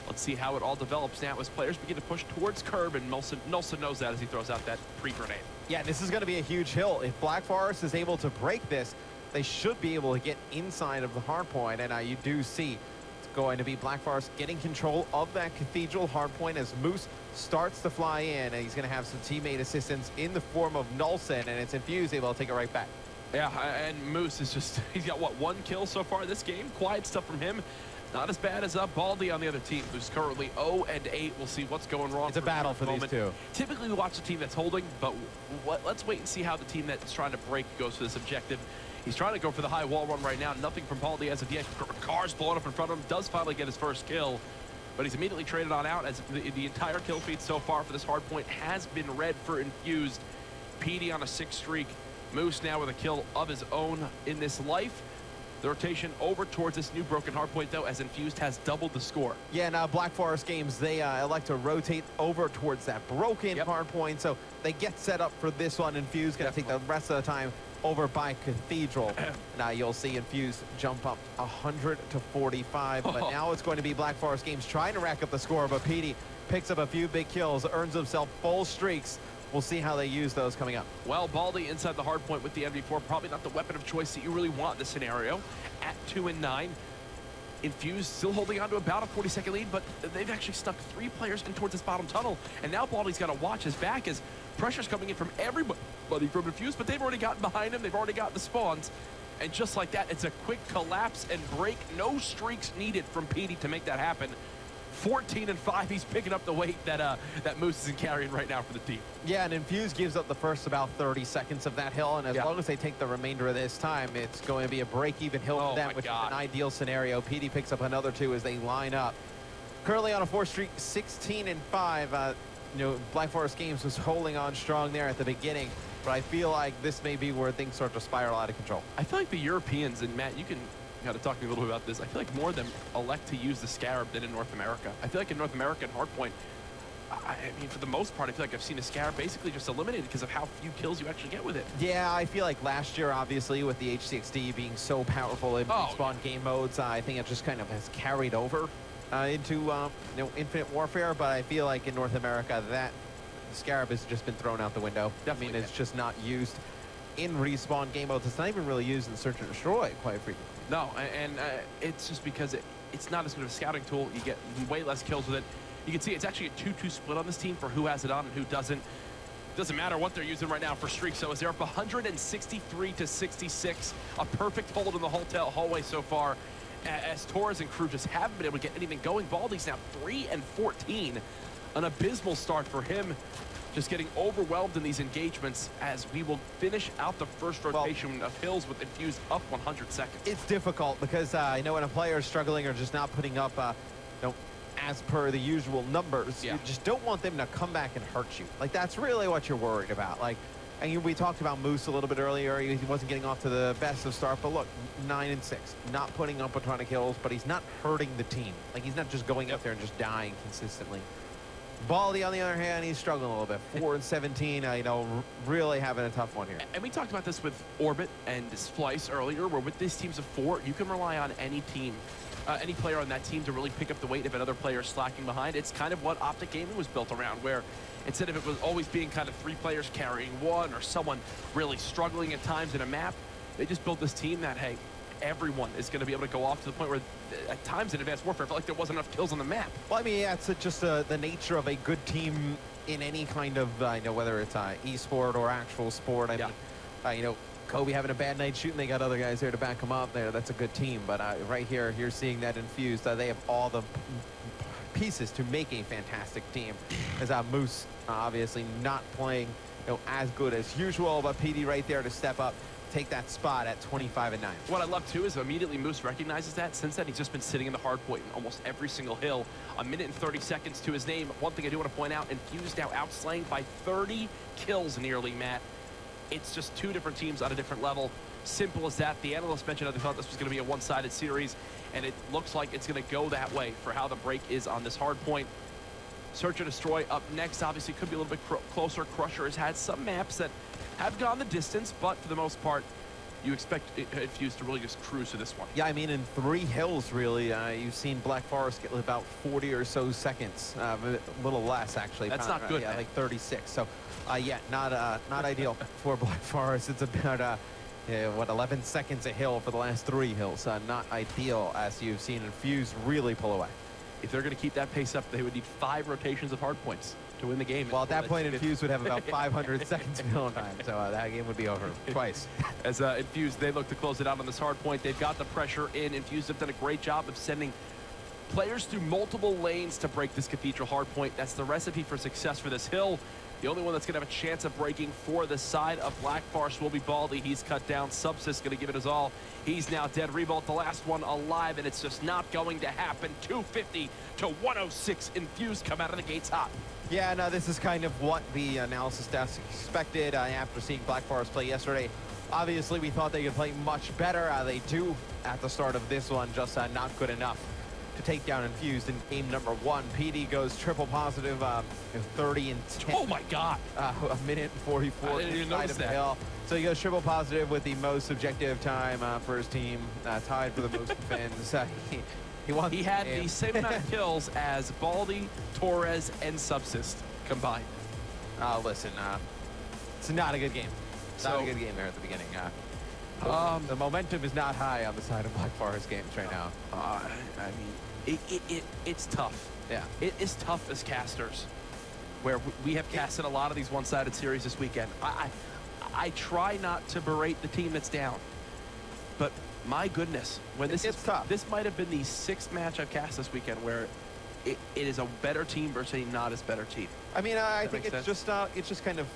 Let's see how it all develops now as players begin to push towards curb, and Nolson knows that as he throws out that pre-grenade. Yeah, this is going to be a huge hill. If Black Forest is able to break this, they should be able to get inside of the hardpoint, and you do see it's going to be Black Forest getting control of that Cathedral hardpoint as Moose starts to fly in, and he's going to have some teammate assistance in the form of Nolson, and it's Infuse able to take it right back. Yeah, and Moose is just, he's got, what, 1 kill so far this game? Quiet stuff from him. Not as bad as Baldy on the other team, who's currently 0-8. We'll see what's going wrong. It's a battle for these two. Typically, we watch the team that's holding, but let's wait and see how the team that's trying to break goes for this objective. He's trying to go for the high wall run right now. Nothing from Baldy as of yet. Cars blowing up in front of him. Does finally get his first kill, but he's immediately traded on out as the entire kill feed so far for this hardpoint has been red for Infused. PD on a 6 streak. Moose now with a kill of his own in this life. The rotation over towards this new broken hardpoint, though, as Infused has doubled the score. Yeah, now Black Forest Games, they elect to rotate over towards that broken hardpoint, so they get set up for this one. Infused going to take the rest of the time over by Cathedral. Now you'll see Infuse jump up 100 to 45, but now it's going to be Black Forest Games trying to rack up the score, but PD picks up a few big kills, earns himself full streaks. We'll see how they use those coming up. Well, Baldy inside the hard point with the MV4, probably not the weapon of choice that you really want in this scenario. At 2 and 9, Infuse still holding on to about a 40-second lead, but they've actually stuck 3 players in towards this bottom tunnel, and now Baldy's got to watch his back as pressure's coming in from everybody from Infuse, but they've already gotten behind him, they've already got the spawns, and just like that, it's a quick collapse and break. No streaks needed from PD to make that happen. 14 and 5, he's picking up the weight that that Moose isn't carrying right now for the team. Yeah, and Infuse gives up the first about 30 seconds of that hill, and as long as they take the remainder of this time, it's going to be a break-even hill for them, which is an ideal scenario. PD picks up another 2 as they line up. Currently on a 4 streak, 16 and 5. You know, Black Forest Games was holding on strong there at the beginning, but I feel like this may be where things start to spiral out of control. I feel like the Europeans, and Matt, you can got to talk to me a little bit about this. I feel like more of them elect to use the Scarab than in North America. I feel like in North America and Hardpoint, I mean, for the most part, I feel like I've seen a Scarab basically just eliminated because of how few kills you actually get with it. Yeah, I feel like last year, obviously, with the HCXD being so powerful in respawn game modes, I think it just kind of has carried over into you know, Infinite Warfare, but I feel like in North America, that Scarab has just been thrown out the window. Definitely. I mean, it's just not used in respawn game modes. It's not even really used in Search and Destroy quite frequently. No, and it's just because it's not as good of a scouting tool. You get way less kills with it. You can see it's actually a 2-2 split on this team for who has it on and who doesn't. Doesn't matter what they're using right now for streaks. So as they're up 163 to 66, a perfect hold in the hotel hallway so far, as Torres and crew just haven't been able to get anything going. Baldy's now 3 and 14, an abysmal start for him. Just getting overwhelmed in these engagements as we will finish out the first rotation of hills with Infuse up 100 seconds. It's difficult because you know, when a player is struggling or just not putting up you know, as per the usual numbers, you just don't want them to come back and hurt you. Like, that's really what you're worried about. Like, and we talked about Moose a little bit earlier. He wasn't getting off to the best of start, but look, 9 and 6, not putting up a ton of kills, but he's not hurting the team. Like, he's not just going up there and just dying consistently. Baldy, on the other hand, he's struggling a little bit. 4 and 17, you know, really having a tough one here. And we talked about this with Orbit and Splice earlier, where with these teams of 4, you can rely on any team, any player on that team to really pick up the weight if another player is slacking behind. It's kind of what Optic Gaming was built around, where instead of it was always being kind of 3 players carrying 1 or someone really struggling at times in a map, they just built this team that, hey, everyone is going to be able to go off to the point where at times in Advanced Warfare, I felt like there wasn't enough kills on the map. Well, I mean, yeah, it's just the nature of a good team in any kind of, you know, whether it's e-sport or actual sport. I mean, you know, Kobe having a bad night shooting, they got other guys there to back him up there. That's a good team. But right here, you're seeing that Infused. They have all the pieces to make a fantastic team. As Moose obviously not playing, you know, as good as usual, but PD right there to step up, take that spot at 25 and 9. What I love too is immediately Moose recognizes that. Since then, he's just been sitting in the hard point in almost every single hill. 1 minute and 30 seconds to his name. One thing I do want to point out, Infuse now outslaying by 30 kills nearly, Matt. It's just 2 different teams on a different level. Simple as that. The analysts mentioned that they thought this was going to be a one-sided series, and it looks like it's going to go that way for how the break is on this hard point. Search and Destroy up next. Obviously, could be a little bit closer. Crusher has had some maps that have gone the distance, but for the most part, you expect Infuse to really just cruise to this one. Yeah, I mean, in 3 hills, really, you've seen Black Forest get about 40 or so seconds, a little less, actually. That's not good, Yeah, man. like 36. So, yeah, not ideal for Black Forest. It's about, 11 seconds a hill for the last 3 hills. Not ideal, as you've seen Infuse really pull away. If they're going to keep that pace up, they would need 5 rotations of hard points to win the game. Well, at that point, Infuse would have about 500 seconds of mill time, so that game would be over twice. As Infuse, they look to close it out on this hard point. They've got the pressure in. Infuse have done a great job of sending players through multiple lanes to break this Cathedral hard point. That's the recipe for success for this hill. The only one that's going to have a chance of breaking for the side of Black Forest will be Baldy. He's cut down. Subsys going to give it his all. He's now dead. Revolt, the last one alive, and it's just not going to happen. 250 to 106. Infuse come out of the gates hot. Yeah, no, this is kind of what the analysis desk expected after seeing Black Forest play yesterday. Obviously, we thought they could play much better. They do at the start of this one, just not good enough to take down Infused in game number 1. PD goes triple positive, 30 and 10. Oh my God! A minute and 44 I didn't even inside notice of the that. hill. So he goes triple positive with the most subjective time for his team, tied for the most defends. He had the same amount of kills as Baldy, Torres, and Subsist combined. Listen, it's not a good game. It's not a good game there at the beginning. The momentum is not high on the side of Black Forest games right now. I mean, it's tough. Yeah. It is tough as casters, where we have casted a lot of these one-sided series this weekend. I try not to berate the team that's down, but my goodness, when this is tough. This might have been the 6th match I've cast this weekend where it is a better team versus a not as better team. I mean, I think it's just kind of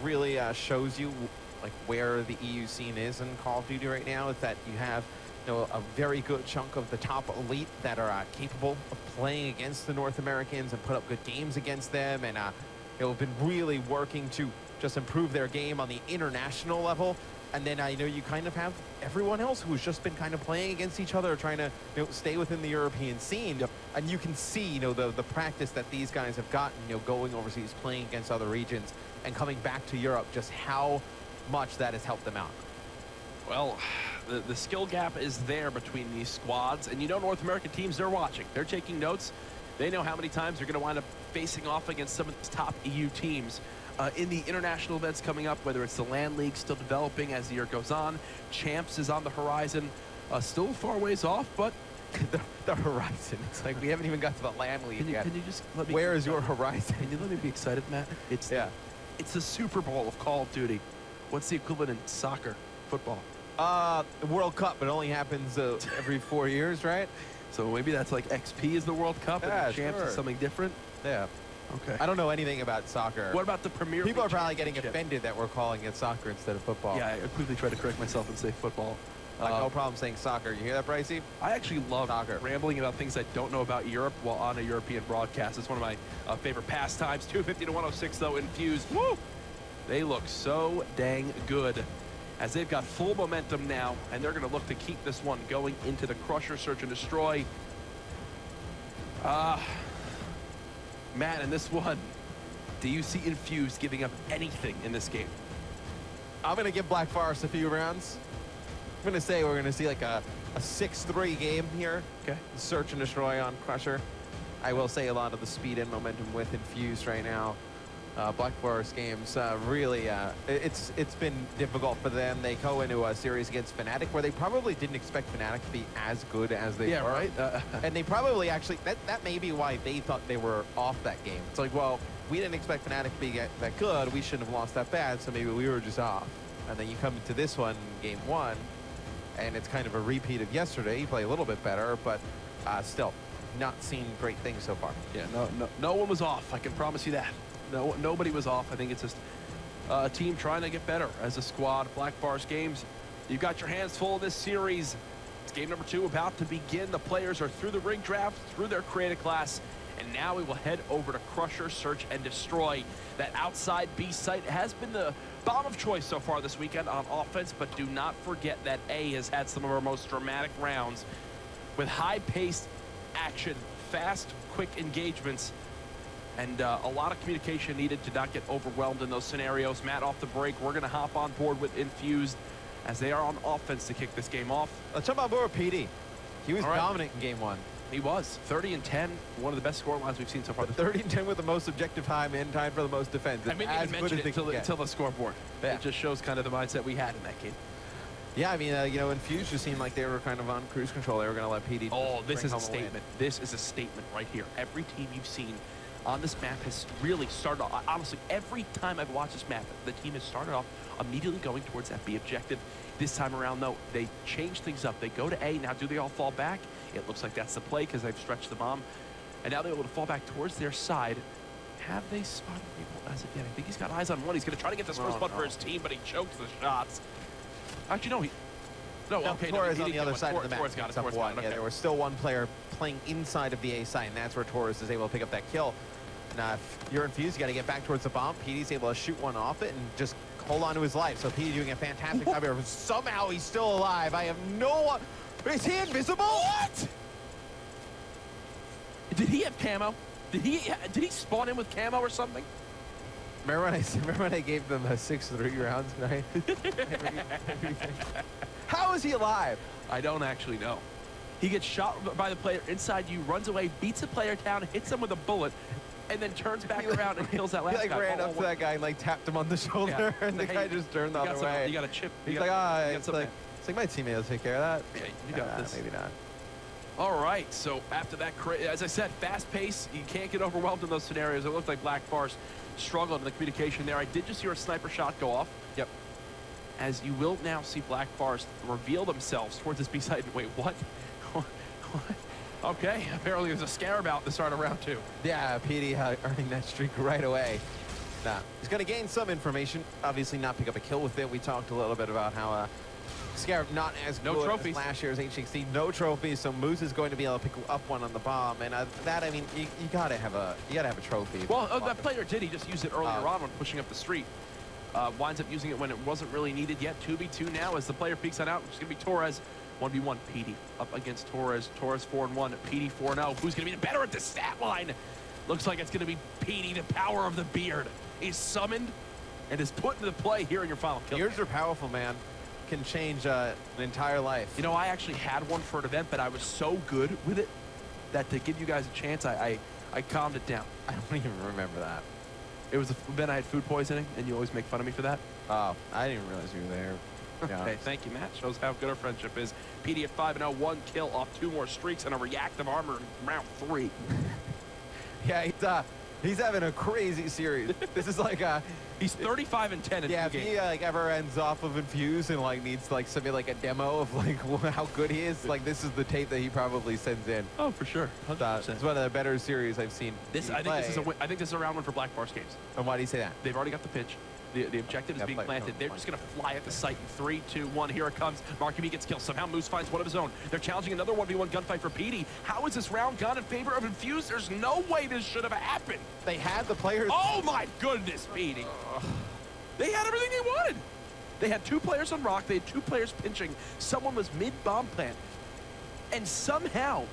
really shows you like where the EU scene is in Call of Duty right now. Is that you have a very good chunk of the top elite that are capable of playing against the North Americans and put up good games against them, and have been really working to just improve their game on the international level. And then I know you kind of have everyone else who's just been kind of playing against each other, trying to stay within the European scene. And you can see the practice that these guys have gotten, going overseas, playing against other regions, and coming back to Europe, just how much that has helped them out. Well, the skill gap is there between these squads, and North American teams, they're watching. They're taking notes. They know how many times they're going to wind up facing off against some of these top EU teams. In the international events coming up, whether it's the LAN League still developing as the year goes on, Champs is on the horizon, still far ways off, but the horizon. It's like we haven't even got to the LAN League yet. Can you just let me? Where is your horizon? Can you let me be excited, Matt? It's the Super Bowl of Call of Duty. What's the equivalent in soccer, football? The World Cup. It only happens every 4 years, right? So maybe that's like XP is the World Cup, and the Champs sure. is something different. Yeah. Okay. I don't know anything about soccer. What about the Premier People League are probably getting Championship? offended that we're calling it soccer instead of football. Yeah, I quickly tried to correct myself and say football. No problem saying soccer. You hear that, Pricey? I actually love soccer. Rambling about things I don't know about Europe while on a European broadcast. It's one of my favorite pastimes. 250 to 106, though, Infuse. Woo! They look so dang good, as they've got full momentum now, and they're going to look to keep this one going into the Crusher Search and Destroy. Matt, in this one, do you see Infuse giving up anything in this game? I'm going to give Black Forest a few rounds. I'm going to say we're going to see like a 6-3 game here. Okay. Search and Destroy on Crusher. I will say a lot of the speed and momentum with Infuse right now. Black Forest games really, it's been difficult for them. They go into a series against Fnatic where they probably didn't expect Fnatic to be as good as they were. Right. And they probably actually, that may be why they thought they were off that game. It's like, well, we didn't expect Fnatic to be that good. We shouldn't have lost that bad, so maybe we were just off. And then you come into this one, game 1, and it's kind of a repeat of yesterday. You play a little bit better, but still not seen great things so far. Yeah, no one was off. I can promise you that. Nobody was off. I think it's just a team trying to get better as a squad. Black Forest Games, you've got your hands full of this series. It's game number 2 about to begin. The players are through the rig draft, through their creative class, and now we will head over to Crusher, Search, and Destroy. That outside B site has been the bomb of choice so far this weekend on offense, but do not forget that A has had some of our most dramatic rounds with high-paced action, fast, quick engagements, and a lot of communication needed to not get overwhelmed in those scenarios. Matt, off the break, we're going to hop on board with Infused. as they are on offense to kick this game off. Let's jump on board PD. He was All right. dominant in game 1. He was 30-10, one of the best score lines we've seen so far. 30-10 with the most objective time and time for the most defense. I mean, as even good mention as it until the scoreboard. Yeah. It just shows kind of the mindset we had in that game. Yeah, I mean, you know, Infuse just seemed like they were kind of on cruise control. They were going to let PD. Oh, this bring is a home win. statement. This is a statement right here. Every team you've seen on this map has really started off, honestly, every time I've watched this map, the team has started off immediately going towards that B objective. This time around, though, they change things up. They go to A. Now, do they all fall back? It looks like that's the play because they've stretched the bomb. And now they're able to fall back towards their side. Have they spotted people as of yet? I think he's got eyes on one. He's going to try to get this first blood for his team, but he chokes the shots. Actually, no, okay, Torres he on didn't the other get side one. of the map. Torres got it. picks up Torres one. got it. Yeah, Okay. there was still one player playing inside of the A side, and that's where Torres is able to pick up that kill. Now, if you're Infused, you got to get back towards the bomb. PD's able to shoot one off it and just hold on to his life. So PD doing a fantastic job here. Somehow he's still alive. I have no... Is he invisible? What? Did he have camo? Did he spawn in with camo or something? Remember when I gave them 6-3 rounds tonight? How is he alive? I don't actually know. He gets shot by the player inside you, runs away, beats a player down, hits him with a bullet, and then turns back around and kills that last guy. He ran up to that guy and like tapped him on the shoulder, and the guy just turned the other way. You got a chip. He's like, it's like my teammate will take care of that. Yeah, you got this. Maybe not. All right, so after that, as I said, fast pace, you can't get overwhelmed in those scenarios. It looked like Black Forest struggled in the communication there. I did just hear a sniper shot go off. Yep. As you will now see Black Forest reveal themselves towards this B side. Wait, what? What? Okay, apparently there's a scarab out at the start of round 2. Yeah, PD earning that streak right away. Nah, he's going to gain some information. Obviously not pick up a kill with it. We talked a little bit about how Scarab not as good as last year's HXC. No trophies, so Moose is going to be able to pick up one on the bomb. And that, I mean, you gotta have a trophy. Well, that player did. He just used it earlier on when pushing up the street. Winds up using it when it wasn't really needed yet. 2v2 now as the player peeks on out. It's going to be Torres. 1v1 PD up against Torres. Torres 4-1. PD 4-0. Who's going to be better at the stat line? Looks like it's going to be PD, the power of the beard. He's summoned and is put into play here in your final kill. Beards are powerful, man. Can change an entire life. You know, I actually had one for an event, but I was so good with it that to give you guys a chance, I calmed it down. I don't even remember that. It was then I had food poisoning, and you always make fun of me for that. Oh, I didn't even realize you were there. Yeah. Okay, thank you, Matt. Shows how good our friendship is. PD at 5-0, 1 kill off 2 more streaks and a reactive armor in round 3. Yeah, he's having a crazy series. This is like he's 35-10 in 2 games. Yeah, if he like ever ends off of Infuse and like needs to like submit like a demo of like how good he is, like this is the tape that he probably sends in. Oh, for sure. It's one of the better series I've seen. I think this is a round 1 for Black Forest games. And why do you say that? They've already got the pitch. The objective is being planted. They're just going to fly at the site in 3, 2, 1. Here it comes. Marky B gets killed. Somehow Moose finds one of his own. They're challenging another 1v1 gunfight for PD. How is this round gone in favor of Infuse? There's no way this should have happened. They had the players. Oh my goodness, PD. They had everything they wanted. They had 2 players on rock. They had 2 players pinching. Someone was mid-bomb plant. And somehow,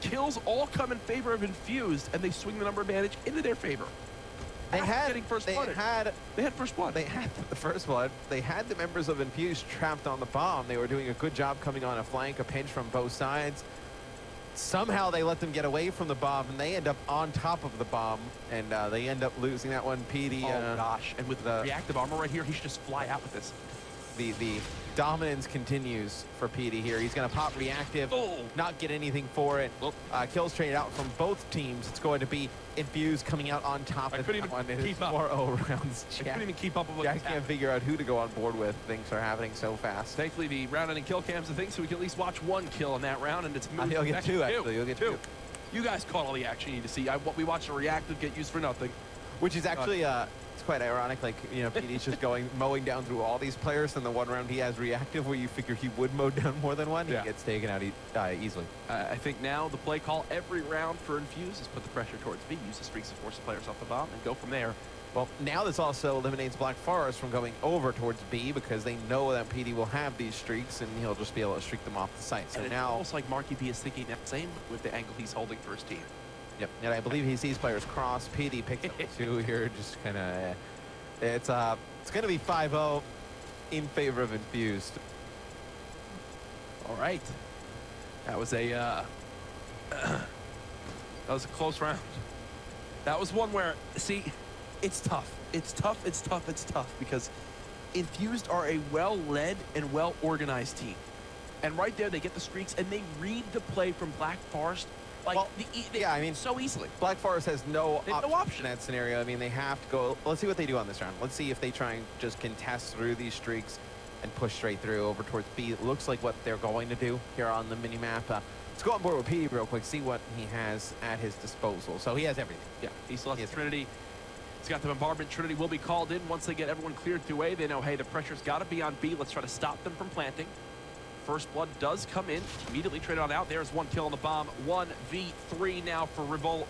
kills all come in favor of Infused, and they swing the number advantage into their favor. They had first blood. They had first blood. They had the first blood. They had the members of Infuse trapped on the bomb. They were doing a good job coming on a flank, a pinch from both sides. Somehow they let them get away from the bomb, and they end up on top of the bomb, and they end up losing that one. PD. Oh gosh! And with the reactive armor right here, he should just fly out with this. The dominance continues for PD here. He's going to pop reactive, not get anything for it. Kills traded out from both teams. It's going to be Infuse coming out on top. I couldn't even keep up. 4-0 rounds. I couldn't even keep up with what Jack can't figure out who to go on board with. Things are happening so fast. Thankfully, the round-ending kill cam's a thing, so we can at least watch 1 kill in that round, and it's moving. You'll get 2, actually. You'll get 2. You guys caught all the action you need to see. We watched a reactive get used for nothing. Which is actually... it's quite ironic, like, you know, PD's just mowing down through all these players, and the one round he has reactive where you figure he would mow down more than one, he gets taken out easily. I think now the play call every round for Infuse is put the pressure towards B, use the streaks to force the players off the bomb, and go from there. Well, now this also eliminates Black Forest from going over towards B because they know that PD will have these streaks, and he'll just be able to streak them off the site. So and now... it's almost like Marky B is thinking that same with the angle he's holding for his team. Yep, and I believe he sees players cross. PD picks up 2 here, just kind of... It's going to be 5-0. in favor of Infused. All right. That was a close round. That was one where, see, it's tough. It's tough, it's tough, it's tough, because Infused are a well-led and well-organized team. And right there, they get the streaks, and they read the play from Black Forest, like, well, yeah, I mean, so easily. Black Forest has no option in that scenario. I mean, they have to go. Let's see what they do on this round. Let's see if they try and just contest through these streaks and push straight through over towards B. It looks like what they're going to do here on the mini-map. Let's go on board with P real quick, see what he has at his disposal. So he has everything. Yeah, he still has Trinity. He's got the bombardment. Trinity will be called in once they get everyone cleared through A. They know, hey, the pressure's got to be on B. Let's try to stop them from planting. First blood does come in. Immediately traded on out. There's one kill on the bomb. 1v3 now for Revolt.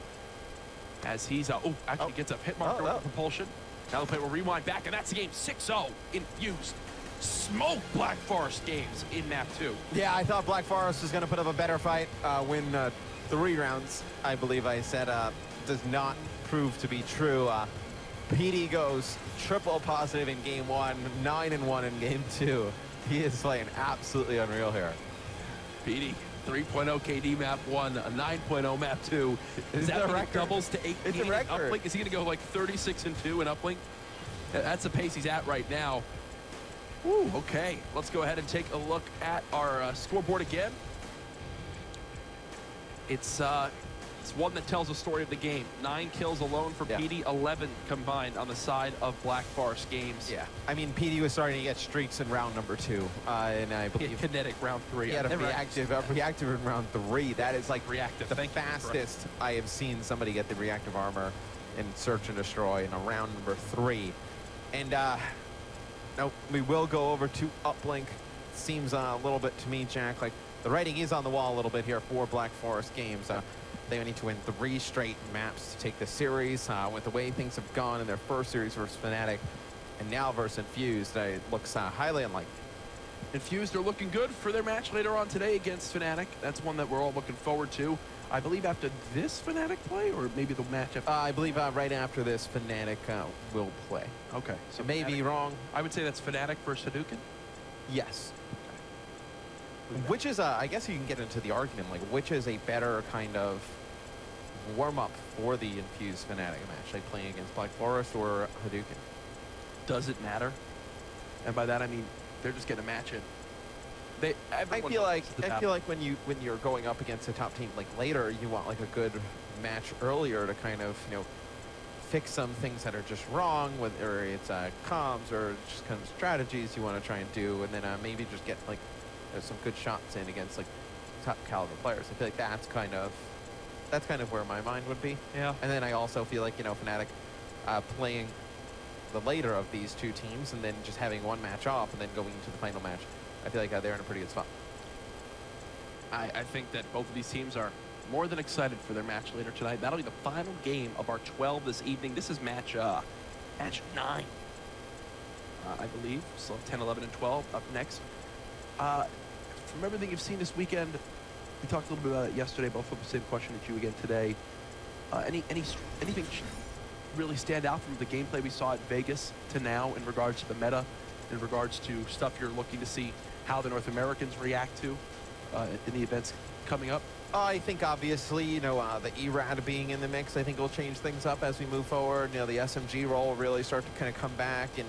As he's, actually gets a hit marker with propulsion. Now the play will rewind back, and that's the game. 6-0 Infused. Smoke Black Forest games in map 2. Yeah, I thought Black Forest was going to put up a better fight. Win 3 rounds, I believe I said, does not prove to be true. PD goes triple positive in game 1, 9-1 in game 2. He is playing absolutely unreal here. PD, 3.0 KD map 1, a 9.0 map 2. Is that a record? Doubles to 8 It's a record. Uplink? Is he going to go like 36-2 in Uplink? That's the pace he's at right now. Woo, okay, let's go ahead and take a look at our scoreboard again. It's one that tells the story of the game. 9 kills alone for PD, 11 combined on the side of Black Forest games. Yeah, I mean, PD was starting to get streaks in round number 2, and I believe kinetic round 3. He had a reactive in round 3. That is like reactive. The fastest I have seen somebody get the reactive armor in Search and Destroy in a round number 3. And now we will go over to Uplink. Seems a little bit to me, Jack, like the writing is on the wall a little bit here for Black Forest games. They need to win 3 straight maps to take the series. With the way things have gone in their first series versus Fnatic, and now versus Infused, it looks highly unlikely. Infused are looking good for their match later on today against Fnatic. That's one that we're all looking forward to. I believe after this Fnatic play, or maybe the match after? I believe right after this Fnatic will play. Okay. So I may be wrong. I would say that's Fnatic versus Hadouken? Yes. Which is, I guess you can get into the argument, like, which is a better kind of warm-up for the Infused Fnatic match, like playing against Black Forest or Hadouken? Does it matter? And by that I mean they're just getting a match in. I feel like when you're going up against a top team like later, you want like a good match earlier to kind of fix some things that are just wrong, whether it's comms or just kind of strategies you want to try and do, and then maybe just get like some good shots in against like top caliber players. I feel like that's kind of where my mind would be. Yeah. And then I also feel like Fnatic playing the later of these 2 teams and then just having one match off and then going into the final match. I feel like they're in a pretty good spot. I think that both of these teams are more than excited for their match later tonight. That'll be the final game of our 12 this evening. This is match 9, I believe. So 10, 11, and 12 up next. From everything you've seen this weekend, we talked a little bit about it yesterday, but I'll flip the same question at you again today. Anything really stand out from the gameplay we saw at Vegas to now in regards to the meta, in regards to stuff you're looking to see how the North Americans react to in the events coming up? I think obviously, the ERAD being in the mix, I think will change things up as we move forward. The SMG role will really start to kind of come back and,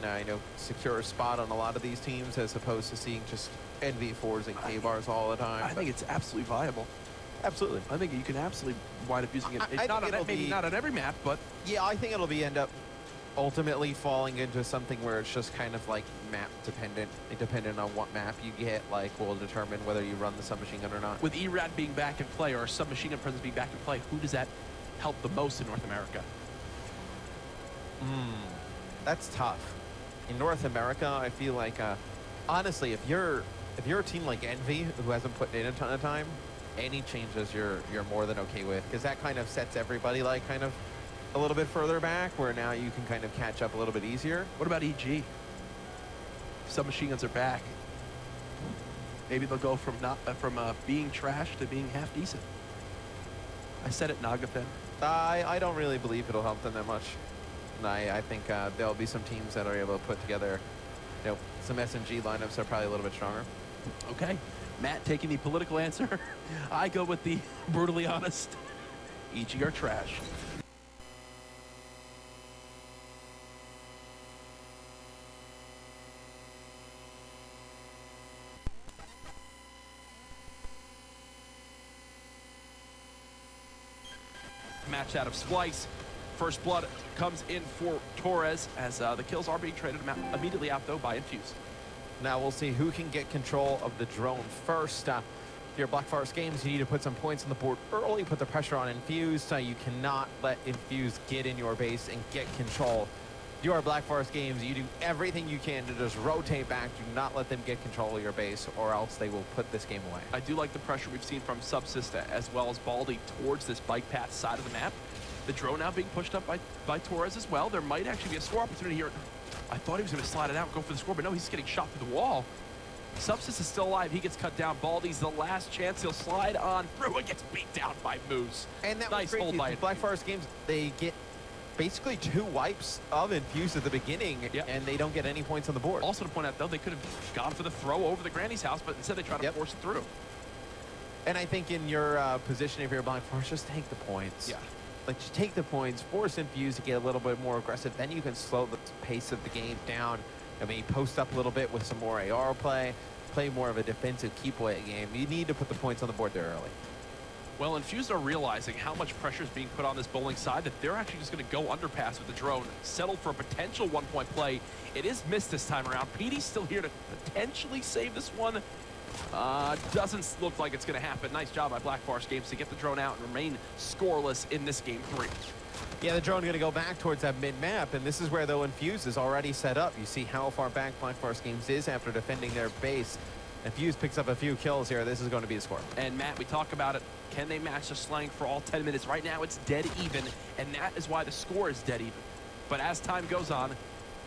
secure a spot on a lot of these teams as opposed to seeing just NV4s and K-bars all the time. I think it's absolutely viable. Absolutely. I think you can absolutely wind up using it. It's not on every map, but... Yeah, I think it'll end up ultimately falling into something where it's just kind of like map dependent on what map you get, like will determine whether you run the submachine gun or not. With ERAD being back in play or submachine gun presence being back in play, who does that help the most in North America? That's tough. In North America, I feel like honestly, if you're a team like Envy who hasn't put in a ton of time, any changes you're more than okay with, because that kind of sets everybody like kind of a little bit further back, where now you can kind of catch up a little bit easier. What about EG? Submachine guns are back. Maybe they'll go from being trash to being half decent. I said it, Nagafen. I don't really believe it'll help them that much. I think there'll be some teams that are able to put together Nope. Some S&G lineups are probably a little bit stronger. Okay. Matt taking the political answer. I go with the brutally honest. EG are trash. Match out of Splice. First blood comes in for Torres as the kills are being traded immediately out though by Infuse. Now we'll see who can get control of the drone first. Your Black Forest Games, you need to put some points on the board early, put the pressure on Infuse. You cannot let Infuse get in your base and get control. Your Black Forest Games, you do everything you can to just rotate back. Do not let them get control of your base, or else they will put this game away. I do like the pressure we've seen from Subsista as well as Baldy towards this bike path side of the map. The drone now being pushed up by Torres as well. There might actually be a score opportunity here. I thought he was going to slide it out and go for the score, but no, he's getting shot through the wall. Subsist is still alive. He gets cut down. Baldy's the last chance. He'll slide on through and gets beat down by Moose. And that nice was hold by Black Forest Games, they get basically 2 wipes of Infuse at the beginning, and they don't get any points on the board. Also to point out, though, they could have gone for the throw over the Granny's house, but instead they try to force it through. And I think in your position, if you're Black Forest, just take the points. Yeah. Like, just take the points, force Infuse to get a little bit more aggressive. Then you can slow the pace of the game down. I mean, post up a little bit with some more AR play more of a defensive keep away game. You need to put the points on the board there early. Well, Infuse are realizing how much pressure is being put on this bowling side that they're actually just going to go underpass with the drone, settle for a potential 1-point play. It is missed this time around. PD's still here to potentially save this one. Doesn't look like it's going to happen. Nice job by Black Forest Games to get the drone out and remain scoreless in this game 3. Yeah, the drone going to go back towards that mid-map, and this is where, though, Infuse is already set up. You see how far back Black Forest Games is after defending their base. Infuse picks up a few kills here. This is going to be a score. And, Matt, we talk about it. Can they match the slang for all 10 minutes? Right now, it's dead even, and that is why the score is dead even. But as time goes on,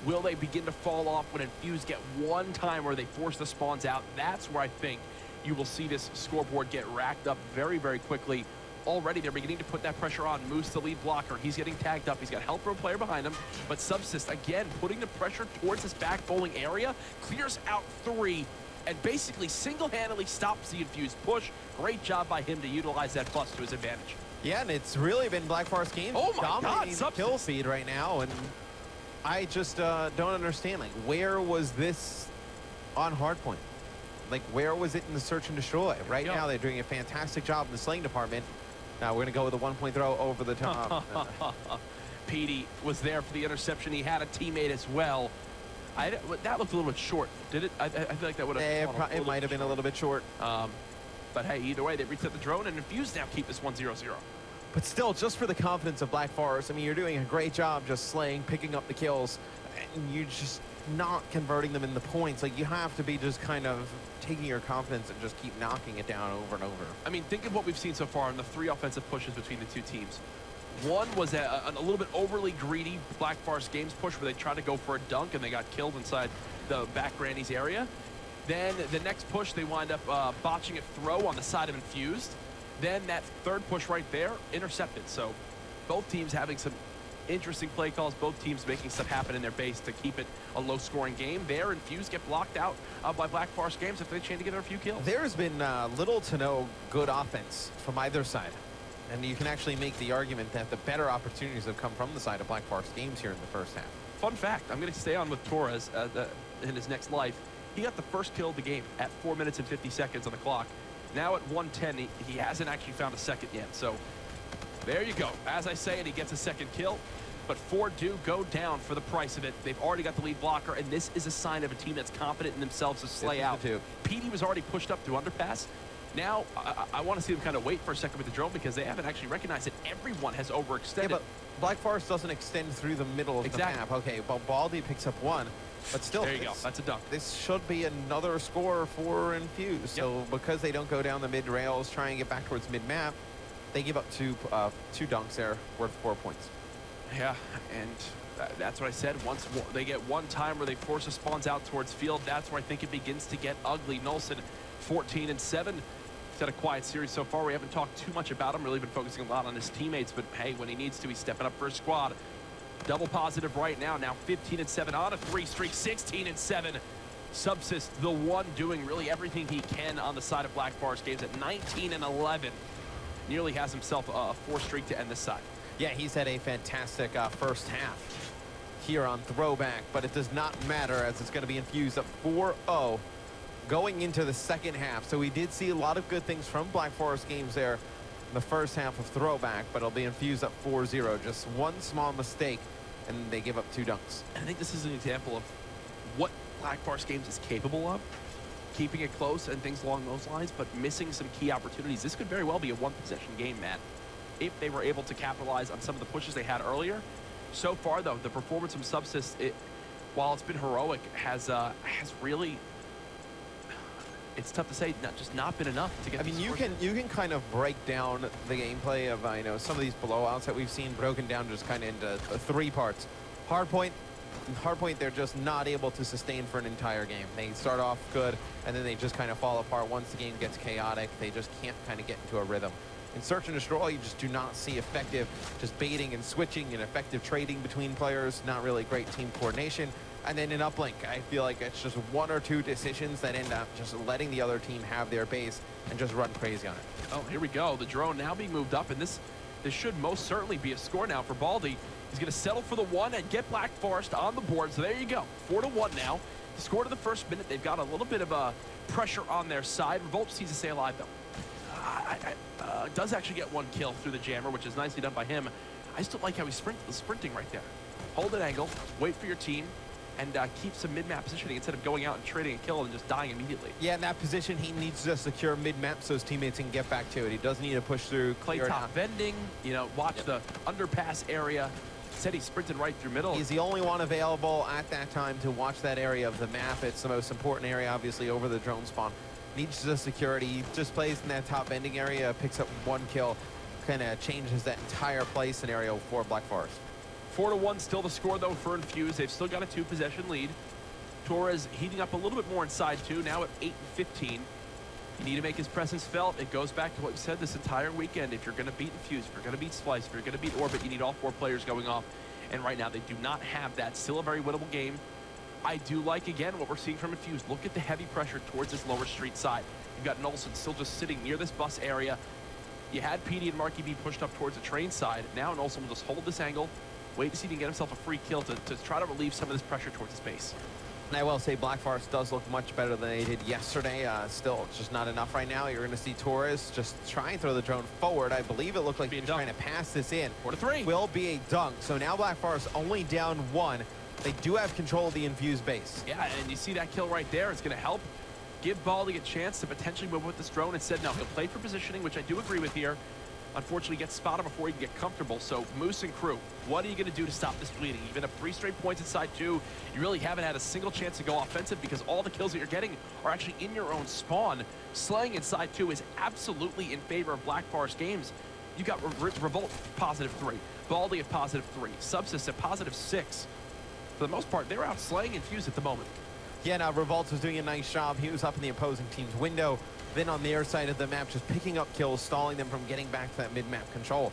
will they begin to fall off when Infuse get one time where they force the spawns out? That's where I think you will see this scoreboard get racked up very, very quickly. Already, they're beginning to put that pressure on. Moose, the lead blocker. He's getting tagged up. He's got help from a player behind him. But Subsist, again, putting the pressure towards this back bowling area, clears out 3, and basically single-handedly stops the Infuse push. Great job by him to utilize that bust to his advantage. Yeah, and it's really been Black Forest Games dominating the kill feed right now, and I just don't understand. Like, where was this on Hardpoint? Like, where was it in the search and destroy? Right now, they're doing a fantastic job in the slaying department. Now we're going to go with a 1-point throw over the top. Petey was there for the interception. He had a teammate as well. That looked a little bit short, did it? I feel like that would have. It might have been a little bit short. But hey, either way, they reset the drone, and Infuse now keep this 1-0-0. But still, just for the confidence of Black Forest, I mean, you're doing a great job just slaying, picking up the kills, and you're just not converting them into points. Like, you have to be just kind of taking your confidence and just keep knocking it down over and over. I mean, think of what we've seen so far in the 3 offensive pushes between the 2 teams. One was a little bit overly greedy Black Forest Games push where they tried to go for a dunk and they got killed inside the back Granny's area. Then the next push, they wind up botching a throw on the side of Infused. Then that 3rd push right there, intercepted. So both teams having some interesting play calls, both teams making stuff happen in their base to keep it a low-scoring game. There, Infuse get blocked out by Black Forest Games if they chain together a few kills. There's been little to no good offense from either side. And you can actually make the argument that the better opportunities have come from the side of Black Forest Games here in the first half. Fun fact, I'm going to stay on with Torres in his next life. He got the first kill of the game at 4 minutes and 50 seconds on the clock. Now at 1:10, he hasn't actually found a second yet. So there you go. As I say it, he gets a second kill. But 4 do go down for the price of it. They've already got the lead blocker, and this is a sign of a team that's confident in themselves to slay out. PD was already pushed up through underpass. Now, I want to see them kind of wait for a second with the drone because they haven't actually recognized that everyone has overextended. Yeah, but Black Forest doesn't extend through the middle of the map. Okay, well, Baldy picks up 1. But still, there you go. That's a dunk. This should be another score for Infuse. Yep. So because they don't go down the mid rails, try and get back towards mid map, they give up two dunks there worth 4 points. Yeah, and that's what I said. Once they get one time where they force the spawns out towards field, that's where I think it begins to get ugly. Nolson, 14-7. He's had a quiet series so far. We haven't talked too much about him. Really been focusing a lot on his teammates. But hey, when he needs to, he's stepping up for his squad. Double positive right now. Now 15-7 on a 3 streak, 16-7. Subsist, the one doing really everything he can on the side of Black Forest Games at 19-11. Nearly has himself a 4 streak to end this side. Yeah, he's had a fantastic first half here on Throwback, but it does not matter as it's going to be Infuse up 4-0 going into the second half. So we did see a lot of good things from Black Forest Games there in the first half of Throwback, but it'll be Infuse up 4-0. Just one small mistake, and they give up 2 dunks. I think this is an example of what Black Forest Games is capable of, keeping it close and things along those lines, but missing some key opportunities. This could very well be a one-possession game, Matt, if they were able to capitalize on some of the pushes they had earlier. So far, though, the performance from Subsist, while it's been heroic, has really, it's tough to say, just not been enough to get. I mean, you can kind of break down the gameplay of some of these blowouts that we've seen broken down just kind of into 3 parts. Hardpoint, they're just not able to sustain for an entire game. They start off good, and then they just kind of fall apart. Once the game gets chaotic, they just can't kind of get into a rhythm. In Search and Destroy, you just do not see effective just baiting and switching and effective trading between players, not really great team coordination. And then in Uplink, I feel like it's just 1 or 2 decisions that end up just letting the other team have their base and just run crazy on it. Oh, here we go. The drone now being moved up, and this should most certainly be a score now for Baldy. He's going to settle for the 1 and get Black Forest on the board. So there you go, 4-1 now. The score to the first minute, they've got a little bit of pressure on their side. Revolt sees to stay alive, though. Does actually get 1 kill through the jammer, which is nicely done by him. I just don't like how he's sprinting right there. Hold an angle, wait for your team, and keep some mid-map positioning instead of going out and trading a kill and just dying immediately. Yeah, in that position, he needs to secure mid-map so his teammates can get back to it. He does need to push through. Clay top bending, watch the underpass area. Said he sprinted right through middle. He's the only one available at that time to watch that area of the map. It's the most important area, obviously, over the drone spawn. Needs the security. He just plays in that top bending area, picks up 1 kill, kind of changes that entire play scenario for Black Forest. 4-1 still the score, though, for Infuse. They've still got a 2-possession lead. Torres heating up a little bit more inside, too, now at 8-15. You need to make his presence felt. It goes back to what we said this entire weekend. If you're going to beat Infuse, if you're going to beat Splice, if you're going to beat Orbit, you need all 4 players going off. And right now, they do not have that. Still a very winnable game. I do like, again, what we're seeing from Infuse. Look at the heavy pressure towards this lower street side. You've got Nolson still just sitting near this bus area. You had PD and Marky B pushed up towards the train side. Now Nolson will just hold this angle, wait to see if he can get himself a free kill to try to relieve some of this pressure towards his base. And I will say Black Forest does look much better than they did yesterday. Still, it's just not enough right now. You're going to see Torres just try and throw the drone forward. I believe it looked like he was trying to pass this in. 4-3. Will be a dunk. So now Black Forest only down 1. They do have control of the Infuse base. Yeah, and you see that kill right there. It's going to help give Baldy a chance to potentially move with this drone. Instead, no, he'll play for positioning, which I do agree with here. Unfortunately, gets spotted before he can get comfortable. So, Moose and crew, what are you going to do to stop this bleeding? You've been up 3 straight points inside 2. You really haven't had a single chance to go offensive because all the kills that you're getting are actually in your own spawn. Slaying inside 2 is absolutely in favor of Black Forest Games. You got Revolt +3, Baldy at +3, Subsist at +6. For the most part, they're out slaying Infuse at the moment. Yeah, now Revolt was doing a nice job. He was up in the opposing team's window, then on their side of the map, just picking up kills, stalling them from getting back to that mid-map control.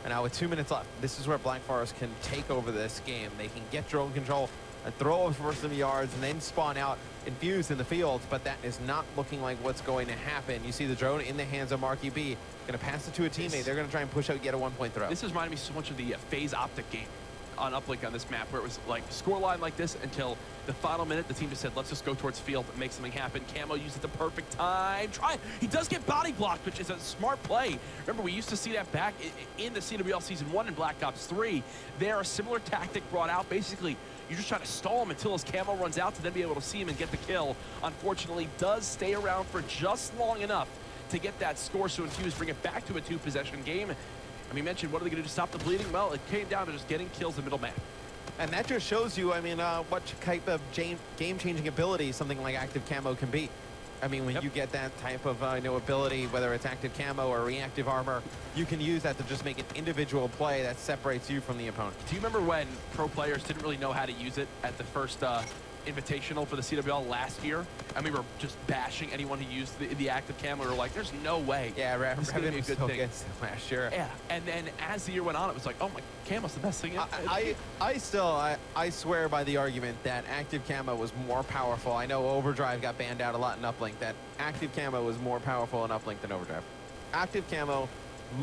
And now with 2 minutes left, this is where Black Forest can take over this game. They can get drone control and throw over for some yards and then spawn out Infuse in the field, but that is not looking like what's going to happen. You see the drone in the hands of Marky B. Going to pass it to a teammate. They're going to try and push out, get a 1-point throw. This is reminding me so much of the phase optic game on Uplink on this map, where it was like scoreline like this until the final minute. The team just said, let's just go towards field and make something happen. Camo used at the perfect time. He does get body blocked, which is a smart play. Remember, we used to see that back in the CWL Season 1 and Black Ops 3. There, a similar tactic brought out. Basically, you're just trying to stall him until his camo runs out to then be able to see him and get the kill. Unfortunately, does stay around for just long enough to get that score, so Infuse bring it back to a 2-possession game. And we mentioned, what are they going to do to stop the bleeding? Well, it came down to just getting kills in the middle map. And that just shows you, I mean, what type of game-changing ability something like active camo can be. I mean, when you get that type of ability, whether it's active camo or reactive armor, you can use that to just make an individual play that separates you from the opponent. Do you remember when pro players didn't really know how to use it at the first Invitational for the CWL last year, and we were just bashing anyone who used the active cam. We were like, there's no way. Yeah, this is gonna be a good thing. Last year. Yeah, and then as the year went on, it was like, oh my, camo's the best thing. I swear by the argument that active camo was more powerful. I know overdrive got banned out a lot in Uplink. That active camo was more powerful in Uplink than overdrive. Active camo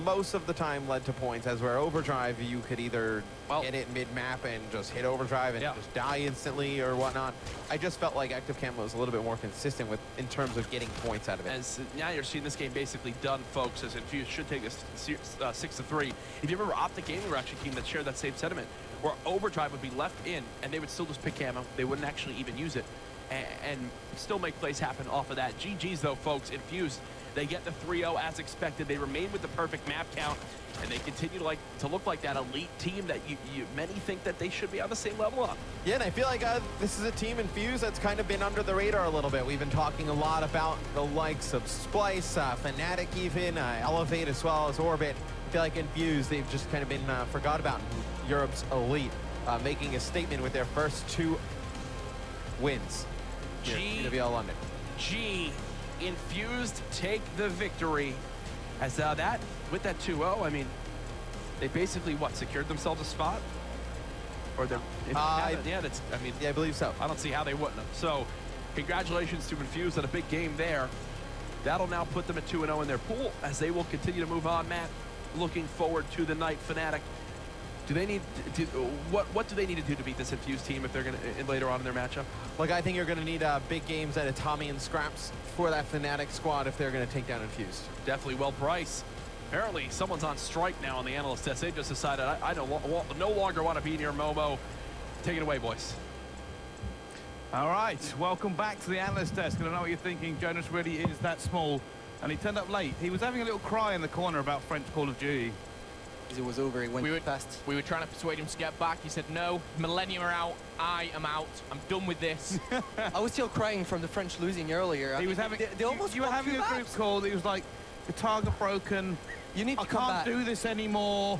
most of the time led to points, as where overdrive you could either hit it mid-map and just hit overdrive and just die instantly or whatnot. I just felt like active camo was a little bit more consistent with in terms of getting points out of it. As now you're seeing this game basically done, folks, as Infuse should take this 6-3. If you remember, Optic Gaming were actually a team that shared that same sentiment, where overdrive would be left in and they would still just pick camo. They wouldn't actually even use it and still make plays happen off of that. GG's though, folks. Infuse, they get the 3-0 as expected. They remain with the perfect map count, and they continue to look like that elite team that many think that they should be on the same level on. Yeah, and I feel like this is a team, Infuse, that's kind of been under the radar a little bit. We've been talking a lot about the likes of Splice, Fnatic even, Elevate as well as Orbit. I feel like Infuse, they've just kind of been forgot about in Europe's elite, making a statement with their first 2 wins here at CWL London. Infused take the victory. As with that 2-0, I mean, they basically secured themselves a spot, or they're I believe so. I don't see how they wouldn't have. So, congratulations to Infused on a big game there. That'll now put them at 2-0 in their pool as they will continue to move on. Matt, looking forward to the night. Fnatic, do they need what do they need to do to beat this Infused team if they're going to later on in their matchup? Look, I think you're going to need big games at Tommy and Scraps for that Fnatic squad if they're going to take down Infused. Definitely well priced. Apparently, someone's on strike now on the analyst test. They just decided, I no longer want to be near Momo. Take it away, boys. All right, welcome back to the analyst desk. And I know what you're thinking. Jonas really is that small, and he turned up late. He was having a little cry in the corner about French Call of Duty. It was over, he went fast. We were trying to persuade him to get back. He said, no, Millennium are out, I am out, I'm done with this. I was still crying from the French losing earlier. He was having, they almost you were having a group call. He was like, the target broken. You need to I can't do this anymore.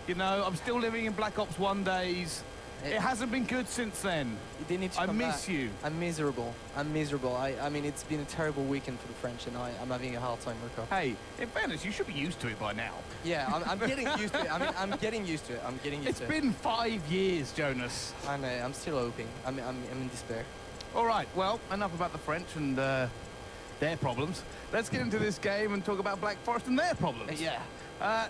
You know, I'm still living in Black Ops 1 days. It hasn't been good since then. They need to I come miss back. you. I'm miserable. I'm miserable. I mean, it's been a terrible weekend for the French, and I'm having a hard time recovering. Hey, in fairness, you should be used to it by now. Yeah, I'm getting used to it. I mean, I'm getting used to it. I'm getting used to it. It's been 5 years, Jonas. I know. I'm still hoping. I'm in despair. All right. Well, enough about the French and their problems. Let's get into this game and talk about Black Forest and their problems. Yeah.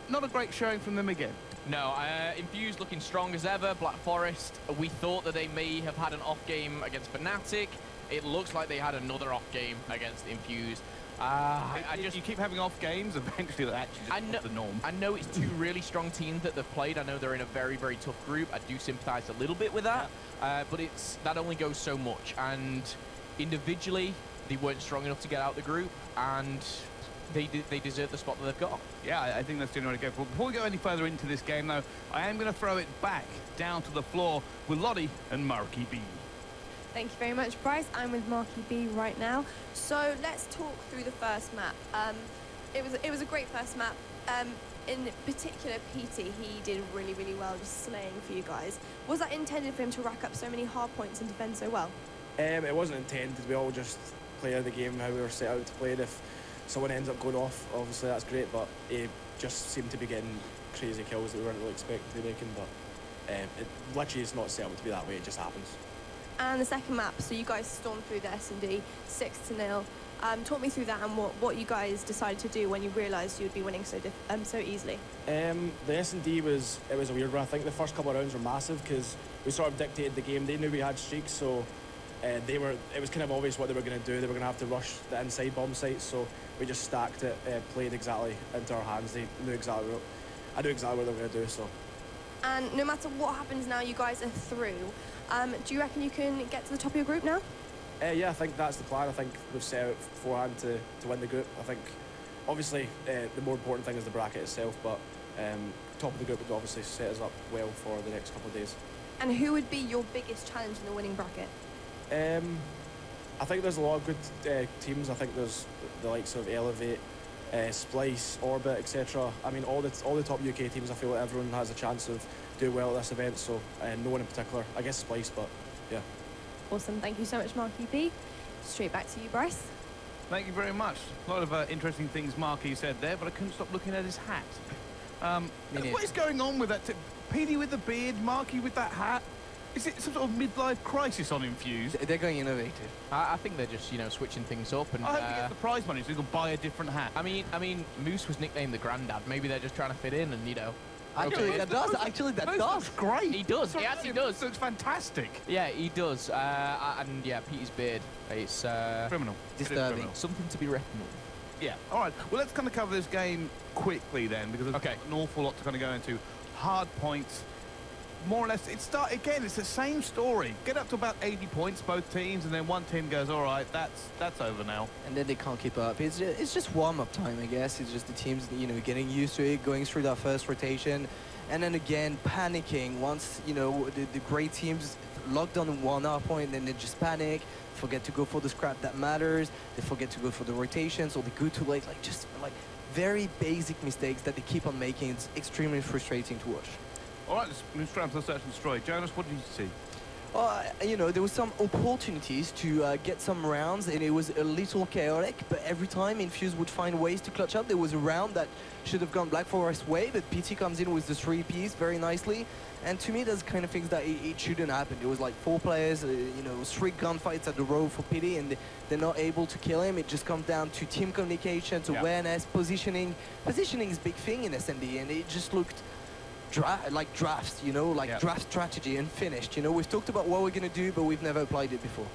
Not a great showing from them again. No, Infuse looking strong as ever. Black Forest, we thought that they may have had an off game against Fnatic. It looks like they had another off game against Infuse. You keep having off games, eventually that actually just the norm. I know it's 2 really strong teams that they've played. I know they're in a very, very tough group. I do sympathize a little bit with that, but that only goes so much. And individually, they weren't strong enough to get out the group, and they deserve the spot that they've got. Yeah, I think that's the only way to go. But before we go any further into this game, though, I am going to throw it back down to the floor with Lottie and Marky B. Thank you very much, Bryce. I'm with Marky B right now. So let's talk through the first map. It was a great first map. In particular, PT, he did really, really well, just slaying for you guys. Was that intended for him to rack up so many hard points and defend so well? It wasn't intended. We all just play the game how we were set out to play it. If someone ends up going off, obviously that's great, but it just seemed to be getting crazy kills that we weren't really expecting to be making, but it literally is not set up to be that way, it just happens. And the second map, so you guys stormed through the S&D 6-0. Talk me through that and what you guys decided to do when you realised you'd be winning so easily. The S&D was a weird one. I think the first couple of rounds were massive because we sort of dictated the game. They knew we had streaks, so it was kind of obvious what they were going to do. They were going to have to rush the inside bomb sites, so we just stacked it, played exactly into our hands. They knew exactly I knew exactly what they were going to do. So. And no matter what happens now, you guys are through. Do you reckon you can get to the top of your group now? Yeah, I think that's the plan. I think we've set out beforehand to win the group. I think, obviously, the more important thing is the bracket itself, but top of the group would obviously set us up well for the next couple of days. And who would be your biggest challenge in the winning bracket? I think there's a lot of good teams. I think there's the likes of Elevate, Splice, Orbit, etc. I mean, all the top UK teams. I feel like everyone has a chance of doing well at this event. So no one in particular. I guess Splice, but yeah. Awesome. Thank you so much, Marky P. Straight back to you, Bryce. Thank you very much. A lot of interesting things Marky said there, but I couldn't stop looking at his hat. What is going on with that? PD with the beard, Marky with that hat? Is it some sort of midlife crisis on Infuse? They're going innovative. I think they're just, you know, switching things up. And I hope he gets the prize money so he can buy a different hat. I mean, Moose was nicknamed the Granddad. Maybe they're just trying to fit in and, you know. Actually, that does. Actually, that does. Looks great. He does. He actually does. Looks fantastic. Yeah, he does. And yeah, Pete's beard. It's criminal. Disturbing. Something to be reckoned with. Yeah. All right. Well, let's kind of cover this game quickly then, because there's an awful lot to kind of go into. Hard points. More or less, it's the same story. Get up to about 80 points, both teams, and then one team goes, all right, that's over now. And then they can't keep up. It's just warm-up time, I guess. It's just the teams, you know, getting used to it, going through that first rotation, and then again panicking once, you know, the great teams locked on one hardpoint, then they just panic, forget to go for the scrap that matters, they forget to go for the rotations, or they go too late, like very basic mistakes that they keep on making. It's extremely frustrating to watch. All right, let's move straight to the search and destroy. Jonas, what did you see? You know, there was some opportunities to get some rounds, and it was a little chaotic, but every time Infuse would find ways to clutch up. There was a round that should have gone Black Forest way, but PT comes in with the 3-piece very nicely. And to me, that's the kind of things that it shouldn't happen. There was like 4 players, you know, 3 gunfights at the row for PT, and they're not able to kill him. It just comes down to team communications, awareness, positioning. Positioning is a big thing in S&D, and it just looked like drafts, you know, like draft strategy and finished. You know, we've talked about what we're going to do, but we've never applied it before.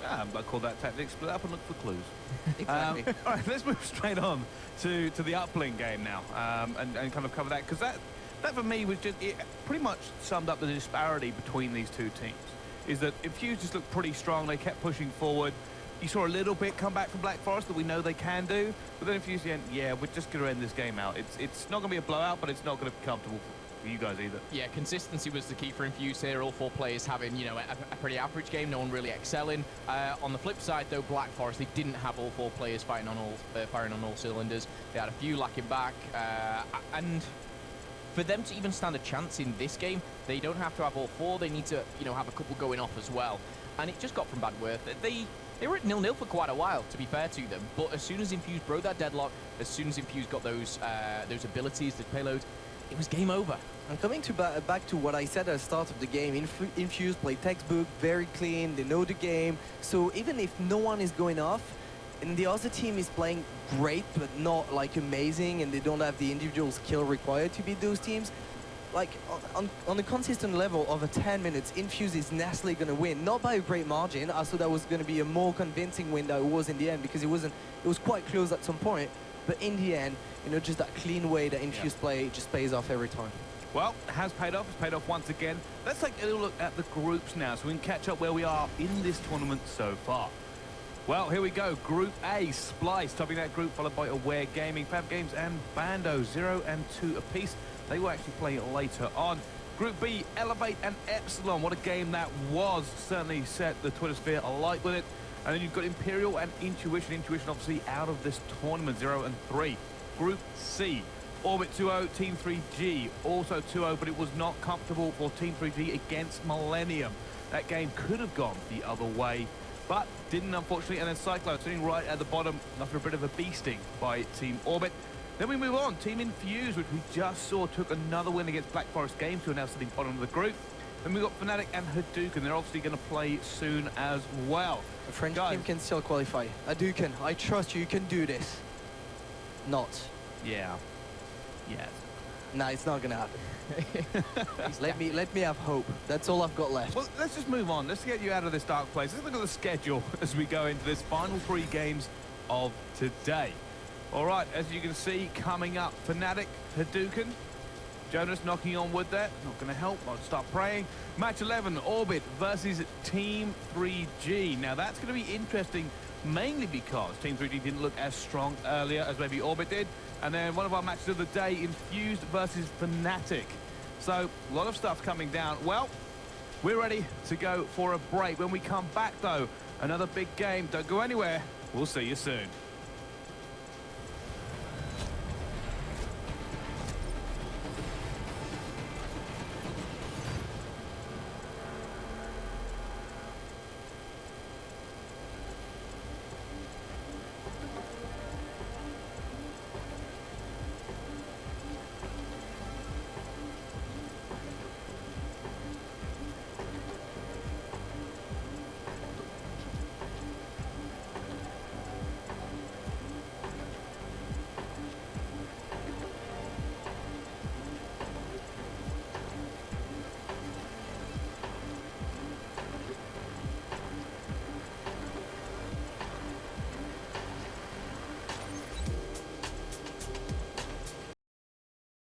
I call that tactics. Split up and look for clues. Exactly. All right, let's move straight on to the Uplink game now, and kind of cover that, because that for me was just, it pretty much summed up the disparity between these two teams. Is that Infuse just looked pretty strong. They kept pushing forward. You saw a little bit come back from Black Forest that we know they can do, but then Infuse, yeah, we're just going to end this game out. It's not going to be a blowout, but it's not going to be comfortable for you guys either. Yeah, consistency was the key for Infuse here. All 4 players having, you know, a pretty average game. No one really excelling. On the flip side, though, Black Forest, they didn't have all 4 players firing on all cylinders. They had a few lacking back, and for them to even stand a chance in this game, they don't have to have all 4. They need to, you know, have a couple going off as well. And it just got from bad worse. They were at 0-0 for quite a while, to be fair to them. But as soon as Infuse broke that deadlock, as soon as Infuse got those abilities, the payloads, it was game over. I'm coming back to what I said at the start of the game. Infuse play textbook, very clean, they know the game. So even if no one is going off, and the other team is playing great, but not like amazing, and they don't have the individual skill required to beat those teams, like on a consistent level over 10 minutes, Infuse is necessarily going to win. Not by a great margin. I thought that was going to be a more convincing win than it was in the end, because it was quite close at some point. But in the end, you know, just that clean way that Infuse play just pays off every time. Well, it has paid off. It's paid off once again. Let's take a little look at the groups now so we can catch up where we are in this tournament so far. Well, here we go. Group A, Splice, topping that group, followed by Aware Gaming, Fab Games, and Bando, 0 and 2 apiece. They will actually play later on. Group B, Elevate and Epsilon. What a game that was. Certainly set the Twitter sphere alight with it. And then you've got Imperial and Intuition. Intuition obviously out of this tournament, 0 and 3. Group C, Orbit 2-0, Team 3G, also 2-0, but it was not comfortable for Team 3G against Millennium. That game could have gone the other way, but didn't, unfortunately. And then Cyclone sitting right at the bottom after a bit of a beasting by Team Orbit. Then we move on. Team Infuse, which we just saw, took another win against Black Forest Games, who are now sitting bottom of the group. Then we've got Fnatic and Hadouken. They're obviously going to play soon as well. The French team can still qualify. Hadouken, I trust you. You can do this. Not. Yeah. Yeah. Nah, it's not gonna happen. let me have hope. That's all I've got left. Well, let's just move on. Let's get you out of this dark place. Let's look at the schedule as we go into this final 3 games of today. All right, as you can see, coming up, Fnatic, Hadouken. Jonas knocking on wood there. Not going to help. I'll start praying. Match 11, Orbit versus Team 3G. Now, that's going to be interesting, mainly because Team 3G didn't look as strong earlier as maybe Orbit did. And then one of our matches of the day, Infused versus Fnatic. So, a lot of stuff coming down. Well, we're ready to go for a break. When we come back, though, another big game. Don't go anywhere. We'll see you soon.